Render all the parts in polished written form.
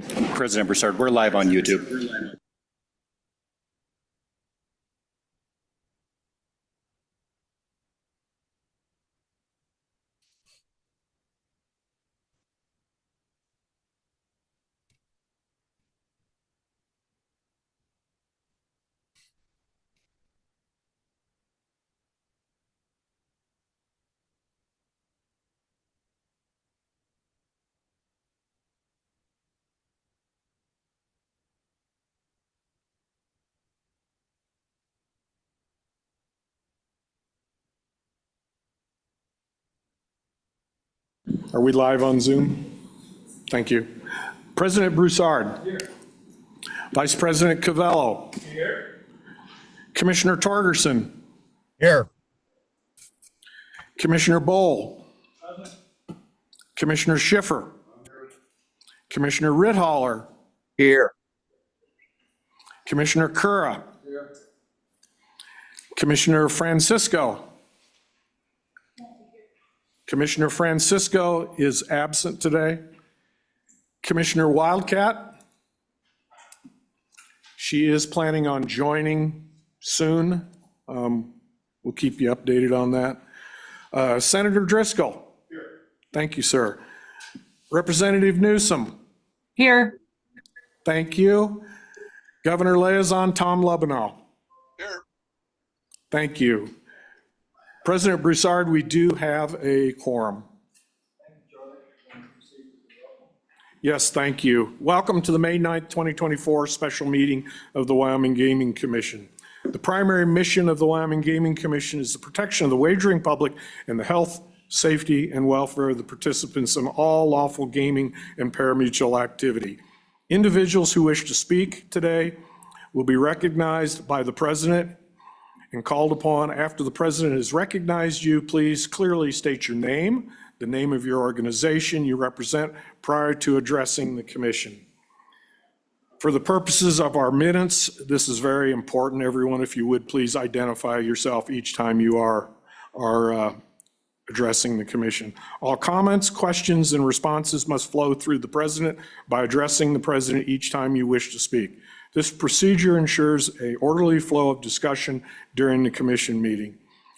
President Broussard, we're live on YouTube. Are we live on Zoom? Thank you. President Broussard. Here. Vice President Covello. Here. Commissioner Torgerson. Here. Commissioner Bowl. Present. Commissioner Schiffer. Commissioner Rithaler. Here. Commissioner Cura. Here. Commissioner Francisco. Commissioner Francisco is absent today. Commissioner Wildcat. She is planning on joining soon. We'll keep you updated on that. Senator Driscoll. Here. Thank you, sir. Representative Newsom. Here. Thank you. Governor Liaison Tom Lubenow. Here. Thank you. President Broussard, we do have a quorum. Yes, thank you. Welcome to the May 9th, 2024 special meeting of the Wyoming Gaming Commission. The primary mission of the Wyoming Gaming Commission is the protection of the wagering public and the health, safety, and welfare of the participants in all lawful gaming and parimutuel activity. Individuals who wish to speak today will be recognized by the president and called upon. After the president has recognized you, please clearly state your name, the name of your organization you represent prior to addressing the commission. For the purposes of our minutes, this is very important. Everyone, if you would please identify yourself each time you are addressing the commission. All comments, questions, and responses must flow through the president by addressing the president each time you wish to speak. This procedure ensures an orderly flow of discussion during the commission meeting.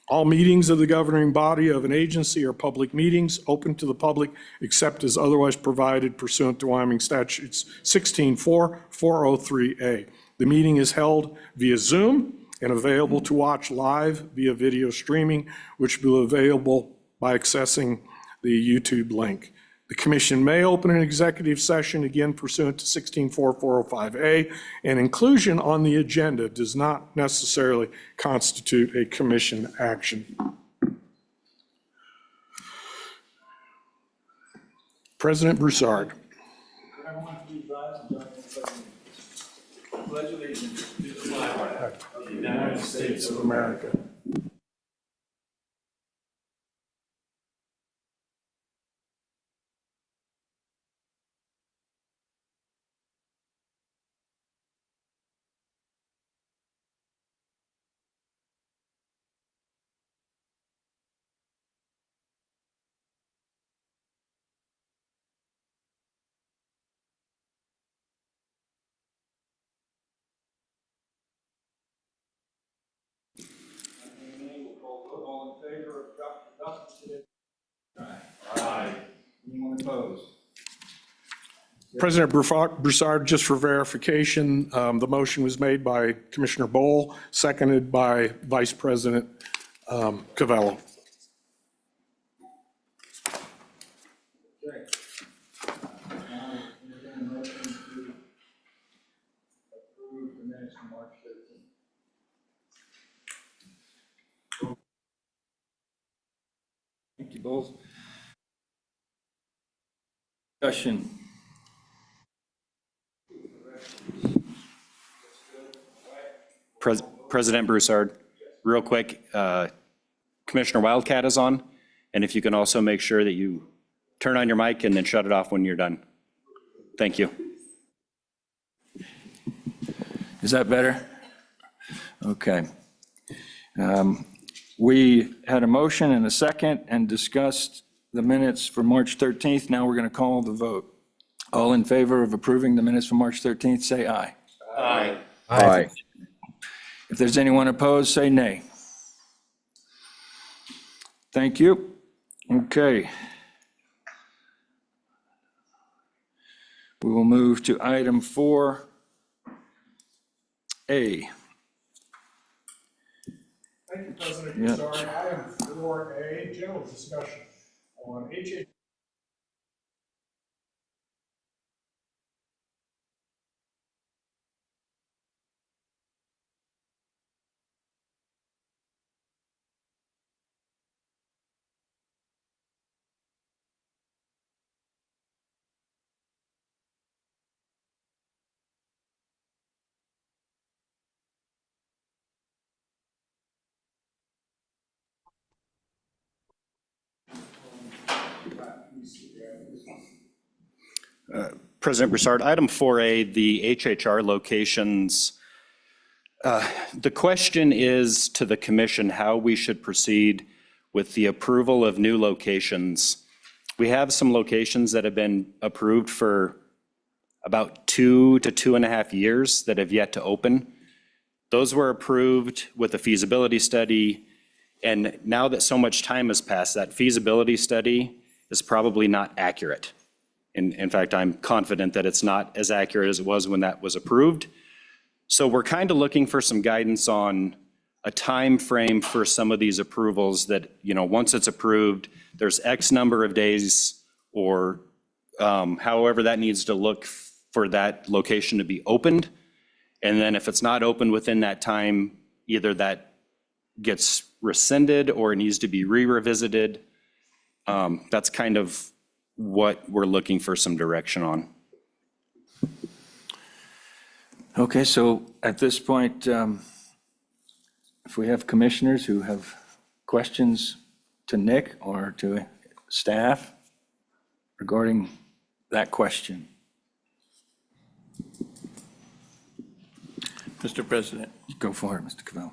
All meetings of the governing body of an agency are public meetings, open to the public, except as otherwise provided pursuant to Wyoming statutes 16.4, 403A. The meeting is held via Zoom and available to watch live via video streaming, which will be available by accessing the YouTube link. The commission may open an executive session, again pursuant to 16.4, 405A, and inclusion on the agenda does not necessarily constitute a commission action. President Broussard. I want to be advised and join the president. Pledge allegiance to the flag of the United States of America. All in favor of Dr. Dustin? Aye. Anyone opposed? President Broussard, just for verification, the motion was made by Commissioner Bowl, seconded by Vice President Covello. Okay. Now, we're going to motion to approve the minutes from March 13th. Thank you both. Discussion. President Broussard, real quick, Commissioner Wildcat is on, and if you can also make sure that you turn on your mic and then shut it off when you're done. Thank you. Is that better? Okay. We had a motion and a second and discussed the minutes for March 13th. Now we're going to call the vote. All in favor of approving the minutes from March 13th, say aye. Aye. If there's anyone opposed, say nay. Thank you. Okay. We will move to item 4A. Thank you, President. Yeah. Sorry, item 4A, general discussion on HH. President Broussard, item 4A, the HHR locations. The question is to the commission how we should proceed with the approval of new locations. We have some locations that have been approved for about 2 to 2.5 years that have yet to open. Those were approved with a feasibility study, and now that so much time has passed, that feasibility study is probably not accurate. In fact, I'm confident that it's not as accurate as it was when that was approved. So we're kind of looking for some guidance on a time frame for some of these approvals that, once it's approved, there's X number of days or however that needs to look for that location to be opened. And then if it's not open within that time, either that gets rescinded or it needs to be re-revisited. That's kind of what we're looking for some direction on. Okay, so at this point, if we have commissioners who have questions to Nick or to staff regarding that question. Mr. President. Go for it, Mr. Cavell.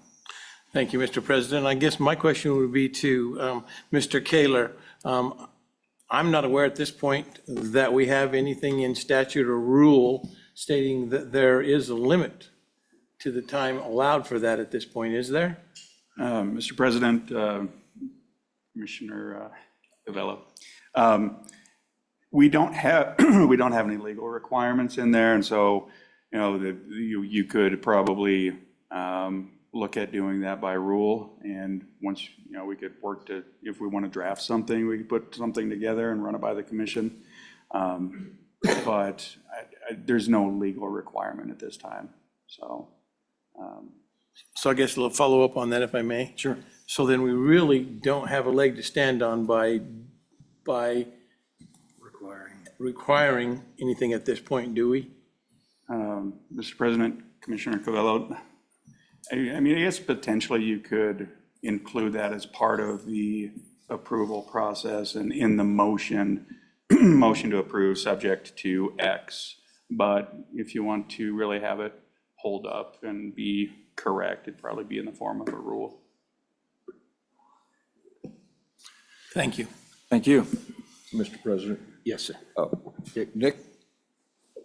Thank you, Mr. President. I guess my question would be to Mr. Kaler. I'm not aware at this point that we have anything in statute or rule stating that there is a limit to the time allowed for that at this point, is there? Mr. President, Commissioner Covello, we don't have any legal requirements in there, and so you could probably look at doing that by rule, and once we could work to, if we want to draft something, we could put something together and run it by the commission, but there's no legal requirement at this time. So So I guess a little follow-up on that, if I may. Sure. So then we really don't have a leg to stand on by requiring anything at this point, do we? Mr. President, Commissioner Covello, I mean, I guess potentially you could include that as part of the approval process and in the motion to approve subject to X. But if you want to really have it hold up and be correct, it'd probably be in the form of a rule. Thank you. Thank you. Mr. President. Yes, sir. Nick,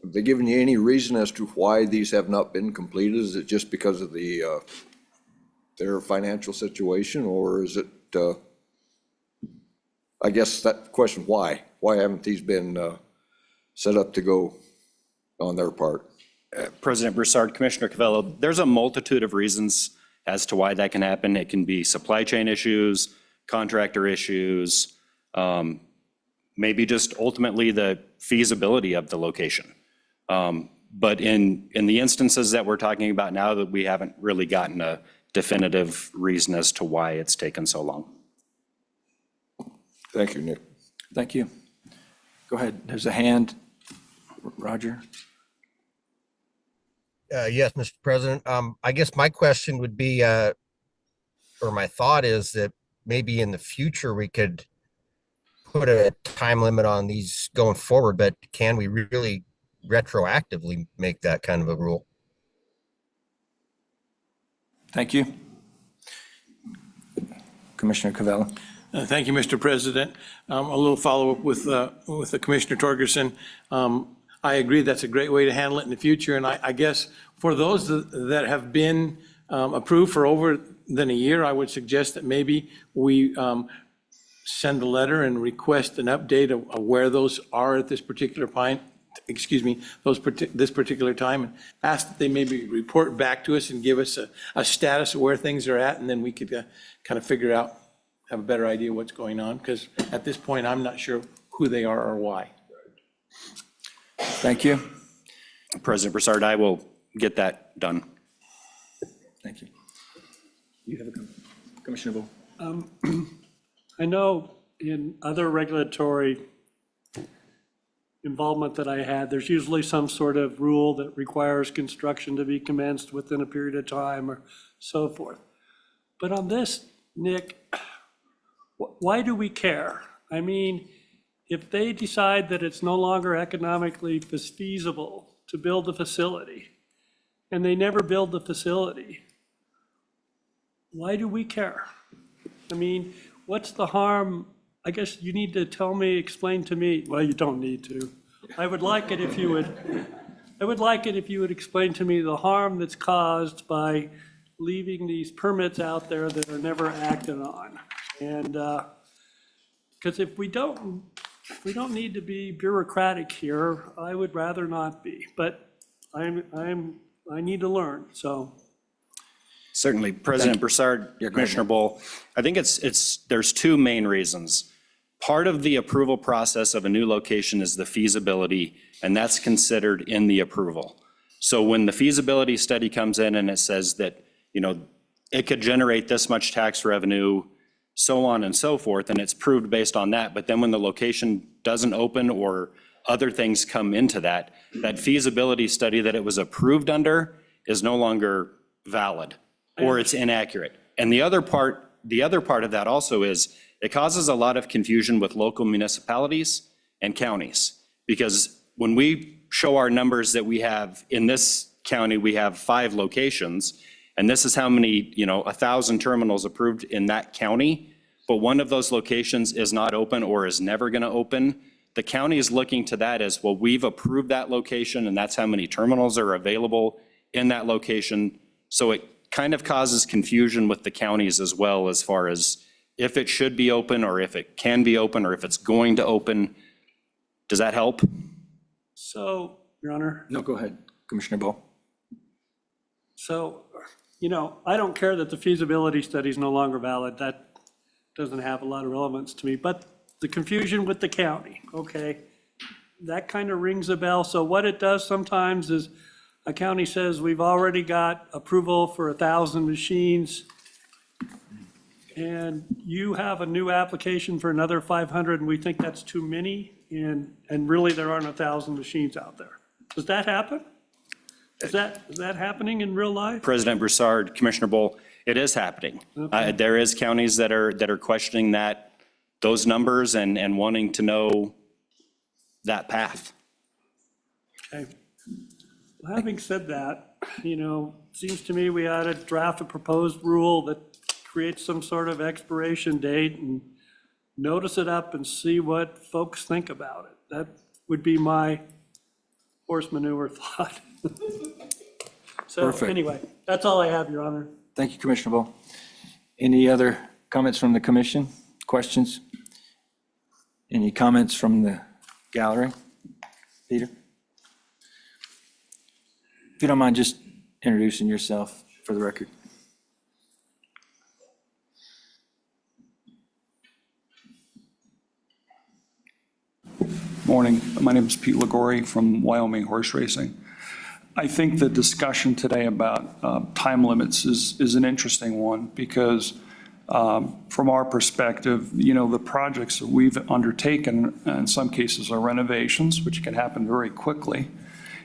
have they given you any reason as to why these have not been completed? Is it just because of their financial situation, or is it, I guess that question, why? Why haven't these been set up to go on their part? President Broussard, Commissioner Covello, there's a multitude of reasons as to why that can happen. It can be supply chain issues, contractor issues, maybe just ultimately the feasibility of the location. But in the instances that we're talking about now, that we haven't really gotten a definitive reason as to why it's taken so long. Thank you, Nick. Thank you. Go ahead. There's a hand. Roger? Yes, Mr. President. I guess my question would be, or my thought is that maybe in the future we could put a time limit on these going forward, but can we really retroactively make that kind of a rule? Thank you. Commissioner Covello? Thank you, Mr. President. A little follow-up with the Commissioner Torgerson. I agree, that's a great way to handle it in the future. And I guess for those that have been approved for over than a year, I would suggest that maybe we send a letter and request an update of where those are at this particular point, this particular time, and ask that they maybe report back to us and give us a status of where things are at, and then we could kind of figure out, have a better idea what's going on, because at this point, I'm not sure who they are or why. Thank you. President Broussard, I will get that done. Thank you. You have a Commissioner Bowe. I know in other regulatory involvement that I had, there's usually some sort of rule that requires construction to be commenced within a period of time or so forth. But on this, Nick, why do we care? I mean, if they decide that it's no longer economically feasible to build the facility, and they never build the facility, why do we care? I mean, what's the harm? I guess you need to tell me, explain to me, well, you don't need to. I would like it if you would explain to me the harm that's caused by leaving these permits out there that are never acted on. And, because if we don't need to be bureaucratic here, I would rather not be, but I need to learn, so. Certainly, President Broussard, Commissioner Bowe, I think there's two main reasons. Part of the approval process of a new location is the feasibility, and that's considered in the approval. So when the feasibility study comes in and it says that, it could generate this much tax revenue, so on and so forth, and it's proved based on that, but then when the location doesn't open or other things come into that feasibility study that it was approved under is no longer valid, or it's inaccurate. And the other part of that also is it causes a lot of confusion with local municipalities and counties, because when we show our numbers that we have in this county, we have 5 locations, and this is how many, 1,000 terminals approved in that county, but one of those locations is not open or is never going to open. The county is looking to that as, well, we've approved that location, and that's how many terminals are available in that location. So it kind of causes confusion with the counties as well, as far as if it should be open, or if it can be open, or if it's going to open. Does that help? So, Your Honor. No, go ahead, Commissioner Bowe. So, I don't care that the feasibility study is no longer valid. That doesn't have a lot of relevance to me, but the confusion with the county, okay, that kind of rings a bell. So what it does sometimes is a county says, we've already got approval for 1,000 machines, and you have a new application for another 500, and we think that's too many, and really there aren't 1,000 machines out there. Does that happen? Is that happening in real life? President Broussard, Commissioner Bowe, it is happening. There is counties that are questioning those numbers and wanting to know that path. Okay. Well, having said that, seems to me we ought to draft a proposed rule that creates some sort of expiration date and notice it up and see what folks think about it. That would be my horse manure thought. So Perfect. anyway, that's all I have, Your Honor. Thank you, Commissioner Bowe. Any other comments from the commission? Questions? Any comments from the gallery? Peter? If you don't mind just introducing yourself for the record. Morning. My name is Pete Ligori from Wyoming Horse Racing. I think the discussion today about time limits is an interesting one, because from our perspective, the projects that we've undertaken in some cases are renovations, which can happen very quickly.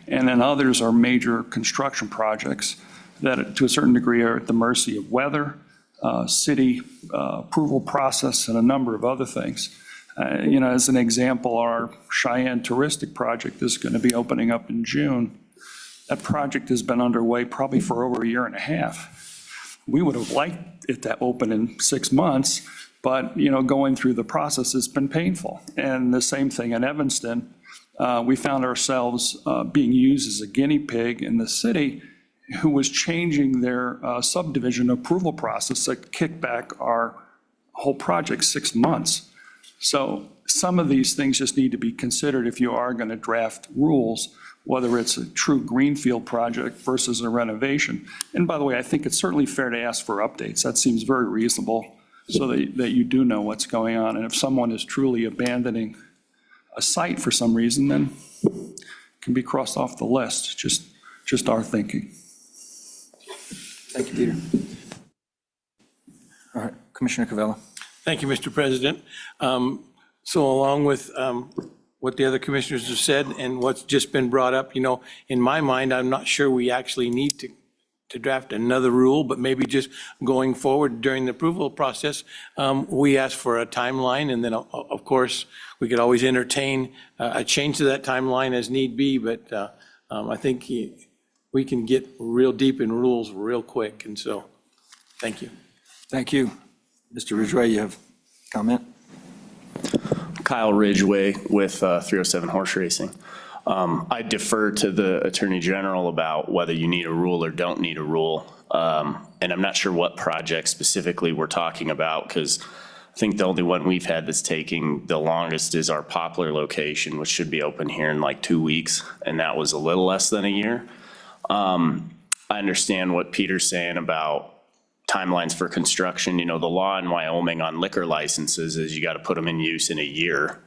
And then others are major construction projects that to a certain degree are at the mercy of weather, city approval process, and a number of other things. As an example, our Cheyenne touristic project is going to be opening up in June. That project has been underway probably for over 1.5 years. We would have liked it to open in 6 months, but, going through the process has been painful. And the same thing in Evanston. we found ourselves being used as a guinea pig in the city who was changing their subdivision approval process that kicked back our whole project 6 months. So some of these things just need to be considered if you are going to draft rules, whether it's a true greenfield project versus a renovation. And by the way, I think it's certainly fair to ask for updates. That seems very reasonable so that you do know what's going on. And if someone is truly abandoning a site for some reason, then it can be crossed off the list, just our thinking. Thank you, Peter. All right, Commissioner Covella. Thank you, Mr. President. So along with what the other commissioners have said and what's just been brought up, in my mind, I'm not sure we actually need to draft another rule, but maybe just going forward during the approval process, we ask for a timeline, and then, of course, we could always entertain a change to that timeline as need be, but I think we can get real deep in rules real quick, and so, thank you. Thank you. Mr. Ridgway, you have comment? Kyle Ridgway with 307 Horse Racing. I defer to the Attorney General about whether you need a rule or don't need a rule. And I'm not sure what project specifically we're talking about, because I think the only one we've had that's taking the longest is our Poplar location, which should be open here in like 2 weeks, and that was a little less than a year. I understand what Peter's saying about timelines for construction. The law in Wyoming on liquor licenses is you got to put them in use in a year,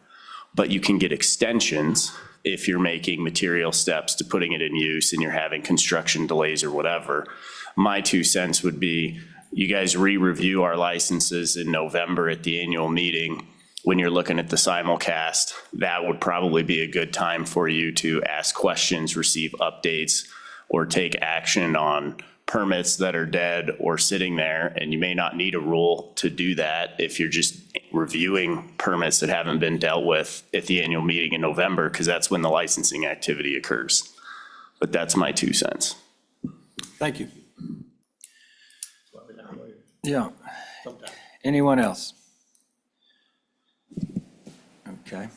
but you can get extensions if you're making material steps to putting it in use and you're having construction delays or whatever. My 2 cents would be, you guys re-review our licenses in November at the annual meeting. When you're looking at the simulcast, that would probably be a good time for you to ask questions, receive updates, or take action on permits that are dead or sitting there. And you may not need a rule to do that if you're just reviewing permits that haven't been dealt with at the annual meeting in November, because that's when the licensing activity occurs. But that's my 2 cents. Thank you. Yeah. Anyone else? Okay.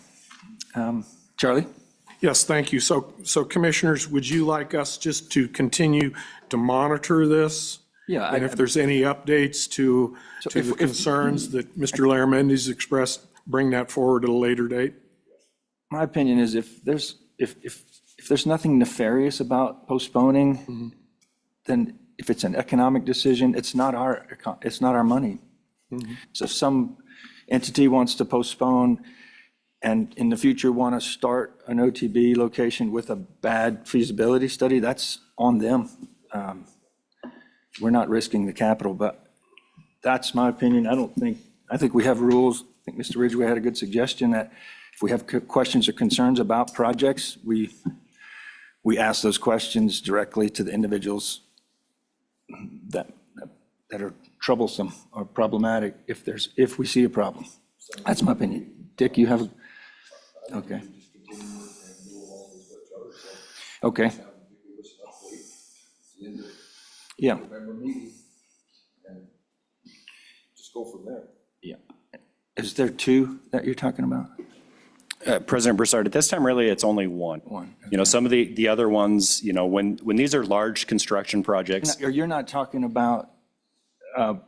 Charlie? Yes, thank you. So commissioners, would you like us just to continue to monitor this? Yeah. And if there's any updates to the concerns that Mr. Laramendi's expressed, bring that forward at a later date? My opinion is if there's nothing nefarious about postponing, then if it's an economic decision, it's not our money. So if some entity wants to postpone and in the future want to start an OTB location with a bad feasibility study, that's on them. We're not risking the capital, but that's my opinion. I think we have rules. I think Mr. Ridgway had a good suggestion that if we have questions or concerns about projects, we ask those questions directly to the individuals that are troublesome or problematic if we see a problem. That's my opinion. Dick, you have, okay. Okay. Yeah. Just go from there. Yeah. Is there 2 that you're talking about? President Broussard, at this time, really, it's only one. One. Some of the other ones, when these are large construction projects. Or you're not talking about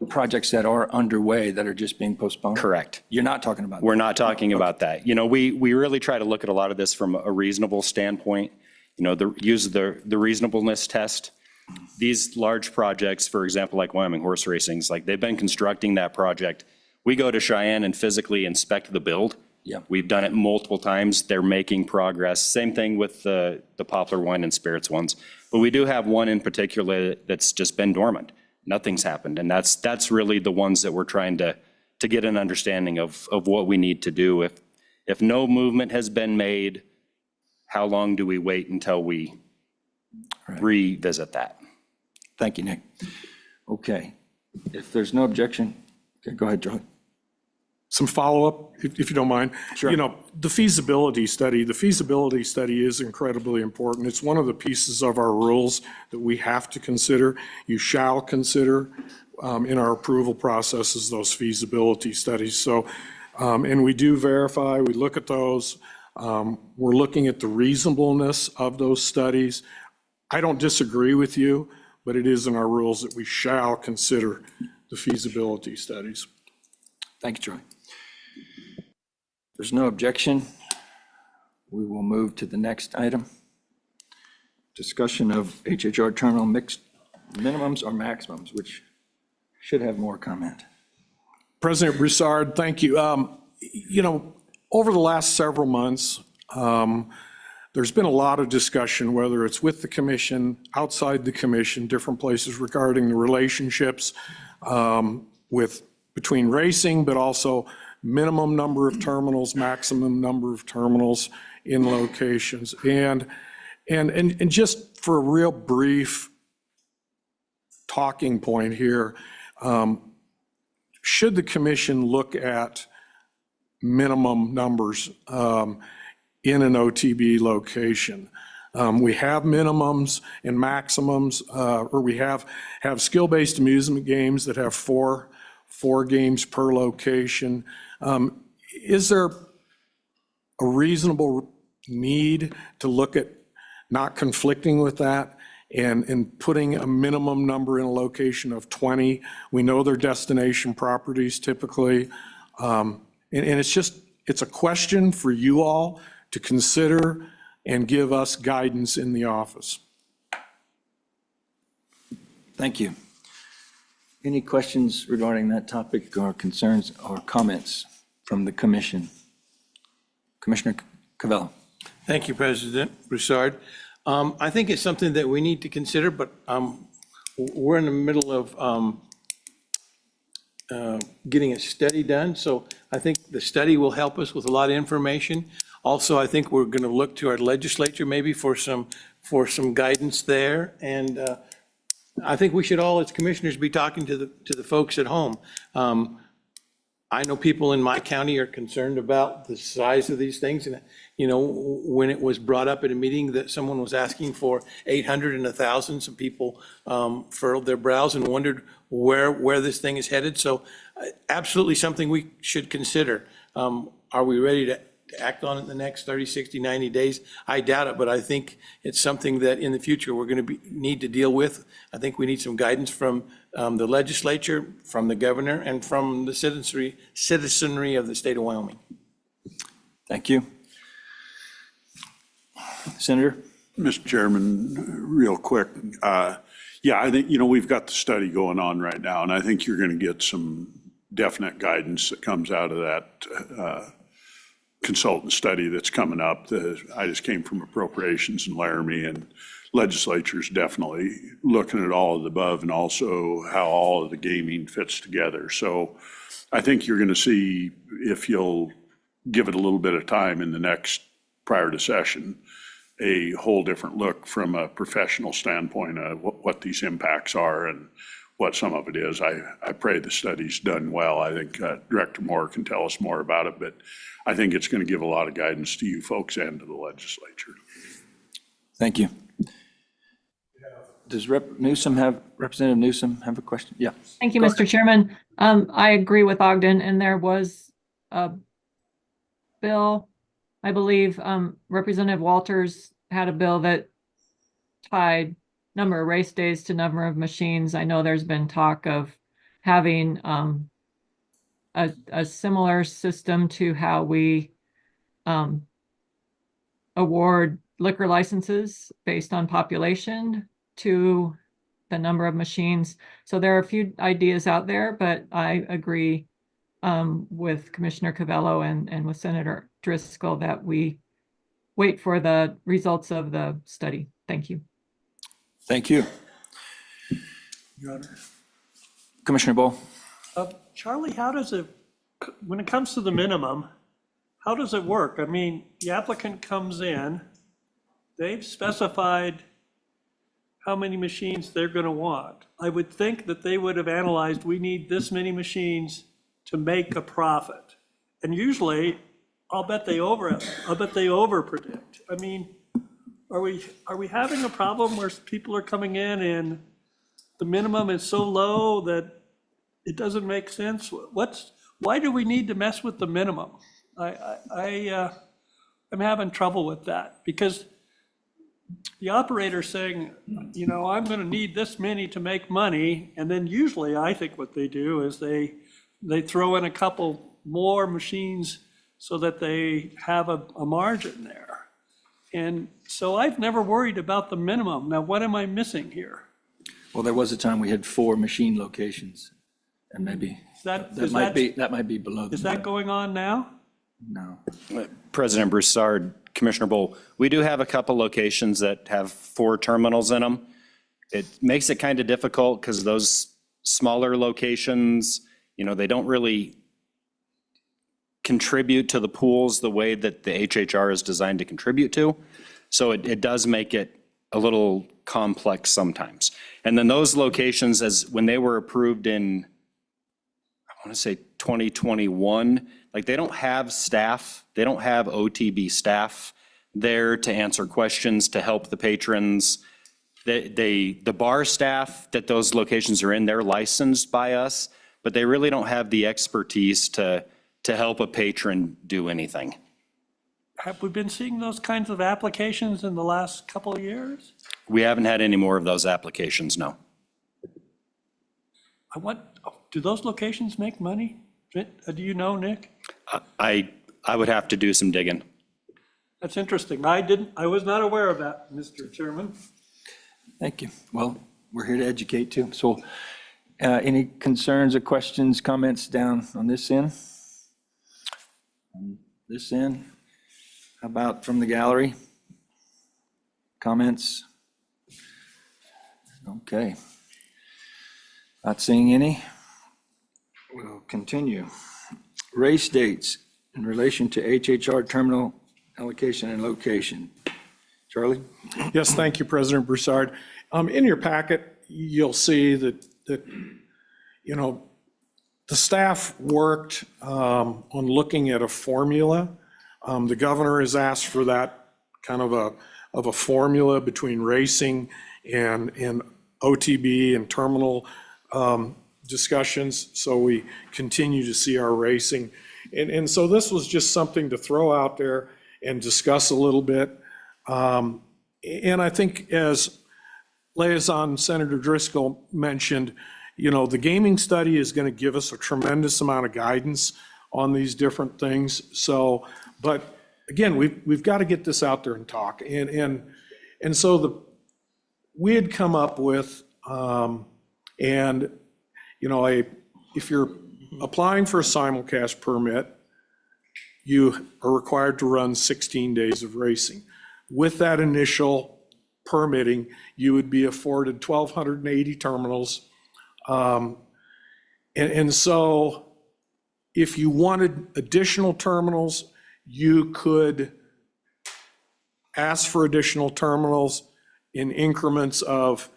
projects that are underway that are just being postponed? Correct. You're not talking about that? We're not talking about that. We really try to look at a lot of this from a reasonable standpoint, use the reasonableness test. These large projects, for example, like Wyoming Horse Racing's, like they've been constructing that project. We go to Cheyenne and physically inspect the build. Yeah. We've done it multiple times. They're making progress. Same thing with the Poplar Wine and Spirits ones. But we do have one in particular that's just been dormant. Nothing's happened. And that's really the ones that we're trying to get an understanding of what we need to do. If no movement has been made, how long do we wait until we revisit that? Thank you, Nick. Okay. If there's no objection, okay, go ahead, Joe. Some follow-up, if you don't mind. Sure. The feasibility study is incredibly important. It's one of the pieces of our rules that we have to consider. You shall consider in our approval processes those feasibility studies. So, and we do verify, we look at those. We're looking at the reasonableness of those studies. I don't disagree with you, but it is in our rules that we shall consider the feasibility studies. Thank you, Troy. There's no objection. We will move to the next item. Discussion of HHR terminal mixed minimums or maximums, which should have more comment. President Broussard, thank you. You know, over the last several months, there's been a lot of discussion, whether it's with the commission, outside the commission, different places regarding the relationships between racing, but also minimum number of terminals, maximum number of terminals in locations. And just for a real brief talking point here, should the commission look at minimum numbers in an OTB location? We have minimums and maximums, or we have skill-based amusement games that have four games per location. Is there a reasonable need to look at not conflicting with that and putting a minimum number in a location of 20? We know they're destination properties typically. And it's a question for you all to consider and give us guidance in the office. Thank you. Any questions regarding that topic or concerns or comments from the commission? Commissioner Covello. Thank you, President Broussard. I think it's something that we need to consider, but we're in the middle of getting a study done. So I think the study will help us with a lot of information. Also, I think we're going to look to our legislature maybe for some guidance there. And I think we should all, as commissioners, be talking to the folks at home. I know people in my county are concerned about the size of these things. And, you know, when it was brought up at a meeting that someone was asking for 800 and 1,000, some people furrowed their brows and wondered where this thing is headed. So absolutely something we should consider. Are we ready to act on it in the next 30, 60, 90 days? I doubt it, but I think it's something that in the future we're going to need to deal with. I think we need some guidance from the legislature, from the governor, and from the citizenry of the state of Wyoming. Thank you. Senator? Mr. Chairman, real quick, yeah, I think, you know, we've got the study going on right now, and I think you're going to get some definite guidance that comes out of that consultant study that's coming up. I just came from appropriations in Laramie, and legislature's definitely looking at all of the above and also how all of the gaming fits together. So I think you're going to see, if you'll give it a little bit of time in the next prior to session, a whole different look from a professional standpoint of what these impacts are and what some of it is. I pray the study's done well. I think Director Moore can tell us more about it, but I think it's going to give a lot of guidance to you folks and to the legislature. Thank you. Does Representative Newsom have a question? Yeah. Thank you, Mr. Chairman. I agree with Ogden, and there was a bill, I believe, Representative Walters had a bill that tied number of race days to number of machines. I know there's been talk of having a similar system to how we award liquor licenses based on population to the number of machines. So there are a few ideas out there, but I agree with Commissioner Covello and with Senator Driscoll that we wait for the results of the study. Thank you. Thank you. Commissioner Bowe. Charlie, how does it, when it comes to the minimum, how does it work? I mean, the applicant comes in, they've specified how many machines they're going to want. I would think that they would have analyzed, we need this many machines to make a profit. And usually, I'll bet they over predict. I mean, are we having a problem where people are coming in and the minimum is so low that it doesn't make sense? Why do we need to mess with the minimum? I'm having trouble with that because the operator's saying, you know, I'm going to need this many to make money. And then usually I think what they do is they throw in a couple more machines so that they have a margin there. And so I've never worried about the minimum. Now, what am I missing here? Well, there was a time we had 4 machine locations, and maybe that might be below. Is that going on now? No. President Broussard, Commissioner Bowl, we do have a couple locations that have 4 terminals in them. It makes it kind of difficult because those smaller locations, you know, they don't really contribute to the pools the way that the HHR is designed to contribute to. So it does make it a little complex sometimes. And then those locations, as when they were approved in, I want to say 2021, like they don't have staff, they don't have OTB staff there to answer questions, to help the patrons. The bar staff that those locations are in, they're licensed by us, but they really don't have the expertise to help a patron do anything. Have we been seeing those kinds of applications in the last couple of years? We haven't had any more of those applications, no. Do those locations make money? Do you know, Nick? I would have to do some digging. That's interesting. I was not aware of that, Mr. Chairman. Thank you. Well, we're here to educate too. So any concerns or questions, comments down on this end? On this end? How about from the gallery? Comments? Okay. Not seeing any. We'll continue. Race dates in relation to HHR terminal allocation and location. Charlie? Yes, thank you, President Broussard. In your packet, you'll see that, you know, the staff worked on looking at a formula. The governor has asked for that kind of a formula between racing and OTB and terminal discussions, so we continue to see our racing. And so this was just something to throw out there and discuss a little bit. And I think, as Liaison Senator Driscoll mentioned, you know, the gaming study is going to give us a tremendous amount of guidance on these different things. So, but again, we've got to get this out there and talk. And so we had come up with, and you know, if you're applying for a simulcast permit, you are required to run 16 days of racing. With that initial permitting, you would be afforded 1,280 terminals. And so if you wanted additional terminals, you could ask for additional terminals in increments of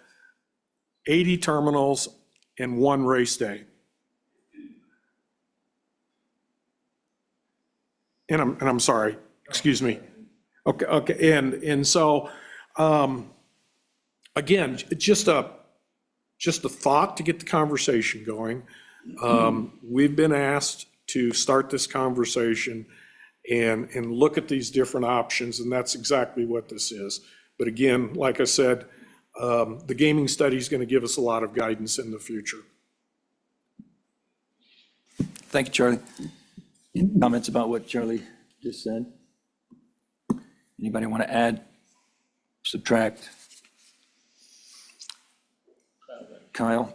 80 terminals and 1 race day. And I'm sorry, excuse me. Okay, and so, again, just a thought to get the conversation going. We've been asked to start this conversation and look at these different options, and that's exactly what this is. But again, like I said, the gaming study is going to give us a lot of guidance in the future. Thank you, Charlie. Comments about what Charlie just said? Anybody want to add, subtract? Kyle?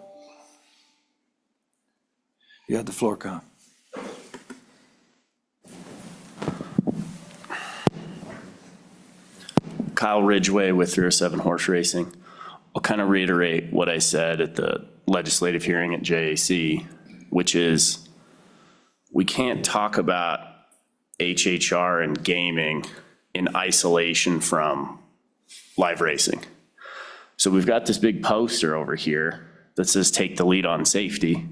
You have the floor, Kyle. Kyle Ridgway with 307 Horse Racing. I'll kind of reiterate what I said at the legislative hearing at JAC, which is we can't talk about HHR and gaming in isolation from live racing. So we've got this big poster over here that says take the lead on safety.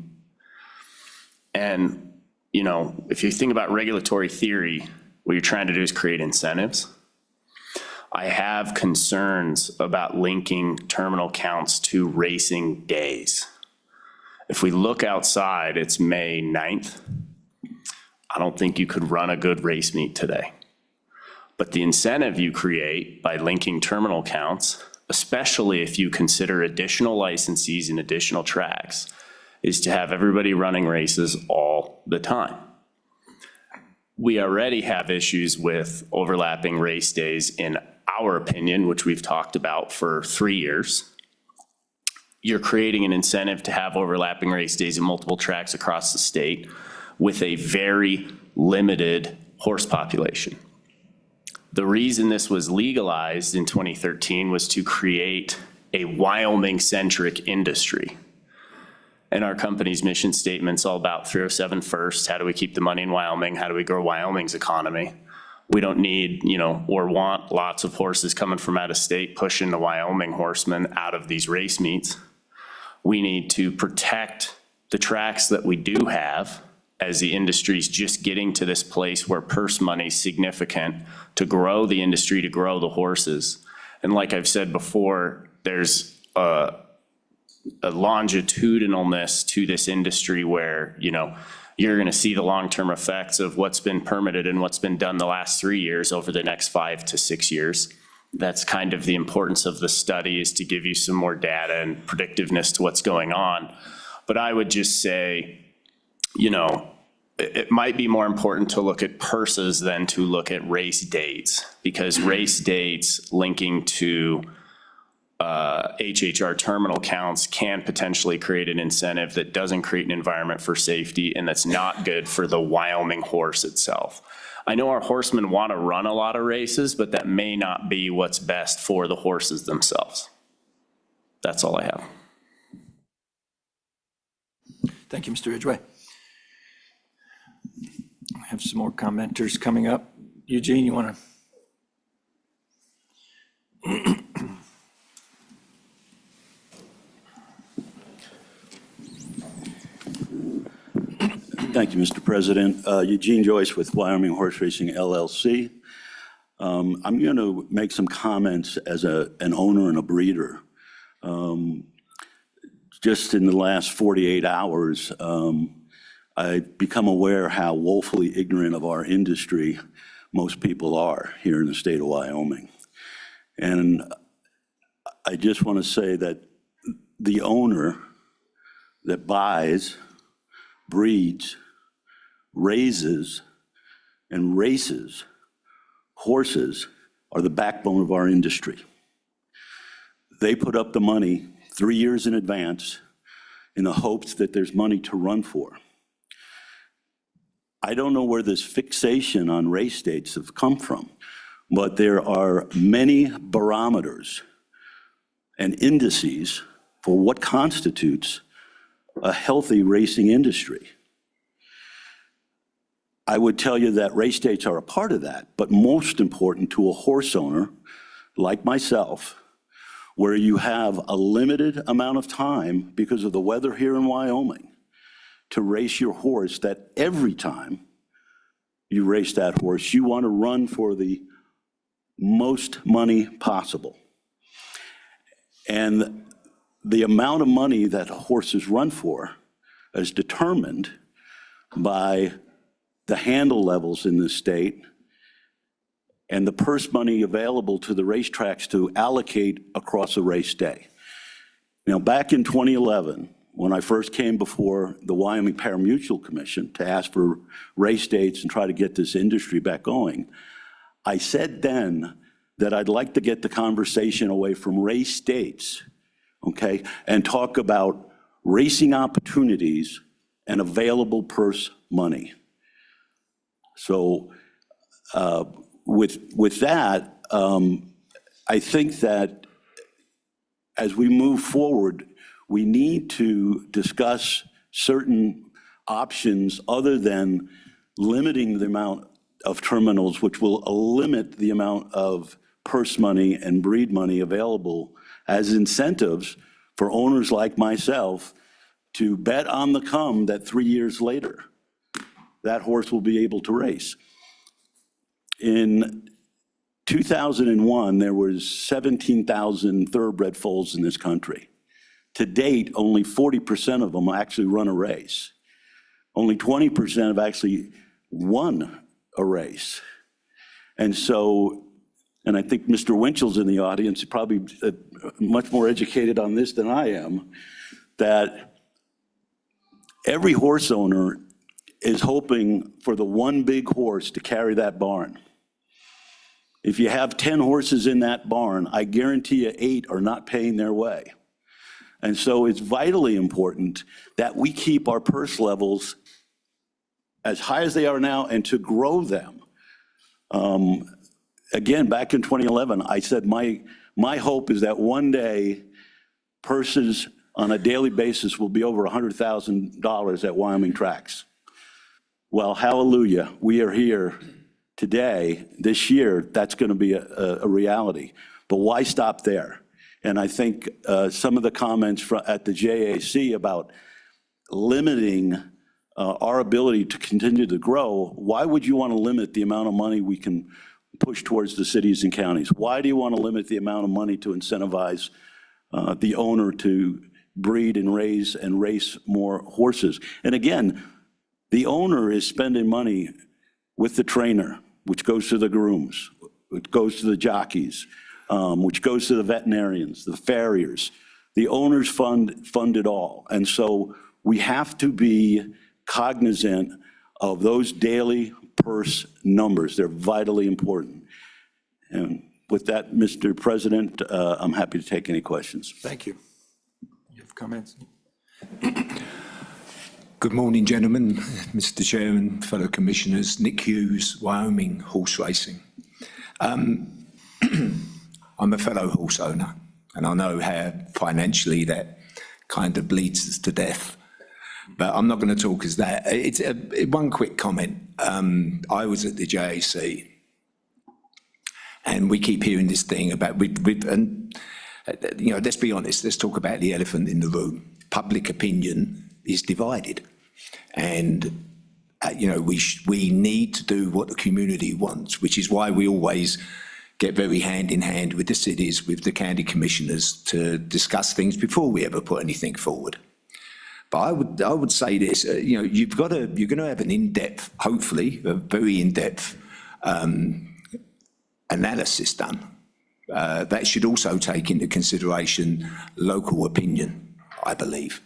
And, you know, if you think about regulatory theory, what you're trying to do is create incentives. I have concerns about linking terminal counts to racing days. If we look outside, it's May 9th. I don't think you could run a good race meet today. But the incentive you create by linking terminal counts, especially if you consider additional licensees and additional tracks, is to have everybody running races all the time. We already have issues with overlapping race days, in our opinion, which we've talked about for 3 years. You're creating an incentive to have overlapping race days at multiple tracks across the state with a very limited horse population. The reason this was legalized in 2013 was to create a Wyoming-centric industry. And our company's mission statement's all about 307 first. How do we keep the money in Wyoming? How do we grow Wyoming's economy? We don't need, or want lots of horses coming from out of state pushing the Wyoming horsemen out of these race meets. We need to protect the tracks that we do have, as the industry's just getting to this place where purse money's significant to grow the industry, to grow the horses. And like I've said before, there's a longitudinalness to this industry where, you're gonna see the long-term effects of what's been permitted and what's been done the last 3 years over the next 5 to 6 years. That's kind of the importance of the study, is to give you some more data and predictiveness to what's going on. But I would just say, it might be more important to look at purses than to look at race dates, because race dates linking to HHR terminal counts can potentially create an incentive that doesn't create an environment for safety, and that's not good for the Wyoming horse itself. I know our horsemen want to run a lot of races, but that may not be what's best for the horses themselves. That's all I have. Thank you, Mr. Ridgway. I have some more commenters coming up. Eugene, you want to? Thank you, Mr. President. Eugene Joyce with Wyoming Horse Racing LLC. I'm going to make some comments as an owner and a breeder. Just in the last 48 hours, I've become aware how woefully ignorant of our industry most people are here in the state of Wyoming. And I just want to say that the owner that buys, breeds, raises, and races horses are the backbone of our industry. They put up the money 3 years in advance in the hopes that there's money to run for. I don't know where this fixation on race dates have come from, but there are many barometers and indices for what constitutes a healthy racing industry. I would tell you that race dates are a part of that, but most important to a horse owner like myself, where you have a limited amount of time because of the weather here in Wyoming to race your horse, that every time you race that horse, you want to run for the most money possible. And the amount of money that horses run for is determined by the handle levels in the state and the purse money available to the racetracks to allocate across a race day. Now, back in 2011, when I first came before the Wyoming Parimutuel Commission to ask for race dates and try to get this industry back going, I said then that I'd like to get the conversation away from race dates, okay, and talk about racing opportunities and available purse money. So with that, I think that as we move forward, we need to discuss certain options other than limiting the amount of terminals, which will limit the amount of purse money and breed money available as incentives for owners like myself to bet on the come that 3 years later, that horse will be able to race. In 2001, there was 17,000 thoroughbred foals in this country. To date, only 40% of them actually run a race. Only 20% have actually won a race. And so, and I think Mr. Winchell's in the audience, he's probably much more educated on this than I am, that every horse owner is hoping for the one big horse to carry that barn. If you have 10 horses in that barn, I guarantee you 8 are not paying their way. And so it's vitally important that we keep our purse levels as high as they are now and to grow them. Again, back in 2011, I said my hope is that one day purses on a daily basis will be over $100,000 at Wyoming tracks. Well, hallelujah, we are here today, this year, that's going to be a reality. But why stop there? And I think some of the comments at the JAC about limiting our ability to continue to grow, why would you want to limit the amount of money we can push towards the cities and counties? Why do you want to limit the amount of money to incentivize the owner to breed and race more horses? And again, the owner is spending money with the trainer, which goes to the grooms, which goes to the jockeys, which goes to the veterinarians, the farriers. The owners fund it all. And so we have to be cognizant of those daily purse numbers. They're vitally important. And with that, Mr. President, I'm happy to take any questions. Thank you. You have comments? Good morning, gentlemen, Mr. Chairman, fellow commissioners. Nick Hughes, Wyoming Horse Racing. I'm a fellow horse owner, and I know how financially that kind of bleeds us to death. But I'm not going to talk as that. It's one quick comment. I was at the JAC, and we keep hearing this thing about, and you know, let's be honest, let's talk about the elephant in the room. Public opinion is divided. And, you know, we need to do what the community wants, which is why we always get very hand in hand with the cities, with the county commissioners to discuss things before we ever put anything forward. But I would say this, you know, you're going to have an in-depth, hopefully, a very in-depth analysis done. That should also take into consideration local opinion, I believe.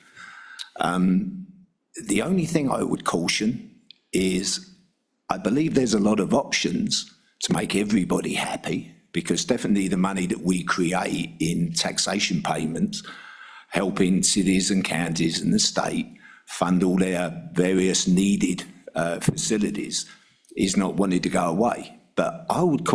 The only thing I would caution is I believe there's a lot of options to make everybody happy, because definitely the money that we create in taxation payments, helping cities and counties and the state fund all their various needed facilities, is not wanted to go away. But I would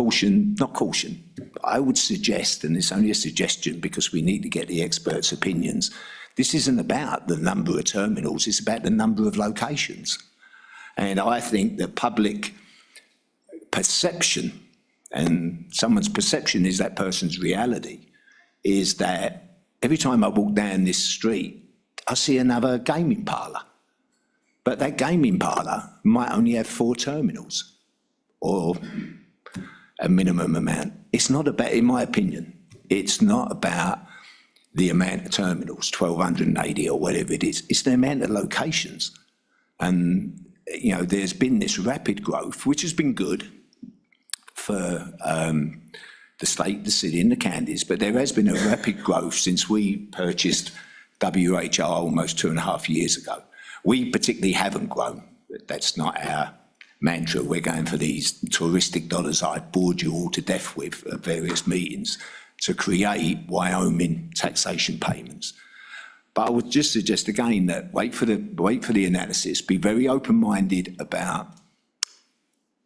I would suggest, and it's only a suggestion because we need to get the experts' opinions, this isn't about the number of terminals, it's about the number of locations. And I think that public perception, and someone's perception is that person's reality, is that every time I walk down this street, I see another gaming parlour. But that gaming parlour might only have 4 terminals, or a minimum amount. It's not about, in my opinion, it's not about the amount of terminals, 1,280 or whatever it is. It's the amount of locations. And, you know, there's been this rapid growth, which has been good for the state, the city and the counties, but there has been a rapid growth since we purchased WHR almost 2.5 years ago. We particularly haven't grown. That's not our mantra. We're going for these touristic dollars I've bored you all to death with at various meetings to create Wyoming taxation payments. But I would just suggest again that wait for the analysis, be very open-minded about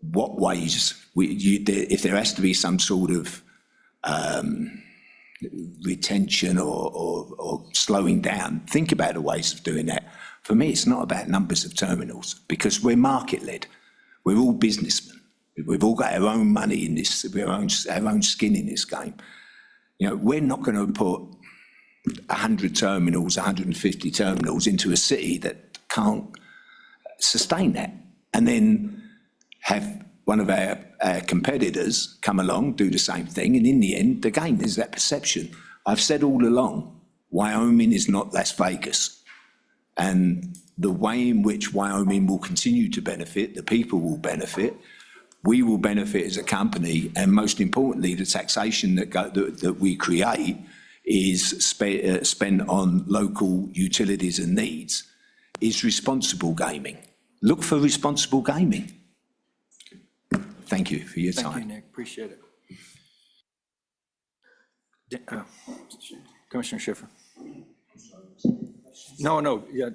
what ways, if there has to be some sort of retention or slowing down, think about the ways of doing that. For me, it's not about numbers of terminals, because we're market-led. We're all businessmen. We've all got our own money in this, our own skin in this game. You know, we're not going to put 100 terminals, 150 terminals into a city that can't sustain that, and then have one of our competitors come along, do the same thing, and in the end, again, there's that perception. I've said all along, Wyoming is not Las Vegas, and the way in which Wyoming will continue to benefit, the people will benefit, we will benefit as a company, and most importantly, the taxation that we create is spent on local utilities and needs, is responsible gaming. Look for responsible gaming. Thank you for your time. Thank you, Nick, appreciate it. Commissioner Schiffer. No, yeah.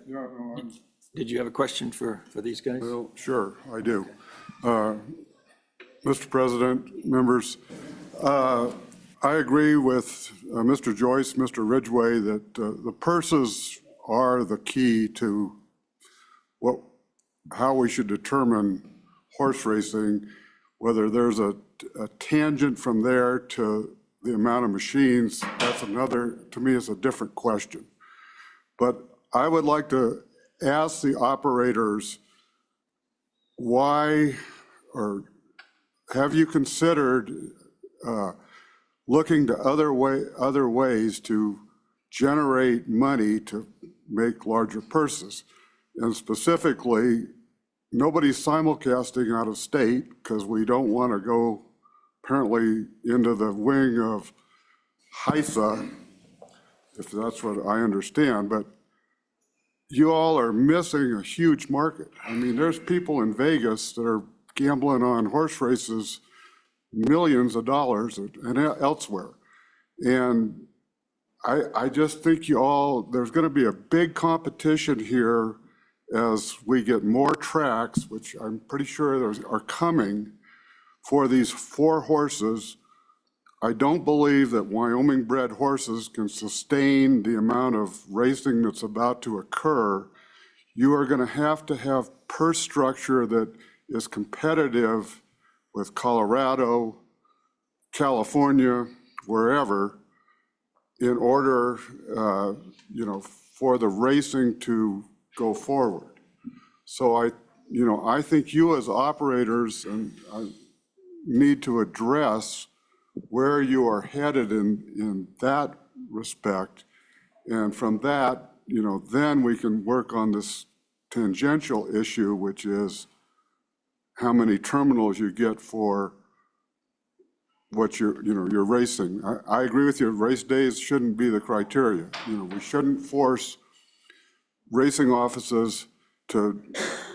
Did you have a question for these guys? Well, sure, I do. Mr. President, members, I agree with Mr. Joyce, Mr. Ridgway, that the purses are the key to how we should determine horse racing, whether there's a tangent from there to the amount of machines, that's another, to me, is a different question. But I would like to ask the operators, why, or have you considered looking to other ways to generate money to make larger purses? And specifically, nobody's simulcasting out of state because we don't want to go apparently into the wing of HISA, if that's what I understand, but you all are missing a huge market. I mean, there's people in Vegas that are gambling on horse races, millions of dollars and elsewhere. And I just think there's going to be a big competition here as we get more tracks, which I'm pretty sure are coming, for these 4 horses. I don't believe that Wyoming bred horses can sustain the amount of racing that's about to occur. You are going to have purse structure that is competitive with Colorado, California, wherever, in order, for the racing to go forward. So I think you as operators need to address where you are headed in that respect. And from that, then we can work on this tangential issue, which is how many terminals you get for what you're racing. I agree with you, race days shouldn't be the criteria. We shouldn't force racing offices to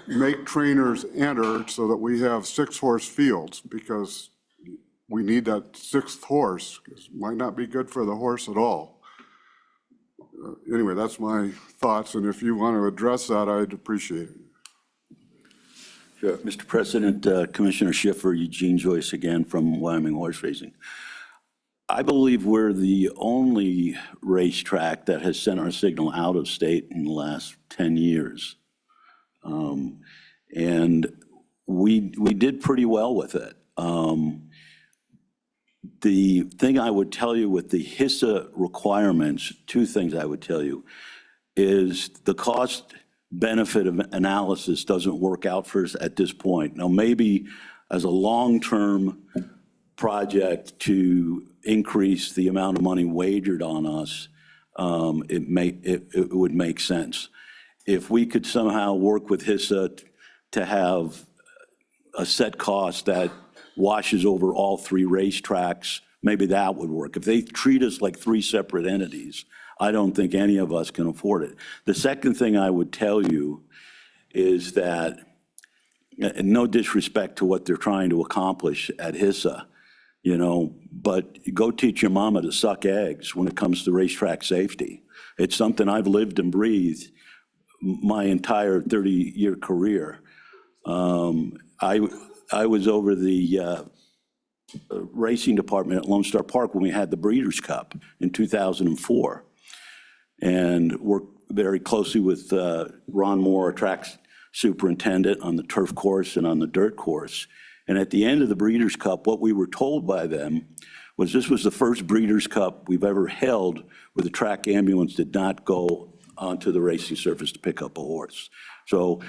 make trainers enter so that we have 6-horse fields, because we need that 6th horse. It might not be good for the horse at all. Anyway, that's my thoughts, and if you want to address that, I'd appreciate it. Sure. Mr. President, Commissioner Schiffer, Eugene Joyce again from Wyoming Horse Racing. I believe we're the only racetrack that has sent our signal out of state in the last 10 years. And we did pretty well with it. The thing I would tell you with the HISA requirements, 2 things I would tell you, is the cost benefit of analysis doesn't work out for us at this point. Now, maybe as a long-term project to increase the amount of money wagered on us, it would make sense. If we could somehow work with HISA to have a set cost that washes over all 3 racetracks, maybe that would work. If they treat us like 3 separate entities, I don't think any of us can afford it. The second thing I would tell you is that, and no disrespect to what they're trying to accomplish at HISA, but go teach your mama to suck eggs when it comes to racetrack safety. It's something I've lived and breathed my entire 30-year career. I was over the racing department at Lone Star Park when we had the Breeders' Cup in 2004, and worked very closely with Ron Moore, our track superintendent, on the turf course and on the dirt course. And at the end of the Breeders' Cup, what we were told by them was this was the first Breeders' Cup we've ever held where the track ambulance did not go onto the racing surface to pick up a horse. So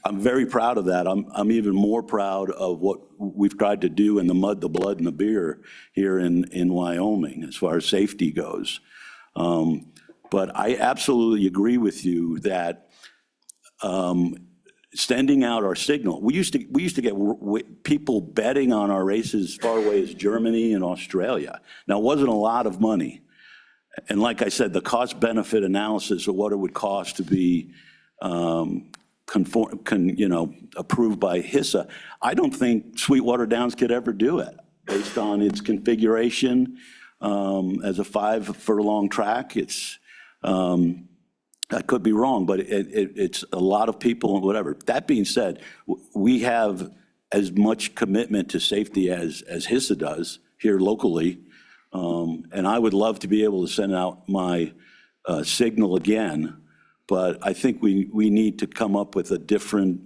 I'm very proud of that. I'm even more proud of what we've tried to do in the mud, the blood, and the beer here in Wyoming as far as safety goes. But I absolutely agree with you that sending out our signal. We used to get people betting on our races as far away as Germany and Australia. Now, it wasn't a lot of money. And like I said, the cost-benefit analysis of what it would cost to be approved by HISA, I don't think Sweetwater Downs could ever do it based on its configuration as a 5-furlong track. I could be wrong, but it's a lot of people and whatever. That being said, we have as much commitment to safety as HISA does here locally. And I would love to be able to send out my signal again, but I think we need to come up with a different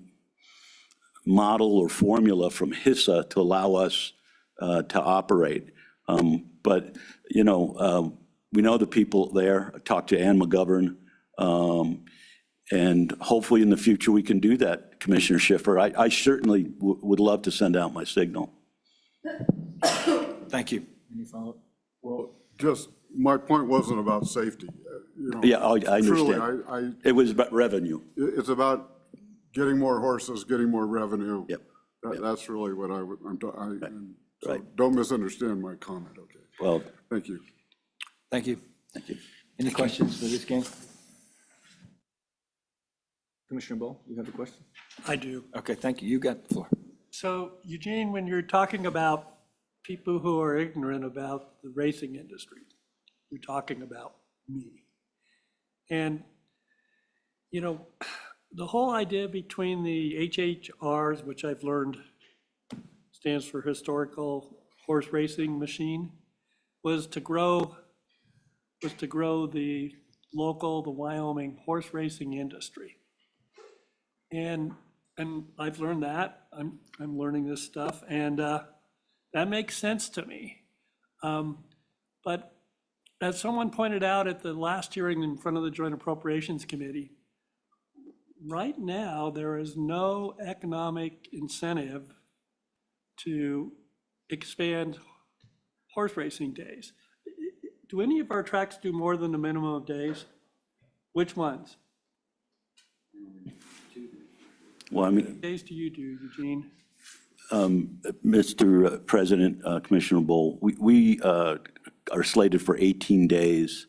model or formula from HISA to allow us to operate. But, we know the people there. I talked to Ann McGovern. And hopefully in the future we can do that, Commissioner Schiffer. I certainly would love to send out my signal. Thank you. Any follow-up? Well, just, my point wasn't about safety. Yeah, I understand. Truly, It was about revenue. it's about getting more horses, getting more revenue. Yep. That's really what and so Right. don't misunderstand my comment, okay? Well, Thank you. Thank you. thank you. Any questions for this game? Commissioner Bowe, you have a question? I do. Okay, thank you. You got the floor. So Eugene, when you're talking about people who are ignorant about the racing industry, you're talking about me. And, the whole idea between the HHRs, which I've learned stands for Historical Horse Racing Machine, was to grow the Wyoming horse racing industry. And I've learned that. I'm learning this stuff, and that makes sense to me. But as someone pointed out at the last hearing in front of the Joint Appropriations Committee, right now there is no economic incentive to expand horse racing days. Do any of our tracks do more than the minimum of days? Which ones? Well, I mean, Days do you do, Eugene? Mr. President, Commissioner Bowe, we are slated for 18 days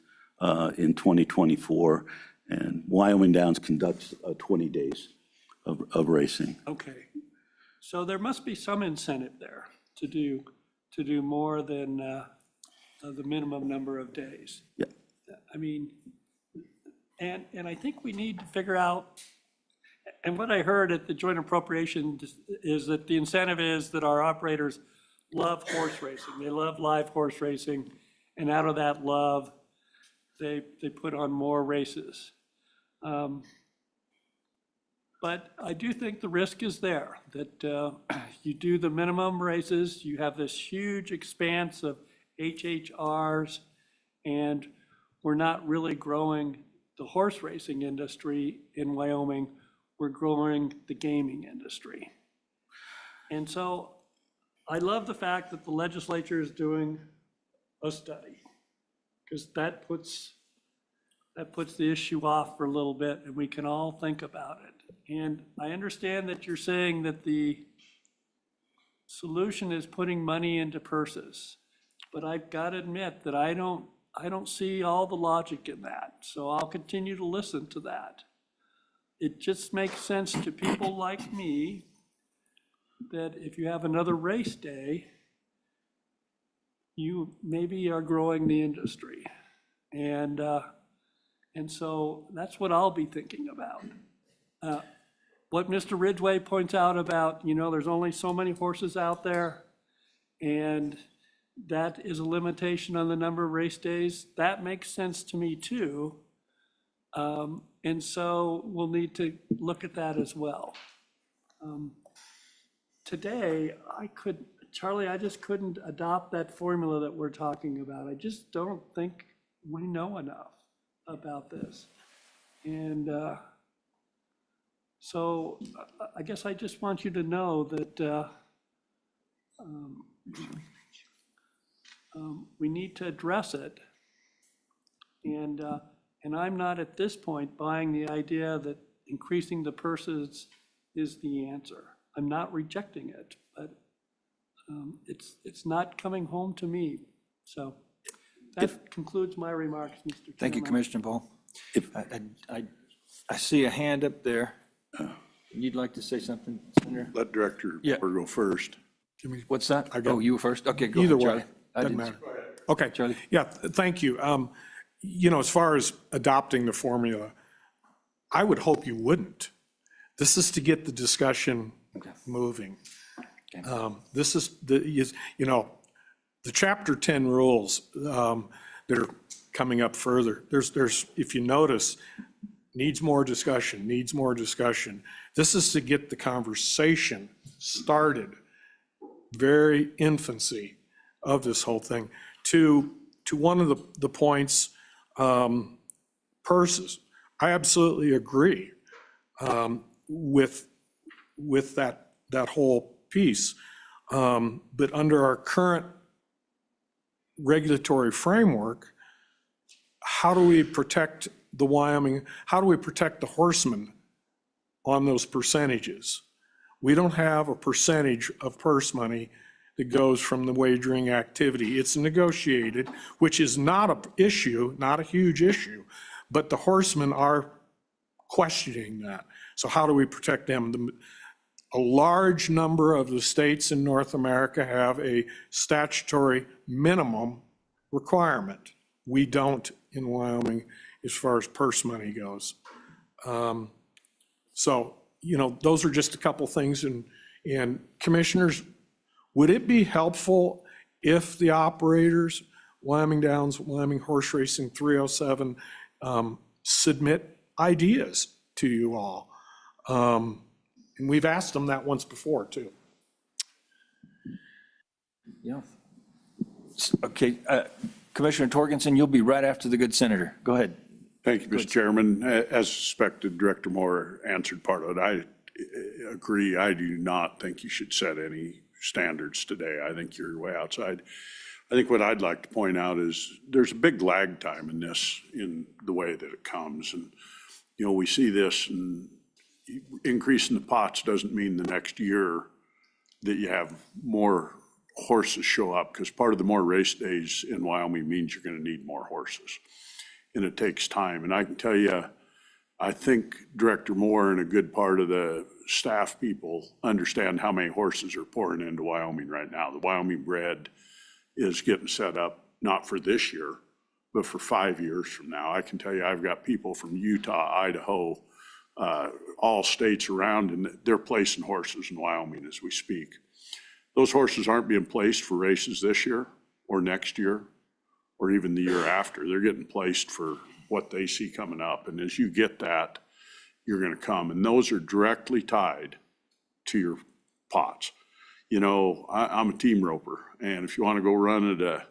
in 2024, and Wyoming Downs conducts 20 days of racing. Okay. So there must be some incentive there to do more than the minimum number of days. Yeah. I mean, and I think we need to figure out, and what I heard at the Joint Appropriations is that the incentive is that our operators love horse racing. They love live horse racing, and out of that love, they put on more races. But I do think the risk is there, that you do the minimum races, you have this huge expanse of HHRs, and we're not really growing the horse racing industry in Wyoming, we're growing the gaming industry. And so I love the fact that the legislature is doing a study, because that puts the issue off for a little bit, and we can all think about it. And I understand that you're saying that the solution is putting money into purses, but I've got to admit that I don't see all the logic in that. So I'll continue to listen to that. It just makes sense to people like me that if you have another race day, you maybe are growing the industry. And so that's what I'll be thinking about. What Mr. Ridgway points out about, there's only so many horses out there, and that is a limitation on the number of race days. That makes sense to me too. And so we'll need to look at that as well. Today, Charlie, I just couldn't adopt that formula that we're talking about. I just don't think we know enough about this. And so I guess I just want you to know that we need to address it. And I'm not at this point buying the idea that increasing the purses is the answer. I'm not rejecting it, but it's not coming home to me. So that concludes my remarks, Mr. Chairman. Thank you, Commissioner Paul. I see a hand up there. You'd like to say something, Senator? Let Director Yeah. Moore go first. What's that? Oh, you were first? Okay, go Either ahead, way, Charlie. I doesn't didn't- matter. Okay. Charlie? Yeah, thank you. You know, as far as adopting the formula, I would hope you wouldn't. This is to get the discussion moving. This is you know, the Chapter 10 rules that are coming up further. There's, if you notice, needs more discussion, needs more discussion. This is to get the conversation started, very infancy of this whole thing. To one of the points, purses. I absolutely agree with that whole piece. But under our current regulatory framework, how do we protect the Wyoming, how do we protect the horsemen on those percentages? We don't have a percentage of purse money that goes from the wagering activity. It's negotiated, which is not an issue, not a huge issue, but the horsemen are questioning that. So how do we protect them? A large number of the states in North America have a statutory minimum requirement. We don't in Wyoming as far as purse money goes. So, you know, those are just a couple things. And commissioners, would it be helpful if the operators, Wyoming Downs, Wyoming Horse Racing 307, submit ideas to you all? And we've asked them that once before, too. Yeah. Okay, Commissioner Torgensen, you'll be right after the good senator. Go ahead. Thank you, Mr. Chairman. As suspected, Director Moore answered part of it. I agree. I do not think you should set any standards today. I think you're way outside. I think what I'd like to point out is there's a big lag time in this, in the way that it comes. And, you know, we see this, and increasing the pots doesn't mean the next year that you have more horses show up, because part of the more race days in Wyoming means you're going to need more horses. And it takes time. And I can tell you, I think Director Moore and a good part of the staff people understand how many horses are pouring into Wyoming right now. The Wyoming bred is getting set up, not for this year, but for 5 years from now. I can tell you, I've got people from Utah, Idaho, all states around, and they're placing horses in Wyoming as we speak. Those horses aren't being placed for races this year or next year or even the year after. They're getting placed for what they see coming up. And as you get that, you're going to come. And those are directly tied to your pots. You know, I'm a team roper, and if you want to go run at a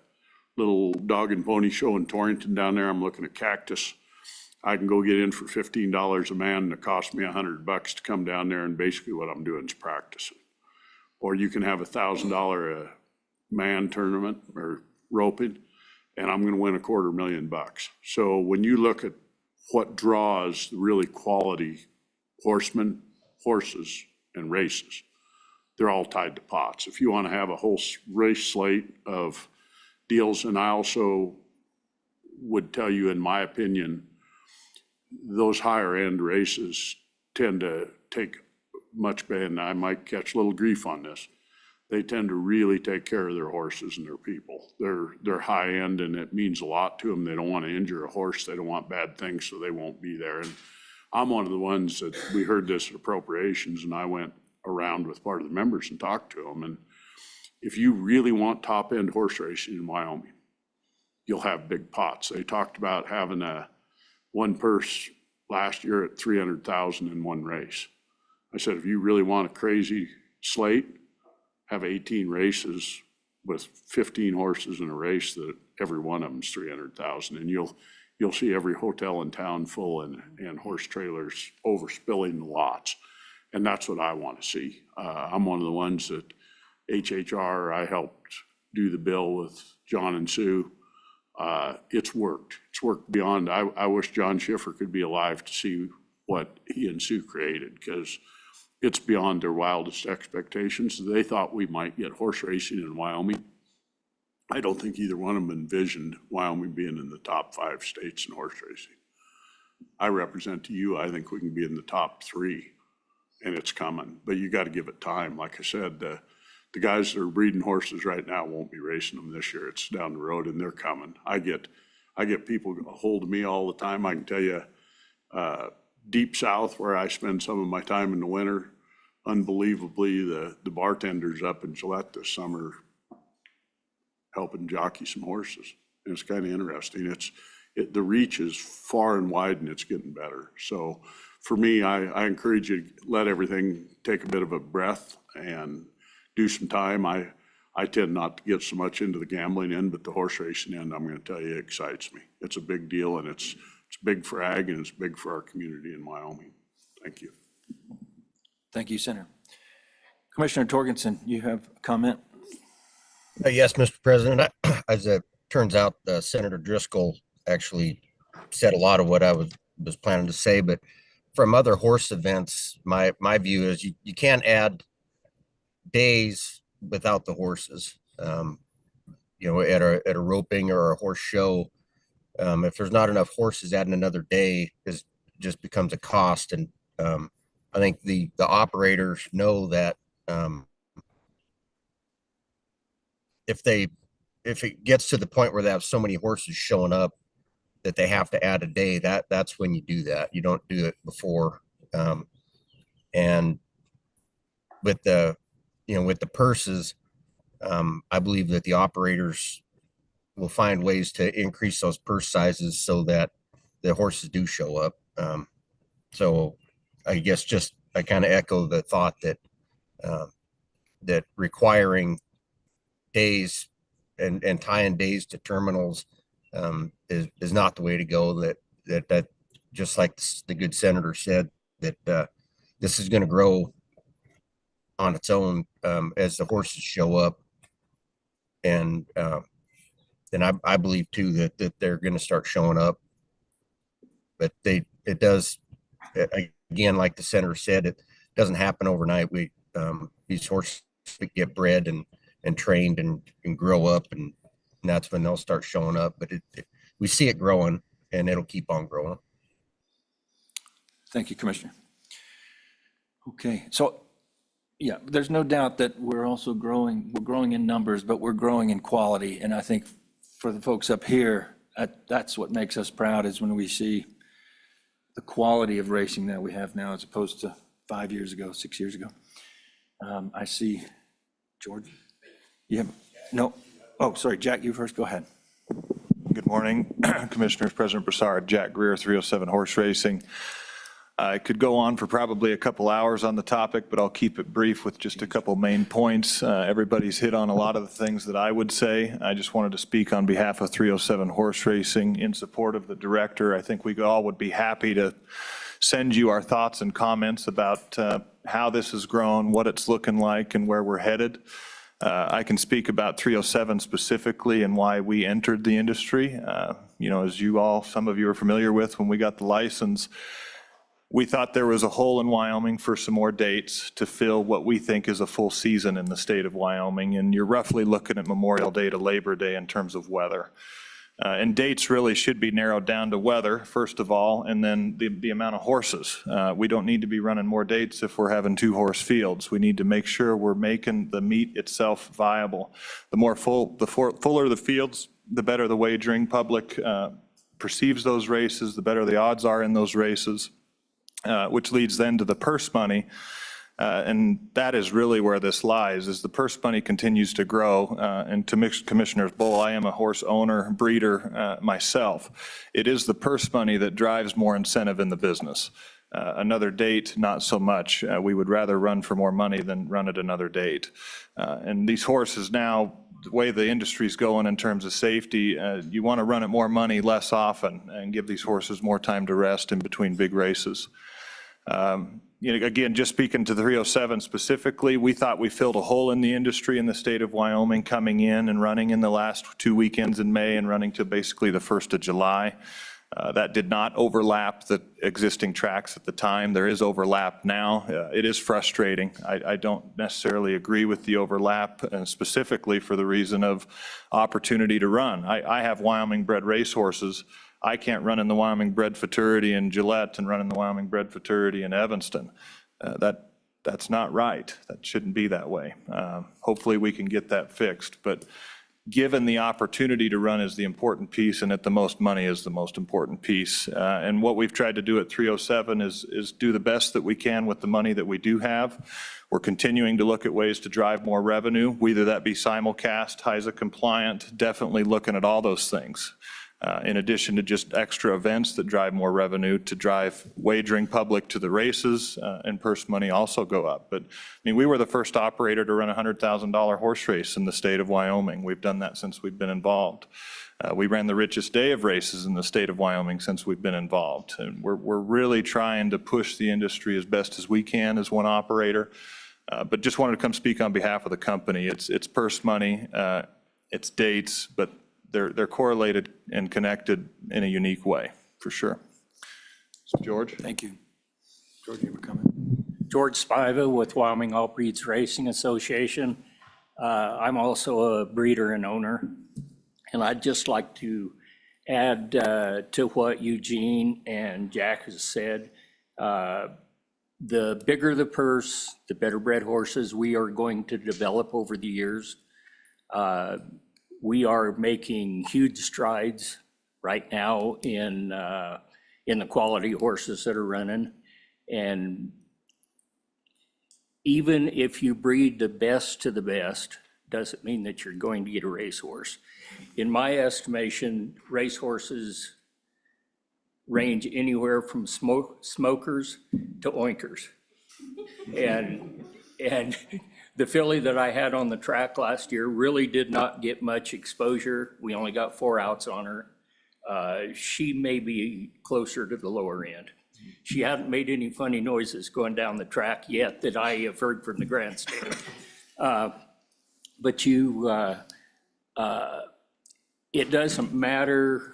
little dog and pony show in Torrington down there, I'm looking at Cactus. I can go get in for $15 a man, and it costs me $100 to come down there, and basically what I'm doing is practicing. Or you can have $1,000 a man tournament or roping, and I'm going to win $250,000. So when you look at what draws the really quality horsemen, horses, and races, they're all tied to pots. If you want to have a whole race slate of deals, and I also would tell you, in my opinion, those higher end races tend to take much better, and I might catch a little grief on this. They tend to really take care of their horses and their people. They're high end, and it means a lot to them. They don't want to injure a horse. They don't want bad things, so they won't be there. And I'm one of the ones that we heard this at appropriations, and I went around with part of the members and talked to them. And if you really want top end horse racing in Wyoming, you'll have big pots. They talked about having one purse last year at $300,000 in one race. I said, if you really want a crazy slate, have 18 races with 15 horses in a race that every one of them's 300,000, and you'll see every hotel in town full and horse trailers overspilling the lots. And that's what I want to see. I'm one of the ones that HHR, I helped do the bill with John and Sue. It's worked. It's worked beyond, I wish John Schiffer could be alive to see what he and Sue created, because it's beyond their wildest expectations. They thought we might get horse racing in Wyoming. I don't think either one of them envisioned Wyoming being in the top 5 states in horse racing. I represent to you, I think we can be in the top 3, and it's coming, but you got to give it time. Like I said, the guys that are breeding horses right now won't be racing them this year. It's down the road and they're coming. I get people a hold of me all the time. I can tell you, deep south where I spend some of my time in the winter, unbelievably, the bartenders up in Gillette this summer helping jockey some horses. And it's kind of interesting. The reach is far and wide and it's getting better. So for me, I encourage you to let everything take a bit of a breath and do some time. I tend not to get so much into the gambling end, but the horse racing end, I'm going to tell you, excites me. It's a big deal, and it's big for ag and it's big for our community in Wyoming. Thank you. Thank you, Senator. Commissioner Torgensen, you have a comment? Yes, Mr. President. As it turns out, Senator Driscoll actually said a lot of what I was planning to say, but from other horse events, my view is you can't add days without the horses. You know, at a roping or a horse show, if there's not enough horses, adding another day just becomes a cost. And I think the operators know that if it gets to the point where they have so many horses showing up that they have to add a day, that's when you do that. You don't do it before. And with the purses, I believe that the operators will find ways to increase those purse sizes so that the horses do show up. So I guess I kind of echo the thought that that requiring days and tying days to terminals is not the way to go. That just like the good senator said, that this is going to grow on its own as the horses show up, and I believe too that they're going to start showing up. But it does, again, like the senator said, it doesn't happen overnight. These horses get bred and trained and grow up, and that's when they'll start showing up. But we see it growing, and it'll keep on growing. Thank you, Commissioner. Okay, so yeah, there's no doubt that we're also growing. We're growing in numbers, but we're growing in quality. And I think for the folks up here, that's what makes us proud, is when we see the quality of racing that we have now as opposed to 5 years ago, 6 years ago. I see George. You have, no, oh, sorry, Jack, you first, go ahead. Good morning, Commissioners, President Broussard, Jack Greer, 307 Horse Racing. I could go on for probably a couple hours on the topic, but I'll keep it brief with just a couple main points. Everybody's hit on a lot of the things that I would say. I just wanted to speak on behalf of 307 Horse Racing in support of the director. I think we all would be happy to send you our thoughts and comments about how this has grown, what it's looking like, and where we're headed. I can speak about 307 specifically and why we entered the industry. You know, as some of you are familiar with, when we got the license, we thought there was a hole in Wyoming for some more dates to fill what we think is a full season in the state of Wyoming. And you're roughly looking at Memorial Day to Labor Day in terms of weather. And dates really should be narrowed down to weather, first of all, and then the amount of horses. We don't need to be running more dates if we're having 2-horse fields. We need to make sure we're making the meet itself viable. The fuller the fields, the better the wagering public perceives those races, the better the odds are in those races. Which leads then to the purse money. And that is really where this lies, is the purse money continues to grow. And to Commissioner Bull, I am a horse owner, breeder myself. It is the purse money that drives more incentive in the business. Another date, not so much. We would rather run for more money than run at another date. And these horses now, the way the industry's going in terms of safety, you want to run at more money less often and give these horses more time to rest in between big races. You know, again, just speaking to the 307 specifically, we thought we filled a hole in the industry in the state of Wyoming, coming in and running in the last 2 weekends in May and running to basically the 1st of July. That did not overlap the existing tracks at the time. There is overlap now. It is frustrating. I don't necessarily agree with the overlap, and specifically for the reason of opportunity to run. I have Wyoming-bred racehorses. I can't run in the Wyoming-bred futurity in Gillette and run in the Wyoming-bred futurity in Evanston. That's not right. That shouldn't be that way. Hopefully we can get that fixed, but given the opportunity to run is the important piece, and at the most money is the most important piece. And what we've tried to do at 307 is do the best that we can with the money that we do have. We're continuing to look at ways to drive more revenue, whether that be simulcast, HISA compliant, definitely looking at all those things. In addition to just extra events that drive more revenue, to drive wagering public to the races, and purse money also go up. But, I mean, we were the first operator to run a $100,000 horse race in the state of Wyoming. We've done that since we've been involved. We ran the richest day of races in the state of Wyoming since we've been involved. And we're really trying to push the industry as best as we can as one operator. But just wanted to come speak on behalf of the company. It's purse money, it's dates, but they're correlated and connected in a unique way, for sure. So George? Thank you. George, you have a comment? George Spiva with Wyoming All Breeds Racing Association. I'm also a breeder and owner, and I'd just like to add to what Eugene and Jack has said. The bigger the purse, the better bred horses we are going to develop over the years. We are making huge strides right now in the quality horses that are running. And even if you breed the best to the best, doesn't mean that you're going to get a racehorse. In my estimation, racehorses range anywhere from smokers to oinkers. And the filly that I had on the track last year really did not get much exposure. We only got 4 outs on her. She may be closer to the lower end. She hadn't made any funny noises going down the track yet that I have heard from the grandstand. But it doesn't matter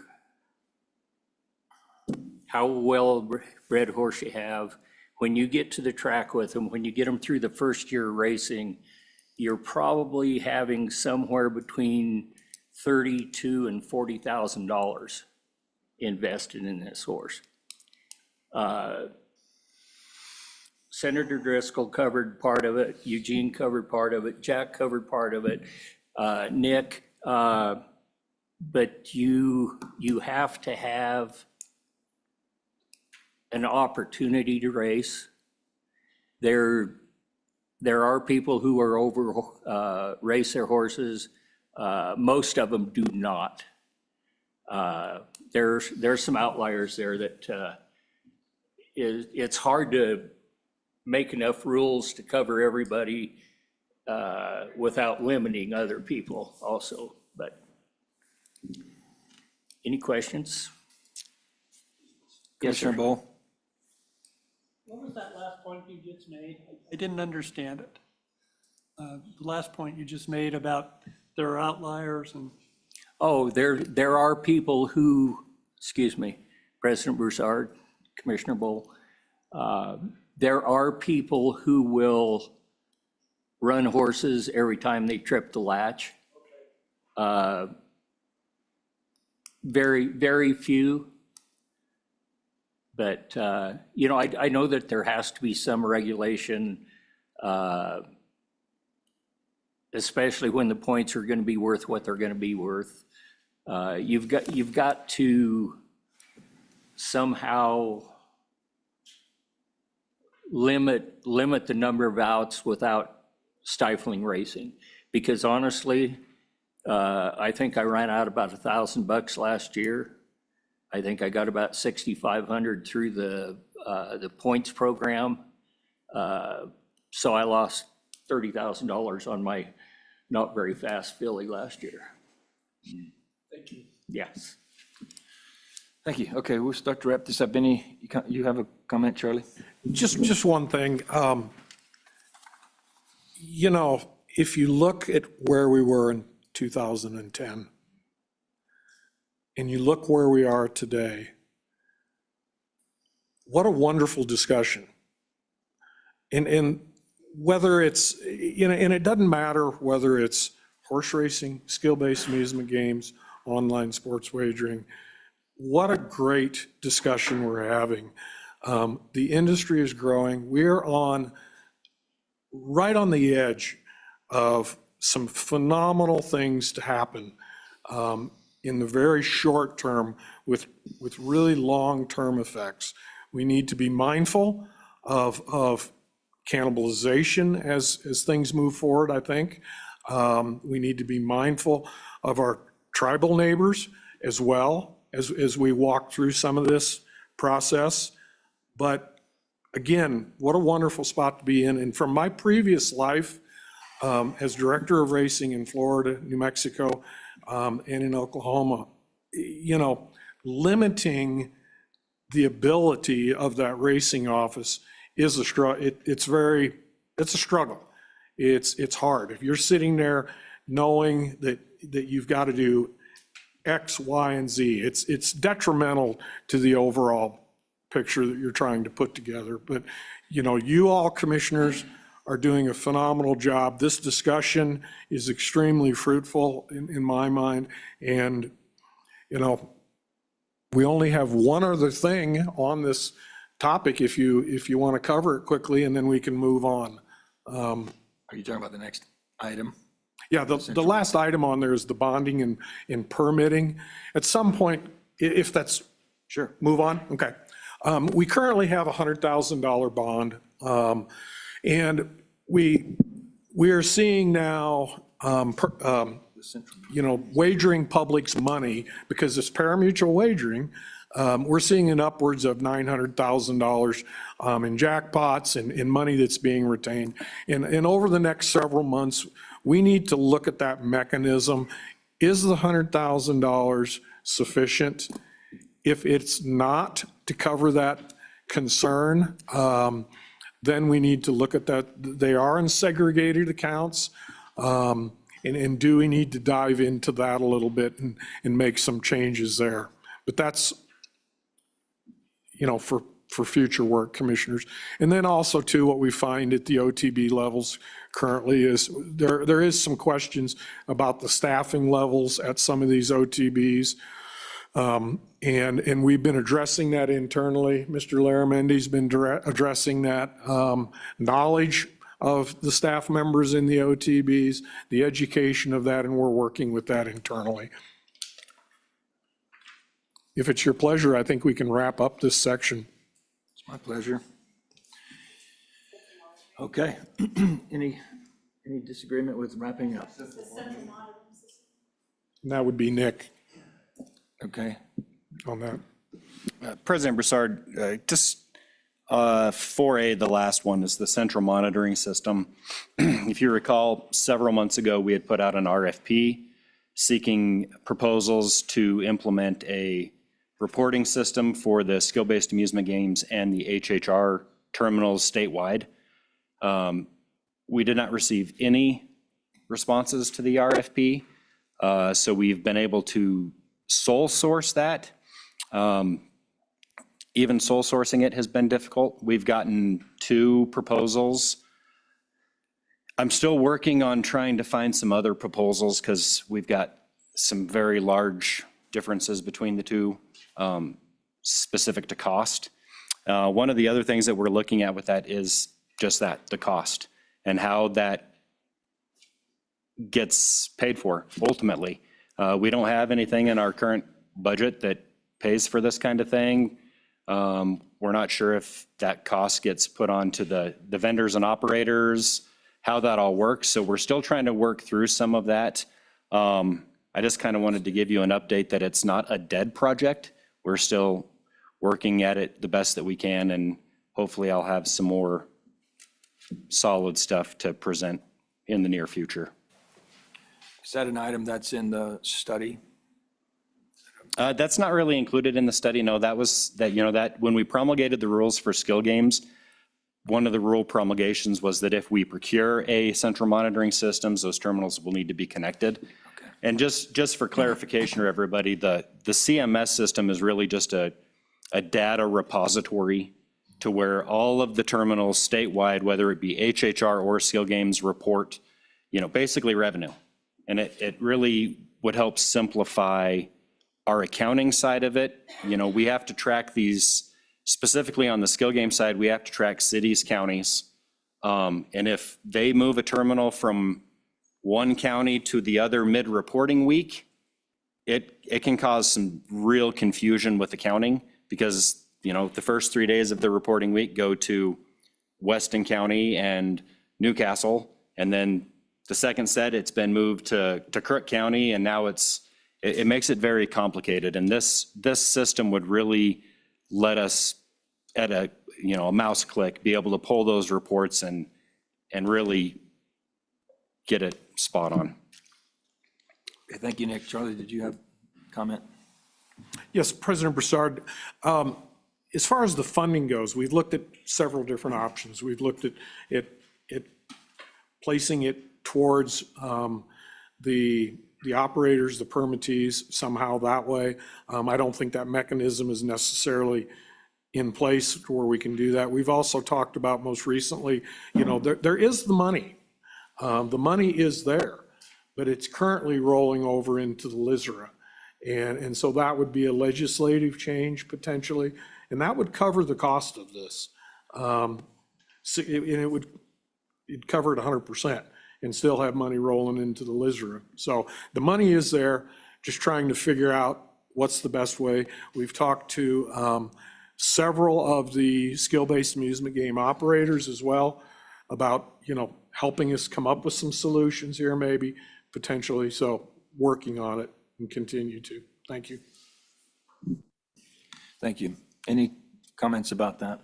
how well-bred horse you have. When you get to the track with them, when you get them through the first year of racing, you're probably having somewhere between $32,000 and $40,000 invested in this horse. Senator Driscoll covered part of it, Eugene covered part of it, Jack covered part of it, Nick, but you have to have an opportunity to race. There are people who are over race their horses. Most of them do not. There's some outliers there that it's hard to make enough rules to cover everybody without limiting other people also. But any questions? Yes, sir. Commissioner Bowl? What was that last point you just made? I didn't understand it. The last point you just made about there are outliers and. Oh, there are people who, excuse me, President Broussard, Commissioner Bowl, there are people who will run horses every time they trip the latch. Very, very few. But, you know, I know that there has to be some regulation, especially when the points are going to be worth what they're going to be worth. You've got to somehow limit the number of outs without stifling racing. Because honestly, I think I ran out about $1,000 last year. I think I got about 6,500 through the points program. So I lost $30,000 on my not very fast filly last year. Thank you. Yes. Thank you. Okay, we'll start to wrap this up. You have a comment, Charlie? Just one thing. You know, if you look at where we were in 2010, and you look where we are today, what a wonderful discussion. And whether it's, and it doesn't matter whether it's horse racing, skill-based amusement games, online sports wagering, what a great discussion we're having. The industry is growing. We're right on the edge of some phenomenal things to happen in the very short term with really long-term effects. We need to be mindful of cannibalization as things move forward, I think. We need to be mindful of our tribal neighbors as well as we walk through some of this process. But again, what a wonderful spot to be in. And from my previous life as director of racing in Florida, New Mexico, and in Oklahoma, limiting the ability of that racing office is a struggle. It's a struggle. It's hard. If you're sitting there knowing that you've got to do X, Y, and Z, it's detrimental to the overall picture that you're trying to put together. But, you all commissioners are doing a phenomenal job. This discussion is extremely fruitful in my mind. And, we only have one other thing on this topic if you want to cover it quickly, and then we can move on. Are you talking about the next item? Yeah, the last item on there is the bonding and permitting. At some point, if that's, Sure. move on, okay. We currently have a $100,000 bond. And we are seeing now, wagering public's money, because it's pari-mutuel wagering, we're seeing in upwards of $900,000 in jackpots and in money that's being retained. And over the next several months, we need to look at that mechanism. Is the $100,000 sufficient? If it's not to cover that concern, then we need to look at that. They are in segregated accounts. And do we need to dive into that a little bit and make some changes there? But that's, for future work, commissioners. And then also too, what we find at the OTB levels currently is there is some questions about the staffing levels at some of these OTBs. And we've been addressing that internally. Mr. Laramendi's been addressing that. Knowledge of the staff members in the OTBs, the education of that, and we're working with that internally. If it's your pleasure, I think we can wrap up this section. It's my pleasure. Okay. Any disagreement with wrapping up? And that would be Nick Okay. on that. President Broussard, just 4A, the last one, is the central monitoring system. If you recall, several months ago, we had put out an RFP seeking proposals to implement a reporting system for the skill-based amusement games and the HHR terminals statewide. We did not receive any responses to the RFP, so we've been able to sole source that. Even sole sourcing it has been difficult. We've gotten 2 proposals. I'm still working on trying to find some other proposals because we've got some very large differences between the 2, specific to cost. One of the other things that we're looking at with that is just that, the cost, and how that gets paid for ultimately. We don't have anything in our current budget that pays for this kind of thing. We're not sure if that cost gets put onto the vendors and operators, how that all works. So we're still trying to work through some of that. I just kind of wanted to give you an update that it's not a dead project. We're still working at it the best that we can, and hopefully I'll have some more solid stuff to present in the near future. Is that an item that's in the study? That's not really included in the study. No, that was that when we promulgated the rules for skill games, one of the rule promulgations was that if we procure a central monitoring systems, those terminals will need to be connected. Okay. And just for clarification for everybody, the CMS system is really just a data repository to where all of the terminals statewide, whether it be HHR or Skill Games, report, basically revenue. And it really would help simplify our accounting side of it. We have to track these, specifically on the Skill Game side, we have to track cities, counties. And if they move a terminal from one county to the other mid-reporting week, it can cause some real confusion with accounting because, the first 3 days of the reporting week go to Weston County and Newcastle. And then the second set, it's been moved to Crook County, and now it makes it very complicated. And this system would really let us at a mouse click be able to pull those reports and really get it spot on. Okay, thank you, Nick. Charlie, did you have a comment? Yes, President Broussard. As far as the funding goes, we've looked at several different options. We've looked at placing it towards the operators, the permittees, somehow that way. I don't think that mechanism is necessarily in place where we can do that. We've also talked about most recently, there is the money. The money is there, but it's currently rolling over into the LISRA. And so that would be a legislative change potentially, and that would cover the cost of this. And it'd cover it 100% and still have money rolling into the LISRA. So the money is there, just trying to figure out what's the best way. We've talked to several of the skill-based amusement game operators as well about, helping us come up with some solutions here maybe, potentially. So working on it and continue to. Thank you. Thank you. Any comments about that?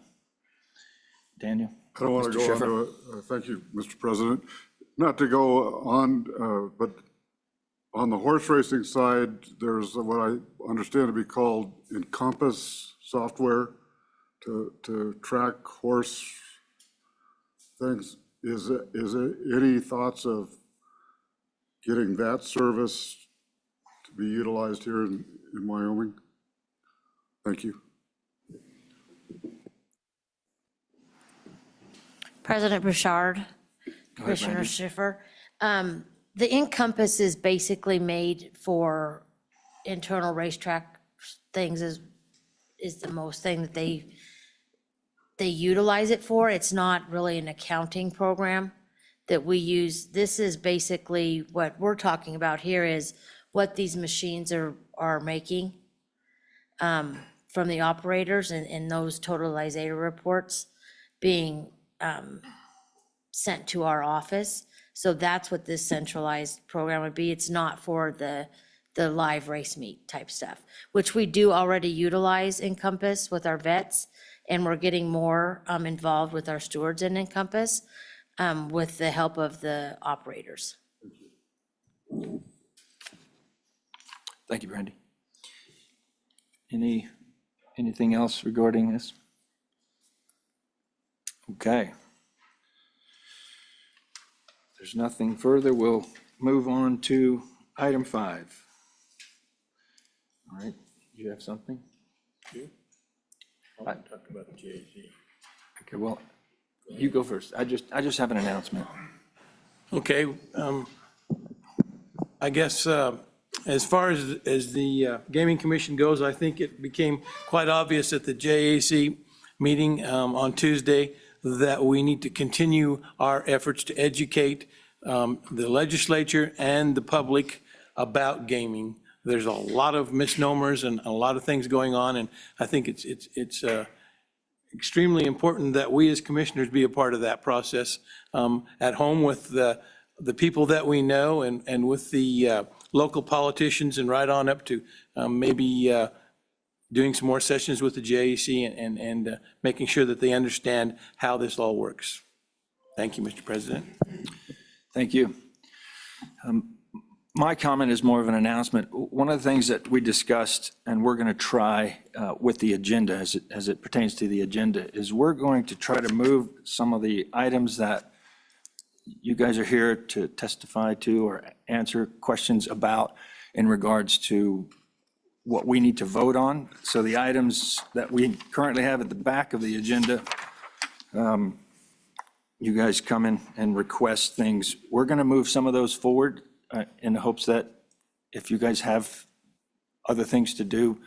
Daniel? I don't want to go into it. Thank you, Mr. President. Not to go on, but on the horse racing side, there's what I understand to be called Encompass software to track horse things. Is there any thoughts of getting that service to be utilized here in Wyoming? Thank you. President Bouchard, Commissioner Schiffer. The Encompass is basically made for internal racetrack things is the most thing that they utilize it for. It's not really an accounting program that we use. This is basically what we're talking about here is what these machines are making from the operators and those totalizator reports being sent to our office. So that's what this centralized program would be. It's not for the live race meet type stuff, which we do already utilize Encompass with our vets, and we're getting more involved with our stewards in Encompass with the help of the operators. Thank you, Brandy. Anything else regarding this? Okay. If there's nothing further, we'll move on to item 5. All right, you have something? I'll talk about the JAC. Okay, well, you go first. I just have an announcement. Okay, I guess as far as the Gaming Commission goes, I think it became quite obvious at the JAC meeting on Tuesday that we need to continue our efforts to educate the legislature and the public about gaming. There's a lot of misnomers and a lot of things going on, and I think it's extremely important that we as commissioners be a part of that process at home with the people that we know and with the local politicians and right on up to maybe doing some more sessions with the JAC and making sure that they understand how this all works. Thank you, Mr. President. Thank you. My comment is more of an announcement. One of the things that we discussed, and we're going to try with the agenda as it pertains to the agenda, is we're going to try to move some of the items that you guys are here to testify to or answer questions about in regards to what we need to vote on. So the items that we currently have at the back of the agenda, you guys come in and request things. We're going to move some of those forward in the hopes that if you guys have other things to do,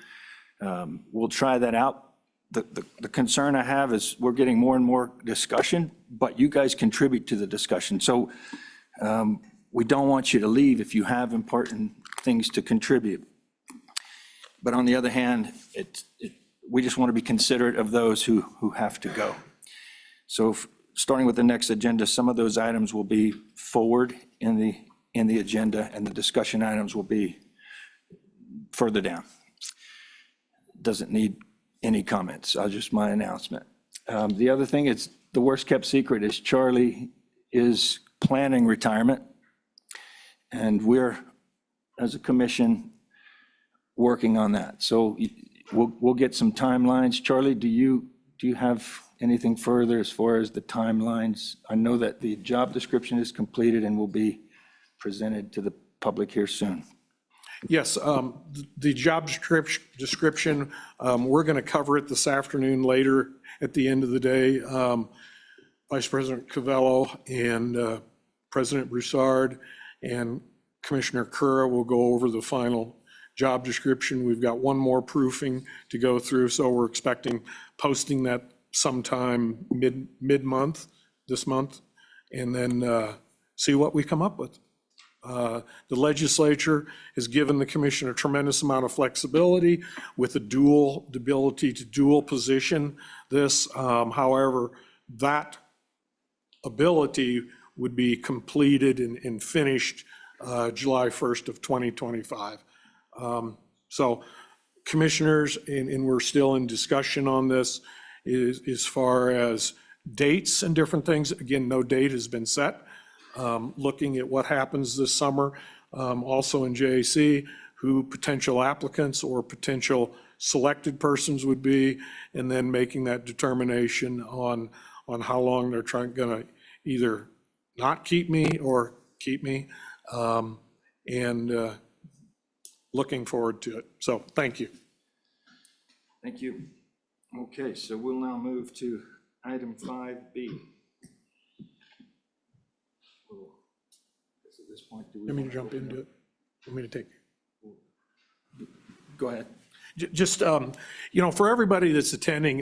we'll try that out. The concern I have is we're getting more and more discussion, but you guys contribute to the discussion. So we don't want you to leave if you have important things to contribute. But on the other hand, we just want to be considerate of those who have to go. So starting with the next agenda, some of those items will be forward in the agenda, and the discussion items will be further down. Doesn't need any comments. Just my announcement. The other thing is, the worst kept secret is Charlie is planning retirement. And we're, as a commission, working on that. So we'll get some timelines. Charlie, do you have anything further as far as the timelines? I know that the job description is completed and will be presented to the public here soon. Yes, the job description, we're going to cover it this afternoon later at the end of the day. Vice President Covello and President Broussard and Commissioner Cura will go over the final job description. We've got one more proofing to go through, so we're expecting posting that sometime mid-month, this month, and then see what we come up with. The legislature has given the commission a tremendous amount of flexibility with the ability to dual position this. However, that ability would be completed and finished July 1st of 2025. So commissioners, and we're still in discussion on this, as far as dates and different things. Again, no date has been set. Looking at what happens this summer, also in JAC, who potential applicants or potential selected persons would be, and then making that determination on how long they're gonna either not keep me or keep me, and looking forward to it. So thank you. Thank you. Okay, so we'll now move to item 5B. At this point, do we Let me jump into it. Let me to take. Go ahead. Just, for everybody that's attending,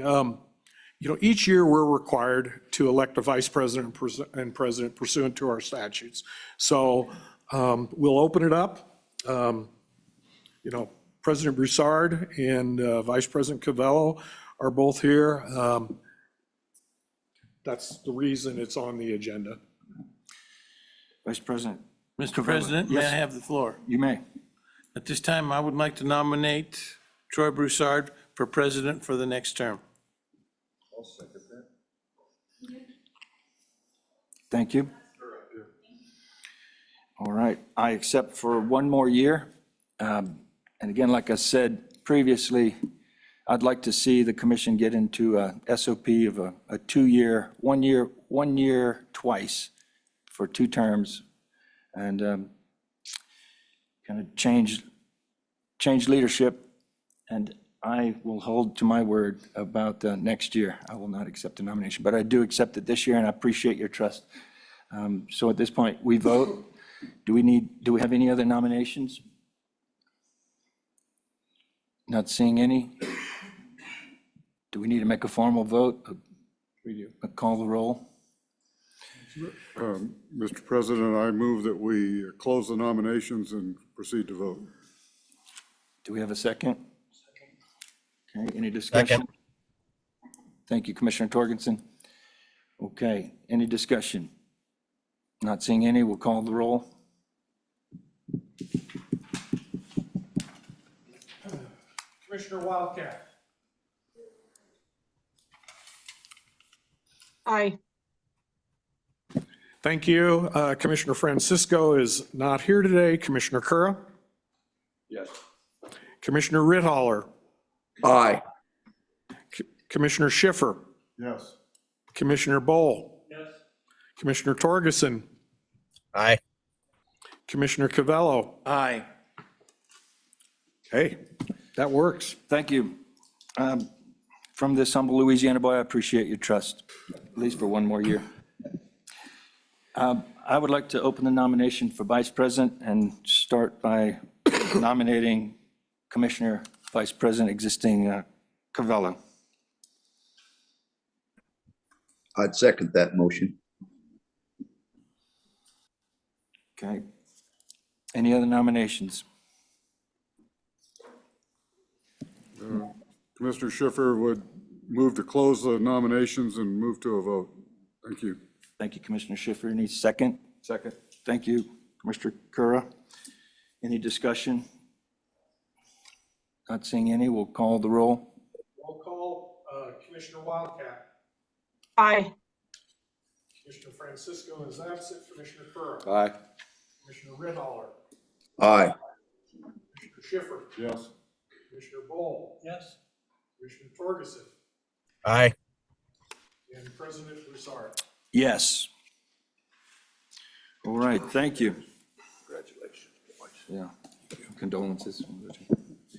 each year we're required to elect a vice president and president pursuant to our statutes. So we'll open it up. President Broussard and Vice President Covello are both here. That's the reason it's on the agenda. Vice President. Mr. President, may I Yes. have the floor? You may. At this time, I would like to nominate Troy Broussard for president for the next term. Thank you. All right, I accept for one more year. And again, like I said previously, I'd like to see the commission get into a SOP of a 2-year, 1 year twice for 2 terms, and kind of change leadership. And I will hold to my word about next year. I will not accept the nomination, but I do accept it this year, and I appreciate your trust. So at this point, we vote. Do we have any other nominations? Not seeing any. Do we need to make a formal vote? We do. Call the roll? Mr. President, I move that we close the nominations and proceed to vote. Do we have a second? Okay, any discussion? Thank you, Commissioner Torgensen. Okay, any discussion? Not seeing any, we'll call the roll. Commissioner Wildcat. Aye. Thank you. Commissioner Francisco is not here today. Commissioner Cura? Yes. Commissioner Rithaler? Aye. Commissioner Schiffer? Yes. Commissioner Bowl? Yes. Commissioner Torgerson? Aye. Commissioner Covello? Aye. Okay, That works. Thank you. From this humble Louisiana boy, I appreciate your trust, at least for one more year. I would like to open the nomination for Vice President and start by nominating Commissioner Vice President existing Covello. I'd second that motion. Okay. Any other nominations? Commissioner Schiffer would move to close the nominations and move to a vote. Thank you. Thank you, Commissioner Schiffer. Any second? Second. Thank you, Commissioner Cura. Any discussion? Not seeing any, we'll call the roll. Roll call, Commissioner Wildcat. Aye. Commissioner Francisco is absent. Commissioner Cura. Aye. Commissioner Rithaller. Aye. Commissioner Schiffer. Yes. Commissioner Bowl. Yes. Commissioner Torgerson. Aye. And President Broussard. Yes. All right, thank you. Congratulations. Yeah, condolences.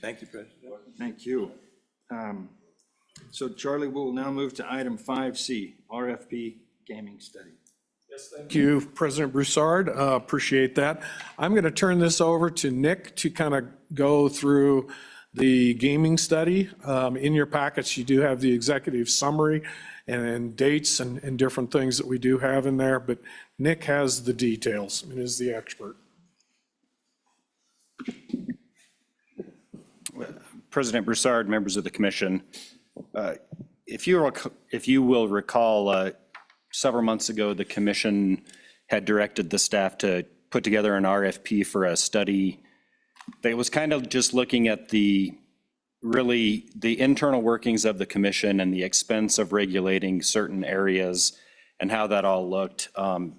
Thank you, President. Thank you. So Charlie, we'll now move to item 5C, RFP gaming study. Yes, thank you, President Broussard. Appreciate that. I'm going to turn this over to Nick to kind of go through the gaming study. In your packets, you do have the executive summary and dates and different things that we do have in there, but Nick has the details and is the expert. President Broussard, members of the commission, if you will recall, several months ago, the commission had directed the staff to put together an RFP for a study that was kind of just looking at the internal workings of the commission and the expense of regulating certain areas and how that all looked.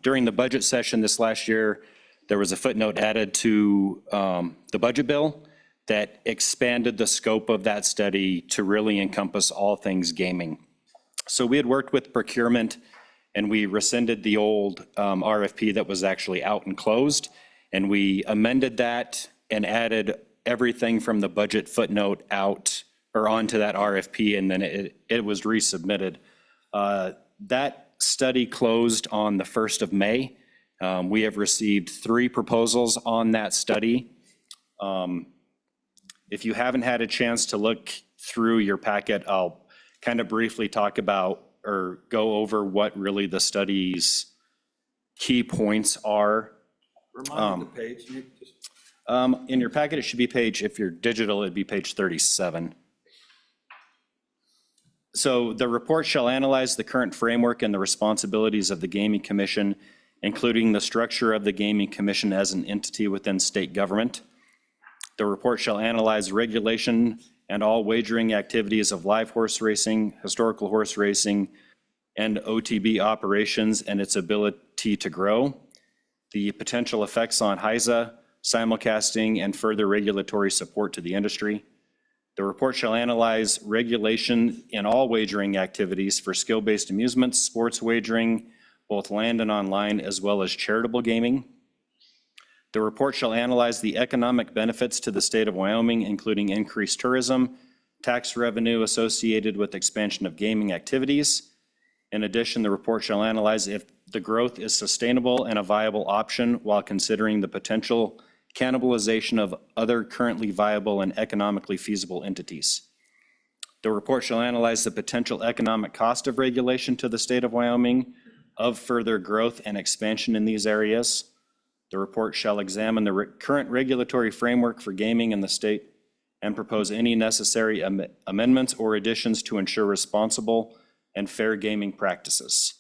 During the budget session this last year, there was a footnote added to the budget bill that expanded the scope of that study to really encompass all things gaming. So we had worked with procurement and we rescinded the old RFP that was actually out and closed. And we amended that and added everything from the budget footnote out or onto that RFP, and then it was resubmitted. That study closed on the 1st of May. We have received 3 proposals on that study. If you haven't had a chance to look through your packet, I'll kind of briefly talk about or go over what really the study's key points are. Remind me the page, Nick. In your packet, it should be page, if you're digital, it'd be page 37. So the report shall analyze the current framework and the responsibilities of the Gaming Commission, including the structure of the Gaming Commission as an entity within state government. The report shall analyze regulation and all wagering activities of live horse racing, historical horse racing, and OTB operations and its ability to grow, the potential effects on HISA, simulcasting, and further regulatory support to the industry. The report shall analyze regulation in all wagering activities for skill-based amusements, sports wagering, both land and online, as well as charitable gaming. The report shall analyze the economic benefits to the state of Wyoming, including increased tourism, tax revenue associated with expansion of gaming activities. In addition, the report shall analyze if the growth is sustainable and a viable option while considering the potential cannibalization of other currently viable and economically feasible entities. The report shall analyze the potential economic cost of regulation to the state of Wyoming of further growth and expansion in these areas. The report shall examine the current regulatory framework for gaming in the state and propose any necessary amendments or additions to ensure responsible and fair gaming practices.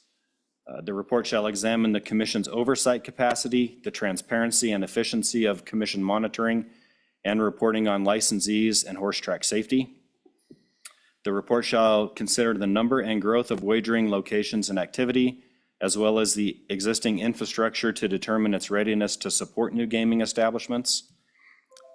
The report shall examine the commission's oversight capacity, the transparency and efficiency of commission monitoring and reporting on licensees and horse track safety. The report shall consider the number and growth of wagering locations and activity, as well as the existing infrastructure to determine its readiness to support new gaming establishments.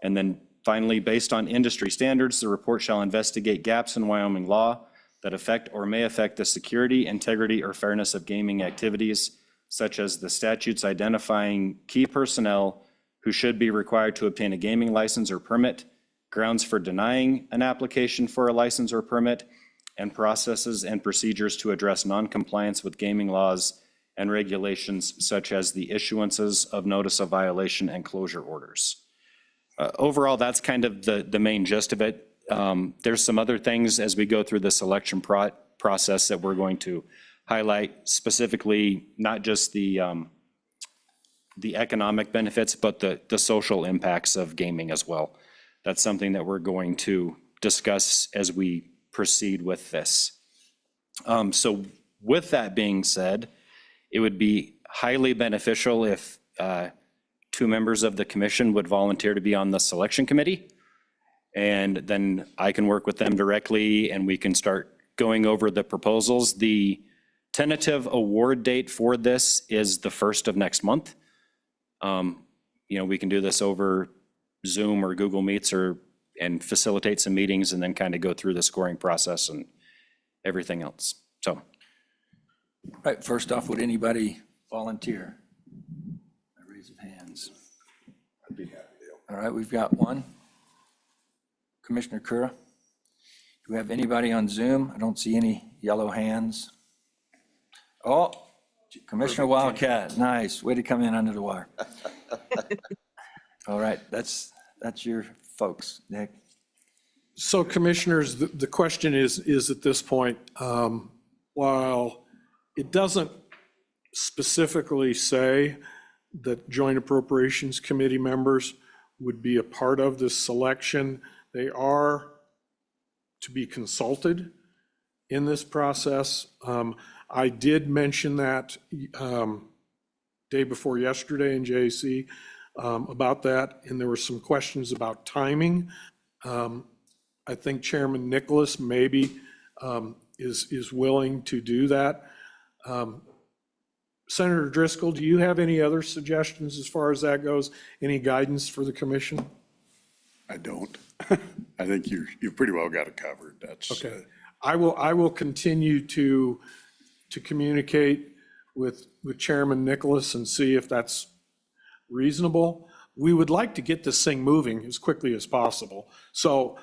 And then finally, based on industry standards, the report shall investigate gaps in Wyoming law that affect or may affect the security, integrity, or fairness of gaming activities, such as the statutes identifying key personnel who should be required to obtain a gaming license or permit, grounds for denying an application for a license or permit, and processes and procedures to address noncompliance with gaming laws and regulations such as the issuances of notice of violation and closure orders. Overall, that's kind of the main gist of it. There's some other things as we go through the selection process that we're going to highlight, specifically not just the economic benefits, but the social impacts of gaming as well. That's something that we're going to discuss as we proceed with this. So with that being said, it would be highly beneficial if 2 members of the commission would volunteer to be on the selection committee. And then I can work with them directly and we can start going over the proposals. The tentative award date for this is the 1st of next month. We can do this over Zoom or Google Meets and facilitate some meetings and then kind of go through the scoring process and everything else. So. Right, first off, would anybody volunteer? A raise of hands. I'd be happy to. All right, we've got one. Commissioner Kura. Do we have anybody on Zoom? I don't see any yellow hands. Oh, Commissioner Wildcat, nice. Way to come in under the wire. All right, that's your folks, Nick. So commissioners, the question is at this point, while it doesn't specifically say that Joint Appropriations Committee members would be a part of this selection, they are to be consulted in this process. I did mention that day before yesterday in JAC about that, and there were some questions about timing. I think Chairman Nicholas maybe is willing to do that. Senator Driscoll, do you have any other suggestions as far as that goes? Any guidance for the commission? I don't. I think you've pretty well got it covered. That's okay. I will continue to communicate with Chairman Nicholas and see if that's reasonable. We would like to get this thing moving as quickly as possible. So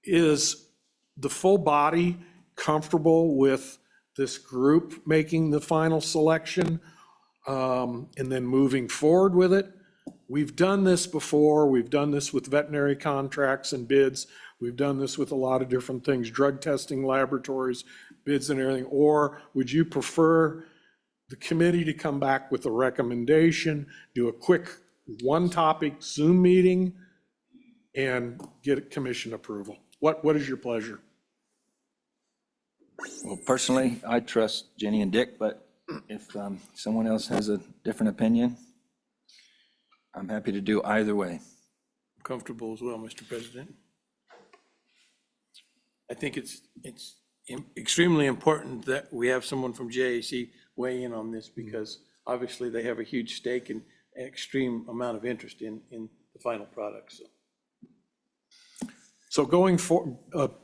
is the full body comfortable with this group making the final selection and then moving forward with it? We've done this before. We've done this with veterinary contracts and bids. We've done this with a lot of different things, drug testing laboratories, bids and everything. Or would you prefer the committee to come back with a recommendation, do a quick one-topic Zoom meeting, and get commission approval? What is your pleasure? Well, personally, I trust Jenny and Dick, but if someone else has a different opinion, I'm happy to do either way. Comfortable as well, Mr. President. I think it's extremely important that we have someone from JAC weigh in on this because obviously they have a huge stake and an extreme amount of interest in the final product. So going for,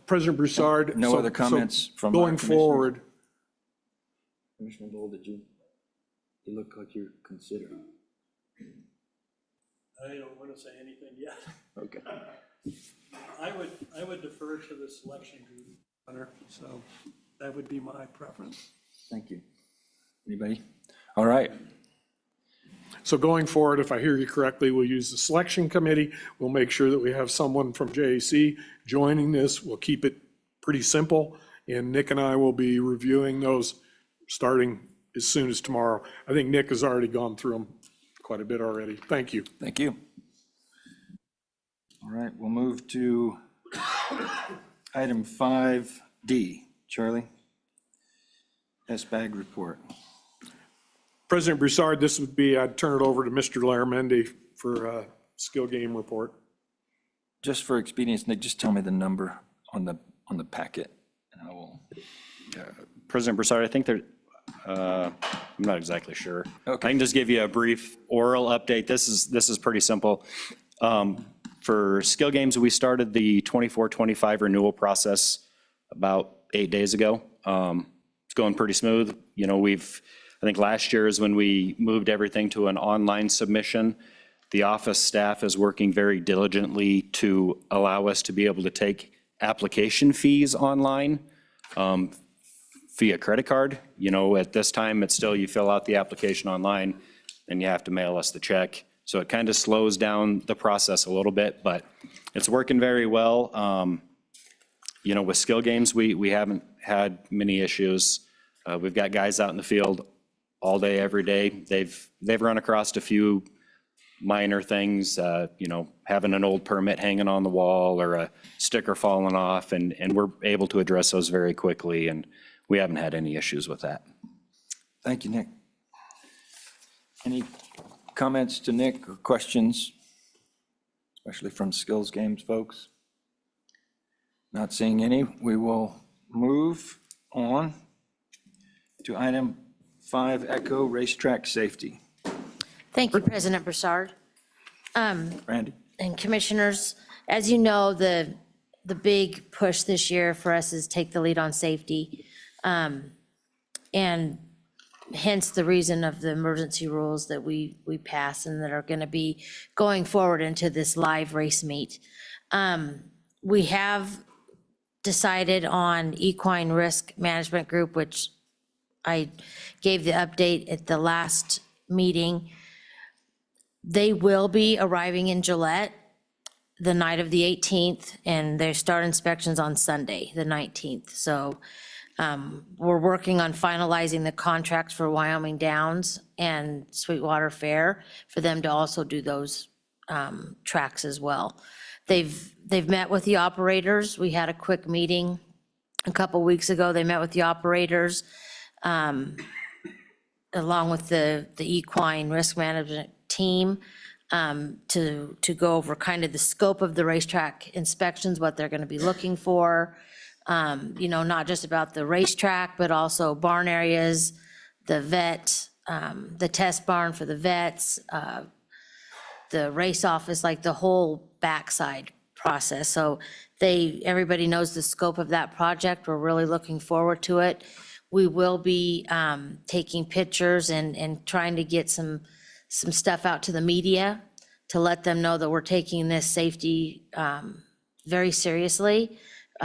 President Broussard. No other comments from going forward. Commissioner Lowell, you look like you're considering. I don't want to say anything yet. Okay. I would defer to the selection group, Hunter, so that would be my preference. Thank you. Anybody? All right. So going forward, if I hear you correctly, we'll use the selection committee. We'll make sure that we have someone from JAC joining this. We'll keep it pretty simple, and Nick and I will be reviewing those starting as soon as tomorrow. I think Nick has already gone through them quite a bit already. Thank you. Thank you. All right, we'll move to item 5D. Charlie? SBAG report. President Broussard, this would be, I'd turn it over to Mr. Laramendi for a skill game report. Just for expedience, Nick, just tell me the number on the packet, and I will. President Broussard, I think I'm not exactly sure. Okay. I can just give you a brief oral update. This is pretty simple. For skill games, we started the 24-25 renewal process about 8 days ago. It's going pretty smooth. I think last year is when we moved everything to an online submission. The office staff is working very diligently to allow us to be able to take application fees online via credit card. You know, at this time, it's still, you fill out the application online and you have to mail us the check. So it kind of slows down the process a little bit, but it's working very well. You know, with skill games, we haven't had many issues. We've got guys out in the field all day, every day. They've run across a few minor things, you know, having an old permit hanging on the wall or a sticker falling off, and we're able to address those very quickly, and we haven't had any issues with that. Thank you, Nick. Any comments to Nick or questions, especially from Skills Games folks? Not seeing any, we will move on to item 5, Echo Racetrack Safety. Thank you, President Broussard. Randy? And Commissioners, as you know, the big push this year for us is take the lead on safety. And hence the reason of the emergency rules that we pass and that are going to be going forward into this live race meet. We have decided on equine risk management group, which I gave the update at the last meeting. They will be arriving in Gillette the night of the 18th, and they start inspections on Sunday, the 19th. So we're working on finalizing the contracts for Wyoming Downs and Sweetwater Fair for them to also do those tracks as well. They've met with the operators. We had a quick meeting a couple weeks ago. They met with the operators along with the equine risk management team to go over kind of the scope of the racetrack inspections, what they're going to be looking for. You know, not just about the racetrack, but also barn areas, the vet, the test barn for the vets, the race office, like the whole backside process. So everybody knows the scope of that project. We're really looking forward to it. We will be taking pictures and trying to get some stuff out to the media to let them know that we're taking this safety very seriously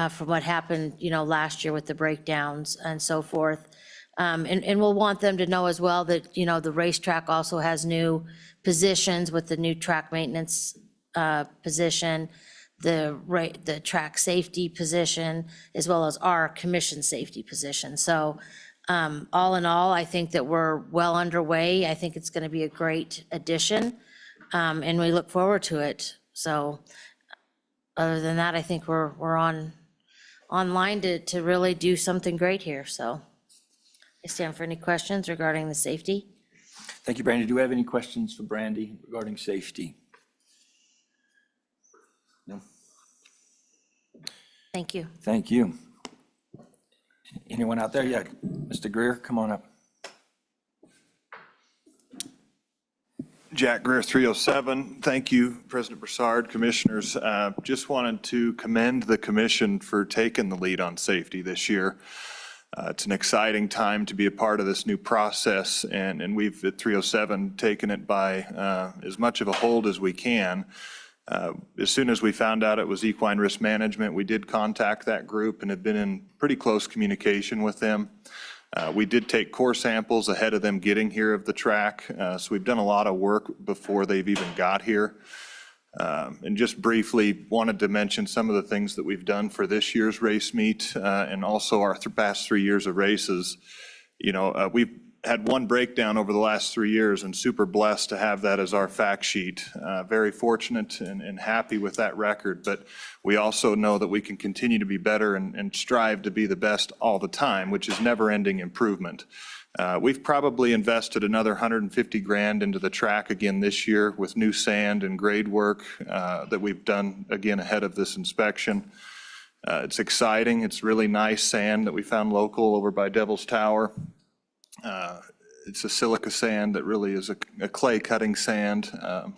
from what happened, you know, last year with the breakdowns and so forth. And we'll want them to know as well that, you know, the racetrack also has new positions with the new track maintenance position, the track safety position, as well as our commission safety position. So all in all, I think that we're well underway. I think it's going to be a great addition, and we look forward to it. So other than that, I think we're online to really do something great here. So I stand for any questions regarding the safety. Thank you, Brandy. Do we have any questions for Brandy regarding safety? No? Thank you. Thank you. Anyone out there? Yeah, Mr. Greer, come on up. Jack Greer, 307. Thank you, President Broussard, Commissioners. Just wanted to commend the commission for taking the lead on safety this year. It's an exciting time to be a part of this new process, and we've at 307 taken it by as much of a hold as we can. As soon as we found out it was equine risk management, we did contact that group and have been in pretty close communication with them. We did take core samples ahead of them getting here of the track, so we've done a lot of work before they've even got here. And just briefly wanted to mention some of the things that we've done for this year's race meet and also our past 3 years of races. You know, we've had one breakdown over the last 3 years and super blessed to have that as our fact sheet. Very fortunate and happy with that record, but we also know that we can continue to be better and strive to be the best all the time, which is never-ending improvement. We've probably invested another 150 grand into the track again this year with new sand and grade work that we've done again ahead of this inspection. It's exciting. It's really nice sand that we found local over by Devil's Tower. It's a silica sand that really is a clay cutting sand,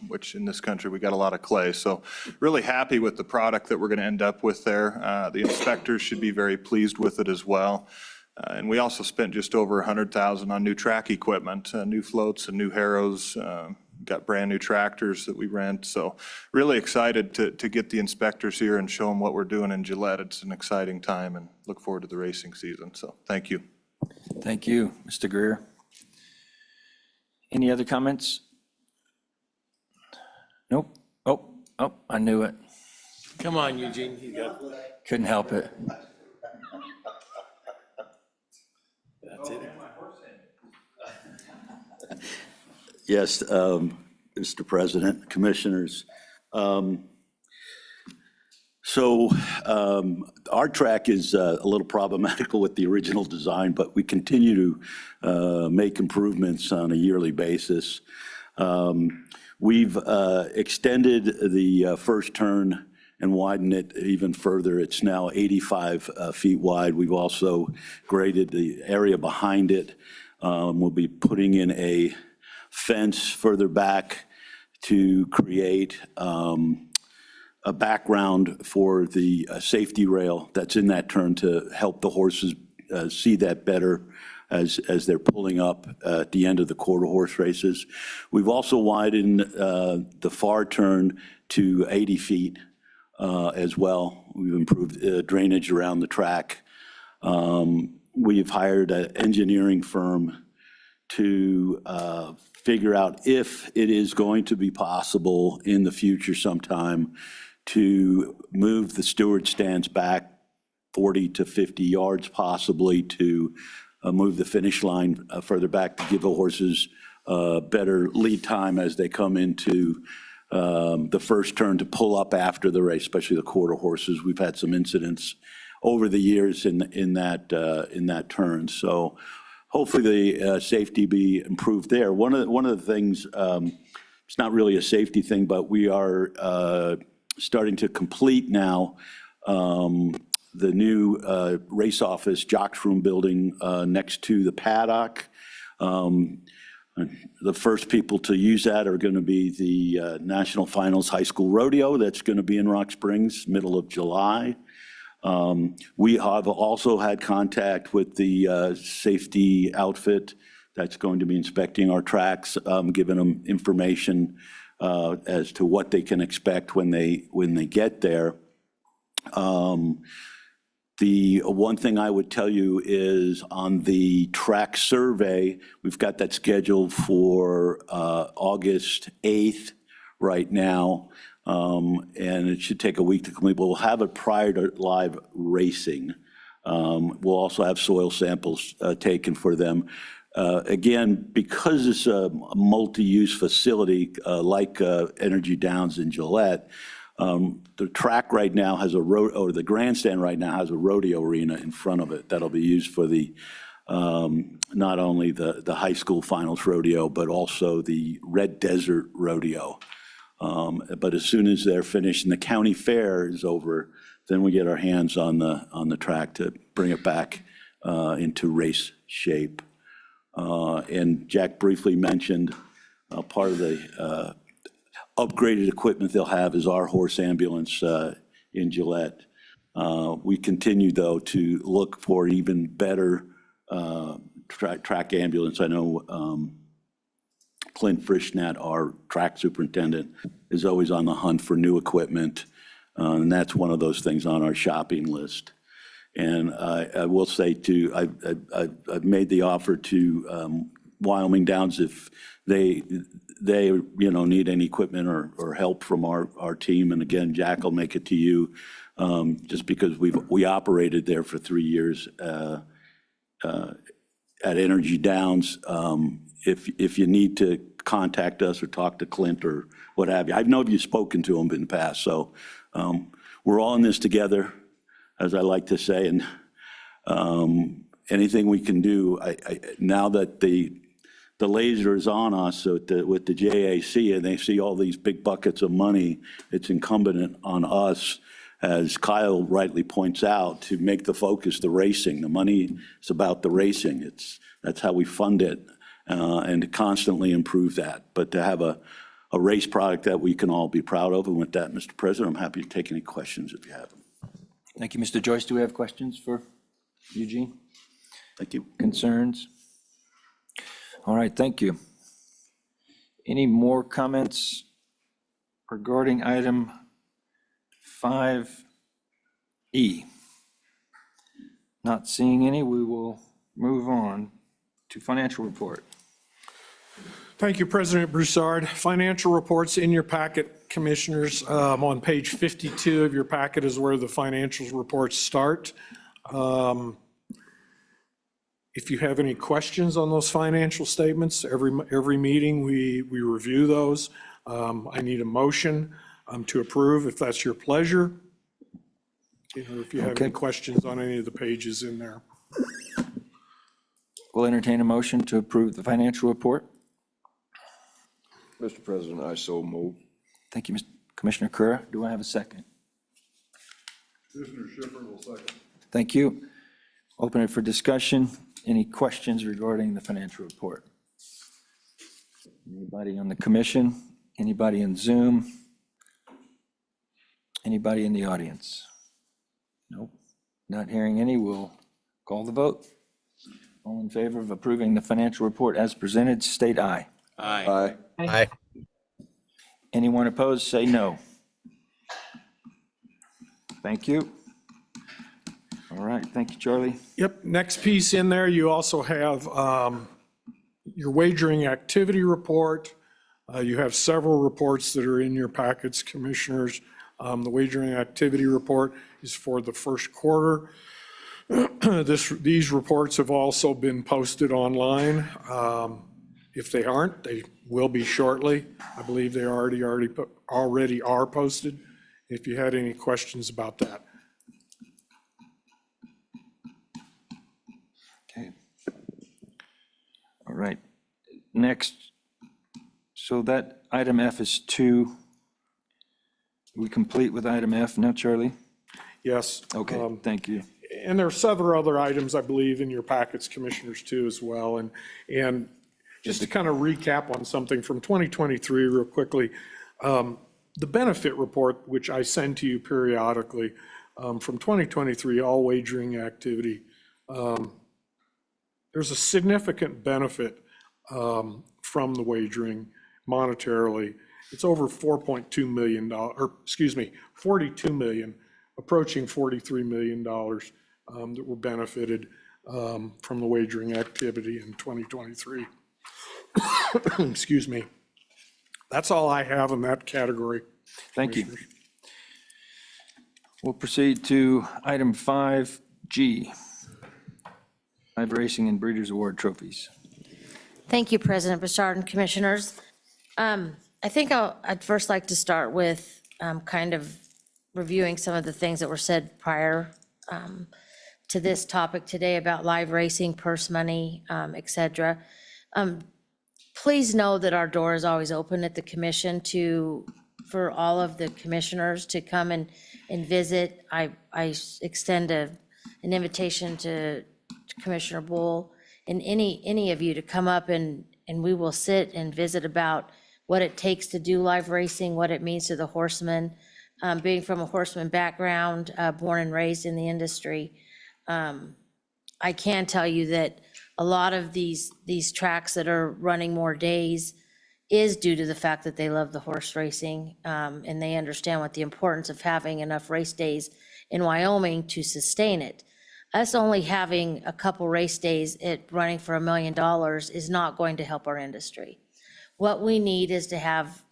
which in this country we got a lot of clay. So really happy with the product that we're going to end up with there. The inspectors should be very pleased with it as well. And we also spent just over $100,000 on new track equipment, new floats and new harrows, got brand-new tractors that we rent. So really excited to get the inspectors here and show them what we're doing in Gillette. It's an exciting time and look forward to the racing season. So thank you. Thank you, Mr. Greer. Any other comments? Nope. Oh, I knew it. Come on, Eugene, you got it. Couldn't help it. That's it. Yes, Mr. President, Commissioners. Our track is a little problematical with the original design, but we continue to make improvements on a yearly basis. We've extended the first turn and widened it even further. It's now 85 feet wide. We've also graded the area behind it. We'll be putting in a fence further back to create a background for the safety rail that's in that turn to help the horses see that better as they're pulling up at the end of the quarter horse races. We've also widened the far turn to 80 feet as well. We've improved drainage around the track. We've hired an engineering firm to figure out if it is going to be possible in the future sometime to move the steward stands back 40 to 50 yards possibly, to move the finish line further back to give the horses better lead time as they come into the first turn to pull up after the race, especially the quarter horses. We've had some incidents over the years in that turn. So hopefully the safety be improved there. One of the things, it's not really a safety thing, but we are starting to complete now the new race office jocks room building next to the paddock. The first people to use that are going to be the National Finals High School Rodeo that's going to be in Rock Springs, middle of July. We have also had contact with the safety outfit that's going to be inspecting our tracks, giving them information as to what they can expect when they get there. The one thing I would tell you is on the track survey, we've got that scheduled for August 8th right now, and it should take a week to complete, but we'll have it prior to live racing. We'll also have soil samples taken for them. Again, because it's a multi-use facility like Energy Downs in Gillette, the track right now has the grandstand right now has a rodeo arena in front of it that'll be used for the not only the high school finals rodeo, but also the Red Desert Rodeo. But as soon as they're finished and the county fair is over, then we get our hands on the track to bring it back into race shape. And Jack briefly mentioned part of the upgraded equipment they'll have is our horse ambulance in Gillette. We continue, though, to look for even better track ambulance. I know Clint Frischnat, our track superintendent, is always on the hunt for new equipment, and that's one of those things on our shopping list. And I will say, too, I've made the offer to Wyoming Downs if they need any equipment or help from our team. And again, Jack will make it to you, just because we operated there for 3 years at Energy Downs. If you need to contact us or talk to Clint or what have you, I know you've spoken to him in the past. So we're all in this together, as I like to say, and anything we can do. Now that the laser is on us with the JAC and they see all these big buckets of money, it's incumbent on us, as Kyle rightly points out, to make the focus the racing. The money is about the racing. That's how we fund it, and to constantly improve that. But to have a race product that we can all be proud of. And with that, Mr. President, I'm happy to take any questions if you have them. Thank you, Mr. Joyce. Do we have questions for Eugene? Thank you. Concerns? All right, thank you. Any more comments regarding item 5E? Not seeing any, we will move on to financial report. Thank you, President Broussard. Financial reports in your packet, Commissioners. On page 52 of your packet is where the financials reports start. If you have any questions on those financial statements, every meeting we review those. I need a motion to approve if that's your pleasure. If you have any questions on any of the pages in there. We'll entertain a motion to approve the financial report. Mr. President, I so move. Thank you, Commissioner Kura. Do I have a second? Commissioner Schiffer will second. Thank you. Open it for discussion. Any questions regarding the financial report? Anybody on the commission? Anybody in Zoom? Anybody in the audience? Nope. Not hearing any. We'll call the vote. All in favor of approving the financial report as presented, state aye. Aye. Aye. Anyone opposed, say no. Thank you. All right, thank you, Charlie. Yep, next piece in there, you also have your wagering activity report. You have several reports that are in your packets, Commissioners. The wagering activity report is for the first quarter. These reports have also been posted online. If they aren't, they will be shortly. I believe they already are posted. If you had any questions about that. Okay. All right, next. So that item F is 2. We complete with item F now, Charlie? Yes. Okay, thank you. And there are several other items, I believe, in your packets, Commissioners, too, as well. And just to kind of recap on something from 2023 real quickly, the benefit report, which I send to you periodically, from 2023, all wagering activity, there's a significant benefit from the wagering monetarily. It's over $4.2 million, or excuse me, 42 million, approaching $43 million that were benefited from the wagering activity in 2023. Excuse me. That's all I have in that category. Thank you. We'll proceed to item 5G, Live Racing and Breeders' Award trophies. Thank you, President Broussard and Commissioners. I think I'd first like to start with kind of reviewing some of the things that were said prior to this topic today about live racing, purse money, et cetera. Please know that our door is always open at the commission for all of the commissioners to come and visit. I extend an invitation to Commissioner Bull and any of you to come up and we will sit and visit about what it takes to do live racing, what it means to the horsemen. Being from a horseman background, born and raised in the industry, I can tell you that a lot of these tracks that are running more days is due to the fact that they love the horse racing, and they understand what the importance of having enough race days in Wyoming to sustain it. Us only having a couple race days at running for $1 million is not going to help our industry. What we need is to have,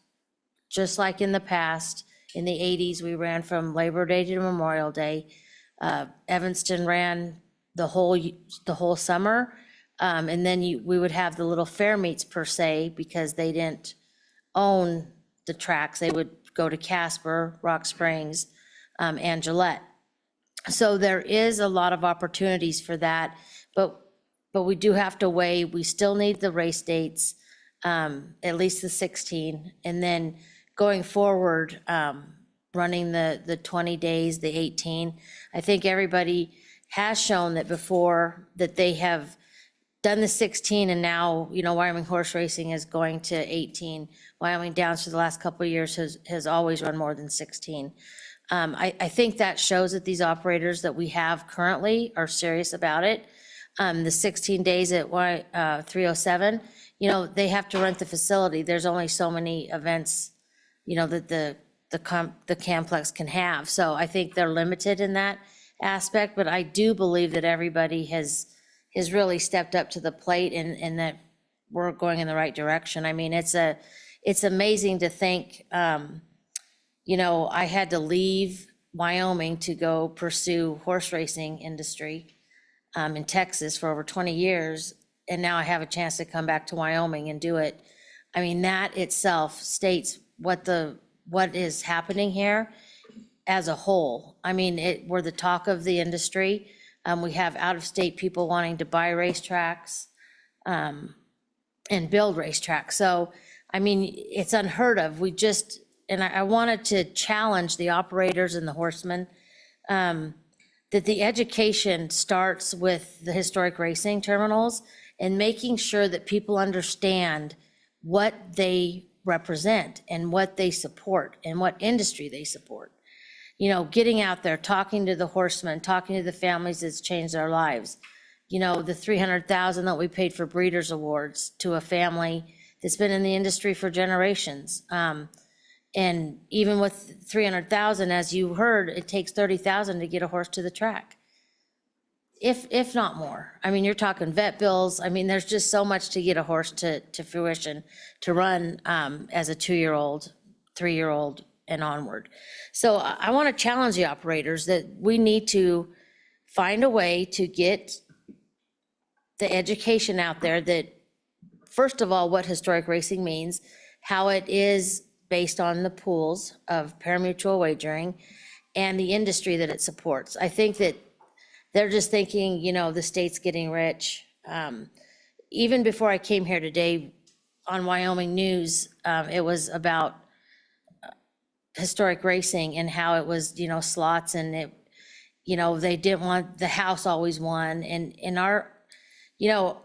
just like in the past, in the 80s, we ran from Labor Day to Memorial Day. Evanston ran the whole summer. And then we would have the little fair meets per se, because they didn't own the tracks. They would go to Casper, Rock Springs, and Gillette. So there is a lot of opportunities for that, but we do have to weigh, we still need the race dates, at least the 16, and then going forward, running the 20 days, the 18. I think everybody has shown that before that they have done the 16, and now, Wyoming horse racing is going to 18. Wyoming Downs for the last couple of years has always run more than 16. I think that shows that these operators that we have currently are serious about it. the 16 days at 307, you know, they have to rent the facility. There's only so many events, you know, that the complex can have. So I think they're limited in that aspect, but I do believe that everybody has really stepped up to the plate and that we're going in the right direction. I mean, it's amazing to think, you know, I had to leave Wyoming to go pursue horse racing industry in Texas for over 20 years, and now I have a chance to come back to Wyoming and do it. I mean, that itself states what is happening here as a whole. I mean, we're the talk of the industry. We have out-of-state people wanting to buy racetracks and build racetracks. So, I mean, it's unheard of. And I wanted to challenge the operators and the horsemen that the education starts with the historic racing terminals and making sure that people understand what they represent and what they support and what industry they support. You know, getting out there, talking to the horsemen, talking to the families that's changed their lives. You know, the $300,000 that we paid for Breeders' Awards to a family that's been in the industry for generations. And even with $300,000, as you heard, it takes $30,000 to get a horse to the track. If not more. I mean, you're talking vet bills. I mean, there's just so much to get a horse to fruition, to run as a 2-year-old, 3-year-old and onward. So I want to challenge the operators that we need to find a way to get the education out there that, first of all, what historic racing means, how it is based on the pools of parimutuel wagering and the industry that it supports. I think that they're just thinking, you know, the state's getting rich. Even before I came here today on Wyoming News, it was about historic racing and how it was, you know, slots and it, you know, they didn't want, the house always won. And in our, you know,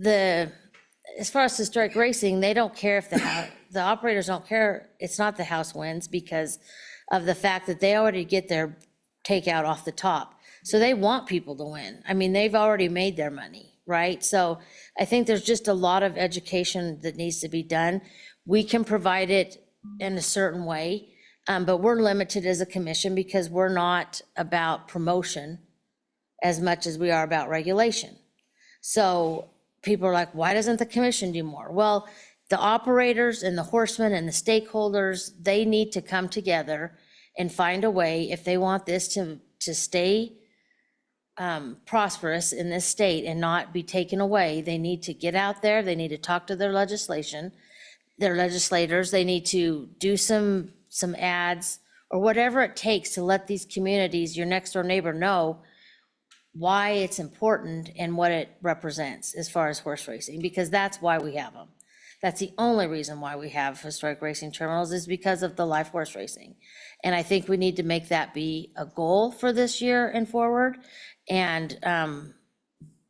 as far as historic racing, they don't care if the operators don't care. It's not the house wins because of the fact that they already get their takeout off the top. So they want people to win. I mean, they've already made their money, right? So I think there's just a lot of education that needs to be done. We can provide it in a certain way, but we're limited as a commission because we're not about promotion as much as we are about regulation. So people are like, why doesn't the commission do more? Well, the operators and the horsemen and the stakeholders, they need to come together and find a way, if they want this to stay prosperous in this state and not be taken away, they need to get out there, they need to talk to their legislators, they need to do some ads or whatever it takes to let these communities, your next door neighbor, know why it's important and what it represents as far as horse racing, because that's why we have them. That's the only reason why we have historic racing terminals, is because of the live horse racing. And I think we need to make that be a goal for this year and forward, and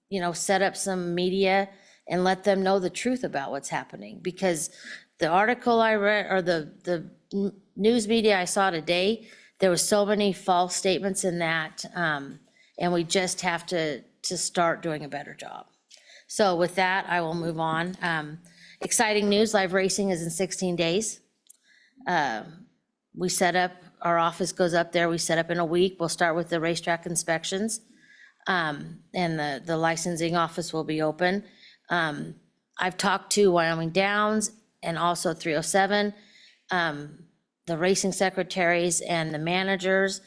you know, set up some media and let them know the truth about what's happening. Because the article I read, or the news media I saw today, there was so many false statements in that, and we just have to start doing a better job. So with that, I will move on. Exciting news, live racing is in 16 days. We set up, our office goes up there, we set up in a week. We'll start with the racetrack inspections, and the licensing office will be open. I've talked to Wyoming Downs and also 307, the racing secretaries and the managers.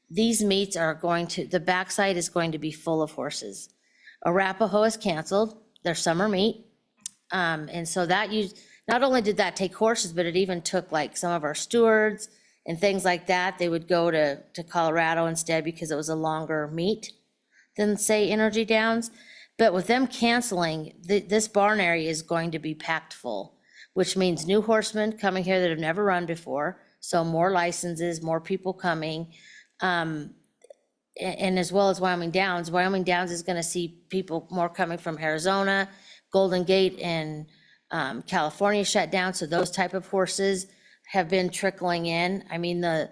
These meets are going to, the backside is going to be full of horses. Arapahoe is canceled, their summer meet. And so that not only did that take horses, but it even took like some of our stewards and things like that. They would go to Colorado instead because it was a longer meet than, say, Energy Downs. But with them canceling, this barn area is going to be packed full, which means new horsemen coming here that have never run before. So more licenses, more people coming. And as well as Wyoming Downs. Wyoming Downs is going to see people more coming from Arizona, Golden Gate and California shut down. So those type of horses have been trickling in. I mean, the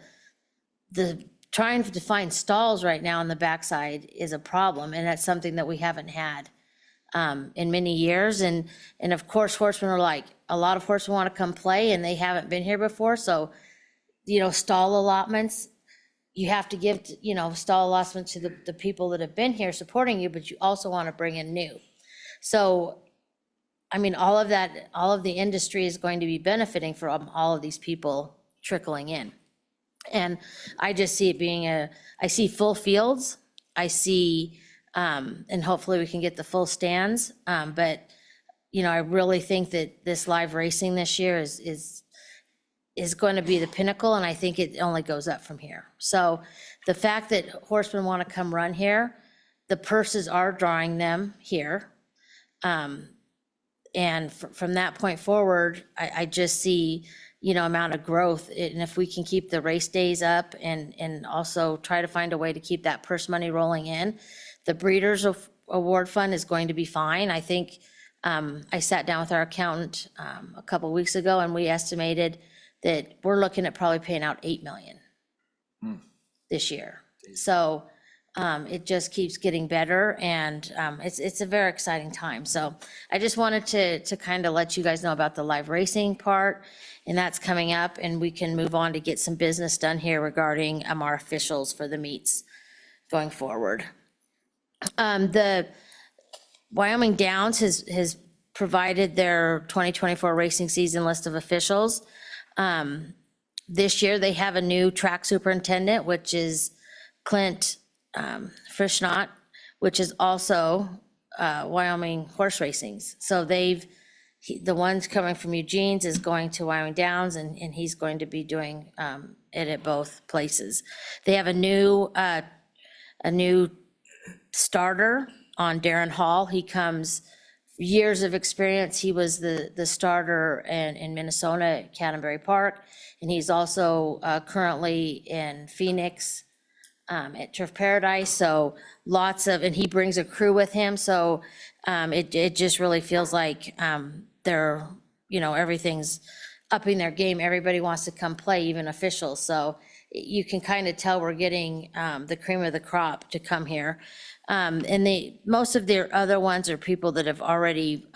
trying to find stalls right now on the backside is a problem, and that's something that we haven't had in many years. And of course, horsemen are like, a lot of horsemen want to come play and they haven't been here before. So, stall allotments, you have to give, stall allotments to the people that have been here supporting you, but you also want to bring in new. So, I mean, all of the industry is going to be benefiting from all of these people trickling in. And I just see it being I see full fields, I see, and hopefully we can get the full stands. But, I really think that this live racing this year is going to be the pinnacle, and I think it only goes up from here. So the fact that horsemen want to come run here, the purses are drawing them here. And from that point forward, I just see, amount of growth. And if we can keep the race days up and also try to find a way to keep that purse money rolling in, the Breeders' Award Fund is going to be fine. I think I sat down with our accountant a couple of weeks ago, and we estimated that we're looking at probably paying out $8 million this year. So it just keeps getting better, and it's a very exciting time. So I just wanted to kind of let you guys know about the live racing part, and that's coming up, and we can move on to get some business done here regarding our officials for the meets going forward. The Wyoming Downs has provided their 2024 racing season list of officials. This year, they have a new track superintendent, which is Clint Frischnott, which is also Wyoming Horse Racing's. So the ones coming from Eugene's is going to Wyoming Downs, and he's going to be doing it at both places. They have a new starter on Darren Hall. He comes years of experience. He was the starter in Minnesota at Canterbury Park, and he's also currently in Phoenix at Turf Paradise. So and he brings a crew with him. So it just really feels like they're, everything's upping their game. Everybody wants to come play, even officials. So you can kind of tell we're getting the cream of the crop to come here. And most of their other ones are people that have already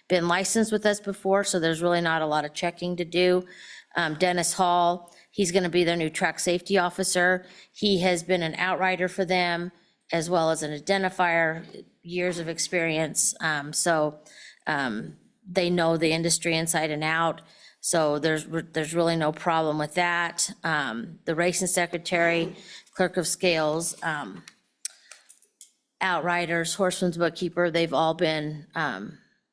been licensed with us before, so there's really not a lot of checking to do. Dennis Hall, he's going to be their new track safety officer. He has been an outrider for them as well as an identifier, years of experience. So they know the industry inside and out. So there's really no problem with that. The racing secretary, clerk of scales, outriders, horseman's bookkeeper, they've all been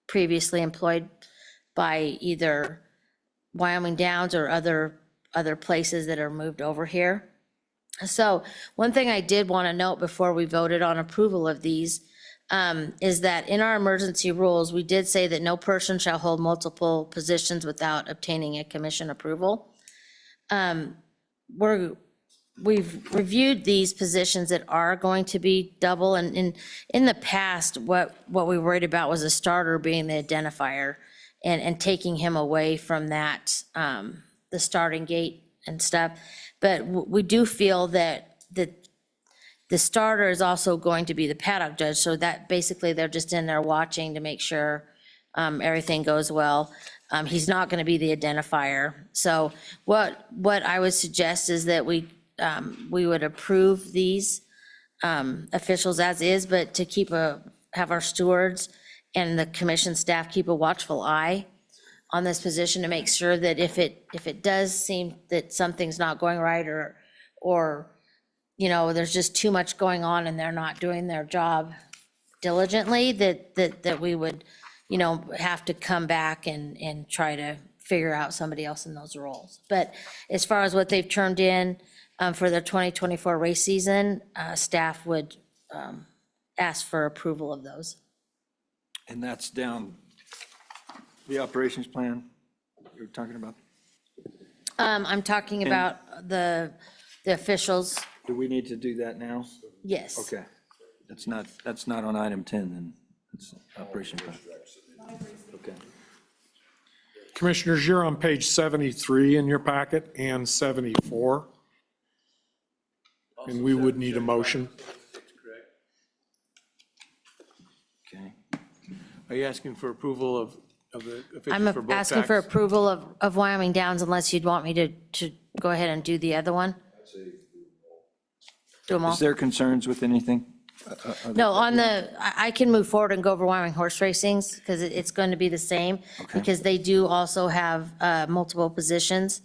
previously employed by either Wyoming Downs or other places that are moved over here. So one thing I did want to note before we voted on approval of these is that in our emergency rules, we did say that no person shall hold multiple positions without obtaining a commission approval. We've reviewed these positions that are going to be double, and in the past, what we worried about was a starter being the identifier and taking him away from that, the starting gate and stuff. But we do feel that the starter is also going to be the paddock judge, so that basically they're just in there watching to make sure everything goes well. He's not going to be the identifier. So what I would suggest is that we would approve these officials as is, but to have our stewards and the commission staff keep a watchful eye on this position to make sure that if it does seem that something's not going right or there's just too much going on and they're not doing their job diligently, that we would, have to come back and try to figure out somebody else in those roles. But as far as what they've turned in for their 2024 race season, staff would ask for approval of those. And that's down the operations plan you're talking about? I'm talking about the officials. Do we need to do that now? Yes. Okay. That's not on item 10 then. It's operation plan. Okay. Commissioners, you're on page 73 in your packet and 74. and we would need a motion. Okay. Are you asking for approval of the I'm officials for both asking for tracks? approval of Wyoming Downs unless you'd want me to go ahead and do the other one. Do them all? Is there concerns with anything? No, on the, I can move forward and go over Wyoming horse racings because it's going to be the same. Because they do also have multiple positions.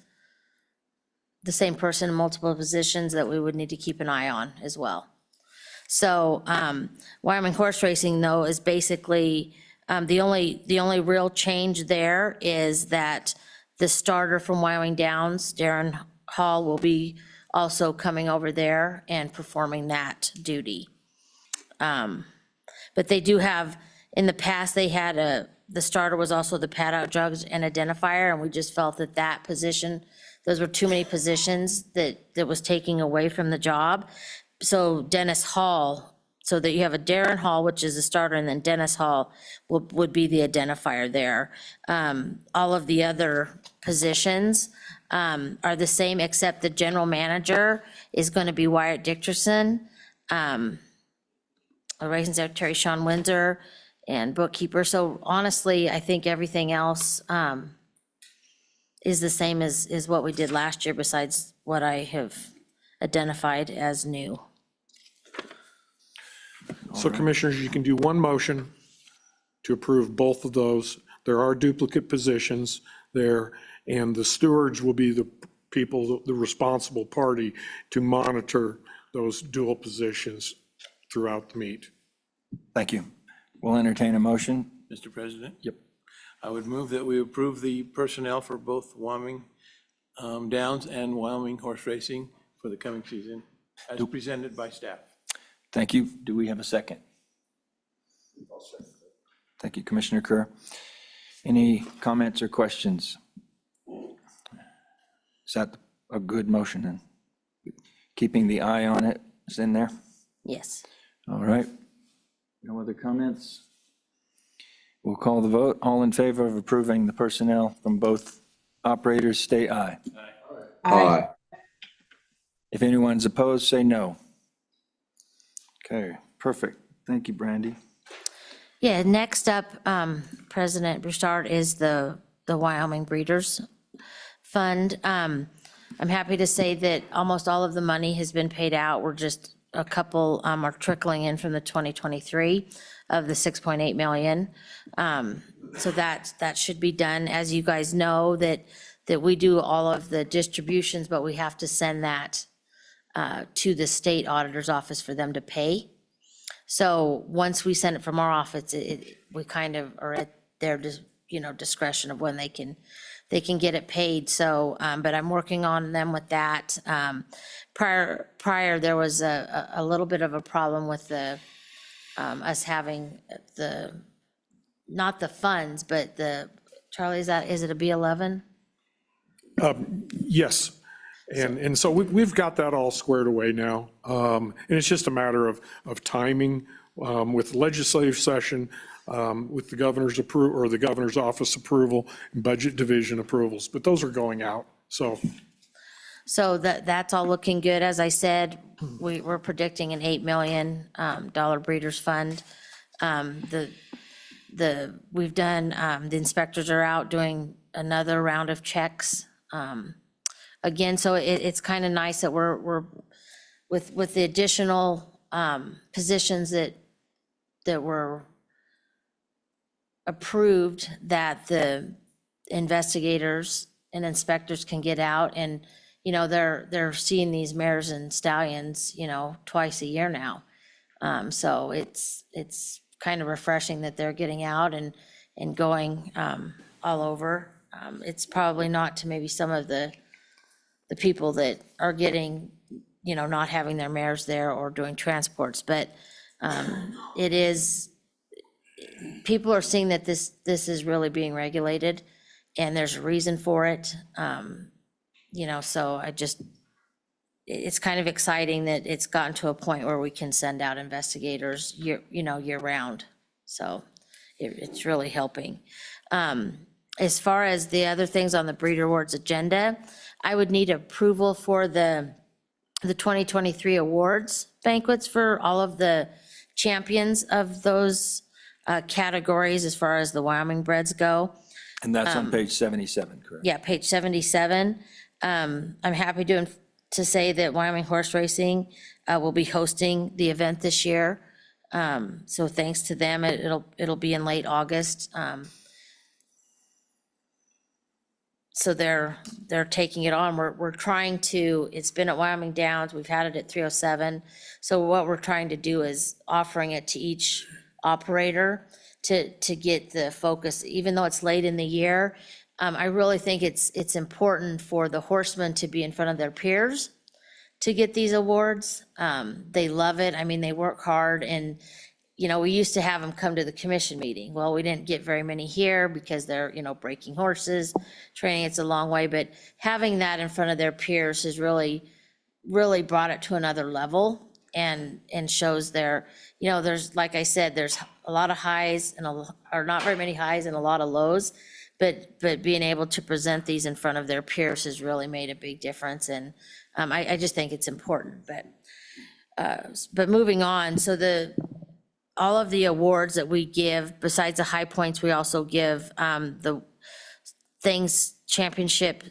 The same person in multiple positions that we would need to keep an eye on as well. So Wyoming horse racing though is basically, the only real change there is that the starter from Wyoming Downs, Darren Hall, will be also coming over there and performing that duty. But they do have, in the past, they had the starter was also the paddock judge and identifier, and we just felt that that position, those were too many positions that was taking away from the job. So Dennis Hall, so that you have a Darren Hall, which is the starter, and then Dennis Hall would be the identifier there. All of the other positions are the same, except the general manager is going to be Wyatt Dickerson. Racing Secretary Sean Windsor, and bookkeeper. So honestly, I think everything else is the same as what we did last year, besides what I have identified as new. So commissioners, you can do one motion to approve both of those. There are duplicate positions there, and the stewards will be the people, the responsible party to monitor those dual positions throughout the meet. Thank you. We'll entertain a motion. Mr. President? Yep. I would move that we approve the personnel for both Wyoming Downs and Wyoming horse racing for the coming season as presented by staff. Thank you. Do we have a second? Thank you, Commissioner Kerr. Any comments or questions? Is that a good motion then? Keeping the eye on it is in there? Yes. All right. No other comments? We'll call the vote. All in favor of approving the personnel from both operators, state aye. Aye. If anyone's opposed, say no. Okay, perfect. Thank you, Brandy. Yeah, next up, President Broussard, is the Wyoming Breeders Fund. I'm happy to say that almost all of the money has been paid out. We're just, a couple are trickling in from the 2023 of the 6.8 million. So that should be done. As you guys know, that we do all of the distributions, but we have to send that to the state auditor's office for them to pay. So once we send it from our office, we kind of are at their discretion of when they can get it paid. So, but I'm working on them with that. Prior there was a little bit of a problem with the us having not the funds, but Charlie, is it a B11? Yes. And so we've got that all squared away now. And it's just a matter of timing with legislative session, with the governor's approval, or the governor's office approval, and budget division approvals, but those are going out, so. So that's all looking good. As I said, we're predicting an $8 million Breeders Fund. We've done, the inspectors are out doing another round of checks. Again, so it's kind of nice that we're with the additional positions that were approved, that the investigators and inspectors can get out, and they're seeing these mares and stallions twice a year now. So it's kind of refreshing that they're getting out and going all over. It's probably not to maybe some of the people that are getting, not having their mares there or doing transports, but it is, people are seeing that this is really being regulated, and there's a reason for it. So it's kind of exciting that it's gotten to a point where we can send out investigators year round. So it's really helping. As far as the other things on the Breeder Awards agenda, I would need approval for the the 2023 awards banquets for all of the champions of those categories as far as the Wyoming breds go. And that's on page 77, correct? Yeah, page 77. I'm happy to say that Wyoming Horse Racing will be hosting the event this year. So thanks to them, it'll be in late August. So they're taking it on. We're trying to, it's been at Wyoming Downs, we've had it at 307. So what we're trying to do is offering it to each operator to get the focus, even though it's late in the year. I really think it's important for the horsemen to be in front of their peers to get these awards. They love it. I mean, they work hard, and, you know, we used to have them come to the commission meeting. Well, we didn't get very many here because they're, you know, breaking horses, training, it's a long way, but having that in front of their peers has really brought it to another level and shows their, you know, there's, like I said, there's a lot of highs or not very many highs and a lot of lows, but being able to present these in front of their peers has really made a big difference. And I just think it's important, but moving on, so all of the awards that we give, besides the high points, we also give the things championship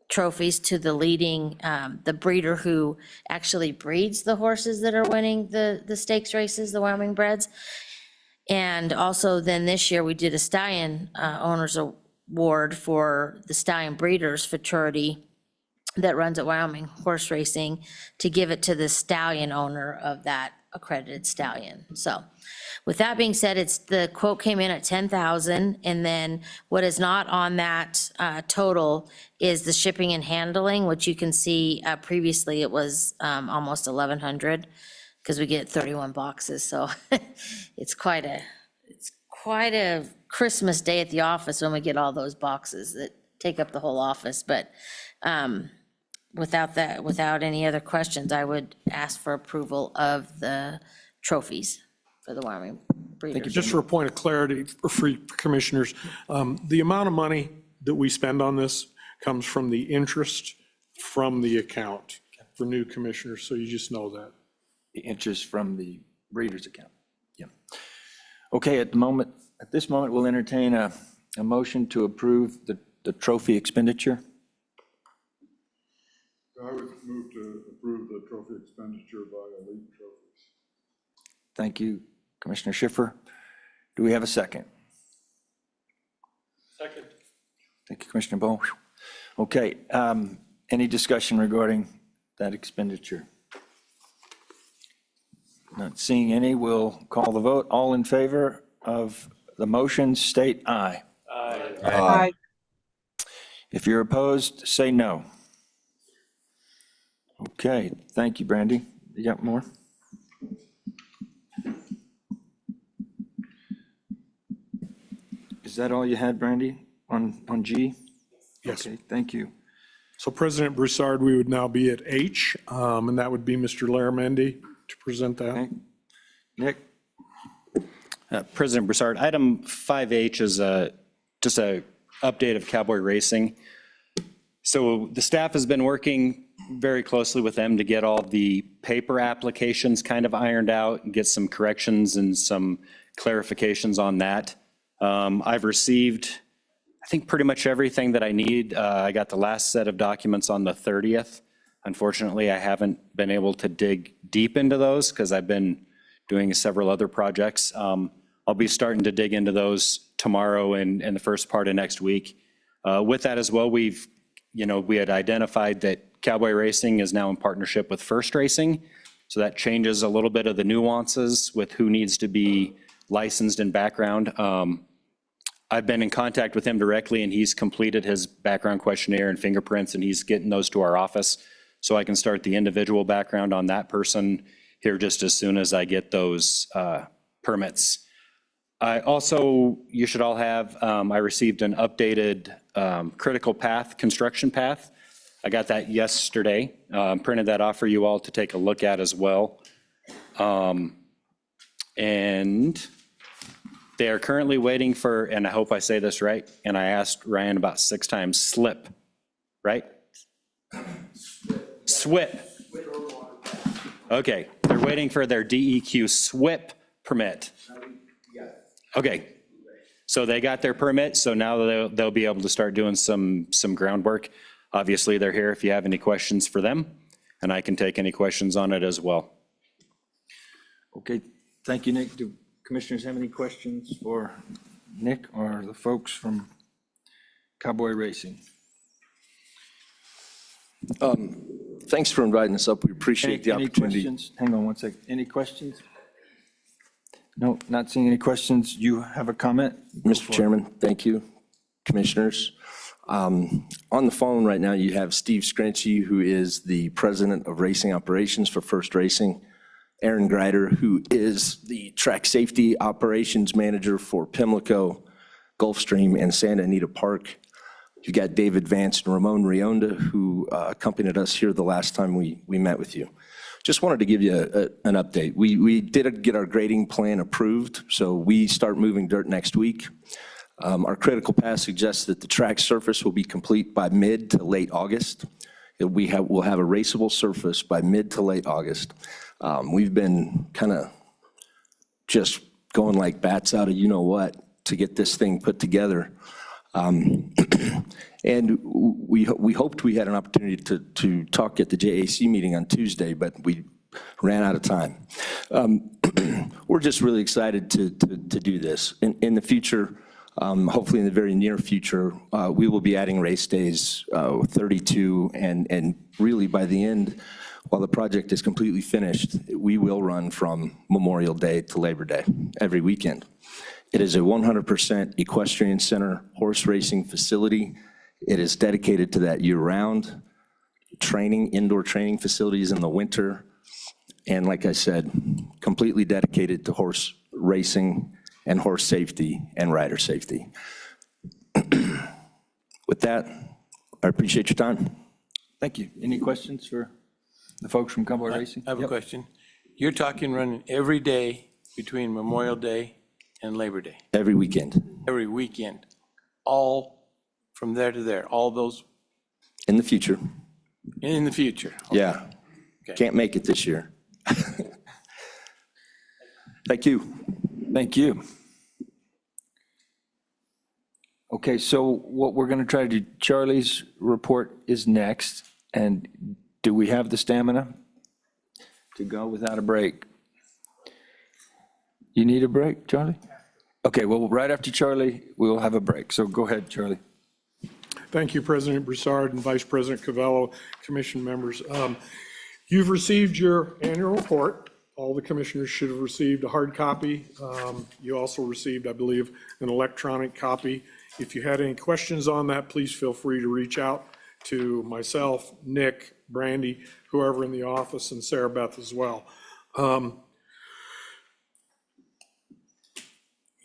trophies to the leading, the breeder who actually breeds the horses that are winning the stakes races, the Wyoming breds. And also then this year we did a stallion owners award for the stallion breeders fraternity that runs at Wyoming Horse Racing, to give it to the stallion owner of that accredited stallion. So with that being said, the quote came in at 10,000, and then what is not on that total is the shipping and handling, which you can see previously it was almost 1,100, because we get 31 boxes. So it's quite a Christmas day at the office when we get all those boxes that take up the whole office. But without any other questions, I would ask for approval of the trophies for the Wyoming breeders. Just for a point of clarity for commissioners, the amount of money that we spend on this comes from the interest from the account for new commissioners, so you just know that. The interest from the breeder's account. Yeah. Okay, at this moment, we'll entertain a motion to approve the trophy expenditure. I would move to approve the trophy expenditure by Elite Trophies. Thank you, Commissioner Schiffer. Do we have a second? Second. Thank you, Commissioner Bowe. Okay, any discussion regarding that expenditure? Not seeing any, we'll call the vote. All in favor of the motion, state aye. Aye. If you're opposed, say no. Okay, thank you, Brandy. You got more? Is that all you had, Brandy, on G? Yes. Okay, thank you. So President Broussard, we would now be at H, and that would be Mr. Laramendi to present that. Okay. Nick? President Broussard, item 5H is just a update of Cowboy Racing. So the staff has been working very closely with them to get all the paper applications kind of ironed out and get some corrections and some clarifications on that. I've received, I think, pretty much everything that I need. I got the last set of documents on the 30th. Unfortunately, I haven't been able to dig deep into those because I've been doing several other projects. I'll be starting to dig into those tomorrow and the first part of next week. With that as well, we had identified that Cowboy Racing is now in partnership with First Racing. So that changes a little bit of the nuances with who needs to be licensed and background. I've been in contact with him directly, and he's completed his background questionnaire and fingerprints, and he's getting those to our office. So I can start the individual background on that person here just as soon as I get those permits. You should all have, I received an updated critical path, construction path. I got that yesterday, printed that off for you all to take a look at as well. And they are currently waiting for, and I hope I say this right, and I asked Ryan about 6 times, SLIP, right? SWIP. Okay, they're waiting for their DEQ SWIP permit. Okay, so they got their permit, so now they'll be able to start doing some groundwork. Obviously, they're here if you have any questions for them, and I can take any questions on it as well. Okay, thank you, Nick. Do commissioners have any questions for Nick or the folks from Cowboy Racing? Thanks for inviting us up. We appreciate the Any opportunity. questions? Hang on one second. Any questions? No, not seeing any questions. You have a comment? Mr. Chairman, thank you. Commissioners. On the phone right now, you have Steve Scrinchie, who is the president of racing operations for First Racing. Aaron Greider, who is the track safety operations manager for Pimlico, Gulfstream, and Santa Anita Park. You've got David Vance and Ramon Rionda, who accompanied us here the last time we met with you. Just wanted to give you an update. We did get our grading plan approved, so we start moving dirt next week. Our critical path suggests that the track surface will be complete by mid to late August. We'll have a raceable surface by mid to late August. We've been kind of just going like bats out of you-know-what to get this thing put together. And we hoped we had an opportunity to talk at the JAC meeting on Tuesday, but we ran out of time. We're just really excited to do this. In the future, hopefully in the very near future, we will be adding race days, 32, and really by the end, while the project is completely finished, we will run from Memorial Day to Labor Day every weekend. It is a 100% equestrian center horse racing facility. It is dedicated to that year-round, indoor training facilities in the winter, and like I said, completely dedicated to horse racing and horse safety and rider safety. With that, I appreciate your time. Thank you. Any questions for the folks from Cowboy Racing? I have a question. You're talking running every day between Memorial Day and Labor Day? Every weekend. Every weekend, all from there to there, all those In the future. in the future? Yeah. Okay. Can't make it this year. Thank you. Thank you. Okay, so what we're going to try to do, Charlie's report is next, and do we have the stamina to go without a break? You need a break, Charlie? Okay, well, right after Charlie, we'll have a break, so go ahead, Charlie. Thank you, President Broussard and Vice President Covello, commission members. You've received your annual report. All the commissioners should have received a hard copy. You also received, I believe, an electronic copy. If you had any questions on that, please feel free to reach out to myself, Nick, Brandy, whoever in the office, and Sarah Beth as well.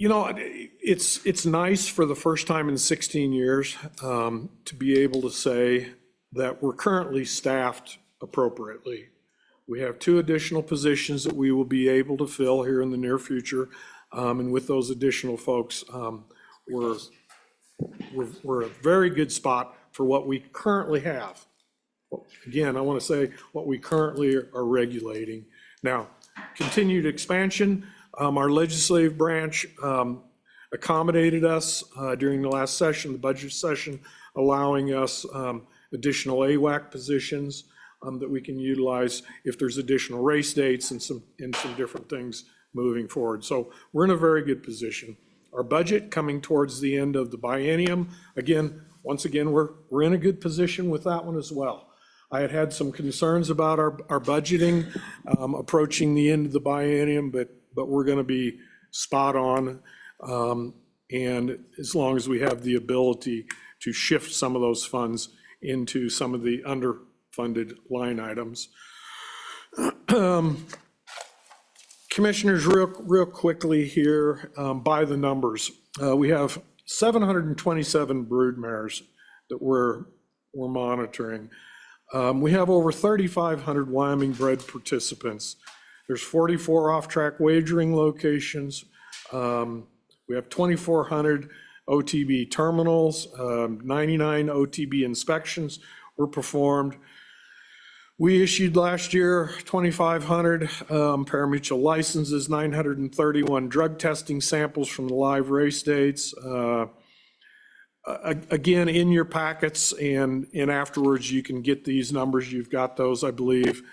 You know, it's nice for the first time in 16 years to be able to say that we're currently staffed appropriately. We have 2 additional positions that we will be able to fill here in the near future. And with those additional folks, we're a very good spot for what we currently have. Again, I want to say what we currently are regulating. Now, continued expansion. Our legislative branch accommodated us during the last session, the budget session, allowing us additional AWAC positions that we can utilize if there's additional race dates and some different things moving forward. So we're in a very good position. Our budget coming towards the end of the biennium, once again, we're in a good position with that one as well. I had some concerns about our budgeting approaching the end of the biennium, but we're going to be spot on. And as long as we have the ability to shift some of those funds into some of the underfunded line items. Commissioners, real quickly here, by the numbers. We have 727 brood mares that we're monitoring. We have over 3,500 Wyoming bred participants. There's 44 off-track wagering locations. We have 2,400 OTB terminals, 99 OTB inspections were performed. We issued last year 2,500 parimutuel licenses, 931 drug testing samples from the live race dates. Again, in your packets and afterwards, you can get these numbers. You've got those, I believe,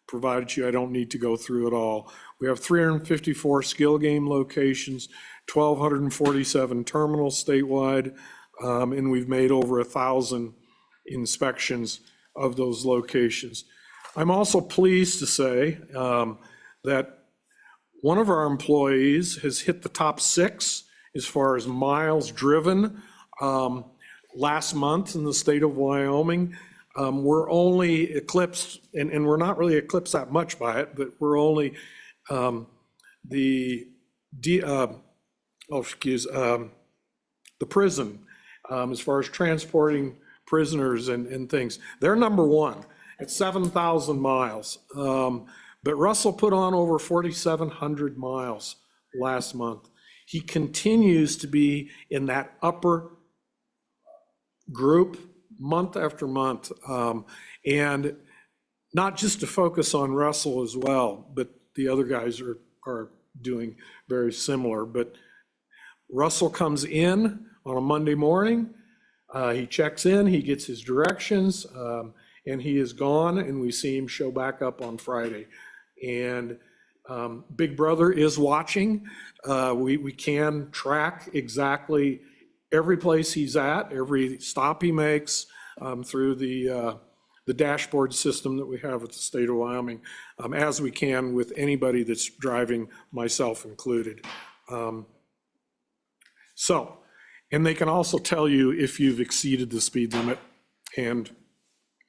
provided you. I don't need to go through it all. We have 354 skill game locations, 1,247 terminals statewide, and we've made over 1,000 inspections of those locations. I'm also pleased to say that one of our employees has hit the top 6 as far as miles driven last month in the state of Wyoming. We're only eclipsed, and we're not really eclipsed that much by it, but we're only the prison as far as transporting prisoners and things. They're number 1 at 7,000 miles. But Russell put on over 4,700 miles last month. He continues to be in that upper group month after month. And not just to focus on Russell as well, but the other guys are doing very similar. But Russell comes in on a Monday morning, he checks in, he gets his directions, and he is gone, and we see him show back up on Friday. And Big Brother is watching. We can track exactly every place he's at, every stop he makes through the dashboard system that we have at the state of Wyoming, as we can with anybody that's driving, myself included. And they can also tell you if you've exceeded the speed limit, and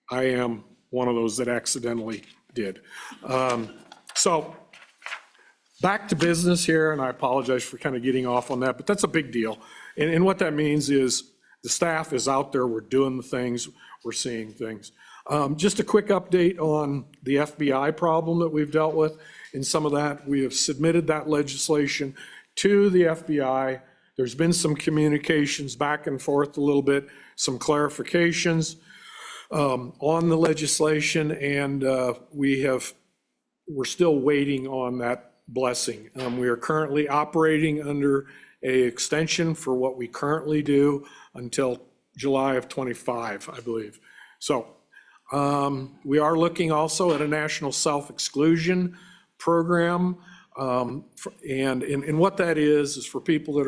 I am one of those that accidentally did. So back to business here, and I apologize for kind of getting off on that, but that's a big deal. And what that means is the staff is out there, we're doing the things, we're seeing things. Just a quick update on the FBI problem that we've dealt with. In some of that, we have submitted that legislation to the FBI. There's been some communications back and forth a little bit, some clarifications on the legislation, and we're still waiting on that blessing. We are currently operating under an extension for what we currently do until July of 25, I believe. So we are looking also at a national self-exclusion program. And what that is for people that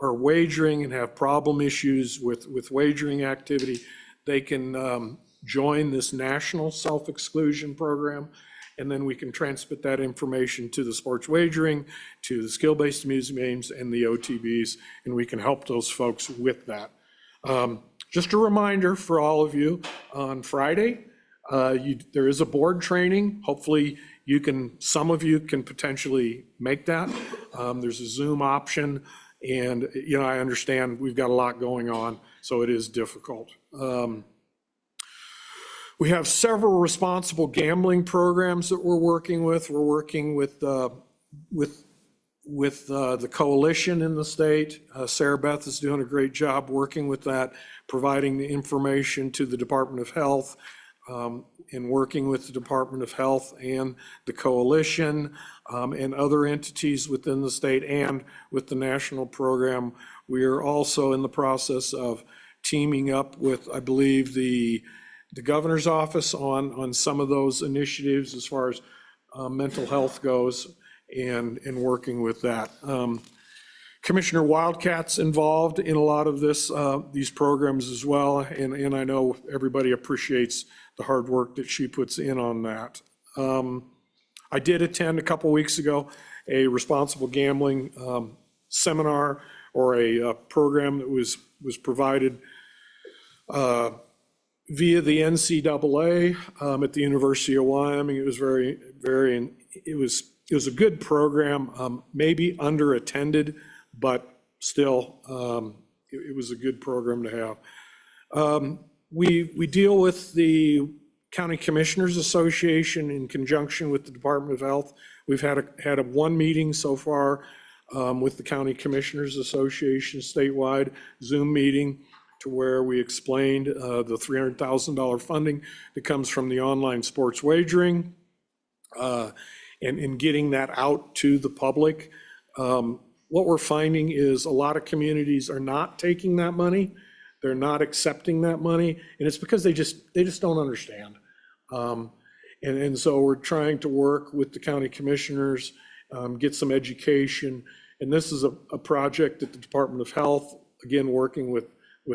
are wagering and have problem issues with wagering activity, they can join this national self-exclusion program, and then we can transmit that information to the sports wagering, to the skill-based amusement games, and the OTBs, and we can help those folks with that. Just a reminder for all of you, on Friday, there is a board training. Hopefully some of you can potentially make that. There's a Zoom option, and I understand we've got a lot going on, so it is difficult. We have several responsible gambling programs that we're working with. We're working with the coalition in the state. Sarah Beth is doing a great job working with that, providing the information to the Department of Health, and working with the Department of Health and the coalition and other entities within the state and with the national program. We are also in the process of teaming up with, I believe, the governor's office on some of those initiatives as far as mental health goes, and working with that. Commissioner Wildcat's involved in a lot of these programs as well, and I know everybody appreciates the hard work that she puts in on that. I did attend a couple weeks ago a responsible gambling seminar, or a program that was provided via the NCAA at the University of Wyoming. It was it was a good program, maybe underattended, but still, it was a good program to have. We deal with the County Commissioners Association in conjunction with the Department of Health. We've had one meeting so far with the County Commissioners Association statewide, Zoom meeting, to where we explained the $300,000 funding that comes from the online sports wagering, and getting that out to the public. What we're finding is a lot of communities are not taking that money. They're not accepting that money, and it's because they just don't understand. And so we're trying to work with the county commissioners, get some education. And this is a project that the Department of Health, again, working with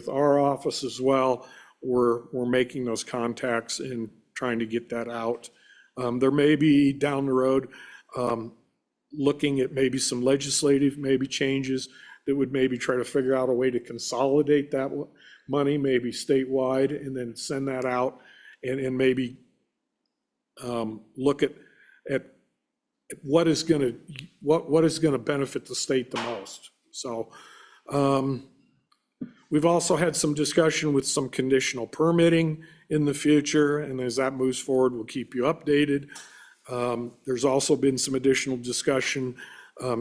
our office as well, we're making those contacts and trying to get that out. There may be down the road, looking at maybe some legislative changes that would maybe try to figure out a way to consolidate that money, maybe statewide, and then send that out and maybe look at what is going to benefit the state the most. So we've also had some discussion with some conditional permitting in the future, and as that moves forward, we'll keep you updated. There's also been some additional discussion,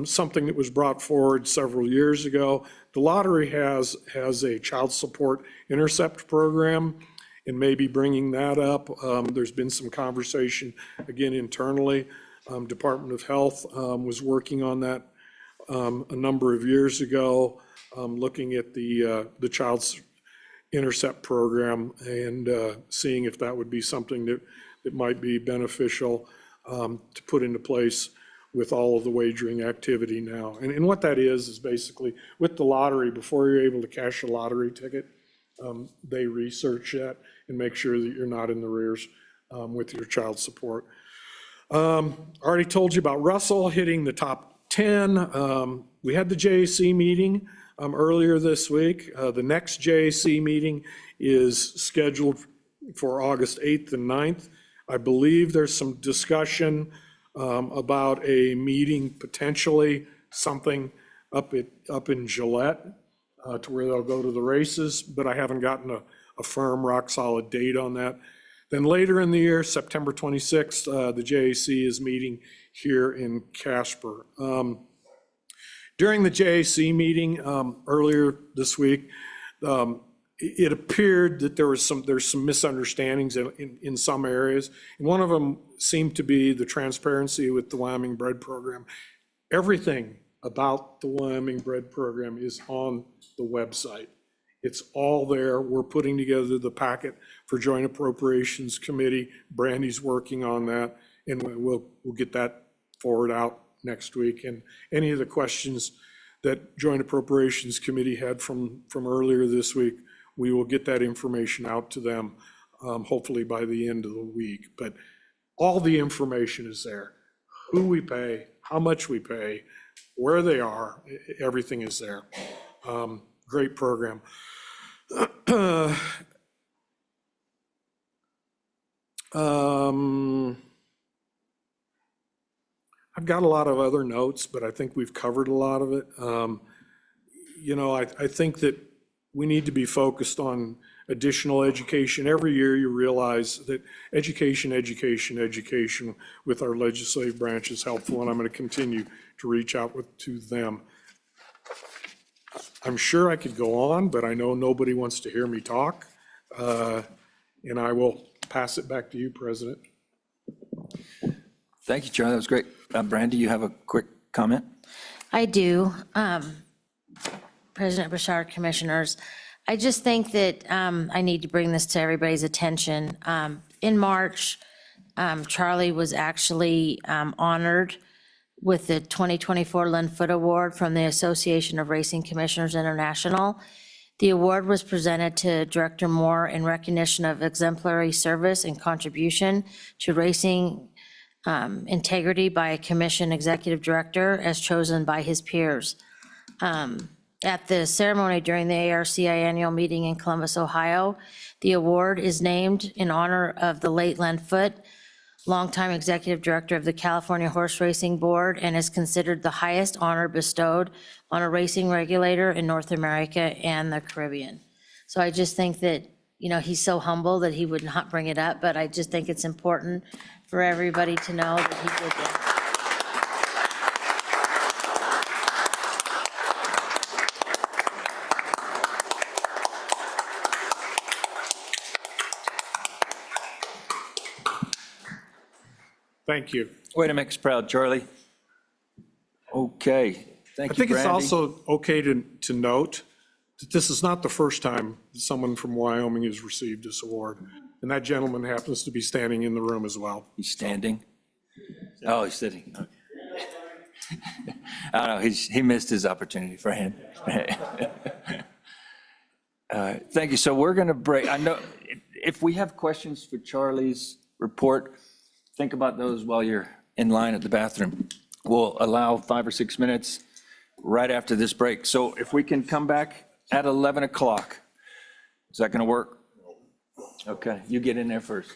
something that was brought forward several years ago. The lottery has a child support intercept program, and maybe bringing that up. There's been some conversation, again, internally. Department of Health was working on that a number of years ago, looking at the child intercept program and seeing if that would be something that might be beneficial to put into place with all of the wagering activity now. And what that is basically with the lottery, before you're able to cash a lottery ticket, they research that and make sure that you're not in the rears with your child support. Already told you about Russell hitting the top 10. We had the JAC meeting earlier this week. The next JAC meeting is scheduled for August 8th and 9th. I believe there's some discussion about a meeting, potentially something up in Gillette to where they'll go to the races, but I haven't gotten a firm, rock-solid date on that. Then later in the year, September 26th, the JAC is meeting here in Casper. During the JAC meeting earlier this week, it appeared that there's some misunderstandings in some areas. And one of them seemed to be the transparency with the Wyoming Bread Program. Everything about the Wyoming Bread Program is on the website. It's all there. We're putting together the packet for Joint Appropriations Committee. Brandy's working on that, and we'll get that forward out next week. And any of the questions that Joint Appropriations Committee had from earlier this week, we will get that information out to them, hopefully by the end of the week. But all the information is there. Who we pay, how much we pay, where they are, everything is there. Great program. I've got a lot of other notes, but I think we've covered a lot of it. I think that we need to be focused on additional education. Every year you realize that education with our legislative branch is helpful, and I'm going to continue to reach out to them. I'm sure I could go on, but I know nobody wants to hear me talk. And I will pass it back to you, President. Thank you, Charlie. That was great. Brandy, you have a quick comment? I do. President Bouchard, Commissioners, I just think that I need to bring this to everybody's attention. In March, Charlie was actually honored with the 2024 Len Foote Award from the Association of Racing Commissioners International. The award was presented to Director Moore in recognition of exemplary service and contribution to racing integrity by a commission executive director as chosen by his peers. At the ceremony during the ARCI annual meeting in Columbus, Ohio, the award is named in honor of the late Len Foote, longtime executive director of the California Horse Racing Board, and is considered the highest honor bestowed on a racing regulator in North America and the Caribbean. So I just think that, he's so humble that he would not bring it up, but I just think it's important for everybody to know that he did that. Thank you. Way to make us proud, Charlie. Okay, thank I you, think it's Brandy. also okay to note that this is not the first time that someone from Wyoming has received this award. And that gentleman happens to be standing in the room as well. He's standing? Oh, he's sitting. Okay. I don't know, he missed his opportunity for him. Thank you. So we're going to break. I know if we have questions for Charlie's report, think about those while you're in line at the bathroom. We'll allow 5 or 6 minutes right after this break. So if we can come back at 11 o'clock, is that going to work? Okay, you get in there first.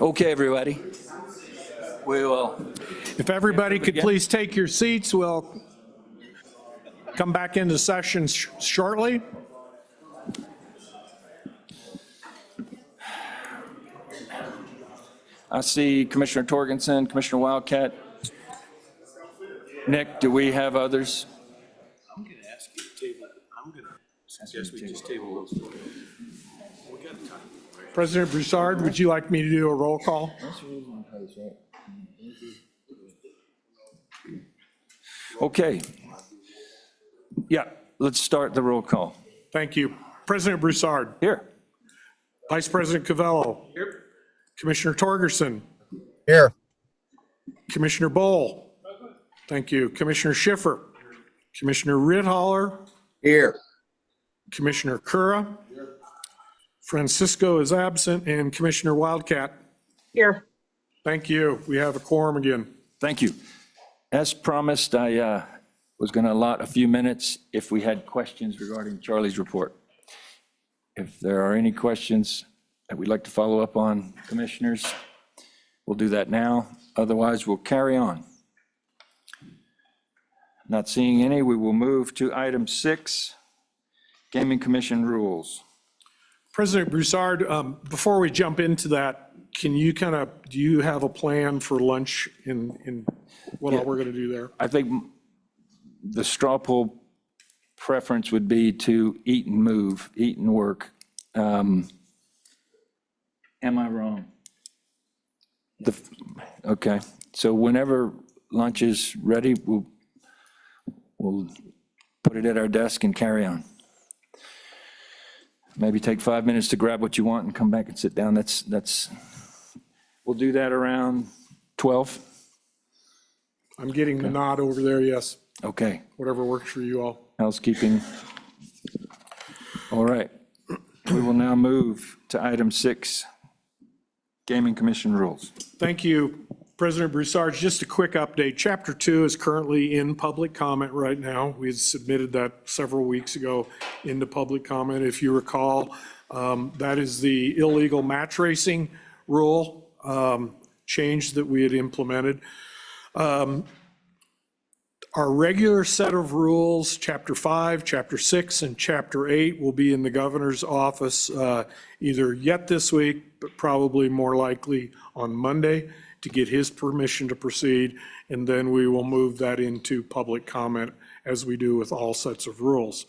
Okay, everybody. We will. If everybody could please take your seats, we'll come back into session shortly. I see Commissioner Torgensen, Commissioner Wildcat. Nick, do we have others? I'm going to ask you to table, I'm going to suggest we just table those. We got time. President Broussard, would you like me to do a roll call? Okay. Yeah, let's start the roll call. Thank you. President Broussard. Here. Vice President Covello. Here. Commissioner Torgerson. Here. Commissioner Bowl. Thank you. Commissioner Schiffer. Commissioner Rithaler. Here. Commissioner Cura. Francisco is absent, and Commissioner Wildcat. Here. Thank you. We have a quorum again. Thank you. As promised, I was going to allot a few minutes if we had questions regarding Charlie's report. If there are any questions that we'd like to follow up on, commissioners, we'll do that now. Otherwise, we'll carry on. Not seeing any, we will move to item 6, Gaming Commission rules. President Broussard, before we jump into that, can you do you have a plan for lunch in what all we're going to do there? I think the straw poll preference would be to eat and move, eat and work. Am I wrong? Okay, so whenever lunch is ready, we'll put it at our desk and carry on. Maybe take 5 minutes to grab what you want and come back and sit down. We'll do that around 12. I'm getting the nod over there, yes. Okay. Whatever works for you all. Housekeeping. All right. We will now move to item 6, Gaming Commission rules. Thank you, President Broussard. Just a quick update. Chapter 2 is currently in public comment right now. We had submitted that several weeks ago into public comment. If you recall, that is the illegal match racing rule change that we had implemented. Our regular set of rules, Chapter 5, Chapter 6, and Chapter 8 will be in the governor's office either yet this week, but probably more likely on Monday to get his permission to proceed. And then we will move that into public comment as we do with all sets of rules.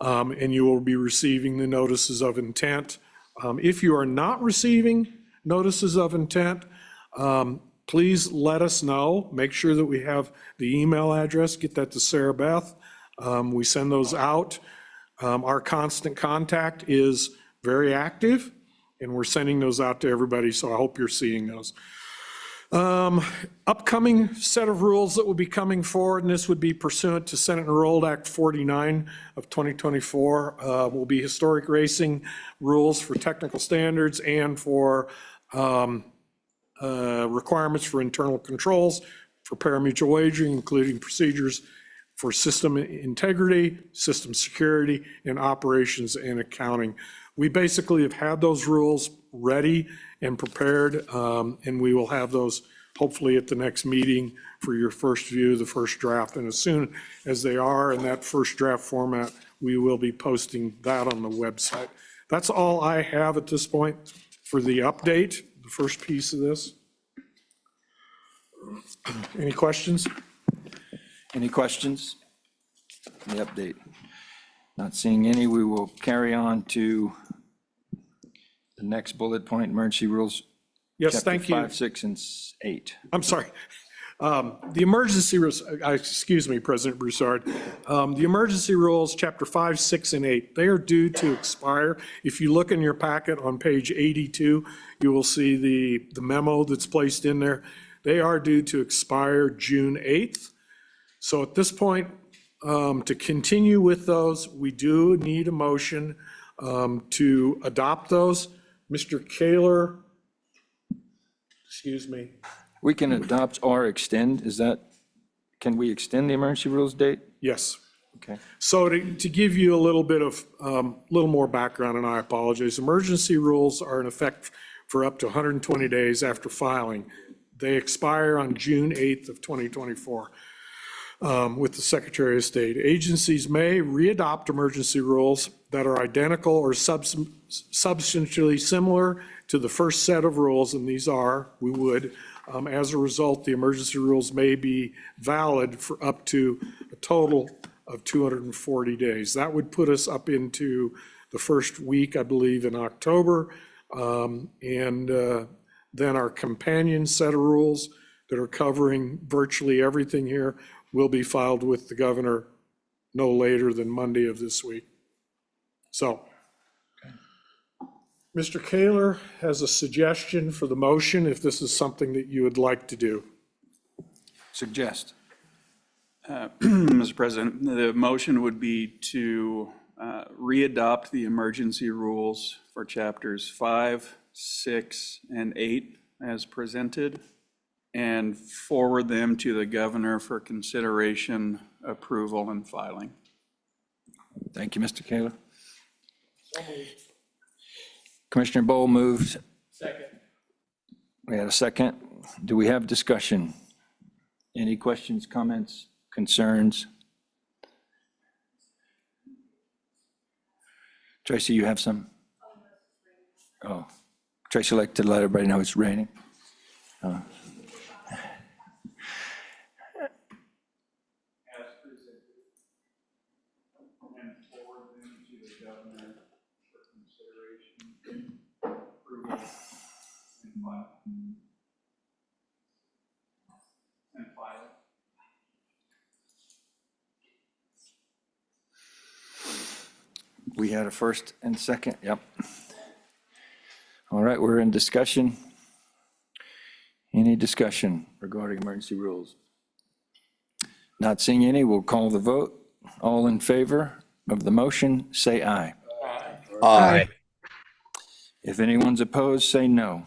And you will be receiving the notices of intent. If you are not receiving notices of intent, please let us know. Make sure that we have the email address, get that to Sarah Beth. We send those out. Our constant contact is very active, and we're sending those out to everybody, so I hope you're seeing those. Upcoming set of rules that will be coming forward, and this would be pursuant to Senate Enrolled Act 49 of 2024, will be historic racing rules for technical standards and for requirements for internal controls, for parimutuel wagering, including procedures for system integrity, system security, and operations and accounting. We basically have had those rules ready and prepared, and we will have those hopefully at the next meeting for your first view, the first draft. And as soon as they are in that first draft format, we will be posting that on the website. That's all I have at this point for the update, the first piece of this. Any questions? Any questions? The update. Not seeing any, we will carry on to the next bullet point, emergency rules. Yes, thank you. Chapter 5, 6, and 8. I'm sorry. The emergency rules, excuse me, President Broussard. The emergency rules, Chapter 5, 6, and 8, they are due to expire. If you look in your packet on page 82, you will see the memo that's placed in there. They are due to expire June 8th. So at this point, to continue with those, we do need a motion to adopt those. Mr. Kaler, excuse me. We can adopt or extend, can we extend the emergency rules date? Yes. Okay. So to give you a little bit of, little more background, and I apologize, emergency rules are in effect for up to 120 days after filing. They expire on June 8th of 2024 with the Secretary of State. Agencies may readopt emergency rules that are identical or substantially similar to the first set of rules, and these are, we would. As a result, the emergency rules may be valid for up to a total of 240 days. That would put us up into the first week, I believe, in October. Then our companion set of rules that are covering virtually everything here will be filed with the governor no later than Monday of this week. So, Mr. Kaler has a suggestion for the motion, if this is something that you would like to do. Suggest. Mr. President, the motion would be to readopt the emergency rules for chapters 5, 6, and 8 as presented, and forward them to the governor for consideration, approval, and filing. Thank you, Mr. Kaler. Commissioner Bowe moved. Second. We had a second. Do we have discussion? Any questions, comments, concerns? Tracy, you have some? Oh, Tracy, like to let everybody know it's raining. We had a first and second, yep. All right, we're in discussion. Any discussion regarding emergency rules? Not seeing any, we'll call the vote. All in favor of the motion, say aye. Aye. If anyone's opposed, say no.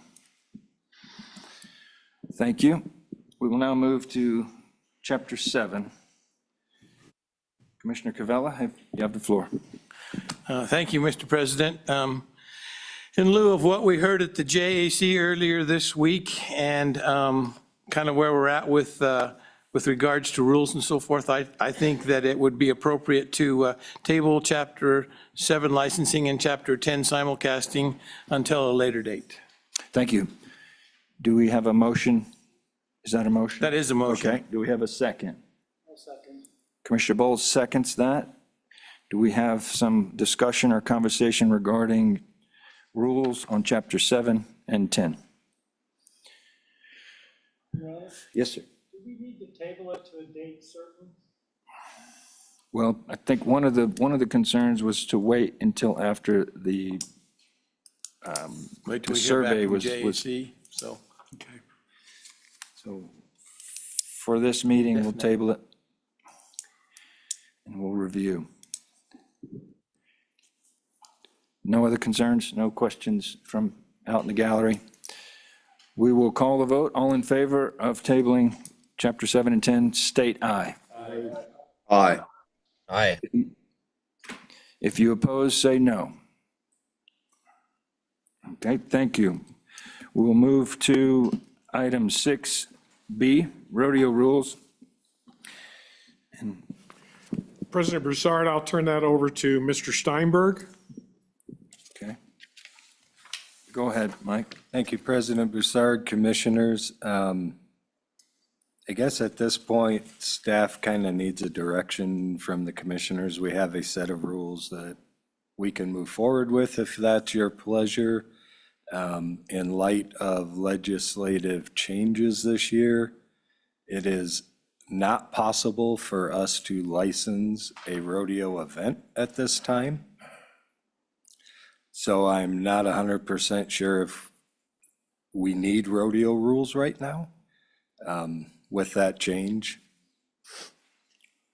Thank you. We will now move to Chapter 7. Commissioner Cavella, you have the floor. Thank you, Mr. President. In lieu of what we heard at the JAC earlier this week and kind of where we're at with regards to rules and so forth, I think that it would be appropriate to table Chapter 7 licensing and Chapter 10 simulcasting until a later date. Thank you. Do we have a motion? Is that a motion? That is a motion. Okay. Do we have a second? I'll second. Commissioner Bowles seconds that. Do we have some discussion or conversation regarding rules on Chapter 7 and 10? Yes, sir. Do we need to table it to a date certain? Well, I think one of the concerns was to wait until after the Wait till we hear back survey from was. JAC, so. So for this meeting, we'll table it and we'll review. No other concerns, no questions from out in the gallery. We will call the vote. All in favor of tabling Chapter 7 and 10, state aye. Aye. Aye. If you oppose, say no. Okay, thank you. We will move to item 6B, rodeo rules. President Broussard, I'll turn that over to Mr. Steinberg. Okay. Go ahead, Mike. Thank you, President Broussard, commissioners. I guess at this point, staff kind of needs a direction from the commissioners. We have a set of rules that we can move forward with if that's your pleasure. In light of legislative changes this year, it is not possible for us to license a rodeo event at this time. So I'm not 100% sure if we need rodeo rules right now with that change.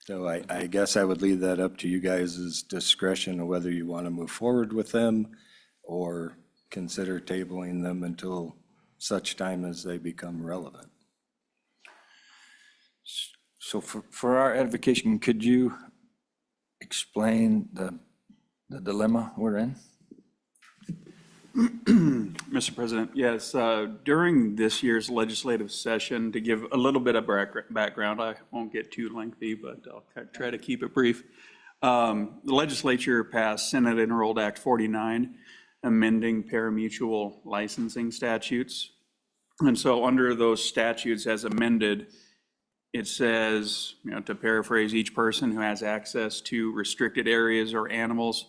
So I guess I would leave that up to you guys' discretion of whether you want to move forward with them or consider tabling them until such time as they become relevant. So for our edification, could you explain the dilemma we're in? Mr. President, yes, during this year's legislative session, to give a little bit of background, I won't get too lengthy, but I'll try to keep it brief. The legislature passed Senate Enrolled Act 49, amending parimutuel licensing statutes. And so under those statutes as amended, it says, to paraphrase, each person who has access to restricted areas or animals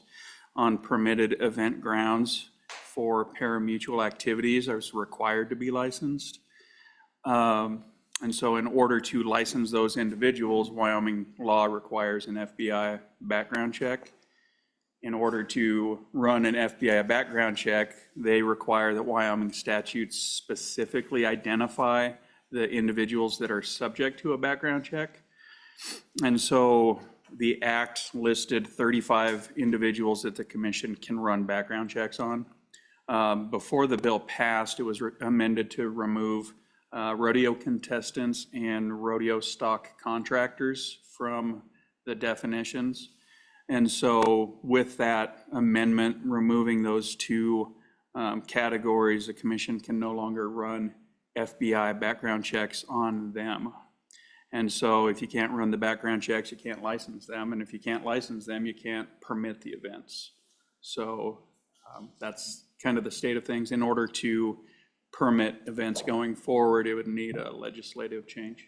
on permitted event grounds for parimutuel activities is required to be licensed. And so in order to license those individuals, Wyoming law requires an FBI background check. In order to run an FBI background check, they require that Wyoming statutes specifically identify the individuals that are subject to a background check. And so the act listed 35 individuals that the commission can run background checks on. Before the bill passed, it was amended to remove rodeo contestants and rodeo stock contractors from the definitions. And so with that amendment, removing those two categories, the commission can no longer run FBI background checks on them. And so if you can't run the background checks, you can't license them. And if you can't license them, you can't permit the events. So that's kind of the state of things. In order to permit events going forward, it would need a legislative change.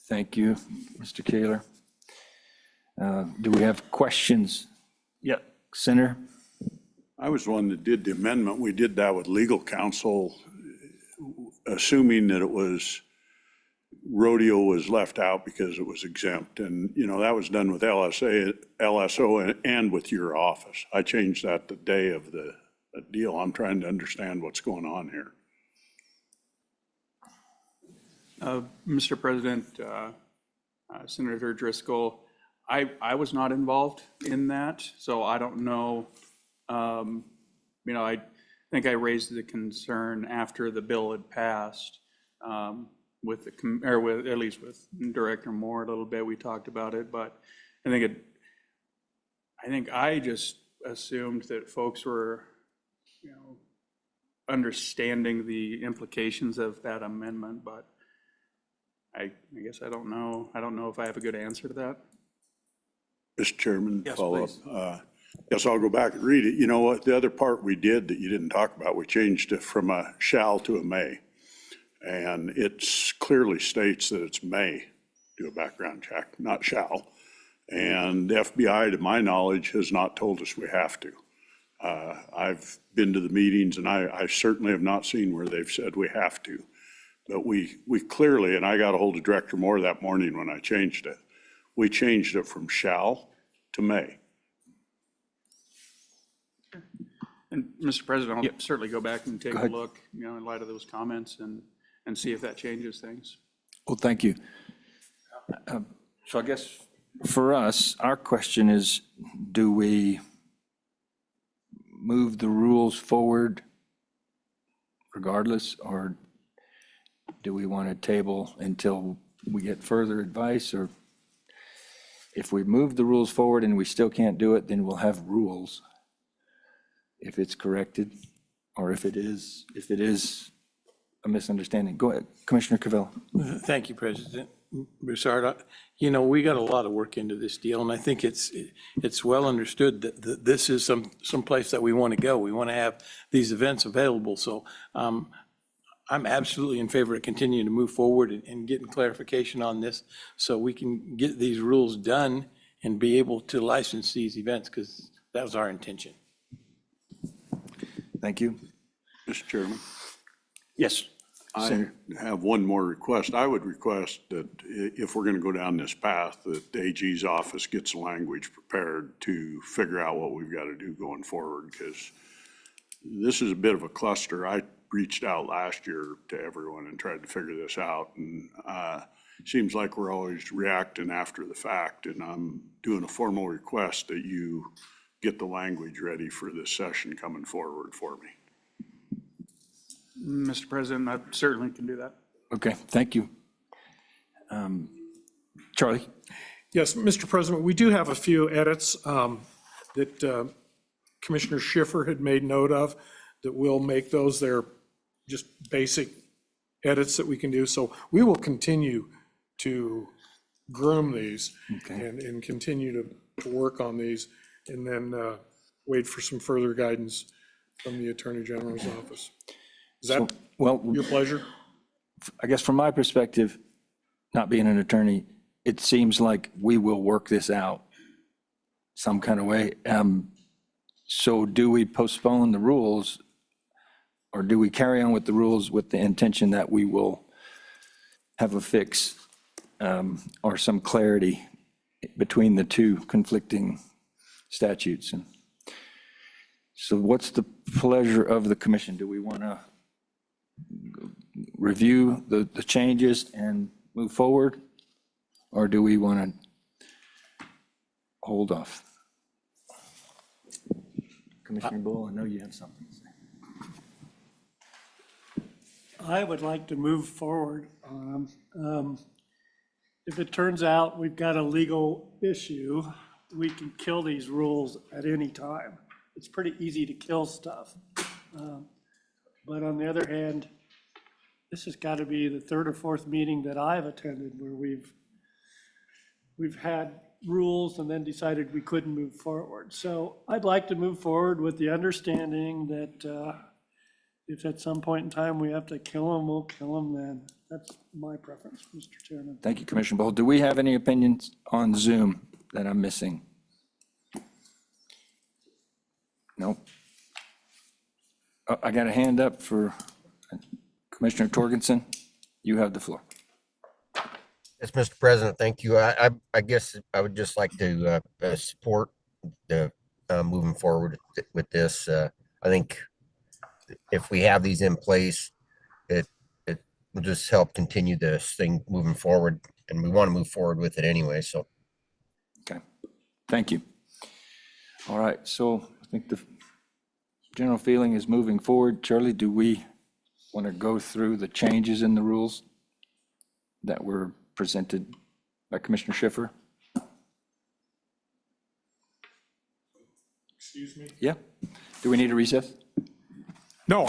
Thank you, Mr. Kaler. Do we have questions? Yeah, Senator? I was the one that did the amendment. We did that with legal counsel, assuming that it was, rodeo was left out because it was exempt. And, that was done with LSO and with your office. I changed that the day of the deal. I'm trying to understand what's going on here. Mr. President, Senator Driscoll, I was not involved in that, so I don't know. I think I raised the concern after the bill had passed with at least with Director Moore a little bit. We talked about it, but I think I just assumed that folks were, understanding the implications of that amendment, but I guess I don't know. I don't know if I have a good answer to that. Mr. Chairman, Yes, follow please. up. Yes, I'll go back and read it. You know what? The other part we did that you didn't talk about, we changed it from a shall to a may. And it clearly states that it's may do a background check, not shall. And the FBI, to my knowledge, has not told us we have to. I've been to the meetings and I certainly have not seen where they've said we have to. But we clearly, and I got a hold of Director Moore that morning when I changed it, we changed it from shall to may. And Mr. President, I'll certainly go back and take a look, in light of those comments and see if that changes things. Well, thank you. So I guess for us, our question is, do we move the rules forward regardless, or do we want to table until we get further advice? Or if we move the rules forward and we still can't do it, then we'll have rules if it's corrected, or if it is a misunderstanding. Go ahead, Commissioner Cavell. Thank you, President Broussard. We got a lot of work into this deal, and I think it's well understood that this is some place that we want to go. We want to have these events available. So I'm absolutely in favor of continuing to move forward and getting clarification on this so we can get these rules done and be able to license these events, because that was our intention. Thank you. Mr. Chairman? Yes. I have one more request. I would request that if we're going to go down this path, that the AG's office gets the language prepared to figure out what we've got to do going forward, because this is a bit of a cluster. I reached out last year to everyone and tried to figure this out, and seems like we're always reacting after the fact, and I'm doing a formal request that you get the language ready for this session coming forward for me. Mr. President, I certainly can do that. Okay, thank you. Charlie? Yes, Mr. President, we do have a few edits that Commissioner Schiffer had made note of, that we'll make those their just basic edits that we can do. So we will continue to groom these and continue to work on these, and then wait for some further guidance from the Attorney General's office. Is that your pleasure? I guess from my perspective, not being an attorney, it seems like we will work this out some kind of way. So do we postpone the rules, or do we carry on with the rules with the intention that we will have a fix or some clarity between the two conflicting statutes? And so what's the pleasure of the commission? Do we want to review the changes and move forward? Or do we want to hold off? Commissioner Bull, I know you have something to say. I would like to move forward. If it turns out we've got a legal issue, we can kill these rules at any time. It's pretty easy to kill stuff. But on the other hand, this has got to be the third or fourth meeting that I've attended where we've had rules and then decided we couldn't move forward. So I'd like to move forward with the understanding that if at some point in time we have to kill them, we'll kill them then. That's my preference, Mr. Chairman. Thank you, Commissioner Bull. Do we have any opinions on Zoom that I'm missing? No. Oh, I got a hand up for Commissioner Torgensen. You have the floor. Yes, Mr. President, thank you. I guess I would just like to support the moving forward with this. I think if we have these in place, it will just help continue this thing moving forward, and we want to move forward with it anyway, so. Okay, thank you. All right, so I think the general feeling is moving forward. Charlie, do we want to go through the changes in the rules that were presented by Commissioner Schiffer? Excuse me? Yeah. Do we need a recess? No,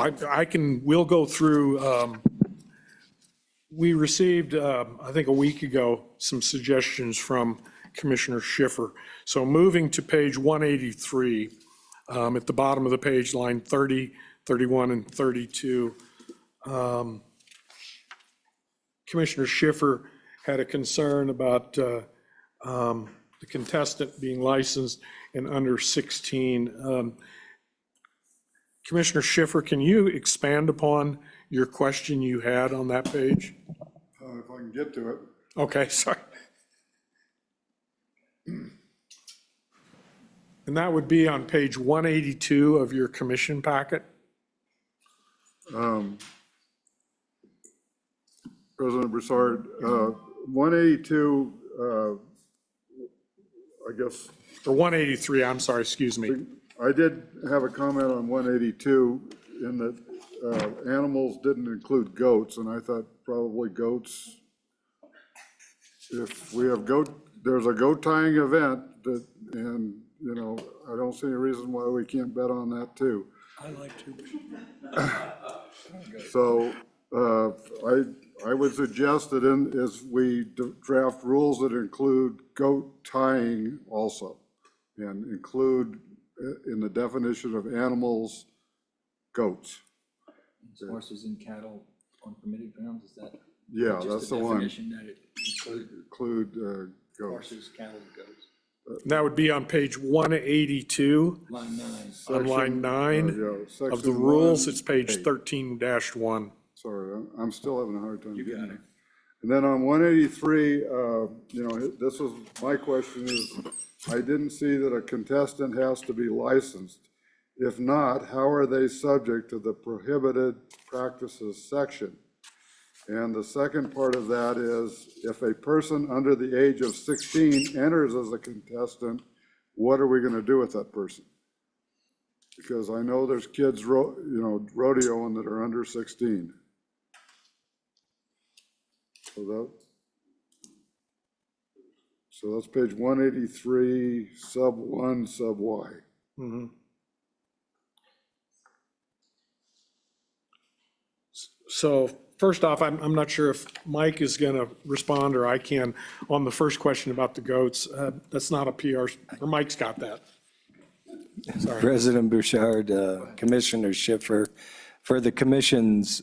we'll go through, we received, I think a week ago, some suggestions from Commissioner Schiffer. So moving to page 183, at the bottom of the page, line 30, 31, and 32, Commissioner Schiffer had a concern about the contestant being licensed and under 16. Commissioner Schiffer, can you expand upon your question you had on that page? If I can get to it. Okay, sorry. And that would be on page 182 of your commission packet? President Broussard, 182, I guess. Or 183, I'm sorry, excuse me. I did have a comment on 182 in that animals didn't include goats, and I thought probably goats, if we have there's a goat tying event that, and, you know, I don't see any reason why we can't bet on that too. I like to. So I would suggest that as we draft rules that include goat tying also, and include in the definition of animals, goats. Horses and cattle on permitted grounds, is that? Yeah, just that's the the one. definition that it Include goats. horses, cattle, and goats? That would be on page 182. Line 9. On line 9 of the section rules, 1, it's page eight. 13-1. Sorry, I'm still having a hard time You getting got it. it. And then on 183, you know, this was, my question is, I didn't see that a contestant has to be licensed. If not, how are they subject to the prohibited practices section? And the second part of that is, if a person under the age of 16 enters as a contestant, what are we going to do with that person? Because I know there's kids, rodeoing that are under 16. So that's page 183, sub 1, sub Y. Mhm. So first off, I'm not sure if Mike is going to respond or I can on the first question about the goats. That's not a PR, or Mike's got that. Sorry. President Bouchard, Commissioner Schiffer, for the commission's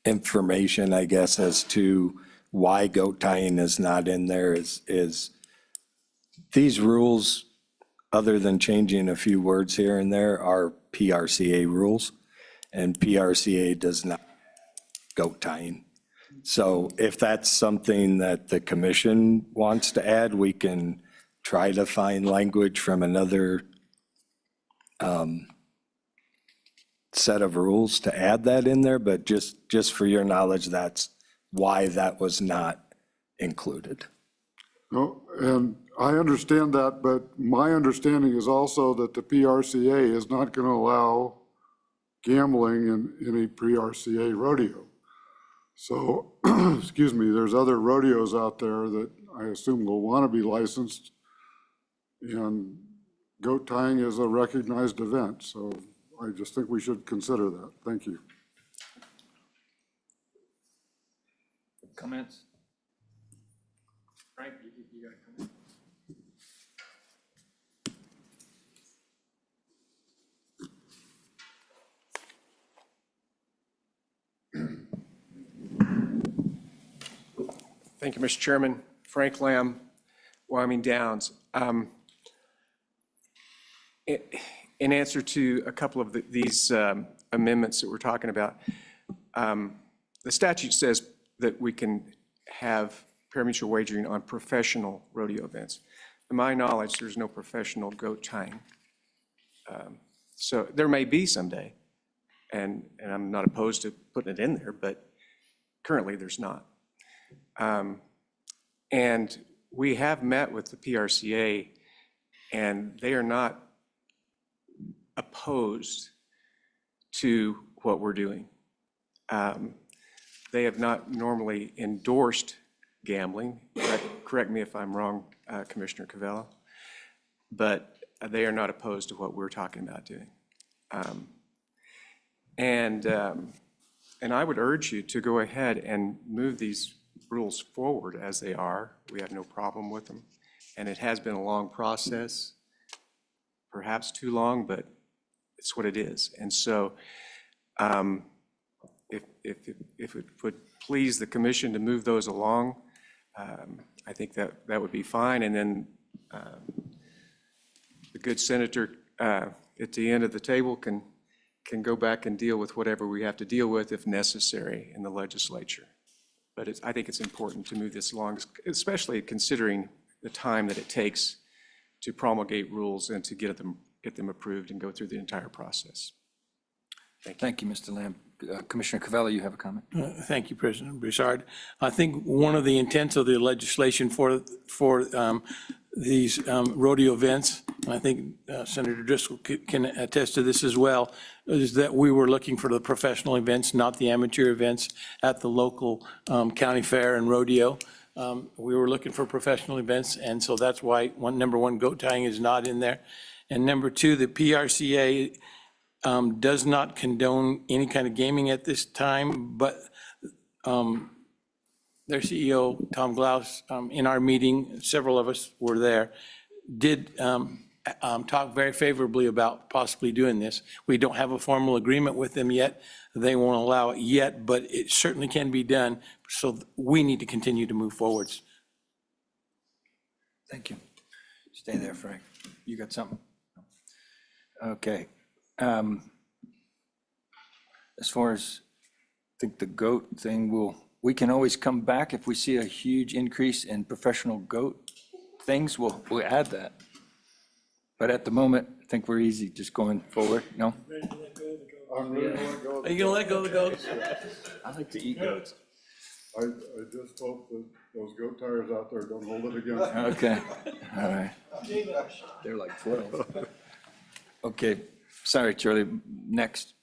information, I guess, as to why goat tying is not in there is these rules, other than changing a few words here and there, are PRCA rules, and PRCA does not goat tying. So if that's something that the commission wants to add, we can try to find language from another set of rules to add that in there, but just for your knowledge, that's why that was not included. No, and I understand that, but my understanding is also that the PRCA is not going to allow gambling in any pre-RCA rodeo. So, excuse me, there's other rodeos out there that I assume will want to be licensed, and goat tying is a recognized event, so I just think we should consider that. Thank you. Comments? Frank, you got a comment? Thank you, Mr. Chairman. Frank Lamb, Wyoming Downs. In answer to a couple of these amendments that we're talking about, the statute says that we can have parimutuel wagering on professional rodeo events. To my knowledge, there's no professional goat tying. So there may be someday, and I'm not opposed to putting it in there, but currently there's not. And we have met with the PRCA, and they are not opposed to what we're doing. They have not normally endorsed gambling. Correct me if I'm wrong, Commissioner Covello, but they are not opposed to what we're talking about doing. And I would urge you to go ahead and move these rules forward as they are. We have no problem with them. And it has been a long process, perhaps too long, but it's what it is. And so if it would please the commission to move those along, I think that would be fine. And then the good senator at the end of the table can go back and deal with whatever we have to deal with if necessary in the legislature. But I think it's important to move this along, especially considering the time that it takes to promulgate rules and to get them approved and go through the entire process. Thank you, Mr. Lamb. Commissioner Covello, you have a comment? Thank you, President Broussard. I think one of the intents of the legislation for these rodeo events, and I think Senator Driscoll can attest to this as well, is that we were looking for the professional events, not the amateur events at the local county fair and rodeo. We were looking for professional events, and so that's why number one, goat tying is not in there. And number two, the PRCA does not condone any kind of gaming at this time, but their CEO, Tom Glaus, in our meeting, several of us were there, did talk very favorably about possibly doing this. We don't have a formal agreement with them yet. They won't allow it yet, but it certainly can be done. So we need to continue to move forwards. Thank you. Stay there, Frank. You got something? Okay. As far as, I think the goat thing, we can always come back if we see a huge increase in professional goat things, we'll add that. But at the moment, I think we're easy just going forward, no? I'm ready to let go. Are you gonna let go of the goats? I like to eat goats. I just hope that those goat tires out there don't hold it against me. Okay, all right. They're like 12. Okay, sorry, Charlie, next.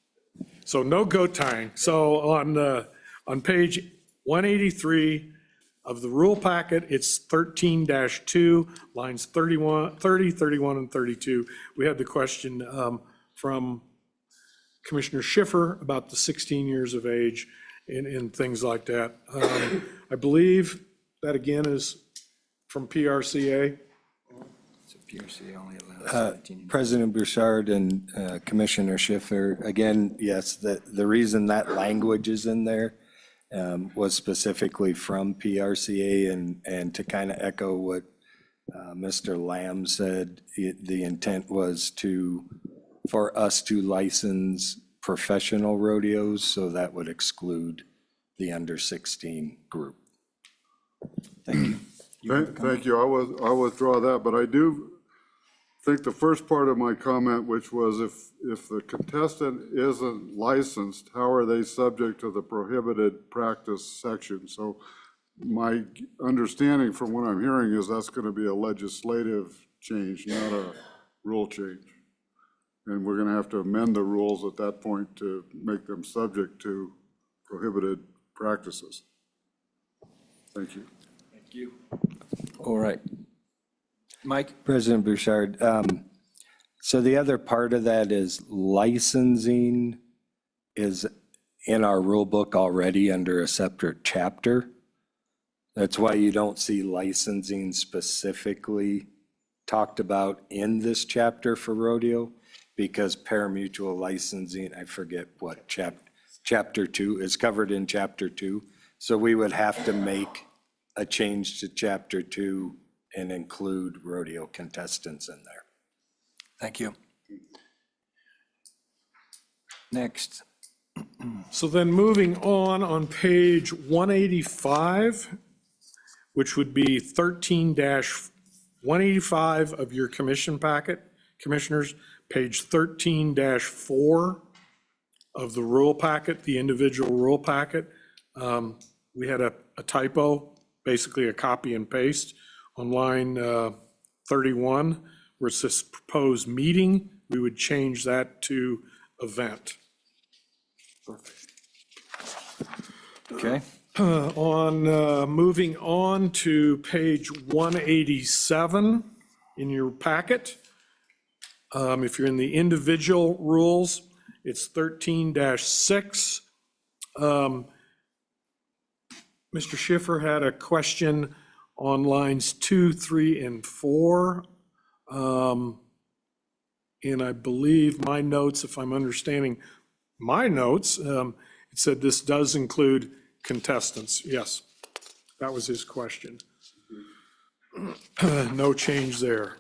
So no goat tying. So on page 183 of the rule packet, it's 13-2, lines 30, 31, and 32. We had the question from Commissioner Schiffer about the 16 years of age and things like that. I believe that again is from PRCA. President Bouchard and Commissioner Schiffer, again, yes, the reason that language is in there was specifically from PRCA, and to kind of echo what Mr. Lamb said, the intent was for us to license professional rodeos, so that would exclude the under 16 group. Thank you. I'll withdraw that, but I do think the first part of my comment, which was if the contestant isn't licensed, how are they subject to the prohibited practice section? So my understanding from what I'm hearing is that's going to be a legislative change, not a rule change. And we're going to have to amend the rules at that point to make them subject to prohibited practices. Thank you. Thank you. All right. Mike? President Bouchard, so the other part of that is licensing is in our rule book already under a separate chapter. That's why you don't see licensing specifically talked about in this chapter for rodeo, because parimutuel licensing, I forget what chapter 2 is covered in chapter 2. So we would have to make a change to chapter 2 and include rodeo contestants in there. Thank you. Next. So then moving on page 185, which would be 13-185 of your commission packet, commissioners, page 13-4 of the rule packet, the individual rule packet. We had a typo, basically a copy and paste on line 31, where it says proposed meeting. We would change that to event. Okay. Moving on to page 187 in your packet. If you're in the individual rules, it's 13-6. Mr. Schiffer had a question on lines 2, 3, and 4. And I believe my notes, if I'm understanding my notes, it said this does include contestants. Yes, that was his question. No change there.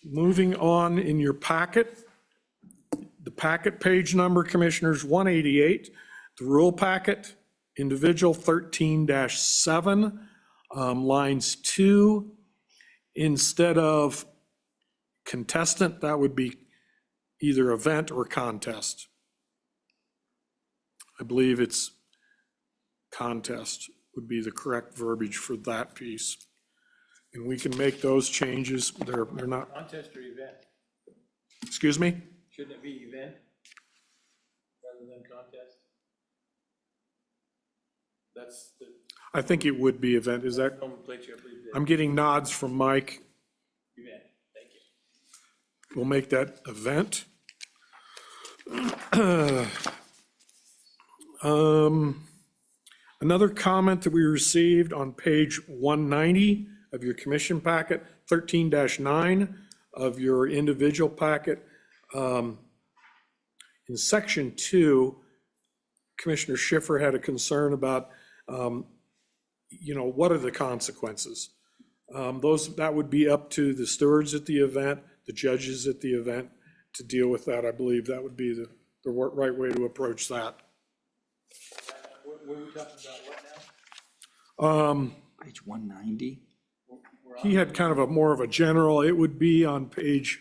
Moving on in your packet, the packet page number, Commissioners, 188. The rule packet, individual 13-7, lines 2. Instead of contestant, that would be either event or contest. I believe it's contest would be the correct verbiage for that piece. And we can make those changes. They're not, Contest or event? excuse me? Shouldn't it be event rather than contest? That's the I think it would be event. Is that, nomenclature, I believe. I'm getting nods from Mike. Event, thank you. We'll make that event. Another comment that we received on page 190 of your commission packet, 13-9 of your individual packet. In section 2, Commissioner Schiffer had a concern about, what are the consequences? That would be up to the stewards at the event, the judges at the event to deal with that. I believe that would be the right way to approach that. What are we talking about, what now? Page 190. He had kind of more of a general, it would be on page,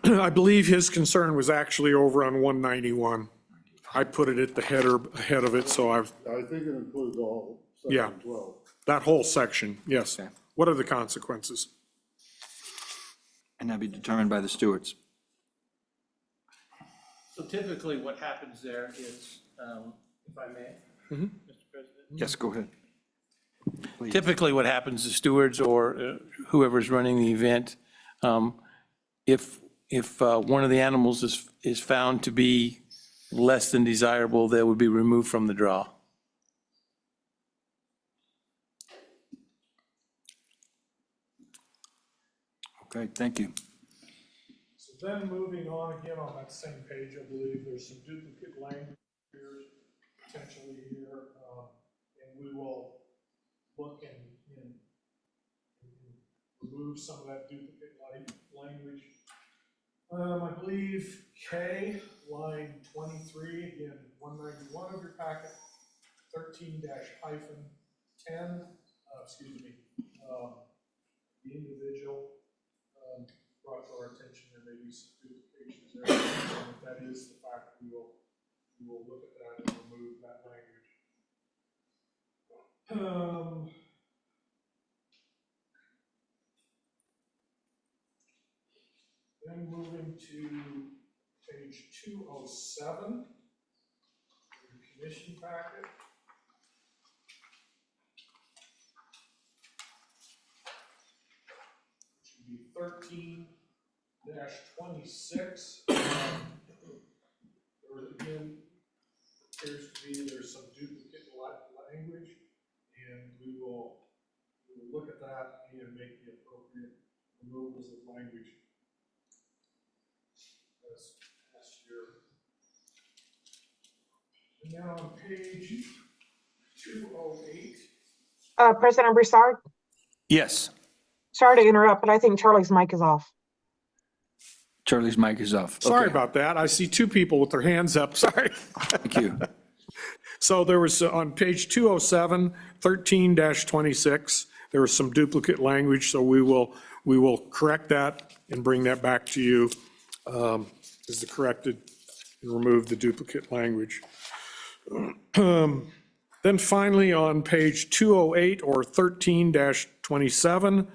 I believe his concern was actually over on 191. I put it at the ahead of it, so I think it includes all yeah, section 12. that whole section, yes. What are the consequences? And that'd be determined by the stewards. So typically what happens there is, if I may, Mr. President? Yes, go ahead. Please. Typically what happens, the stewards or whoever's running the event if one of the animals is found to be less than desirable, they would be removed from the draw. Okay, thank you. So then moving on again on that same page, I believe there's some duplicate language here, potentially here, and we will look and remove some of that duplicate language. I believe K, line 23, again, 191 of your packet, 13-10, excuse me, the individual brought to our attention there may be some duplications there. And if that is the fact, we will look at that and remove that language. Then moving to page 207, the commission packet. Which would be 13-26. There again appears to be there's some duplicate language, and we will look at that and make the appropriate removals of language as past year. And now on page 208. President Broussard, Yes, sorry to interrupt, but I think Charlie's mic is off. Charlie's mic is off. Sorry Okay, about that. I see two people with their hands up. Sorry. thank you. So there was, on page 207, 13-26, there was some duplicate language, so we will correct that and bring that back to you as the corrected and remove the duplicate language. Then finally, on page 208 or 13-27,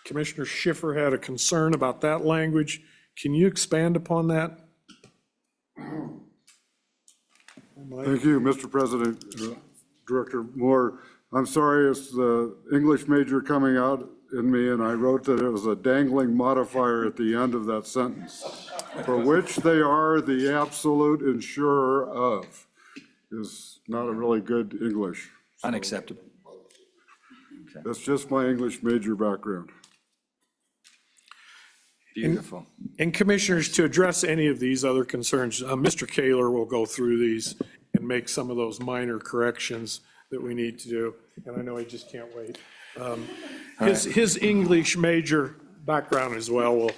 Commissioner Schiffer had a concern about that language. Can you expand upon that? Thank you, Mr. President. Director Moore, I'm sorry, it's the English major coming out in me, and I wrote that it was a dangling modifier at the end of that sentence, for which they are the absolute insurer of, is not a really good English. Unacceptable. That's just my English major background. Beautiful. And commissioners, to address any of these other concerns, Mr. Kaler will go through these and make some of those minor corrections that we need to do. And I know he just can't wait. His English major background as well will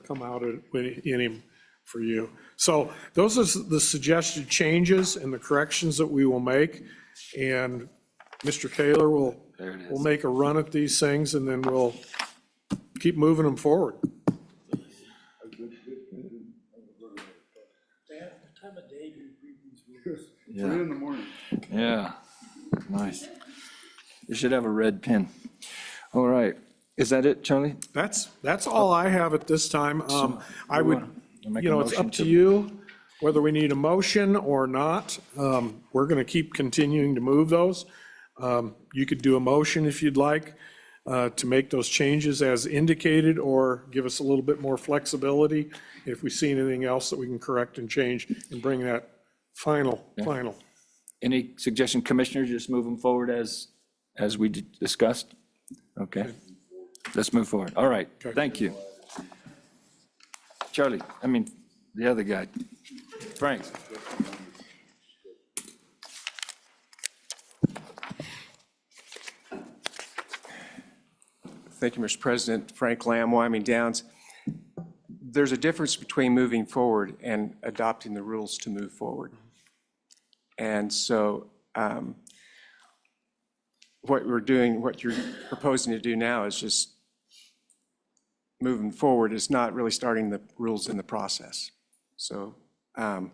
come out in him for you. So those are the suggested changes and the corrections that we will make. And Mr. Kaler will make a run at these things, and then we'll keep moving them forward. Yeah. 3 in the morning. Yeah, nice. You should have a red pen. All right, is that it, Charlie? That's all I have at this time. I would, Make you a know, it's motion up to you whether we need a motion or not. We're going to keep continuing to move those. You could do a motion if you'd like to make those changes as indicated, or give us a little bit more flexibility if we see anything else that we can correct and change and bring that final. Any suggestion, commissioners, just move them forward as we discussed? Okay, let's move forward. All right, thank you. Charlie, I mean, the other guy, Frank. Thank you, Mr. President. Frank Lamb, Wyoming Downs. There's a difference between moving forward and adopting the rules to move forward. And so what we're doing, what you're proposing to do now is just moving forward. It's not really starting the rules in the process. So No,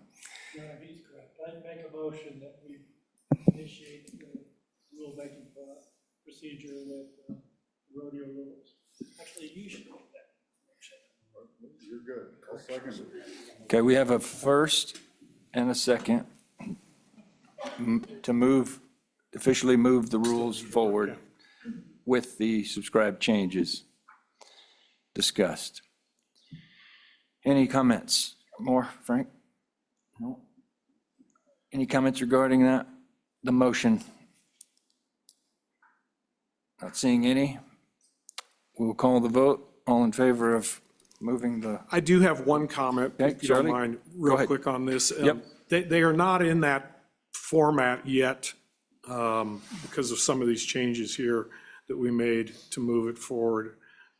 he's correct. I'd make a motion that we initiate the rulemaking procedure with rodeo rules. Actually, you should make that motion. You're good. I'll second it. Okay, we have a first and a second to officially move the rules forward with the subscribed changes. discussed. Any comments? More, Frank? No? Any comments regarding that, the motion? Not seeing any. We'll call the vote. All in favor of moving the, I do have one comment, Okay, if you don't Charlie? mind, Go real ahead. quick on this. Yep. They are not in that format yet because of some of these changes here that we made to move it forward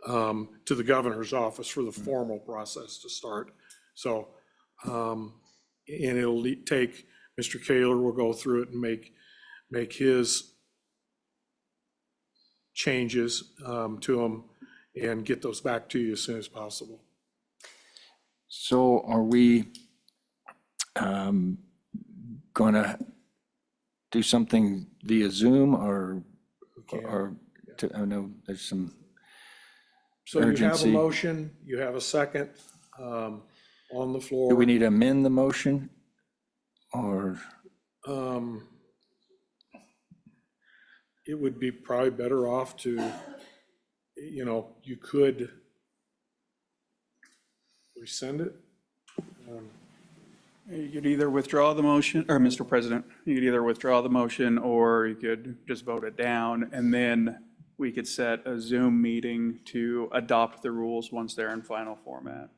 to the governor's office for the formal process to start. So, and it'll take, Mr. Kaler will go through it and make his changes to them and get those back to you as soon as possible. so are we gonna do something via Zoom or, I know there's some So you have a urgency. motion, you have a second on the floor. Do we need to amend the motion or? It would be probably better off to, you could rescind it. You could either withdraw the motion, or Mr. President, you could either withdraw the motion or you could just vote it down, and then we could set a Zoom meeting to adopt the rules once they're in final format.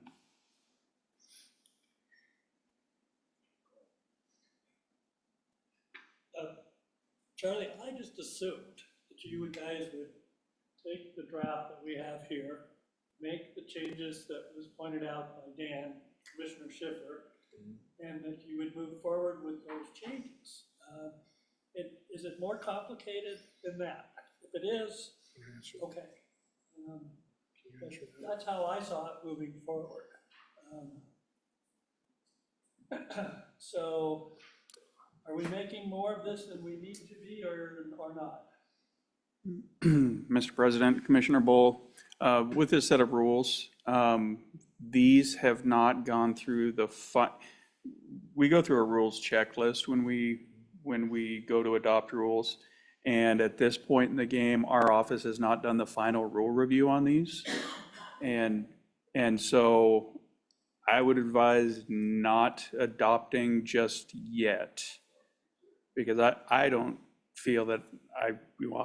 Charlie, I just assumed that you guys would take the draft that we have here, make the changes that was pointed out by Dan, Commissioner Schiffer, and that you would move forward with those changes. Is it more complicated than that? If it is, okay. But that's how I saw it moving forward. So are we making more of this than we need to be or not? Mr. President, Commissioner Bull, with this set of rules, these have not gone through we go through a rules checklist when we go to adopt rules. And at this point in the game, our office has not done the final rule review on these. And so I would advise not adopting just yet, because I don't feel that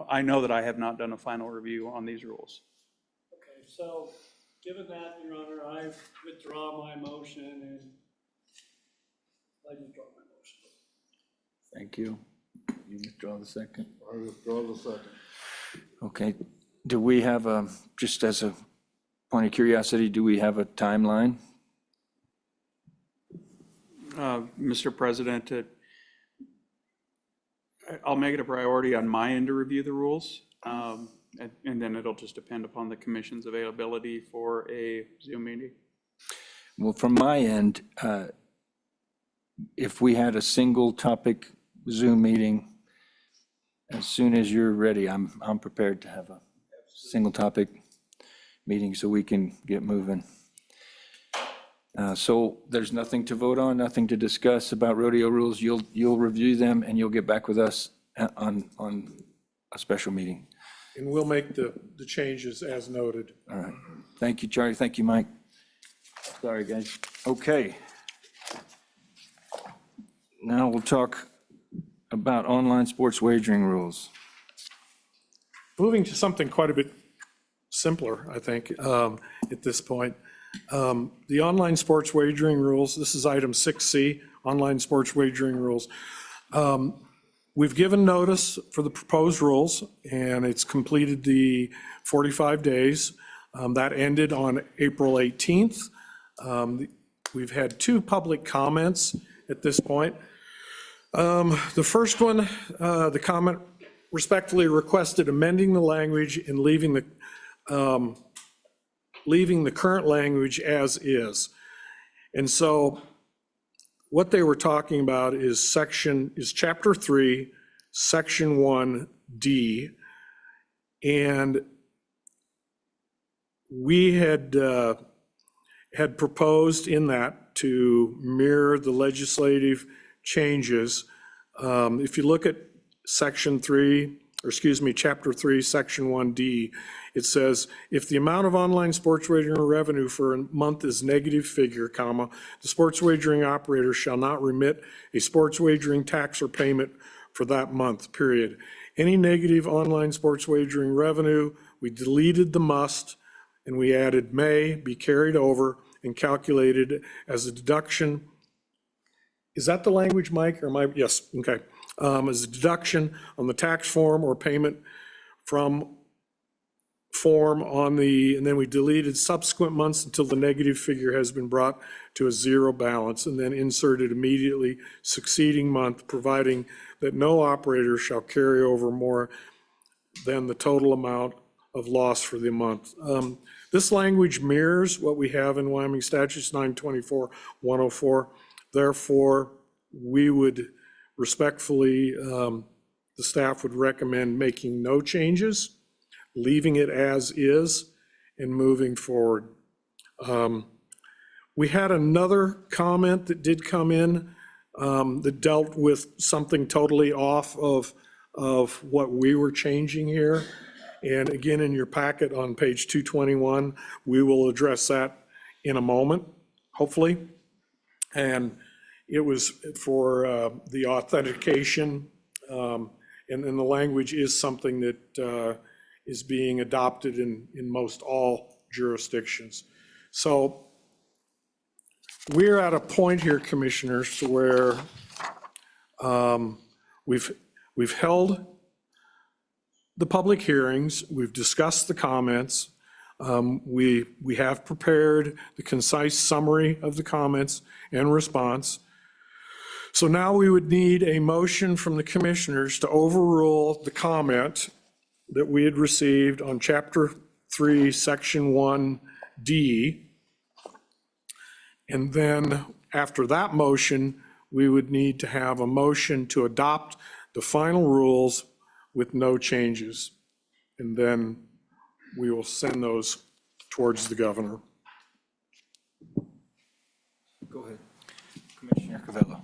I know that I have not done a final review on these rules. Okay, so given that, Your Honor, I withdraw my motion and I withdraw my motion. Thank you. You withdraw the second? I withdraw the second. Okay. Do we have just as a point of curiosity, do we have a timeline? Mr. President, I'll make it a priority on my end to review the rules, and then it'll just depend upon the commission's availability for a Zoom meeting. Well, from my end, if we had a single topic Zoom meeting, as soon as you're ready, I'm prepared to have a single topic meeting so we can get moving. So there's nothing to vote on, nothing to discuss about rodeo rules. You'll review them and you'll get back with us on a special meeting. And we'll make the changes as noted. All right. Thank you, Charlie. Thank you, Mike. Sorry, guys. Okay. Now we'll talk about online sports wagering rules. Moving to something quite a bit simpler, I think, at this point. The online sports wagering rules, this is item 6C, online sports wagering rules. We've given notice for the proposed rules, and it's completed the 45 days. That ended on April 18th. We've had 2 public comments at this point. The first one, the comment respectfully requested amending the language and leaving the current language as is. And so what they were talking about is chapter 3, section 1D. And we had proposed in that to mirror the legislative changes. If you look at chapter 3, section 1D, it says, if the amount of online sports wagering revenue for a month is negative figure, comma, the sports wagering operator shall not remit a sports wagering tax or payment for that month, period. Any negative online sports wagering revenue, we deleted the must, and we added may be carried over and calculated as a deduction. Is that the language, Mike, or am I, yes, okay. As a deduction on the tax form or payment from form on the, and then we deleted subsequent months until the negative figure has been brought to a zero balance, and then inserted immediately succeeding month, providing that no operator shall carry over more than the total amount of loss for the month. This language mirrors what we have in Wyoming statutes 924-104. Therefore, we would respectfully, the staff would recommend making no changes, leaving it as is, and moving forward. We had another comment that did come in that dealt with something totally off of what we were changing here. And again, in your packet on page 221, we will address that in a moment, hopefully. And it was for the authentication, and then the language is something that is being adopted in most all jurisdictions. So we're at a point here, commissioners, to where we've held the public hearings, we've discussed the comments, we have prepared the concise summary of the comments and response. So now we would need a motion from the commissioners to overrule the comment that we had received on Chapter 3, Section 1D. And then after that motion, we would need to have a motion to adopt the final rules with no changes. And then we will send those towards the governor. Go ahead. Commissioner Covello.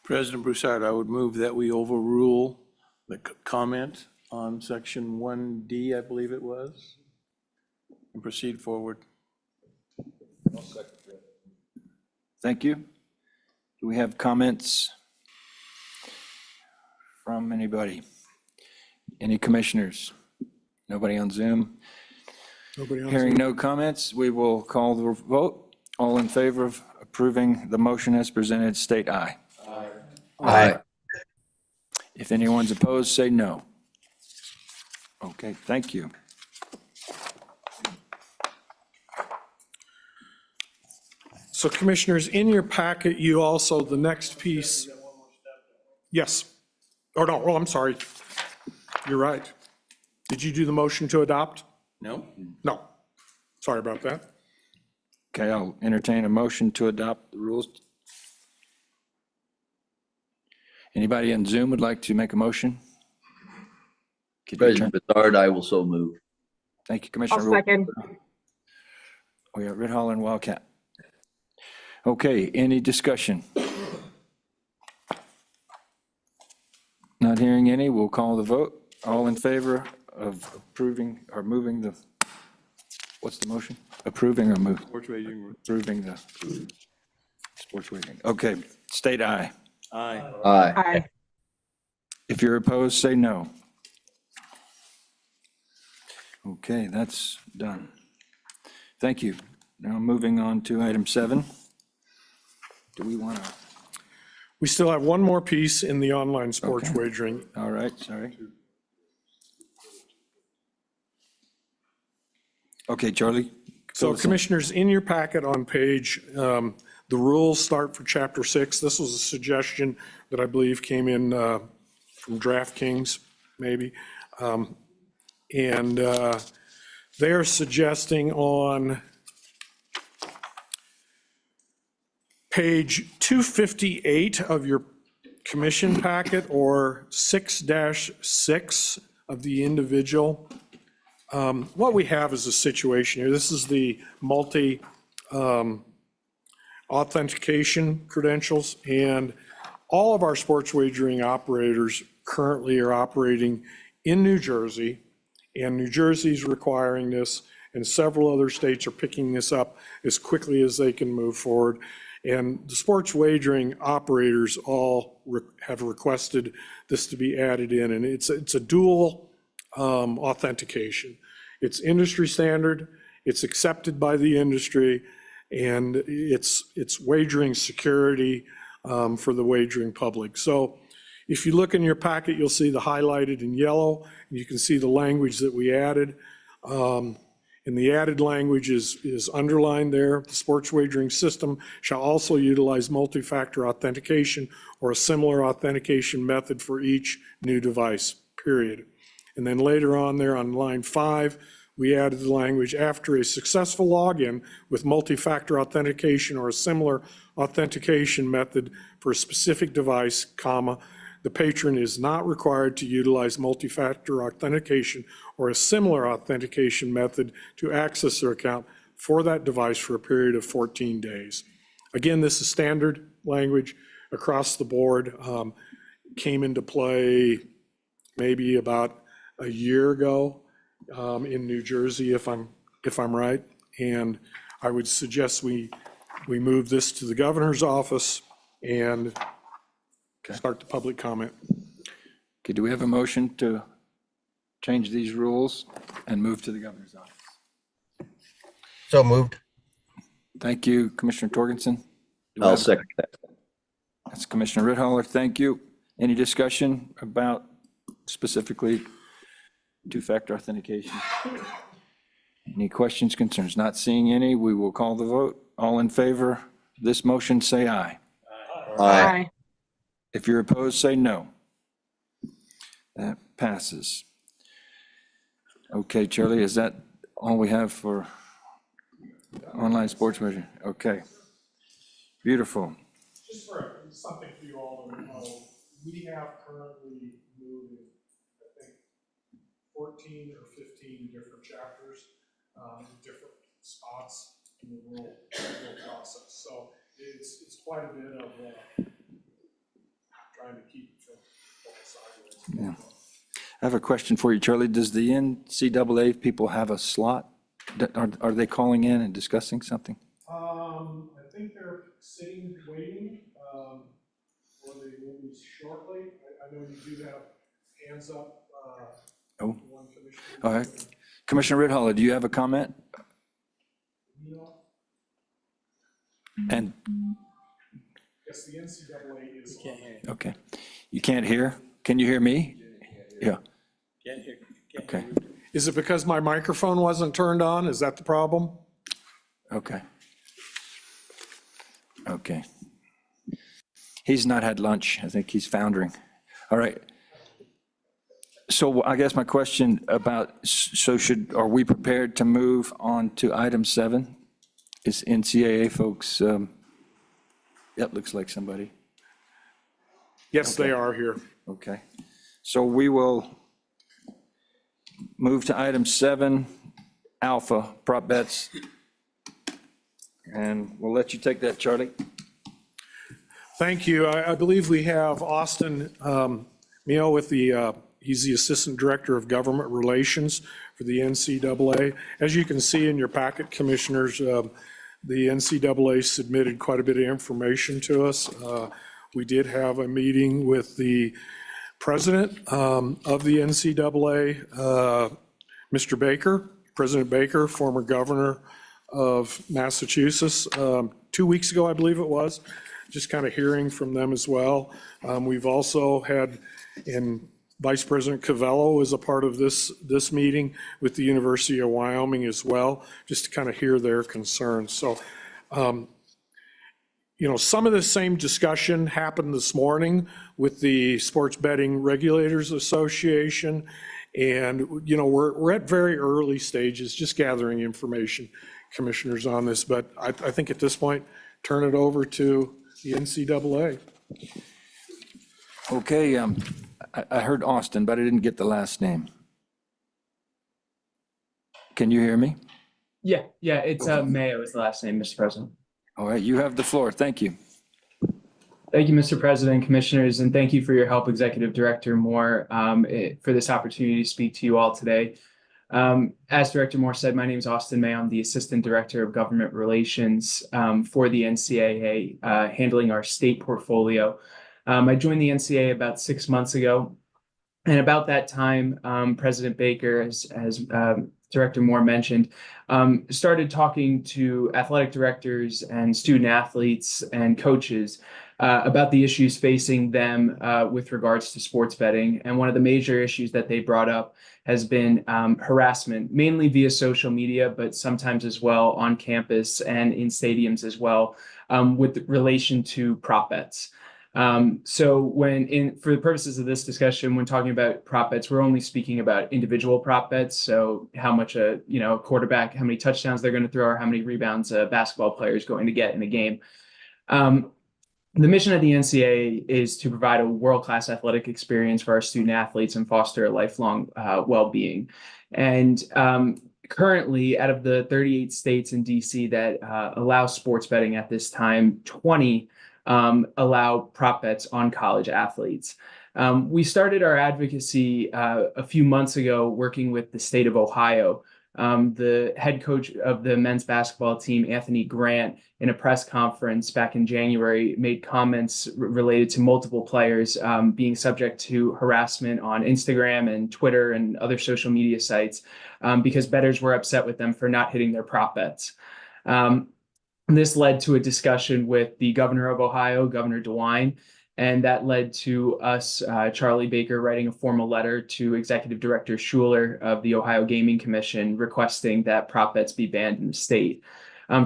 President Broussard, I would move that we overrule the comment on section 1D, I believe it was, and proceed forward. Thank you. Do we have comments from anybody? Any commissioners? Nobody on Zoom? Nobody on Hearing Zoom? no comments, we will call the vote. All in favor of approving the motion as presented, state aye. Aye. If anyone's opposed, say no. Okay, thank you. So commissioners, in your packet, you also, the next piece. Yes. Or no, oh, I'm sorry. You're right. Did you do the motion to adopt? No? No. Sorry about that. Okay, I'll entertain a motion to adopt the rules. Anybody on Zoom would like to make a motion? Could you President Bedard, I will so move. Thank you, I'll Commissioner. second. We are Red Hall and Wildcat. Okay, any discussion? Not hearing any, we'll call the vote. All in favor of approving or moving the, what's the motion? Approving or move? Sports wagering. Approving the sports wagering. Okay, state aye. Aye. Aye. Aye. If you're opposed, say no. Okay, that's done. Thank you. Now moving on to item 7. Do we want to? We still have one more piece in the online sports Okay. wagering. All right, sorry. Okay, Charlie. So commissioners, in your packet on page, the rules start for Chapter 6. This was a suggestion that I believe came in from DraftKings, maybe. And they're suggesting on page 258 of your commission packet, or 6-6 of the individual. What we have is a situation here. This is the multi authentication credentials, and all of our sports wagering operators currently are operating in New Jersey And New Jersey's requiring this, and several other states are picking this up as quickly as they can move forward. And the sports wagering operators all have requested this to be added in, and it's a dual authentication. It's industry standard, it's accepted by the industry, and it's wagering security for the wagering public. So if you look in your packet, you'll see the highlighted in yellow, and you can see the language that we added. And the added language is underlined there. The sports wagering system shall also utilize multi-factor authentication or a similar authentication method for each new device, period. And then later on there on line 5, we added the language, after a successful login with multi-factor authentication or a similar authentication method for a specific device, comma, the patron is not required to utilize multi-factor authentication or a similar authentication method to access their account for that device for a period of 14 days. Again, this is standard language across the board. Came into play maybe about a year ago in New Jersey, if I'm right. And I would suggest we move this to the governor's office and start the public comment. Okay, do we have a motion to change these rules and move to the governor's office? So moved. Thank you, Commissioner Torgensen. I'll second that. That's Commissioner Ritholler. Thank you. Any discussion about specifically two-factor authentication? Any questions, concerns? Not seeing any, we will call the vote. All in favor of this motion, say aye. Aye. If you're opposed, say no. That passes. Okay, Charlie, is that all we have for online sports wagering? Okay. Beautiful. Just for something for you all to know, we have currently moved, I think, 14 or 15 different chapters, in different spots in the rule process. So it's quite a bit of trying to keep it from going sideways. Yeah. I have a question for you, Charlie. Does the NCAA people have a slot? Are they calling in and discussing something? I think they're sitting, waiting, or they will be shortly. I know you do have hands up. Oh, One commissioner. all right. Commissioner Ritholler, do you have a comment? No. And, Yes, the NCAA is. okay. You can't hear? Can you hear me? Yeah. Okay, Is it because my microphone wasn't turned on? Is that the problem? okay. Okay. He's not had lunch. I think he's foundering. All right. So I guess my question about, are we prepared to move on to item 7? Is NCAA folks, yep, looks like somebody. Yes, they are here. Okay. So we will move to item 7, alpha, prop bets. And we'll let you take that, Charlie. Thank you. I believe we have Austin Mio with he's the Assistant Director of Government Relations for the NCAA. As you can see in your packet, Commissioners, the NCAA submitted quite a bit of information to us. We did have a meeting with the President of the NCAA, Mr. Baker, President Baker, former governor of Massachusetts, 2 weeks ago, I believe it was, just kind of hearing from them as well. We've also had, and Vice President Covello is a part of this meeting with the University of Wyoming as well, just to kind of hear their concerns. So, some of the same discussion happened this morning with the Sports Betting Regulators Association. And, we're at very early stages, just gathering information, Commissioners, on this. But I think at this point, turn it over to the NCAA. Okay, I heard Austin, but I didn't get the last name. Can you hear me? Yeah, it's Mayo is the last name, Mr. President. All right, you have the floor. Thank you. Thank you, Mr. President, Commissioners, and thank you for your help, Executive Director Moore, for this opportunity to speak to you all today. As Director Moore said, my name is Austin May. I'm the Assistant Director of Government Relations for the NCAA, handling our state portfolio. I joined the NCAA about 6 months ago. And about that time, President Baker, as Director Moore mentioned, started talking to athletic directors and student athletes and coaches about the issues facing them with regards to sports betting. And one of the major issues that they brought up has been harassment, mainly via social media, but sometimes as well on campus and in stadiums as well, with relation to prop bets. So for the purposes of this discussion, when talking about prop bets, we're only speaking about individual prop bets. So how much a quarterback, how many touchdowns they're going to throw, or how many rebounds a basketball player is going to get in a game. The mission of the NCAA is to provide a world-class athletic experience for our student athletes and foster a lifelong well-being. And currently, out of the 38 states in DC that allow sports betting at this time, 20 allow prop bets on college athletes. We started our advocacy a few months ago working with the state of Ohio. The head coach of the men's basketball team, Anthony Grant, in a press conference back in January, made comments related to multiple players being subject to harassment on Instagram and Twitter and other social media sites because bettors were upset with them for not hitting their prop bets. This led to a discussion with the governor of Ohio, Governor DeWine, and that led to us, Charlie Baker, writing a formal letter to Executive Director Schuler of the Ohio Gaming Commission requesting that prop bets be banned in the state.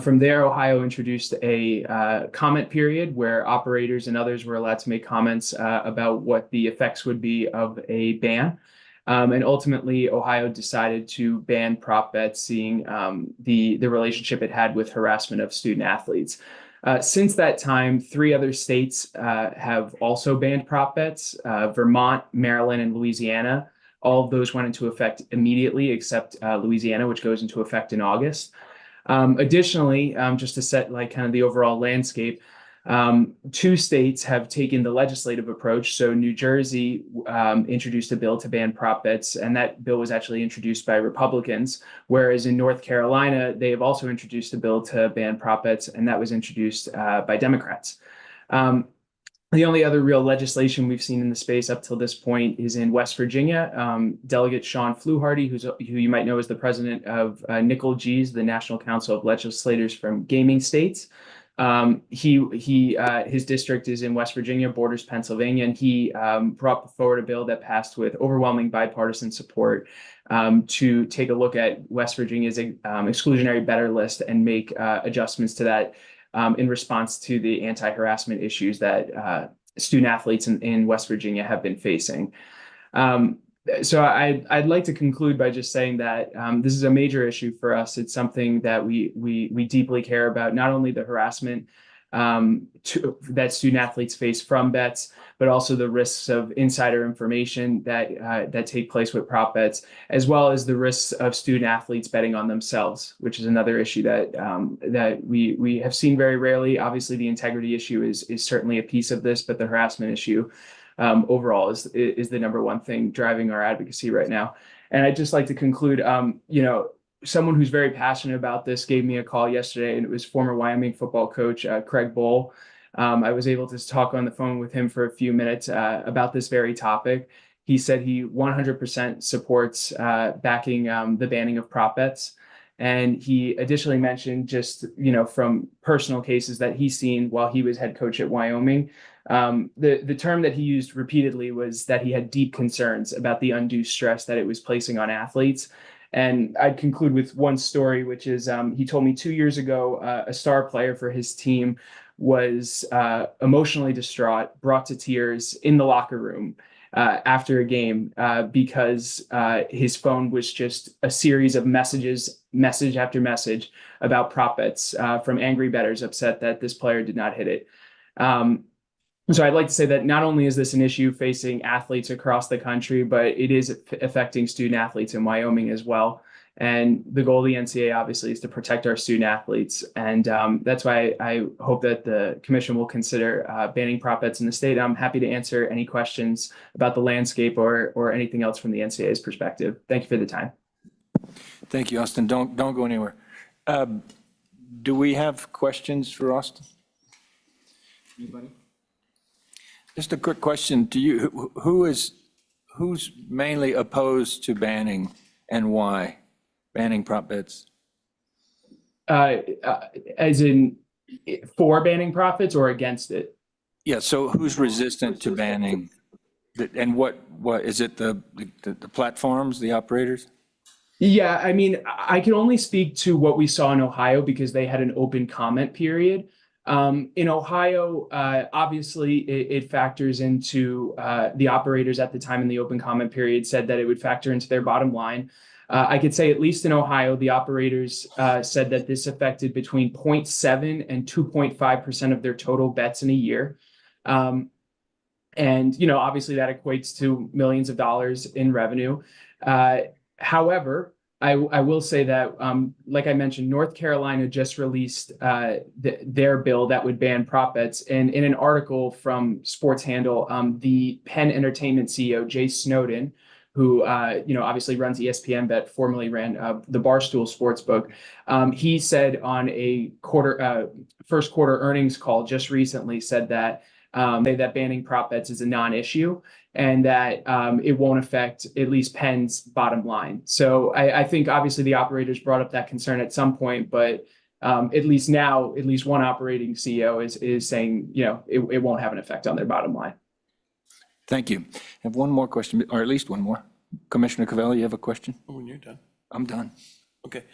From there, Ohio introduced a comment period where operators and others were allowed to make comments about what the effects would be of a ban. And ultimately, Ohio decided to ban prop bets, seeing the relationship it had with harassment of student athletes. Since that time, 3 other states have also banned prop bets, Vermont, Maryland, and Louisiana. All of those went into effect immediately, except Louisiana, which goes into effect in August. Additionally, just to set kind of the overall landscape, 2 states have taken the legislative approach. So New Jersey introduced a bill to ban prop bets, and that bill was actually introduced by Republicans, whereas in North Carolina, they have also introduced a bill to ban prop bets, and that was introduced by Democrats. The only other real legislation we've seen in the space up till this point is in West Virginia. Delegate Sean Fluharty, who you might know as the president of Nickel G's, the National Council of Legislators from Gaming States. His district is in West Virginia, borders Pennsylvania, and he brought forward a bill that passed with overwhelming bipartisan support to take a look at West Virginia's exclusionary bettor list and make adjustments to that in response to the anti-harassment issues that student athletes in West Virginia have been facing. So I'd like to conclude by just saying that this is a major issue for us. It's something that we deeply care about, not only the harassment that student athletes face from bets, but also the risks of insider information that take place with prop bets, as well as the risks of student athletes betting on themselves, which is another issue that we have seen very rarely. Obviously, the integrity issue is certainly a piece of this, but the harassment issue overall is the number one thing driving our advocacy right now. And I'd just like to conclude, someone who's very passionate about this gave me a call yesterday, and it was former Wyoming football coach Craig Bohl. I was able to talk on the phone with him for a few minutes about this very topic. He said he 100% supports backing the banning of prop bets. And he additionally mentioned just, from personal cases that he's seen while he was head coach at Wyoming, the term that he used repeatedly was that he had deep concerns about the undue stress that it was placing on athletes. And I'd conclude with one story, which is he told me 2 years ago, a star player for his team was emotionally distraught, brought to tears in the locker room after a game because his phone was just a series of message after message about prop bets from angry bettors upset that this player did not hit it. So I'd like to say that not only is this an issue facing athletes across the country, but it is affecting student athletes in Wyoming as well. And the goal of the NCAA obviously is to protect our student athletes. And that's why I hope that the commission will consider banning prop bets in the state. I'm happy to answer any questions about the landscape or anything else from the NCAA's perspective. Thank you for the time. Thank you, Austin. Don't go anywhere. Do we have questions for Austin? Anybody? Just a quick question to you. Who's mainly opposed to banning and why? Banning prop bets? As in for banning profits or against it? Yeah, so who's resistant to banning? And what is it, the platforms, the operators? Yeah, I mean, I can only speak to what we saw in Ohio because they had an open comment period. In Ohio, obviously, it factors into the operators at the time in the open comment period said that it would factor into their bottom line. I could say, at least in Ohio, the operators said that this affected between 0.7 and 2.5% of their total bets in a year. And, obviously that equates to millions of dollars in revenue. However, I will say that, like I mentioned, North Carolina just released their bill that would ban prop bets. And in an article from Sports Handle, the Penn Entertainment CEO, Jay Snowden, who obviously runs ESPN Bet, formerly ran the Barstool Sportsbook. He said on a first quarter earnings call just recently said that that banning prop bets is a non-issue and that it won't affect at least Penn's bottom line. So I think obviously the operators brought up that concern at some point, but at least now, at least one operating CEO is saying, it won't have an effect on their bottom line. Thank you. I have one more question, or at least one more. Commissioner Covello, you have a question? When you're done. I'm done. Okay.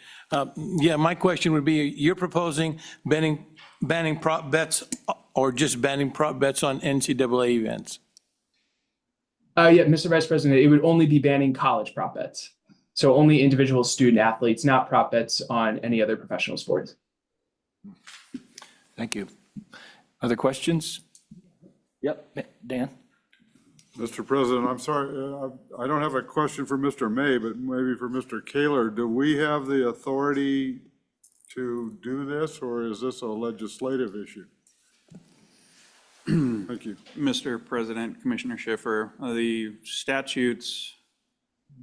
Yeah, my question would be, you're proposing banning prop bets or just banning prop bets on NCAA events? Yeah, Mr. Vice President, it would only be banning college prop bets. So only individual student athletes, not prop bets on any other professional sports. Thank you. Other questions? Yep, Dan? Mr. President, I'm sorry, I don't have a question for Mr. May, but maybe for Mr. Kaler. Do we have the authority to do this, or is this a legislative issue? Thank you. Mr. President, Commissioner Schiffer, the statutes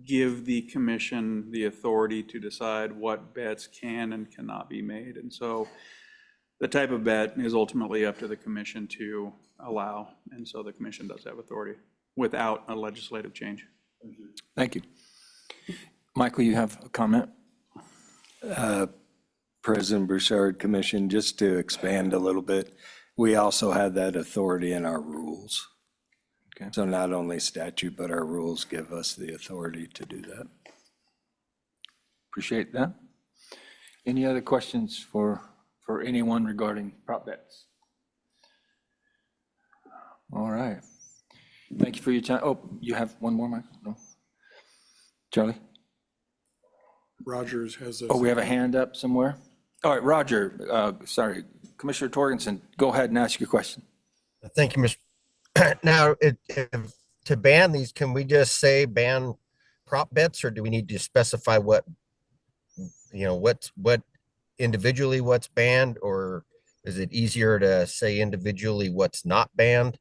give the commission the authority to decide what bets can and cannot be made. And so the type of bet is ultimately up to the commission to allow. And so the commission does have authority without a legislative change. Thank you. Michael, you have a comment? President Broussard, Commission, just to expand a little bit, we also have that authority in our rules. Okay. So not only statute, but our rules give us the authority to do that. Appreciate that. Any other questions for anyone regarding prop bets? All right. Thank you for your time. Oh, you have one more, Michael? No? Charlie? Rogers has a. Oh, we have a hand up somewhere? All right, Roger, sorry. Commissioner Torgensen, go ahead and ask your question. Thank you, Mr. Now, to ban these, can we just say ban prop bets, or do we need to specify what individually what's banned, or is it easier to say individually what's not banned?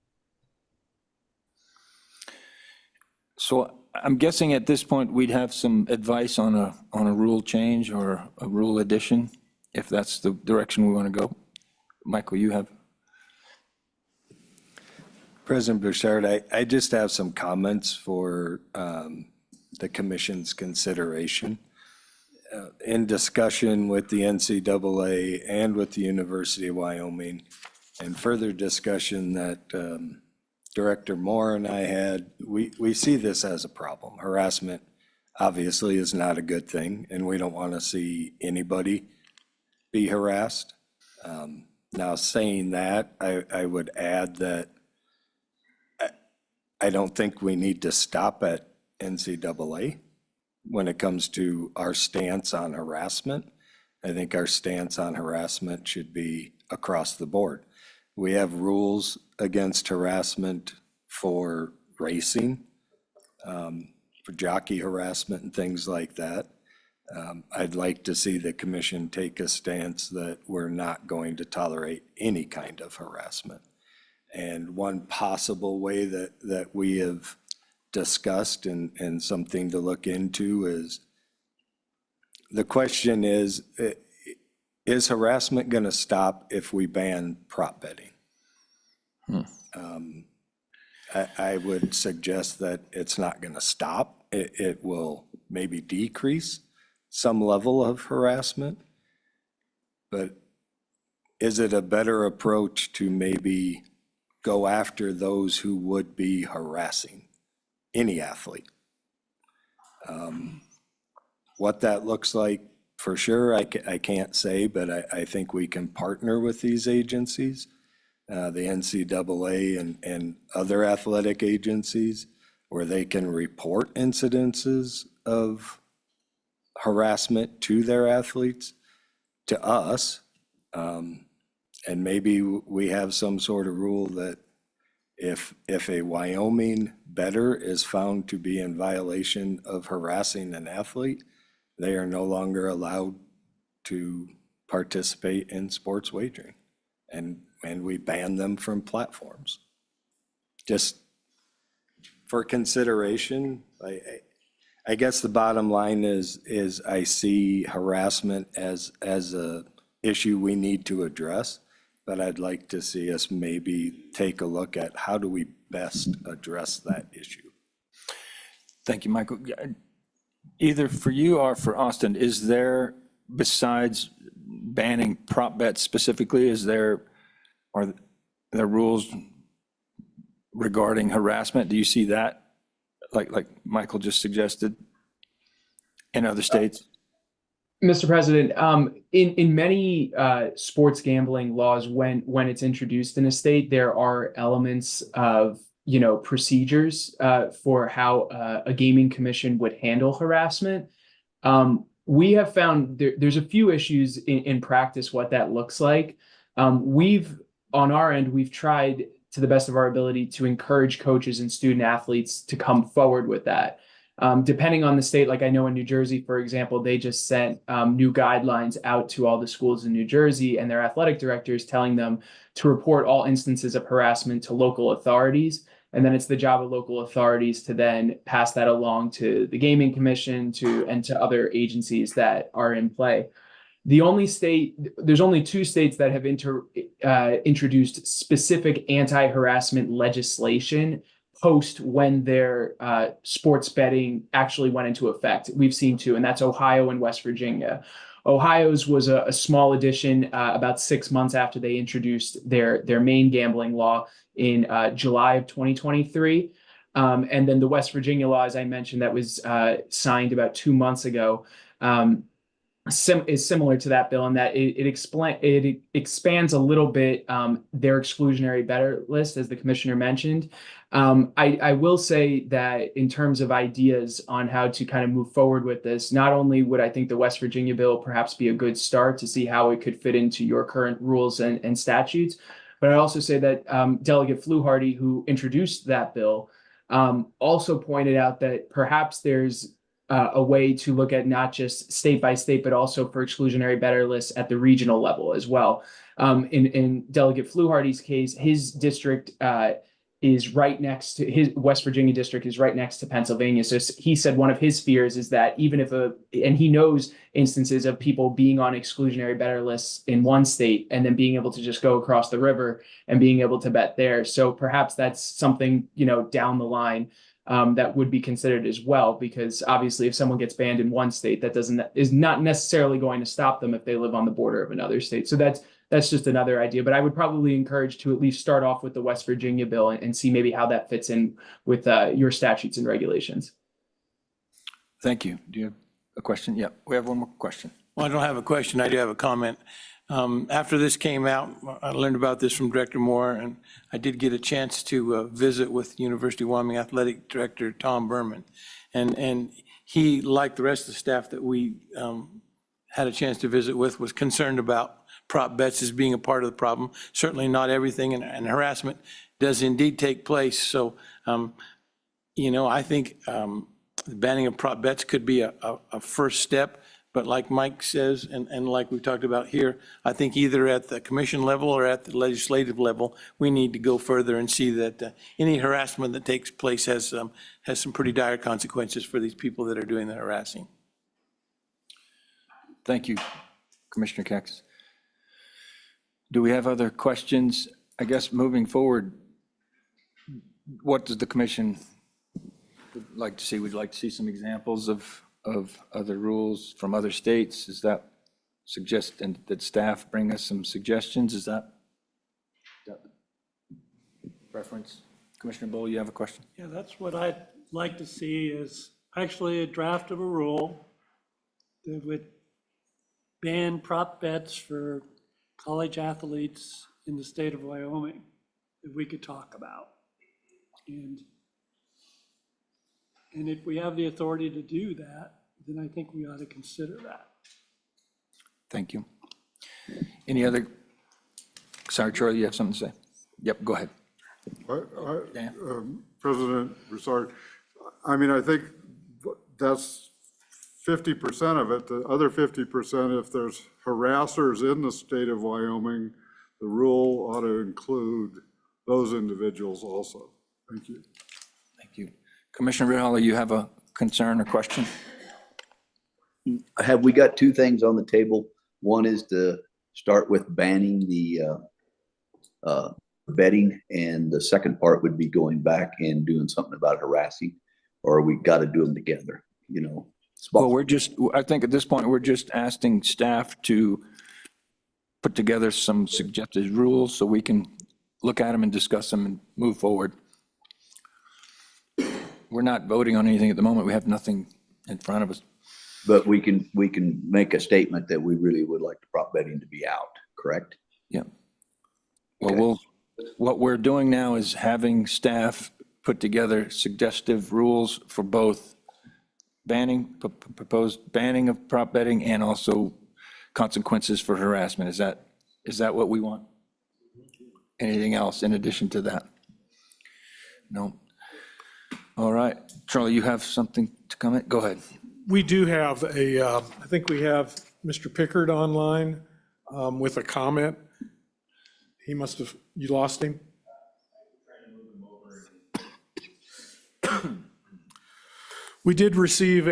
So I'm guessing at this point, we'd have some advice on a rule change or a rule addition, if that's the direction we want to go. Michael, you have. President Bouchard, I just have some comments for the commission's consideration. In discussion with the NCAA and with the University of Wyoming, and further discussion that Director Moore and I had, we see this as a problem. Harassment obviously is not a good thing, and we don't want to see anybody be harassed. Now, saying that, I would add that I don't think we need to stop at NCAA when it comes to our stance on harassment. I think our stance on harassment should be across the board. We have rules against harassment for racing, for jockey harassment and things like that. I'd like to see the commission take a stance that we're not going to tolerate any kind of harassment. And one possible way that we have discussed and something to look into is the question is harassment going to stop if we ban prop betting? I would suggest that it's not going to stop. It will maybe decrease some level of harassment. But is it a better approach to maybe go after those who would be harassing any athlete? What that looks like, for sure, I can't say, but I think we can partner with these agencies, the NCAA and other athletic agencies, where they can report incidences of harassment to their athletes, to us. And maybe we have some sort of rule that if a Wyoming bettor is found to be in violation of harassing an athlete, they are no longer allowed to participate in sports wagering. And we ban them from platforms. Just for consideration, I guess the bottom line is I see harassment as a issue we need to address, but I'd like to see us maybe take a look at how do we best address that issue. Thank you, Michael. Either for you or for Austin, is there, besides banning prop bets specifically, are there rules regarding harassment? Do you see that, like Michael just suggested, in other states? Mr. President, in many sports gambling laws, when it's introduced in a state, there are elements of procedures for how a gaming commission would handle harassment. We have found there's a few issues in practice what that looks like. On our end, we've tried to the best of our ability to encourage coaches and student athletes to come forward with that. Depending on the state, like I know in New Jersey, for example, they just sent new guidelines out to all the schools in New Jersey and their athletic directors telling them to report all instances of harassment to local authorities. And then it's the job of local authorities to then pass that along to the Gaming Commission and to other agencies that are in play. There's only 2 states that have introduced specific anti-harassment legislation post when their sports betting actually went into effect. We've seen 2, and that's Ohio and West Virginia. Ohio's was a small addition about 6 months after they introduced their main gambling law in July of 2023. And then the West Virginia law, as I mentioned, that was signed about 2 months ago, is similar to that bill in that it expands a little bit their exclusionary bettor list, as the commissioner mentioned. I will say that in terms of ideas on how to kind of move forward with this, not only would I think the West Virginia bill perhaps be a good start to see how it could fit into your current rules and statutes, but I also say that Delegate Fluharty, who introduced that bill, also pointed out that perhaps there's a way to look at not just state by state, but also for exclusionary bettor lists at the regional level as well. In Delegate Fluharty's case, his district is right next to his West Virginia district is right next to Pennsylvania. So he said one of his fears is that even if and he knows instances of people being on exclusionary bettor lists in one state and then being able to just go across the river and being able to bet there. So perhaps that's something, down the line that would be considered as well, because obviously if someone gets banned in one state, that is not necessarily going to stop them if they live on the border of another state. So that's just another idea, but I would probably encourage to at least start off with the West Virginia bill and see maybe how that fits in with your statutes and regulations. Thank you. Do you have a question? Yeah, we have one more question. Well, I don't have a question. I do have a comment. After this came out, I learned about this from Director Moore, and I did get a chance to visit with University of Wyoming Athletic Director Tom Berman. And he, like the rest of the staff that we had a chance to visit with, was concerned about prop bets as being a part of the problem. Certainly not everything, and harassment does indeed take place. So, I think the banning of prop bets could be a first step. But like Mike says, and like we've talked about here, I think either at the commission level or at the legislative level, we need to go further and see that any harassment that takes place has some pretty dire consequences for these people that are doing the harassing. Thank you, Commissioner Cactus. Do we have other questions? I guess moving forward, what does the commission like to see? We'd like to see some examples of other rules from other states. Is that suggest, and that staff bring us some suggestions? Is that preference? Commissioner Bowl, you have a question? Yeah, that's what I'd like to see is actually a draft of a rule that would ban prop bets for college athletes in the state of Wyoming that we could talk about. And if we have the authority to do that, then I think we ought to consider that. Thank you. Any other? Sorry, Charlie, you have something to say? Yep, go ahead. President Broussard, I mean, I think that's 50% of it. The other 50%, if there's harassers in the state of Wyoming, the rule ought to include those individuals also. Thank you. Thank you. Commissioner Ritala, you have a concern or question? Have we got two things on the table? One is to start with banning the betting, and the second part would be going back and doing something about harassing, or we got to do them together, you know? Well, I think at this point, we're just asking staff to put together some suggested rules so we can look at them and discuss them and move forward. We're not voting on anything at the moment. We have nothing in front of us. But we can make a statement that we really would like the prop betting to be out, correct? Yeah. Well, what we're doing now is having staff put together suggestive rules for both proposed banning of prop betting and also consequences for harassment. Is that what we want? Anything else in addition to that? No. All right. Charlie, you have something to comment? Go ahead. We do have I think we have Mr. Pickard online with a comment. He must have, you lost him? We did receive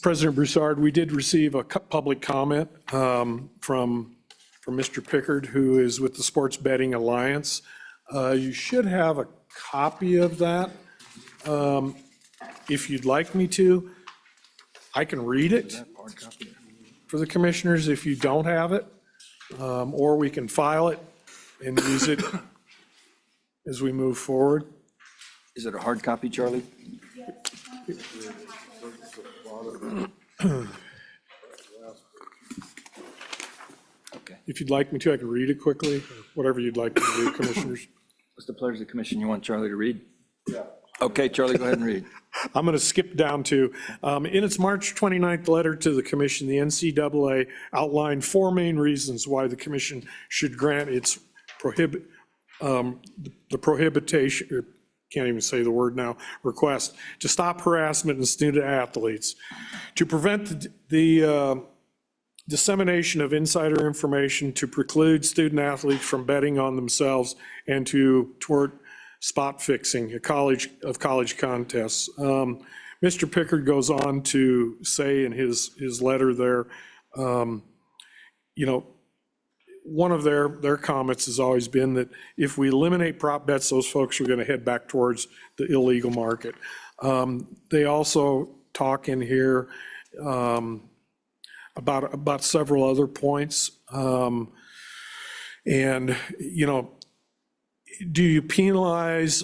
President Broussard, we did receive a public comment from Mr. Pickard, who is with the Sports Betting Alliance. You should have a copy of that. If you'd like me to, I can read it for the commissioners if you don't have it, or we can file it and use it as we move forward. Is it a hard copy, Charlie? If you'd like me to, I can read it quickly, or whatever you'd like me to do, commissioners. What's the pleasure of the commission? You want Charlie to read? Yeah. Okay, Charlie, go ahead and read. I'm going to skip down to, in its March 29th letter to the commission, the NCAA outlined four main reasons why the commission should grant its prohibition, can't even say the word now, request to stop harassment in student athletes, to prevent the dissemination of insider information, to preclude student athletes from betting on themselves, and to thwart spot fixing of college contests. Mr. Pickard goes on to say in his letter there, you know, one of their comments has always been that if we eliminate prop bets, those folks are going to head back towards the illegal market. They also talk in here about several other points. And, you know, do you penalize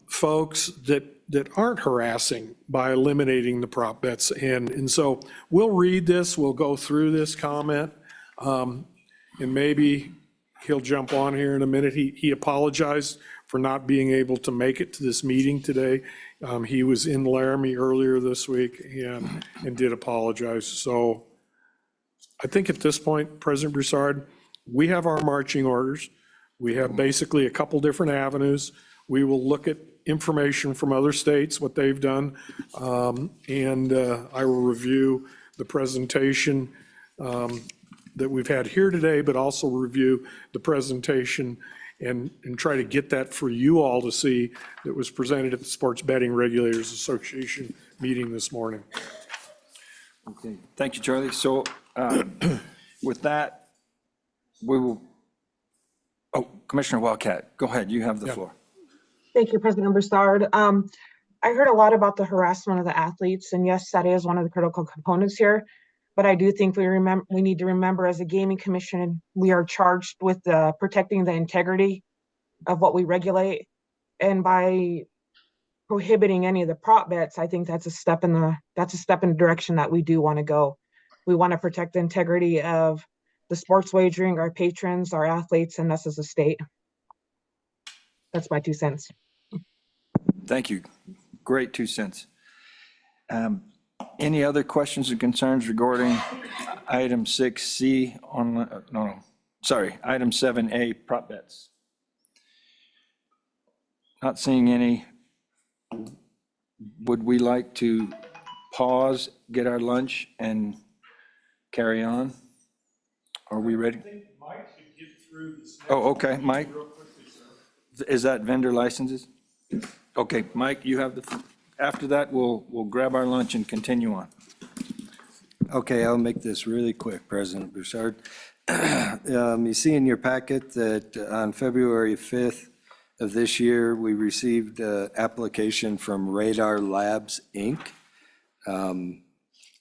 folks that aren't harassing by eliminating the prop bets? And so we'll read this, we'll go through this comment, and maybe he'll jump on here in a minute. He apologized for not being able to make it to this meeting today. He was in Laramie earlier this week and did apologize. So I think at this point, President Broussard, we have our marching orders. We have basically a couple different avenues. We will look at information from other states, what they've done, and I will review the presentation that we've had here today, but also review the presentation and try to get that for you all to see that was presented at the Sports Betting Regulators Association meeting this morning. Okay, thank you, Charlie. So with that, we will, oh, Commissioner Wildcat, go ahead, you have the floor. Thank you, President Broussard. I heard a lot about the harassment of the athletes, and yes, that is one of the critical components here. But I do think we need to remember, as a gaming commission, we are charged with protecting the integrity of what we regulate. And by prohibiting any of the prop bets, I think that's a step in the direction that we do want to go. We want to protect the integrity of the sports wagering, our patrons, our athletes, and us as a state. That's my 2 cents. Thank you. Great 2 cents. Any other questions or concerns regarding item 6C on, item 7A, prop bets? Not seeing any. Would we like to pause, get our lunch, and carry on? Are we ready? Mike could get through this. Oh, okay, Mike? Is that vendor licenses? Okay, Mike, you have after that, we'll grab our lunch and continue on. Okay, I'll make this really quick, President Broussard. You see in your packet that on February 5th of this year, we received an application from Radar Labs, Inc.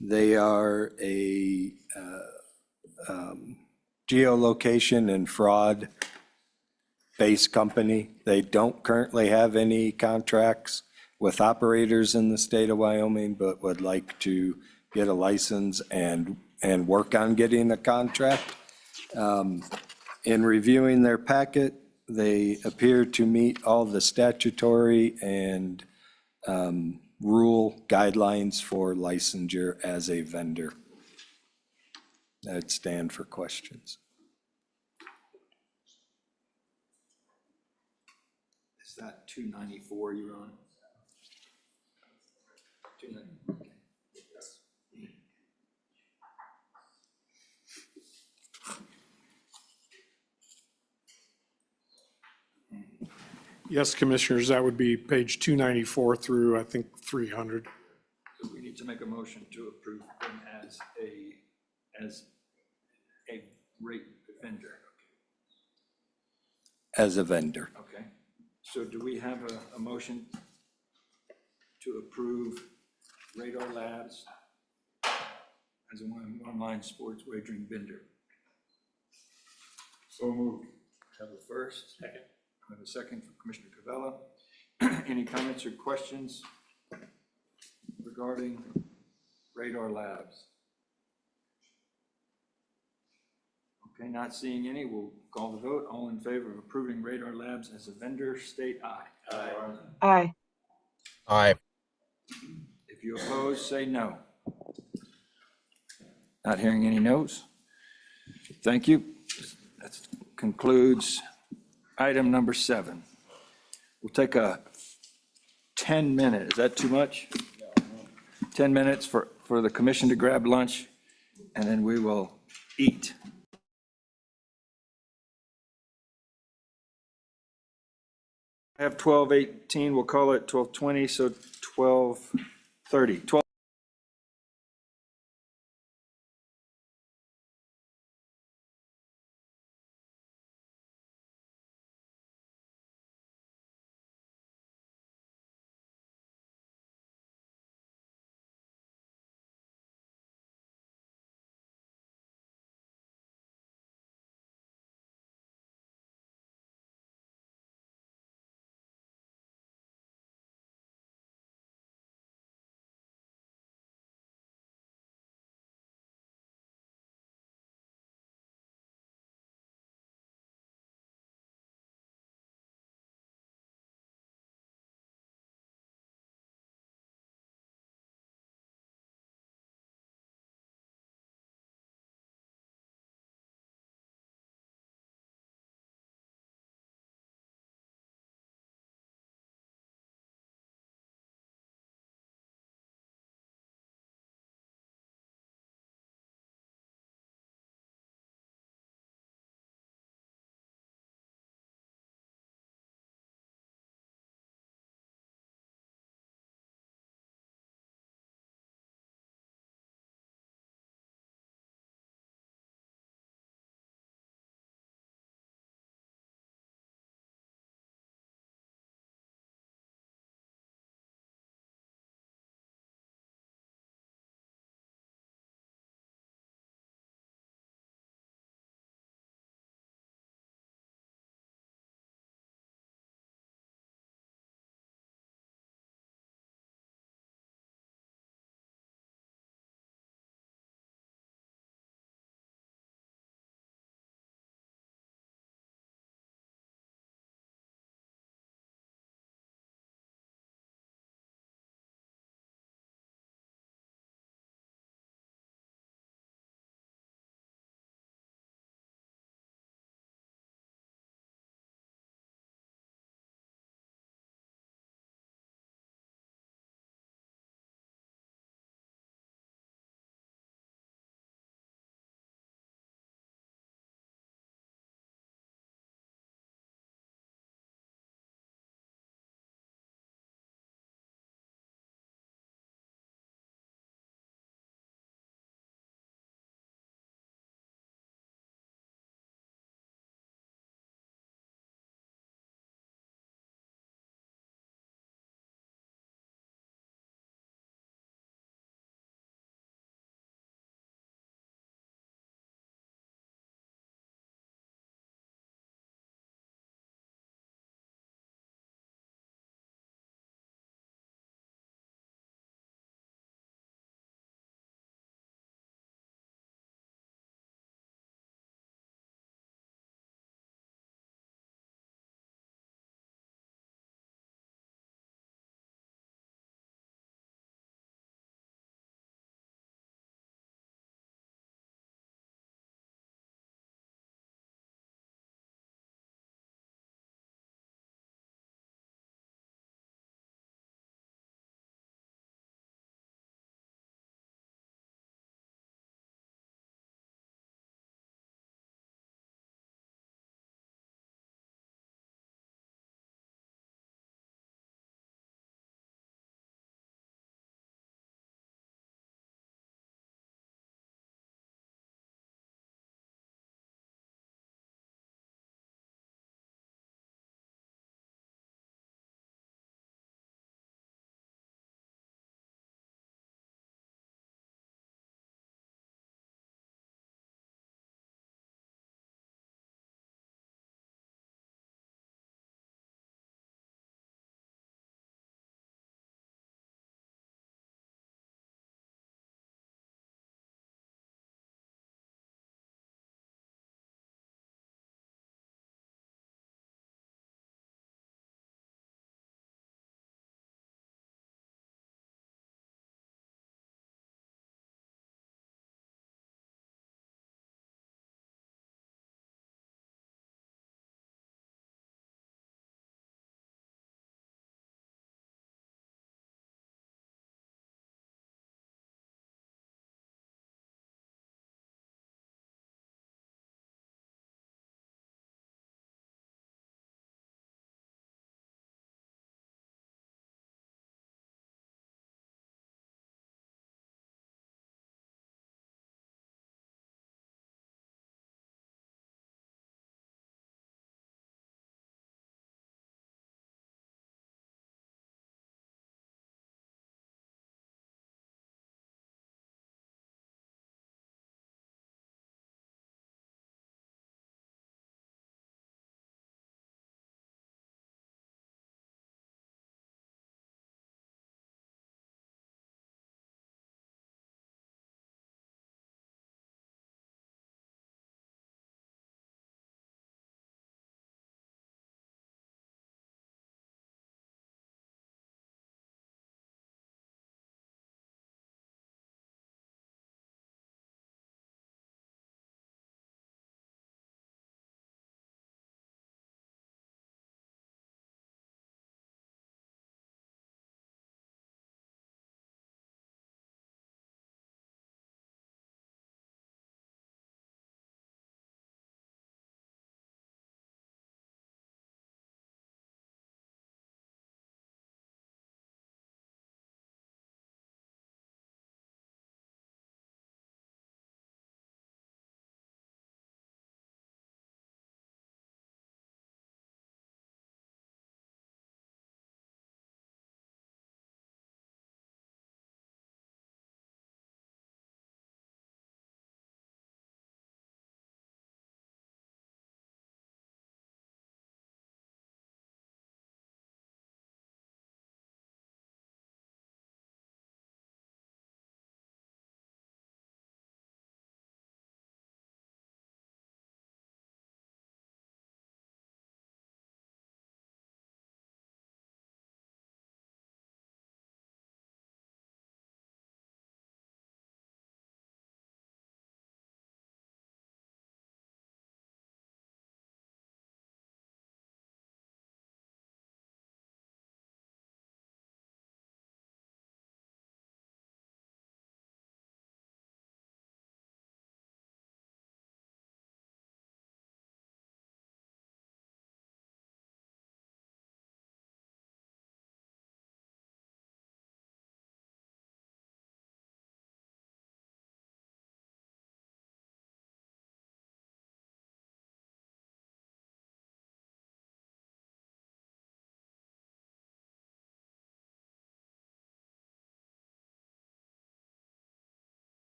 They are a geolocation and fraud-based company. They don't currently have any contracts with operators in the state of Wyoming, but would like to get a license and work on getting a contract. In reviewing their packet, they appear to meet all the statutory and rule guidelines for licensure as a vendor. I'd stand for questions. Is that 294 you're on? 290. Yes, Commissioners, that would be page 294 through, I think, 300. So we need to make a motion to approve them as a rate vendor. As a vendor. Okay. So do we have a motion to approve Radar Labs as an online sports wagering vendor? So moved. Have a first. Second. I have a second from Commissioner Cavella. Any comments or questions regarding Radar Labs? Okay, not seeing any, we'll call the vote. All in favor of approving Radar Labs as a vendor, state aye. Aye. Aye. Aye. If you oppose, say no. Not hearing any no's. Thank you. That concludes item number 7. We'll take a 10-minute, is that too much? 10 minutes for the commission to grab lunch, and then we will eat. I have 12:18, we'll call it 12:20, so 12:30.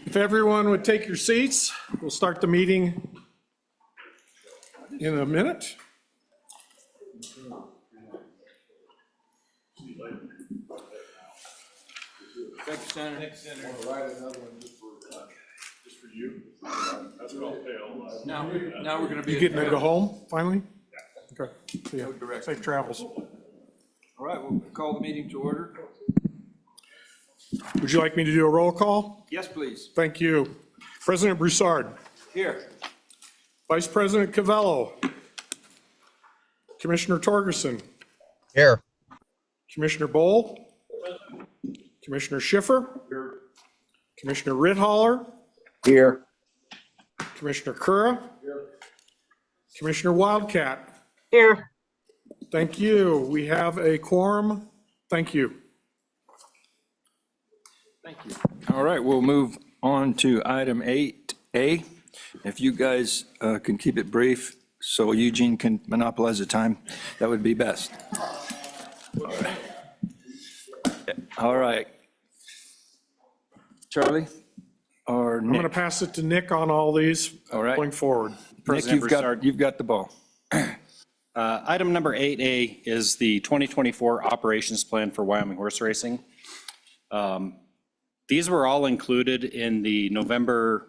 If everyone would take your seats, we'll start the meeting in a minute. Thank you, Senator. Now we're going to be. You getting to go home, finally? Okay. See ya. Safe travels. All right, we'll call the meeting to order. Would you like me to do a roll call? Yes, please. Thank you. President Broussard. Here. Vice President Cavello. Commissioner Torgerson. Here. Commissioner Bowl. Commissioner Schiffer. Here. Commissioner Rithaler. Here. Commissioner Kura. Here. Commissioner Wildcat. Here. Thank you. We have a quorum. Thank you. Thank you. All right, we'll move on to item 8A. If you guys can keep it brief so Eugene can monopolize the time, that would be best. All right. Charlie or I'm going to Nick? pass it to Nick on all these All right. going forward. Nick, President Broussard. you've got the ball. Item number 8A is the 2024 operations plan for Wyoming horse racing. These were all included in the November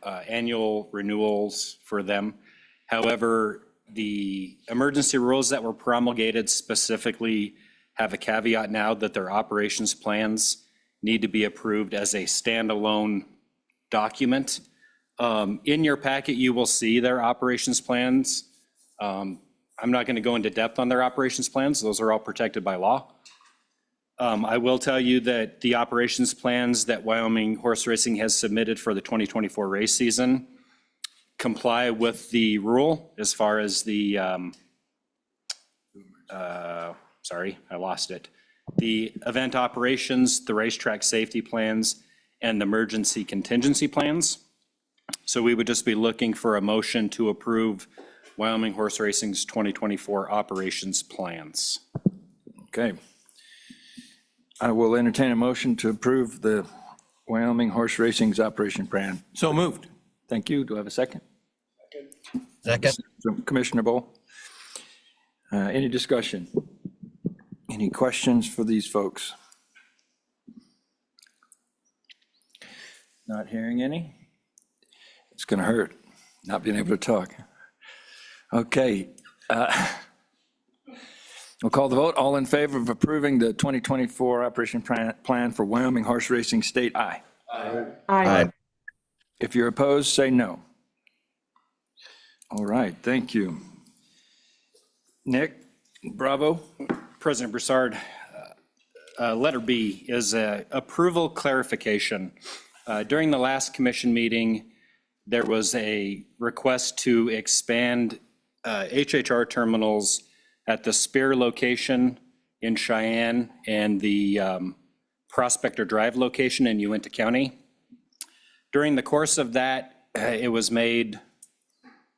annual renewals for them. However, the emergency rules that were promulgated specifically have a caveat now that their operations plans need to be approved as a standalone document. In your packet, you will see their operations plans. I'm not going to go into depth on their operations plans. Those are all protected by law. I will tell you that the operations plans that Wyoming Horse Racing has submitted for the 2024 race season comply with the rule as far as the, sorry, I lost it. The event operations, the racetrack safety plans, and the emergency contingency plans. So we would just be looking for a motion to approve Wyoming Horse Racing's 2024 operations plans. Okay. I will entertain a motion to approve the Wyoming Horse Racing's operation plan. So moved. Thank you. Do I have a second? Second. From Commissioner Bowl. Any discussion? Any questions for these folks? Not hearing any? It's going to hurt, not being able to talk. Okay. We'll call the vote. All in favor of approving the 2024 operation plan for Wyoming Horse Racing state, aye. Aye. If you're opposed, say no. All right, thank you. Nick, bravo. President Broussard, letter B is approval clarification. During the last commission meeting, there was a request to expand HHR terminals at the Spear location in Cheyenne and the Prospector Drive location in Uintah County. During the course of that, it was made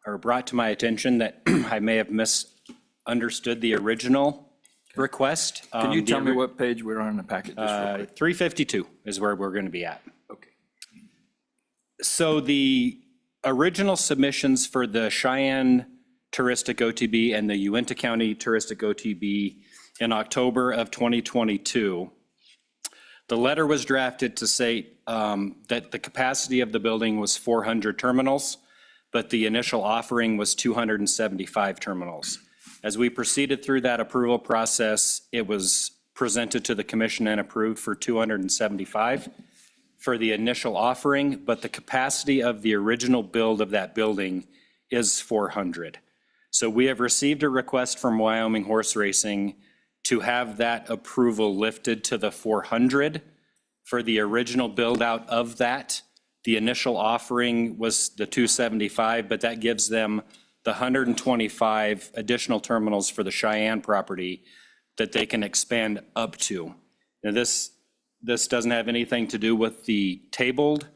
or brought to my attention that I may have misunderstood the original request. Can you tell me what page we're on in the packet? Just real quick? 352 is where we're going to be at. Okay. So the original submissions for the Cheyenne Touristic OTB and the Uintah County Touristic OTB in October of 2022, the letter was drafted to say that the capacity of the building was 400 terminals, but the initial offering was 275 terminals. As we proceeded through that approval process, it was presented to the commission and approved for 275 for the initial offering, but the capacity of the original build of that building is 400. So we have received a request from Wyoming Horse Racing to have that approval lifted to the 400 for the original build out of that. The initial offering was the 275, but that gives them the 125 additional terminals for the Cheyenne property that they can expand up to. Now this doesn't have anything to do with the tabled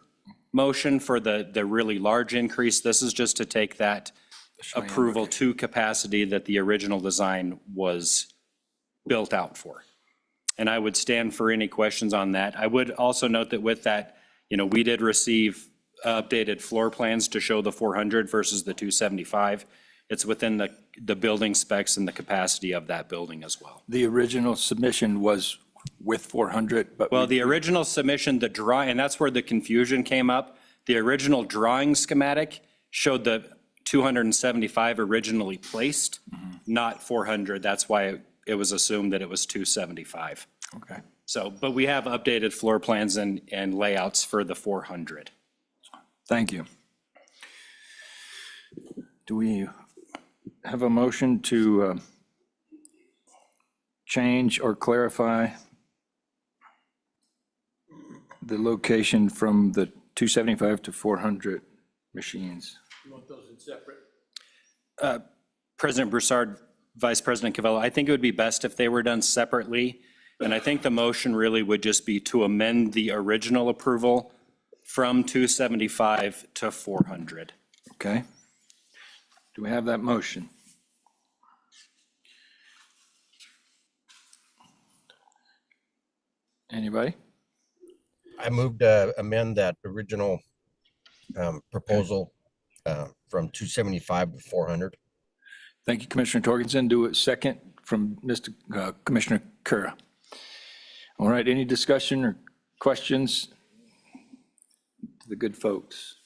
motion for the really large increase. This is just to take that approval to capacity that the original design was built out for. And I would stand for any questions on that. I would also note that with that We did receive updated floor plans to show the 400 versus the 275. It's within the building specs and the capacity of that building as well. The original submission was with 400, but. Well, the original submission, the drawing, and that's where the confusion came up. The original drawing schematic showed the 275 originally placed, not 400. That's why it was assumed that it was 275. Okay. So, but we have updated floor plans and layouts for the 400. Thank you. Do we have a motion to change or clarify the location from the 275 to 400 machines? You want those in separate? President Broussard, Vice President Cavello, I think it would be best if they were done separately. And I think the motion really would just be to amend the original approval from 275 to 400. Okay. Do we have that motion? Anybody? I moved to amend that original proposal from 275 to 400. Thank you, Commissioner Torgensen. Do a second from Commissioner Kura. All right, any discussion or questions to the good folks?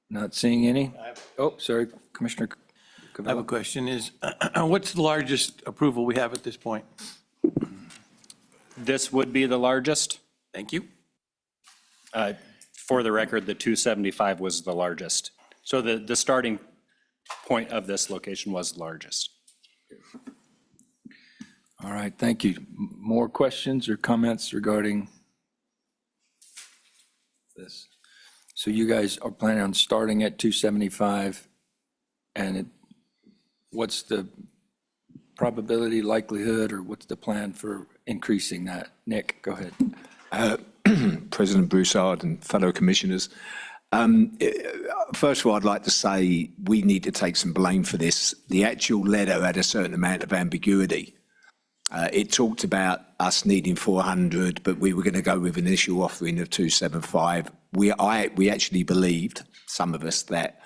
Not seeing any? Oh, sorry, Commissioner I have a question is, what's the largest approval we have at this point? This would be the largest. Thank you. For the record, the 275 was the largest. So the starting point of this location was the largest. All right, thank you. More questions or comments regarding this? So you guys are planning on starting at 275, and what's the probability, likelihood, or what's the plan for increasing that? Nick, go ahead. President Broussard and fellow commissioners. First of all, I'd like to say we need to take some blame for this. The actual letter had a certain amount of ambiguity. It talked about us needing 400, but we were going to go with an initial offering of 275. We actually believed, some of us, that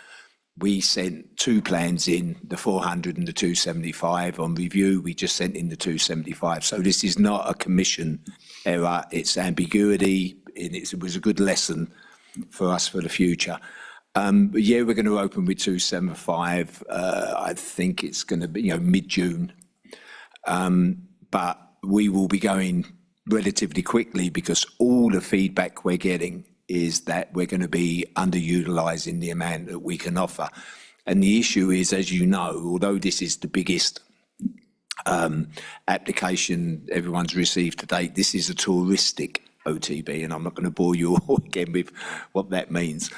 we sent two plans in, the 400 and the 275. On review, we just sent in the 275. So this is not a commission error. It's ambiguity, and it was a good lesson for us for the future. But yeah, we're going to open with 275. I think it's going to be mid-June. But we will be going relatively quickly because all the feedback we're getting is that we're going to be underutilizing the amount that we can offer. And the issue is, as you know, although this is the biggest application everyone's received to date, this is a touristic OTB, and I'm not going to bore you all again with what that means.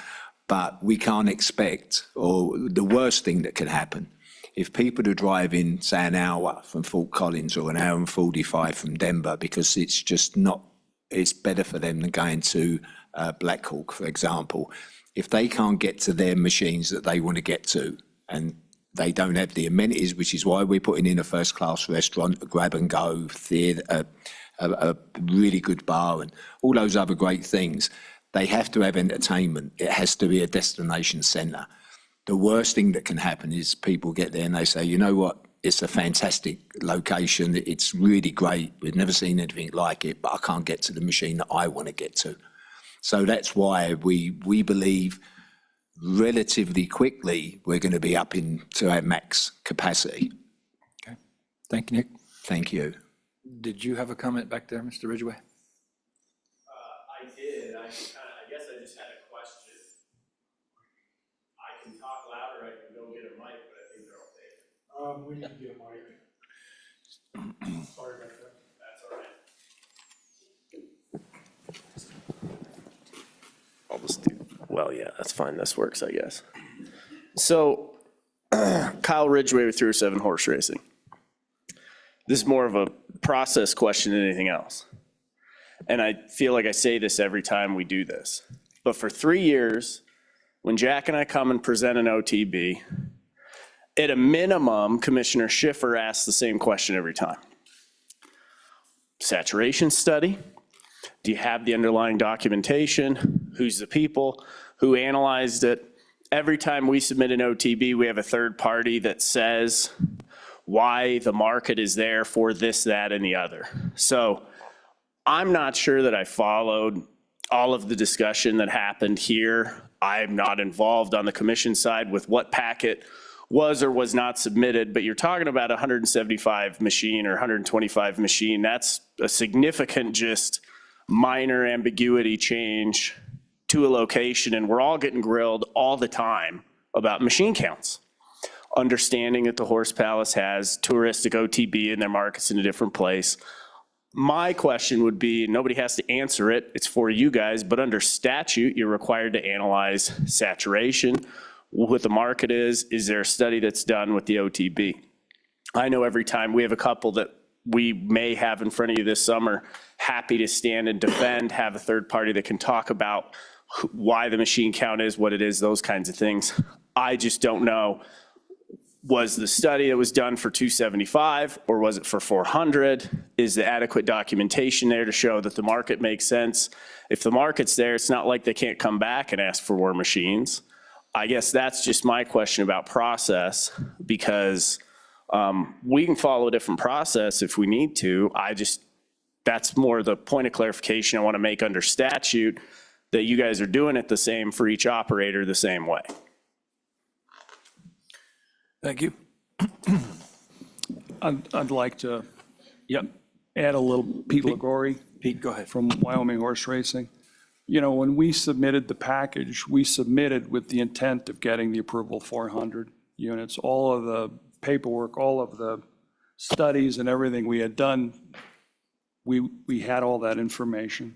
But we can't expect, or the worst thing that can happen, if people are driving, say, an hour from Fort Collins or an hour and 45 from Denver, because it's just not, it's better for them than going to Black Hawk, for example. If they can't get to their machines that they want to get to, and they don't have the amenities, which is why we're putting in a first-class restaurant, a grab-and-go theatre, a really good bar, and all those other great things, they have to have entertainment. It has to be a destination centre. The worst thing that can happen is people get there and they say, you know what, it's a fantastic location, it's really great, we've never seen anything like it, but I can't get to the machine that I want to get to. So that's why we believe relatively quickly we're going to be up into our max capacity. Okay. Thank you, Nick. Thank you. Did you have a comment back there, Mr. Ridgway? I did. I guess I just had a question. I can talk louder, I can go get a mic, but I think they're okay. We need to get a mic. Sorry about that. That's all right. I'll just do, well, yeah, that's fine. This works, I guess. So Kyle Ridgway with 307 Horse Racing. This is more of a process question than anything else. And I feel like I say this every time we do this. But for 3 years, when Jack and I come and present an OTB, at a minimum, Commissioner Schiffer asks the same question every time. Saturation study, Do you have the underlying documentation? Who's the people? Who analyzed it? Every time we submit an OTB, we have a third party that says why the market is there for this, that, and the other. So I'm not sure that I followed all of the discussion that happened here. I'm not involved on the commission side with what packet was or was not submitted, but you're talking about 175 machine or 125 machine. That's a significant, just minor ambiguity change to a location, and we're all getting grilled all the time about machine counts. Understanding that the Horse Palace has touristic OTB and their markets in a different place. My question would be, nobody has to answer it, it's for you guys, but under statute, you're required to analyze saturation, what the market is there a study that's done with the OTB? I know every time we have a couple that we may have in front of you this summer, happy to stand and defend, have a third party that can talk about why the machine count is what it is, those kinds of things. I just don't know, was the study that was done for 275 or was it for 400? Is the adequate documentation there to show that the market makes sense? If the market's there, it's not like they can't come back and ask for more machines. I guess that's just my question about process, because we can follow a different process if we need to. That's more the point of clarification I want to make under statute, that you guys are doing it the same for each operator the same way. Thank you. I'd like to, add a little, Pete Lagori. Pete, go ahead. From Wyoming Horse Racing. You know, when we submitted the package, we submitted with the intent of getting the approval 400 units. All of the paperwork, all of the studies and everything we had done, we had all that information.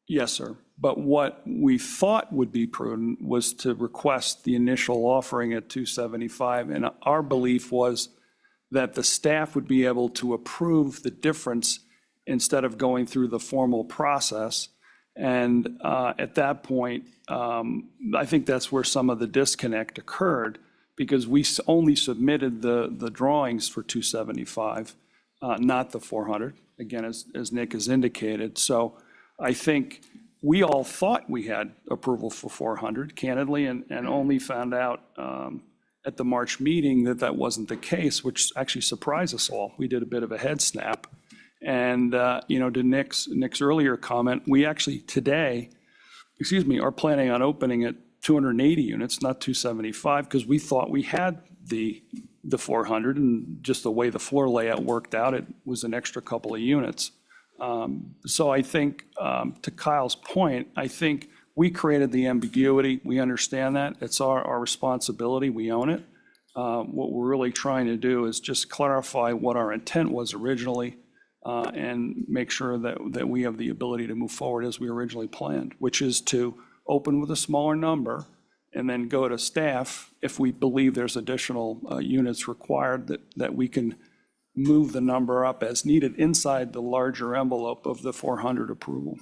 Yes, sir. But what we thought would be prudent was to request the initial offering at 275. And our belief was that the staff would be able to approve the difference instead of going through the formal process. And at that point, I think that's where some of the disconnect occurred, because we only submitted the drawings for 275, not the 400, again, as Nick has indicated. So I think we all thought we had approval for 400, candidly, and only found out at the March meeting that that wasn't the case, which actually surprised us all. We did a bit of a head snap. And, to Nick's earlier comment, we actually today, are planning on opening at 280 units, not 275, because we thought we had the 400, and just the way the floor layout worked out, it was an extra couple of units. So I think, to Kyle's point, I think we created the ambiguity. We understand that. It's our responsibility. We own it. What we're really trying to do is just clarify what our intent was originally, and make sure that we have the ability to move forward as we originally planned, which is to open with a smaller number and then go to staff if we believe there's additional units required, that we can move the number up as needed inside the larger envelope of the 400 approval.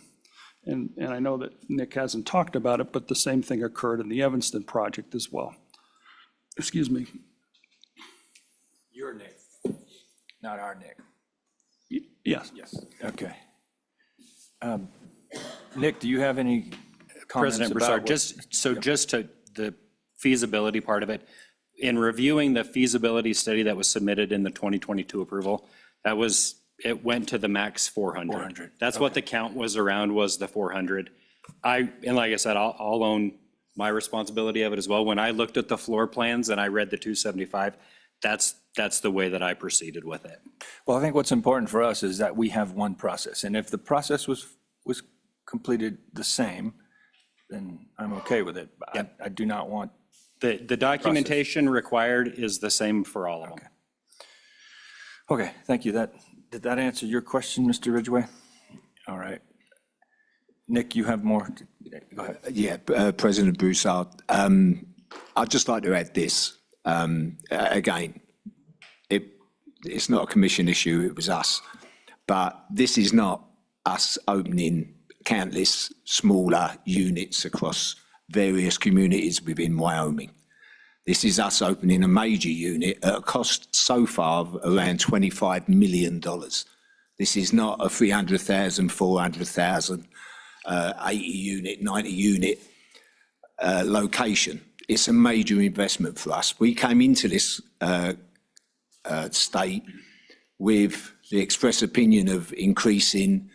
And I know that Nick hasn't talked about it, but the same thing occurred in the Evanston project as well. Excuse me. Your Nick, not our Nick. Yes. Yes. Okay. Nick, do you have any comments President about Broussard, what- just to the feasibility part of it, in reviewing the feasibility study that was submitted in the 2022 approval, it went to the max 400. 400. That's what the count was around, was the 400. And like I said, I'll own my responsibility of it as well. When I looked at the floor plans and I read the 275, that's the way that I proceeded with it. Well, I think what's important for us is that we have one process, and if the process was completed the same, then I'm okay with it. But I do not want. The documentation required is the same for all of them. Okay, thank you. Did that answer your question, Mr. Ridgway? All right. Nick, you have more? Go ahead. Yeah, President Broussard, I'd just like to add this. Again, it's not a commission issue, it was us. But this is not us opening countless smaller units across various communities within Wyoming. This is us opening a major unit at a cost so far of around $25 million. This is not a 300,000, 400,000, 80 unit, 90 unit location. It's a major investment for us. We came into this state with the express opinion of increasing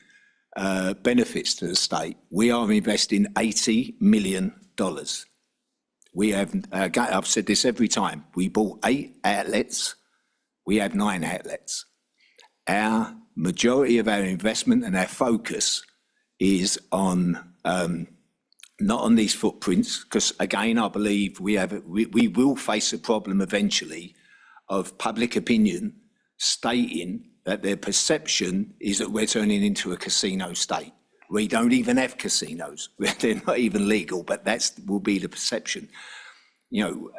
benefits to the state. We are investing $80 million. We have, I've said this every time, we bought 8 outlets, we have 9 outlets. Our majority of our investment and our focus is on not on these footprints, because again, I believe we will face a problem eventually of public opinion stating that their perception is that we're turning into a casino state. We don't even have casinos. They're not even legal, but that will be the perception. You know,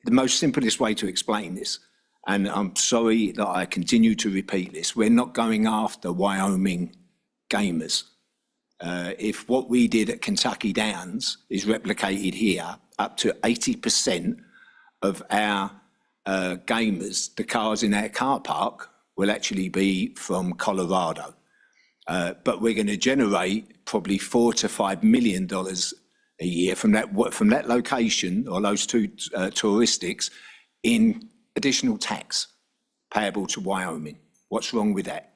the most simplest way to explain this, and I'm sorry that I continue to repeat this, we're not going after Wyoming gamers. If what we did at Kentucky Downs is replicated here, up to 80% of our gamers, the cars in our car park, will actually be from Colorado. But we're going to generate probably $4 to $5 million a year from that location or those 2 touristics in additional tax payable to Wyoming. What's wrong with that?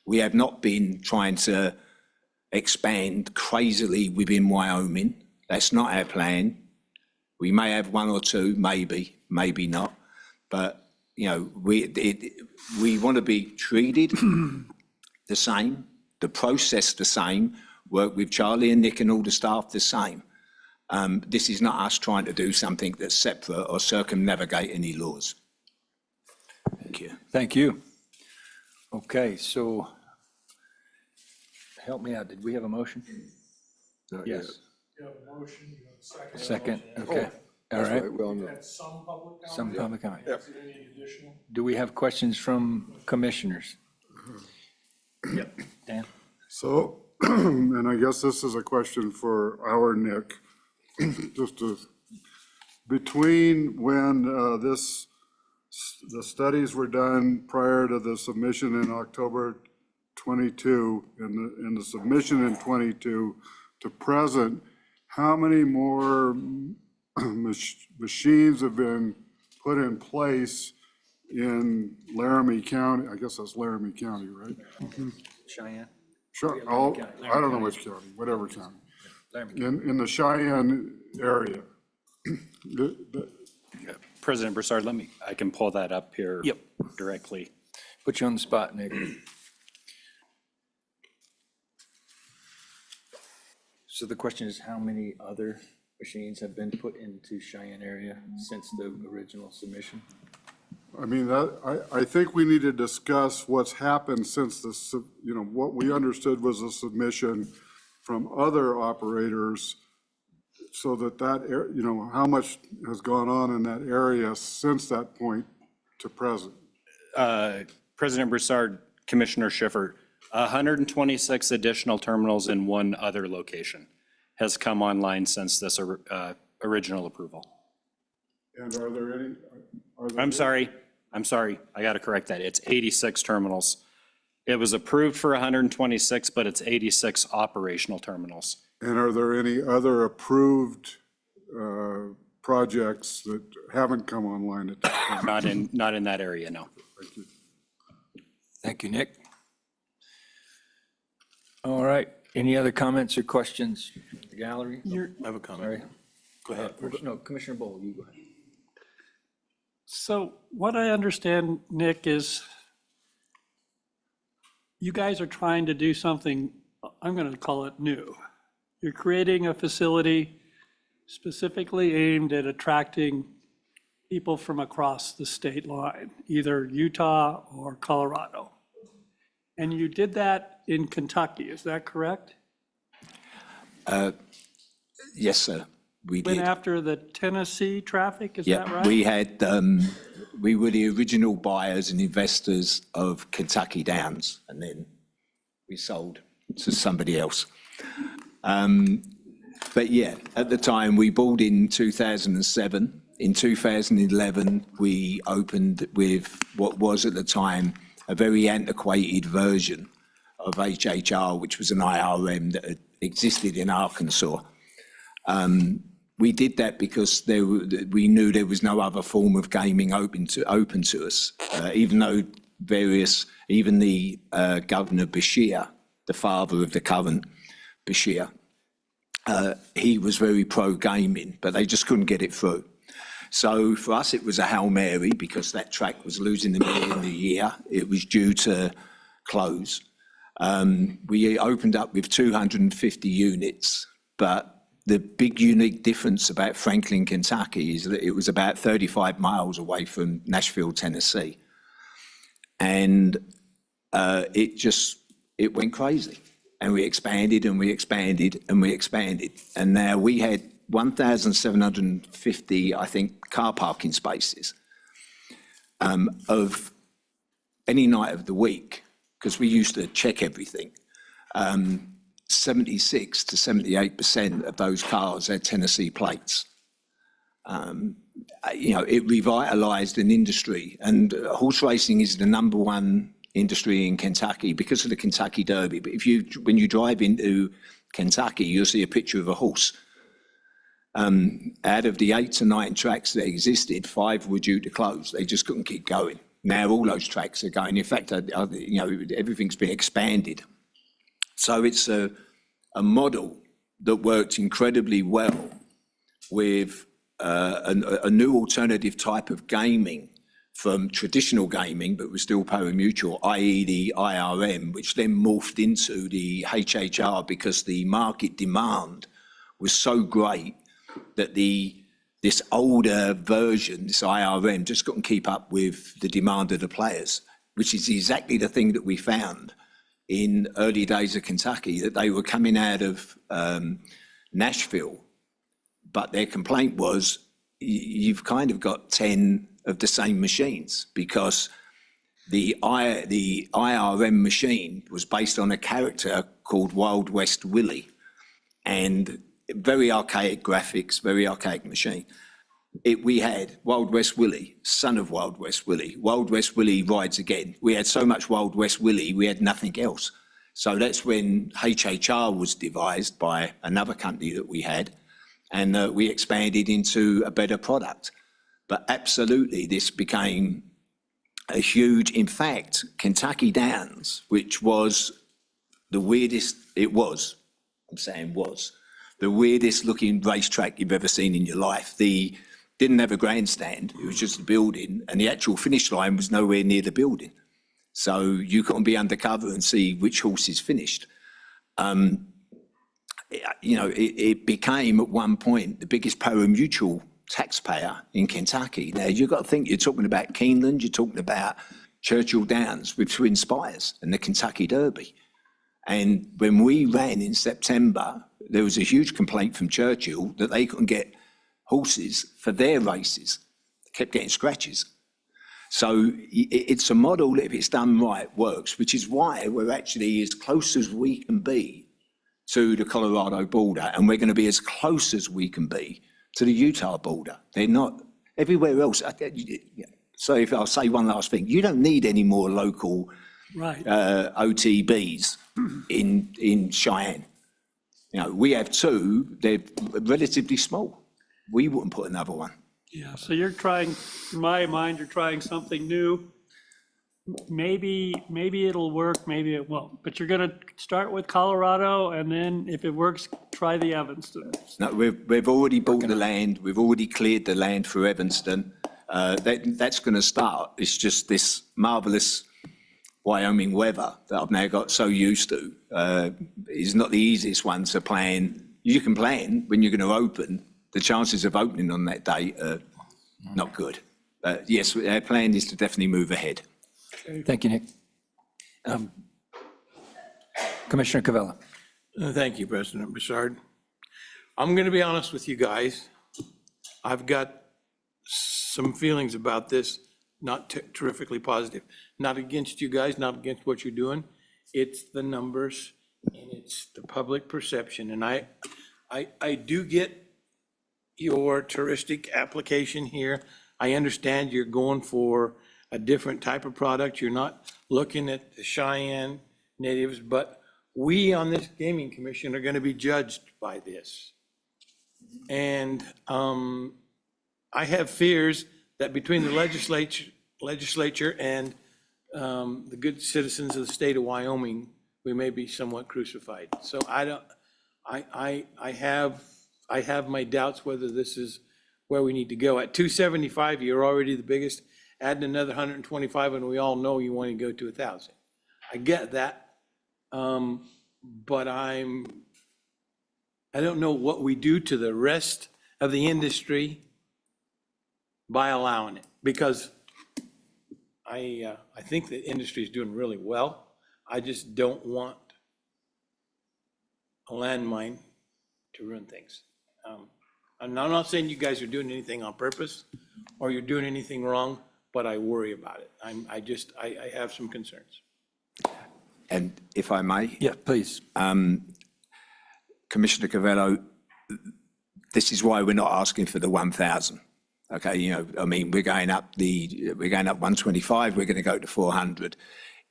We have not been trying to expand crazily within Wyoming. That's not our plan. We may have 1 or 2, maybe not. But you know, we want to be treated the same, the process the same, work with Charlie and Nick and all the staff the same. This is not us trying to do something that's separate or circumnavigate any laws. Thank you. Thank you. Okay, so help me out. Did we have a motion? Yes. You have a motion, you have a second. Second, okay. All right. And some public comment? Some public comment. Is there any additional? Do we have questions from commissioners? Yep. Dan? So, and I guess this is a question for our Nick, between when the studies were done prior to the submission in October 22 and the submission in 22 to present, how many more machines have been put in place in Laramie County? I guess that's Laramie County, right? Cheyenne? Sure, I don't know which county, whatever county. In the Cheyenne area. President Broussard, I can pull that up here directly. Put you on the spot, Nick. So the question is, how many other machines have been put into Cheyenne area since the original submission? I mean, I think we need to discuss what's happened since what we understood was a submission from other operators, so that how much has gone on in that area since that point to present. President Broussard, Commissioner Schiffer, 126 additional terminals in 1 other location has come online since this original approval. And are there any? I'm sorry, I got to correct that. It's 86 terminals. It was approved for 126, but it's 86 operational terminals. And are there any other approved projects that haven't come online at this point? Not in that area, no. Thank you. Thank you, Nick. All right, any other comments or questions? The gallery? I have a comment. Sorry. Go ahead. No, Commissioner Bowl, you go ahead. So what I understand, Nick, is you guys are trying to do something, I'm going to call it new. You're creating a facility specifically aimed at attracting people from across the state line, either Utah or Colorado. And you did that in Kentucky, is that correct? Yes, sir. We Went did. after the Tennessee traffic, is that right? We had, we were the original buyers and investors of Kentucky Downs, and then we sold to somebody else. But yeah, at the time, we bought in 2007. In 2011, we opened with what was at the time a very antiquated version of HHR, which was an IRM that had existed in Arkansas. We did that because we knew there was no other form of gaming open to us, even though even the Governor Bashir, the father of the current Bashir, he was very pro-gaming, but they just couldn't get it through. So for us, it was a Hail Mary because that track was losing $1 million a year. It was due to close. We opened up with 250 units, but the big unique difference about Franklin, Kentucky is that it was about 35 miles away from Nashville, Tennessee. And it went crazy. And we expanded and we expanded and we expanded. And now we had 1,750, I think, car parking spaces of any night of the week, because we used to check everything. 76 to 78% of those cars had Tennessee plates. It revitalized an industry, and horse racing is the #1 industry in Kentucky because of the Kentucky Derby. But when you drive into Kentucky, you'll see a picture of a horse. Out of the 8 to 9 tracks that existed, 5 were due to close. They just couldn't keep going. Now all those tracks are going. In fact, everything's been expanded. So it's a model that worked incredibly well with a new alternative type of gaming from traditional gaming, but was still pari-mutuel, i.e. the IRM, which then morphed into the HHR because the market demand was so great that this older version, this IRM, just couldn't keep up with the demand of the players, which is exactly the thing that we found in early days of Kentucky, that they were coming out of Nashville, but their complaint was, you've kind of got 10 of the same machines, because the IRM machine was based on a character called Wild West Willie, and very archaic graphics, very archaic machine. We had Wild West Willie, son of Wild West Willie. Wild West Willie rides again. We had so much Wild West Willie, we had nothing else. So that's when HHR was devised by another company that we had, and we expanded into a better product. But absolutely, this became a huge, in fact, Kentucky Downs, which was the weirdest, the weirdest looking racetrack you've ever seen in your life. Didn't have a grandstand, it was just a building, and the actual finish line was nowhere near the building. So you couldn't be undercover and see which horses finished. It became at one point the biggest pari-mutuel taxpayer in Kentucky. Now you've got to think, you're talking about Keeneland, you're talking about Churchill Downs with Twin Spires and the Kentucky Derby. And when we ran in September, there was a huge complaint from Churchill that they couldn't get horses for their races. They kept getting scratches. So it's a model that, if it's done right, works, which is why we're actually as close as we can be to the Colorado border, and we're going to be as close as we can be to the Utah border. They're not everywhere else. So if I'll say one last thing, you don't need any more local OTBs in Cheyenne. We have 2, they're relatively small. We wouldn't put another one. Yeah, so you're trying, in my mind, you're trying something new. Maybe it'll work, maybe it won't. But you're gonna start with Colorado, and then if it works, try the Evanston. No, we've already bought the land. We've already cleared the land for Evanston. That's going to start. It's just this marvelous Wyoming weather that I've now got so used to. Is not the easiest one to plan. You can plan when you're going to open. The chances of opening on that day are not good. Yes, our plan is to definitely move ahead. Thank you, Nick. Commissioner Cavella. Thank you, President Broussard. I'm going to be honest with you guys. I've got some feelings about this, not terrifically positive. Not against you guys, not against what you're doing. It's the numbers and it's the public perception. And I do get your touristic application here. I understand you're going for a different type of product. You're not looking at the Cheyenne natives, but we on this gaming commission are going to be judged by this. And I have fears that between the legislature and the good citizens of the state of Wyoming, we may be somewhat crucified. So I have my doubts whether this is where we need to go. At 275, you're already the biggest. Adding another 125, and we all know you want to go to 1,000. I get that, but I don't know what we do to the rest of the industry by allowing it, because I think the industry is doing really well. I just don't want a landmine to ruin things. And I'm not saying you guys are doing anything on purpose or you're doing anything wrong, but I worry about it. I have some concerns. And if I may? Yeah, please. Commissioner Covello, this is why we're not asking for the 1,000. Okay, you know, I mean, we're going up 125, we're going to go to 400.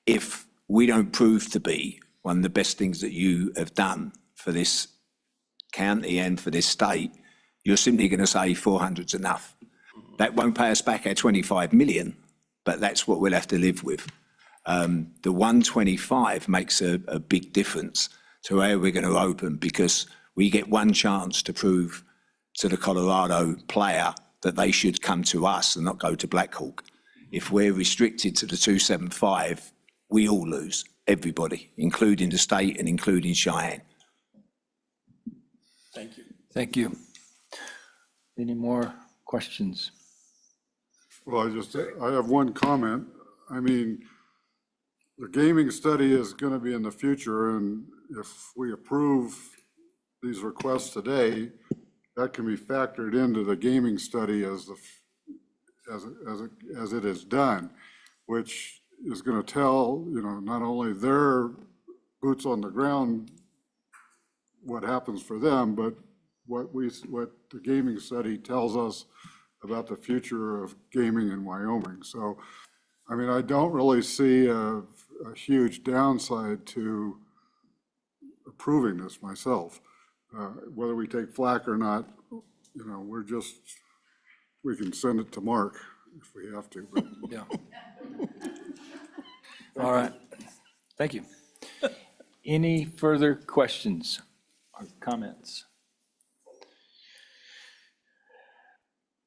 If we don't prove to be one of the best things that you have done for this county and for this state, you're simply going to say 400's enough. That won't pay us back our 25 million, but that's what we'll have to live with. The 125 makes a big difference to where we're going to open, because we get one chance to prove to the Colorado player that they should come to us and not go to Black Hawk. If we're restricted to the 275, we all lose, everybody, including the state and including Cheyenne. Thank you. Thank you. Any more questions? Well, I have one comment. I mean, the gaming study is going to be in the future, and if we approve these requests today, that can be factored into the gaming study as it is done, which is going to tell, you know, not only their boots on the ground what happens for them, but what the gaming study tells us about the future of gaming in Wyoming. So, I mean, I don't really see a huge downside to approving this myself. Whether we take flack or not, you know, we can send it to Mark if we have to. But. Yeah. All right. Thank you. Any further questions or comments?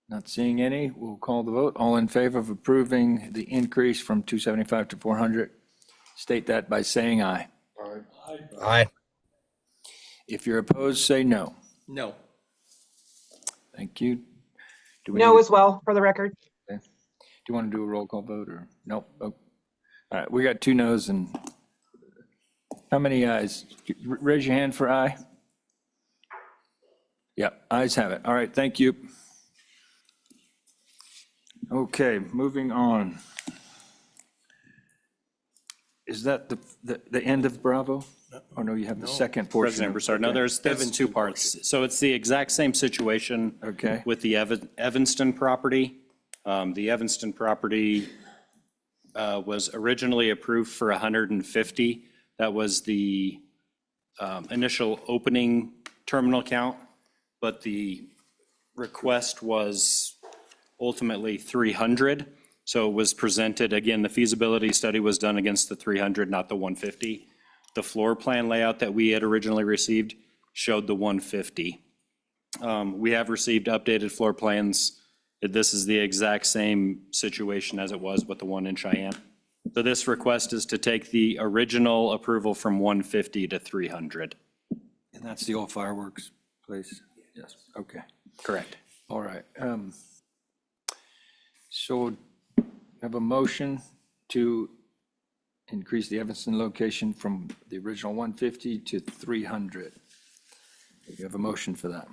Not seeing any, we'll call the vote. All in favor of approving the increase from 275 to 400, state that by saying aye. Aye. If you're opposed, say no. No. Thank you. Do we No need- as well, for the record. Okay. Do you want to do a roll call vote or no? Oh. All right, we got 2 noes and how many ayes? Raise your hand for aye. Yep, ayes have it. All right, thank you. Okay, moving on. Is that the end of Bravo? Or no, you have the second portion? President Broussard, no, there's 2 parts. So it's the exact same situation. Okay. With the Evanston property. The Evanston property was originally approved for 150. That was the initial opening terminal count, but the request was ultimately 300. So it was presented, again, the feasibility study was done against the 300, not the 150. The floor plan layout that we had originally received showed the 150. We have received updated floor plans. This is the exact same situation as it was with the one in Cheyenne. So this request is to take the original approval from 150 to 300. And that's the old fireworks place? Yes. Okay. Correct. All right. So have a motion to increase the Evanston location from the original 150 to 300. You have a motion for that.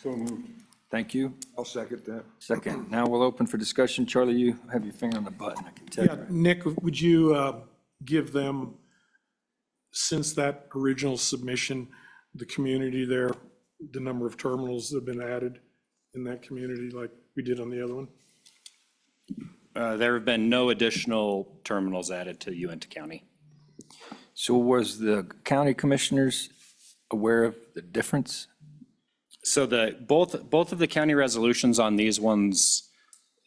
So moved. Thank you. I'll second that. Second. Now we'll open for discussion. Charlie, you have your finger on the button. I can tell. Yeah, Nick, would you give them, since that original submission, the community there, the number of terminals that have been added in that community like we did on the other one? There have been no additional terminals added to Uinta County. So was the county commissioners aware of the difference? So both of the county resolutions on these ones,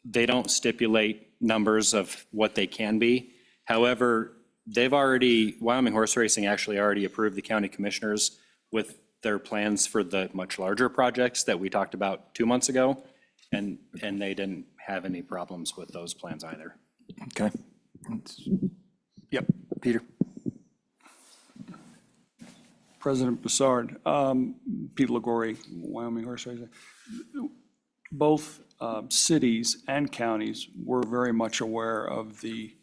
they don't stipulate numbers of what they can be. However, Wyoming Horse Racing actually already approved the county commissioners with their plans for the much larger projects that we talked about 2 months ago. And they didn't have any problems with those plans either. Okay. Yep, Peter. President Broussard, Peter Lagori, Wyoming Horse Racing. Both cities and counties were very much aware of the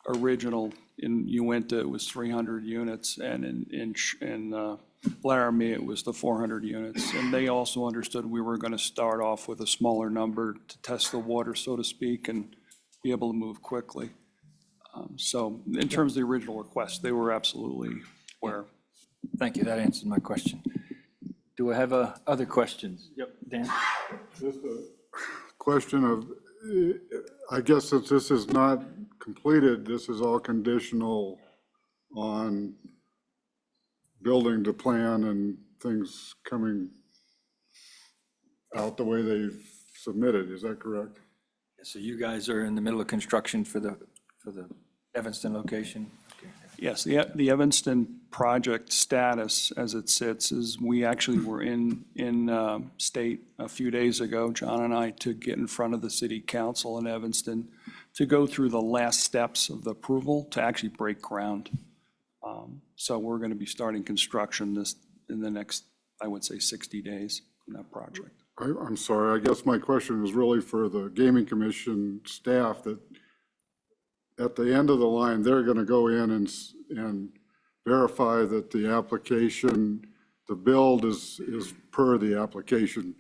original. In Uinta, it was 300 units, and in Laramie, it was the 400 units. And they also understood we were going to start off with a smaller number to test the water, so to speak, and be able to move quickly. So in terms of the original request, they were absolutely aware. Thank you. That answered my question. Do I have other questions? Yep, Dan? Just a question of, I guess since this is not completed, this is all conditional on building the plan and things coming out the way they've submitted. Is that correct? So you guys are in the middle of construction for the Evanston location? Yes, the Evanston project status as it sits is we actually were in state a few days ago, John and I, to get in front of the city council in Evanston to go through the last steps of the approval to actually break ground. So we're going to be starting construction in the next, I would say, 60 days on that project. I'm sorry, I guess my question was really for the Gaming Commission staff, that at the end of the line, they're going to go in and verify that the application, the build is per the application,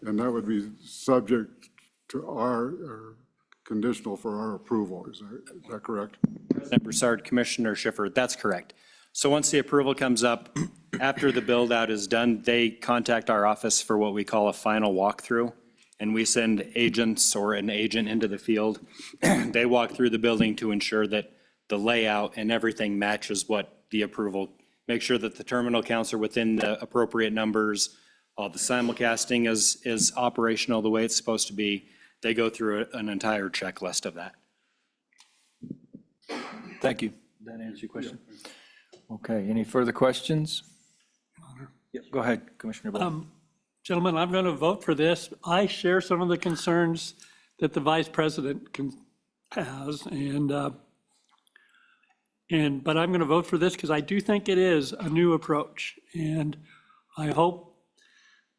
and that would be subject to or conditional for our approval. Is that correct? President Broussard, Commissioner Schiffer, that's correct. So once the approval comes up, after the build out is done, they contact our office for what we call a final walkthrough. And we send agents or an agent into the field. They walk through the building to ensure that the layout and everything matches what the approval, make sure that the terminal counts are within the appropriate numbers, all the simulcasting is operational the way it's supposed to be. They go through an entire checklist of that. Thank you. That answers your question? Okay, any further questions? Yep, go ahead, Commissioner Ball. Gentlemen, I'm going to vote for this. I share some of the concerns that the vice president has, but I'm going to vote for this because I do think it is a new approach. And I hope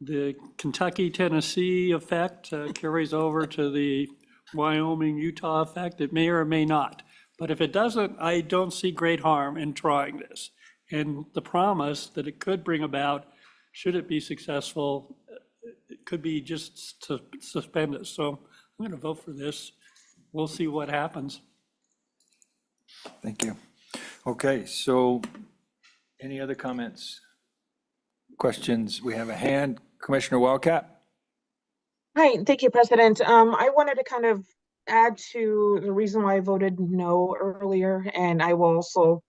the Kentucky-Tennessee effect carries over to the Wyoming-Utah effect. It may or may not. But if it doesn't, I don't see great harm in trying this. And the promise that it could bring about, should it be successful, it could be just to suspend it. So I'm going to vote for this. We'll see what happens. Thank you. Okay, so any other comments? Questions? We have a hand. Commissioner Wildcat? Hi, thank you, President. I wanted to kind of add to the reason why I voted no earlier, and I will also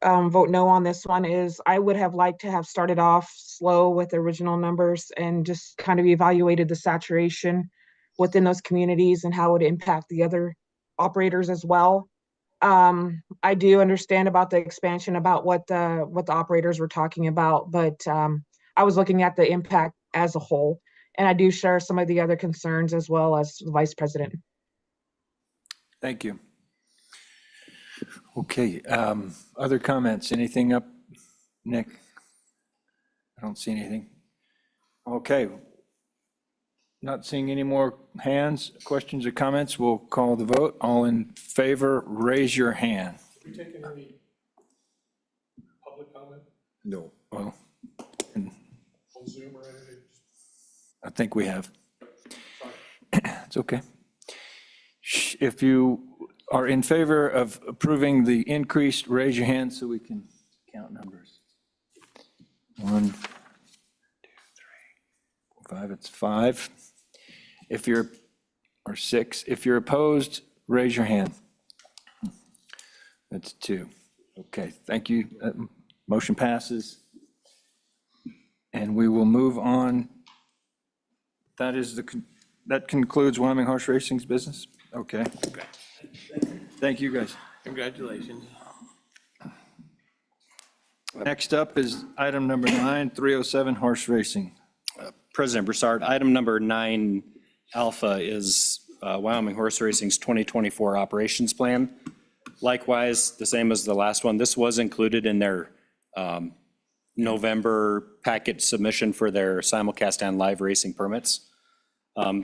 vote no on this one, is I would have liked to have started off slow with the original numbers and just kind of evaluated the saturation within those communities and how it would impact the other operators as well. I do understand about the expansion, about what the operators were talking about, but I was looking at the impact as a whole, and I do share some of the other concerns as well as the Vice President. Thank you. Okay, other comments? Anything up, Nick? I don't see anything. Okay. Not seeing any more hands, questions or comments. We'll call the vote. All in favor, raise your hand. Have we taken any public comment No. Well, on Zoom or anything? I think we have. It's okay. If you are in favor of approving the increase, raise your hand so we can count numbers. 1, 2, 3, 4, 5, it's 5. If you're or 6. If you're opposed, raise your hand. That's 2. Okay, thank you. Motion passes. And we will move on. That concludes Wyoming Horse Racing's business? Okay. Thank you, guys. Congratulations. Next up is item number 9, 307 Horse Racing. President Broussard, item number 9 alpha is Wyoming Horse Racing's 2024 operations plan. Likewise, the same as the last one, this was included in their November packet submission for their simulcast and live racing permits.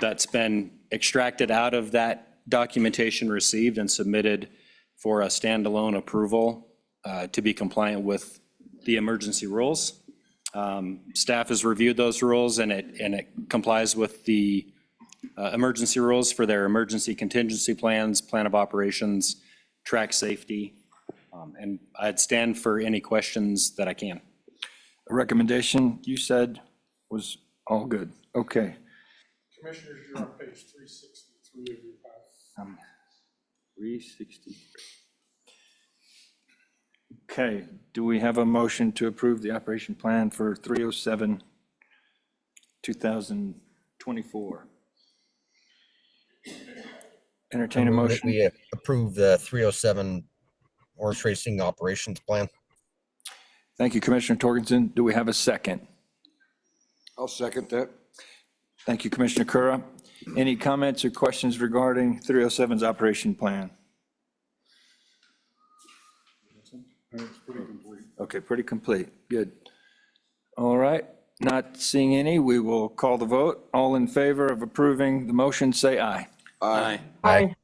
That's been extracted out of that documentation received and submitted for a standalone approval to be compliant with the emergency rules. Staff has reviewed those rules and it complies with the emergency rules for their emergency contingency plans, plan of operations, track safety, and I'd stand for any questions that I can. A recommendation you said was all good. Okay. Commissioners, you're on page 363 of your file. 363. Okay, do we have a motion to approve the operation plan for 307, 2024? Entertain a I move that motion. We approve the 307 horse racing operations plan. Thank you, Commissioner Torgensen. Do we have a second? I'll second that. Thank you, Commissioner Kura. Any comments or questions regarding 307's operation plan? Okay, pretty complete. Good. All right, not seeing any, we will call the vote. All in favor of approving the motion, say aye. Aye. Aye.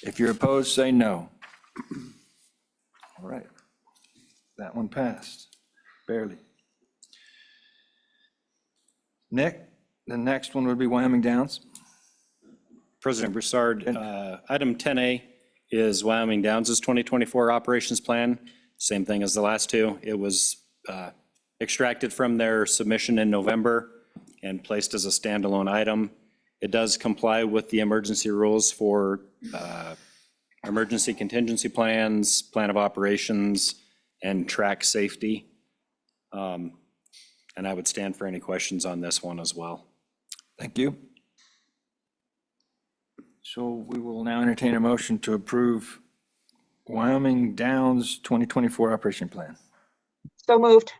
If you're opposed, say no. All right. That one passed, barely. Nick, the next one would be Wyoming Downs. President Broussard, item 10A is Wyoming Downs' 2024 operations plan. Same thing as the last two. It was extracted from their submission in November and placed as a standalone item. It does comply with the emergency rules for emergency contingency plans, plan of operations, and track safety. And I would stand for any questions on this one as well. Thank you. So we will now entertain a motion to approve Wyoming Downs 2024 operation plan. So moved.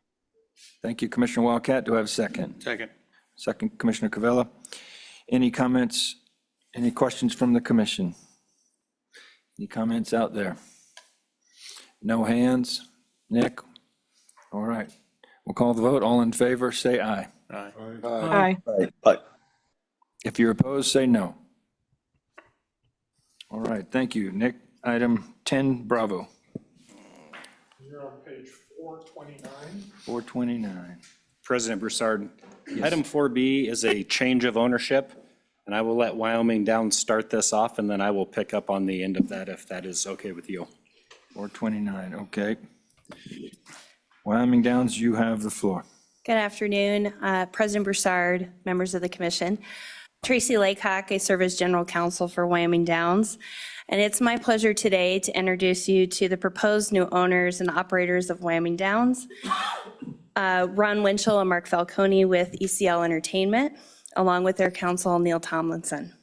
Thank you, Commissioner Wildcat. Do I have a second? Second. Second, Commissioner Cavella. Any comments, any questions from the commission? Any comments out there? No hands? Nick? All right. We'll call the vote. All in favor, say aye. Aye. Aye. If you're opposed, say no. All right, thank you. Nick, item 10, Bravo. You're on page 429. 429. President Broussard, item 4B is a change of ownership, and I will let Wyoming Downs start this off, and then I will pick up on the end of that if that is okay with you. 429, okay. Wyoming Downs, you have the floor. Good afternoon, President Broussard, members of the commission. Tracy Laycock, I serve as general counsel for Wyoming Downs, and it's my pleasure today to introduce you to the proposed new owners and operators of Wyoming Downs, Ron Winchell and Mark Falcone with ECL Entertainment, along with their counsel, Neil Tomlinson.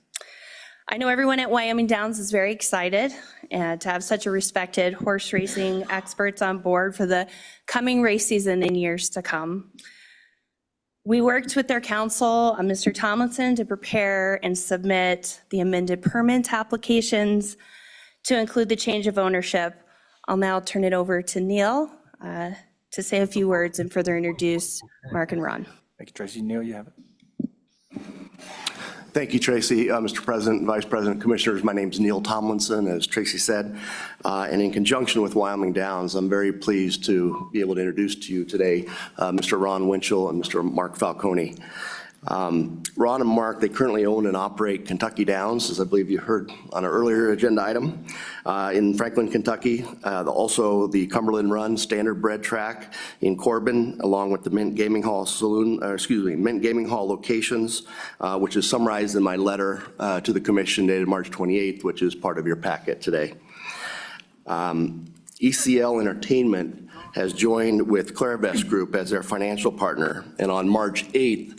I know everyone at Wyoming Downs is very excited to have such a respected horse racing experts on board for the coming race season and years to come. We worked with their counsel, Mr. Tomlinson, to prepare and submit the amended permit applications to include the change of ownership. I'll now turn it over to Neil to say a few words and further introduce Mark and Ron. Thank you, Tracy. Neil, you have it. Thank you, Tracy. Mr. President, Vice President, Commissioners, my name is Neil Tomlinson, as Tracy said. And in conjunction with Wyoming Downs, I'm very pleased to be able to introduce to you today Mr. Ron Winchell and Mr. Mark Falcone. Ron and Mark, they currently own and operate Kentucky Downs, as I believe you heard on an earlier agenda item, in Franklin, Kentucky. Also the Cumberland Run Standard Bread Track in Corbin, along with the Mint Gaming Hall Mint Gaming Hall locations, which is summarized in my letter to the commission dated March 28th, which is part of your packet today. ECL Entertainment has joined with Clairvest Group as their financial partner, and on March 8th,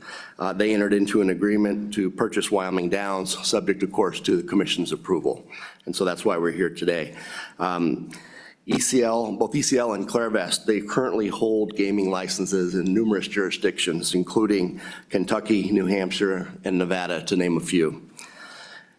they entered into an agreement to purchase Wyoming Downs, subject, of course, to the commission's approval. And so that's why we're here today. Both ECL and Clairvest, they currently hold gaming licenses in numerous jurisdictions, including Kentucky, New Hampshire, and Nevada, to name a few.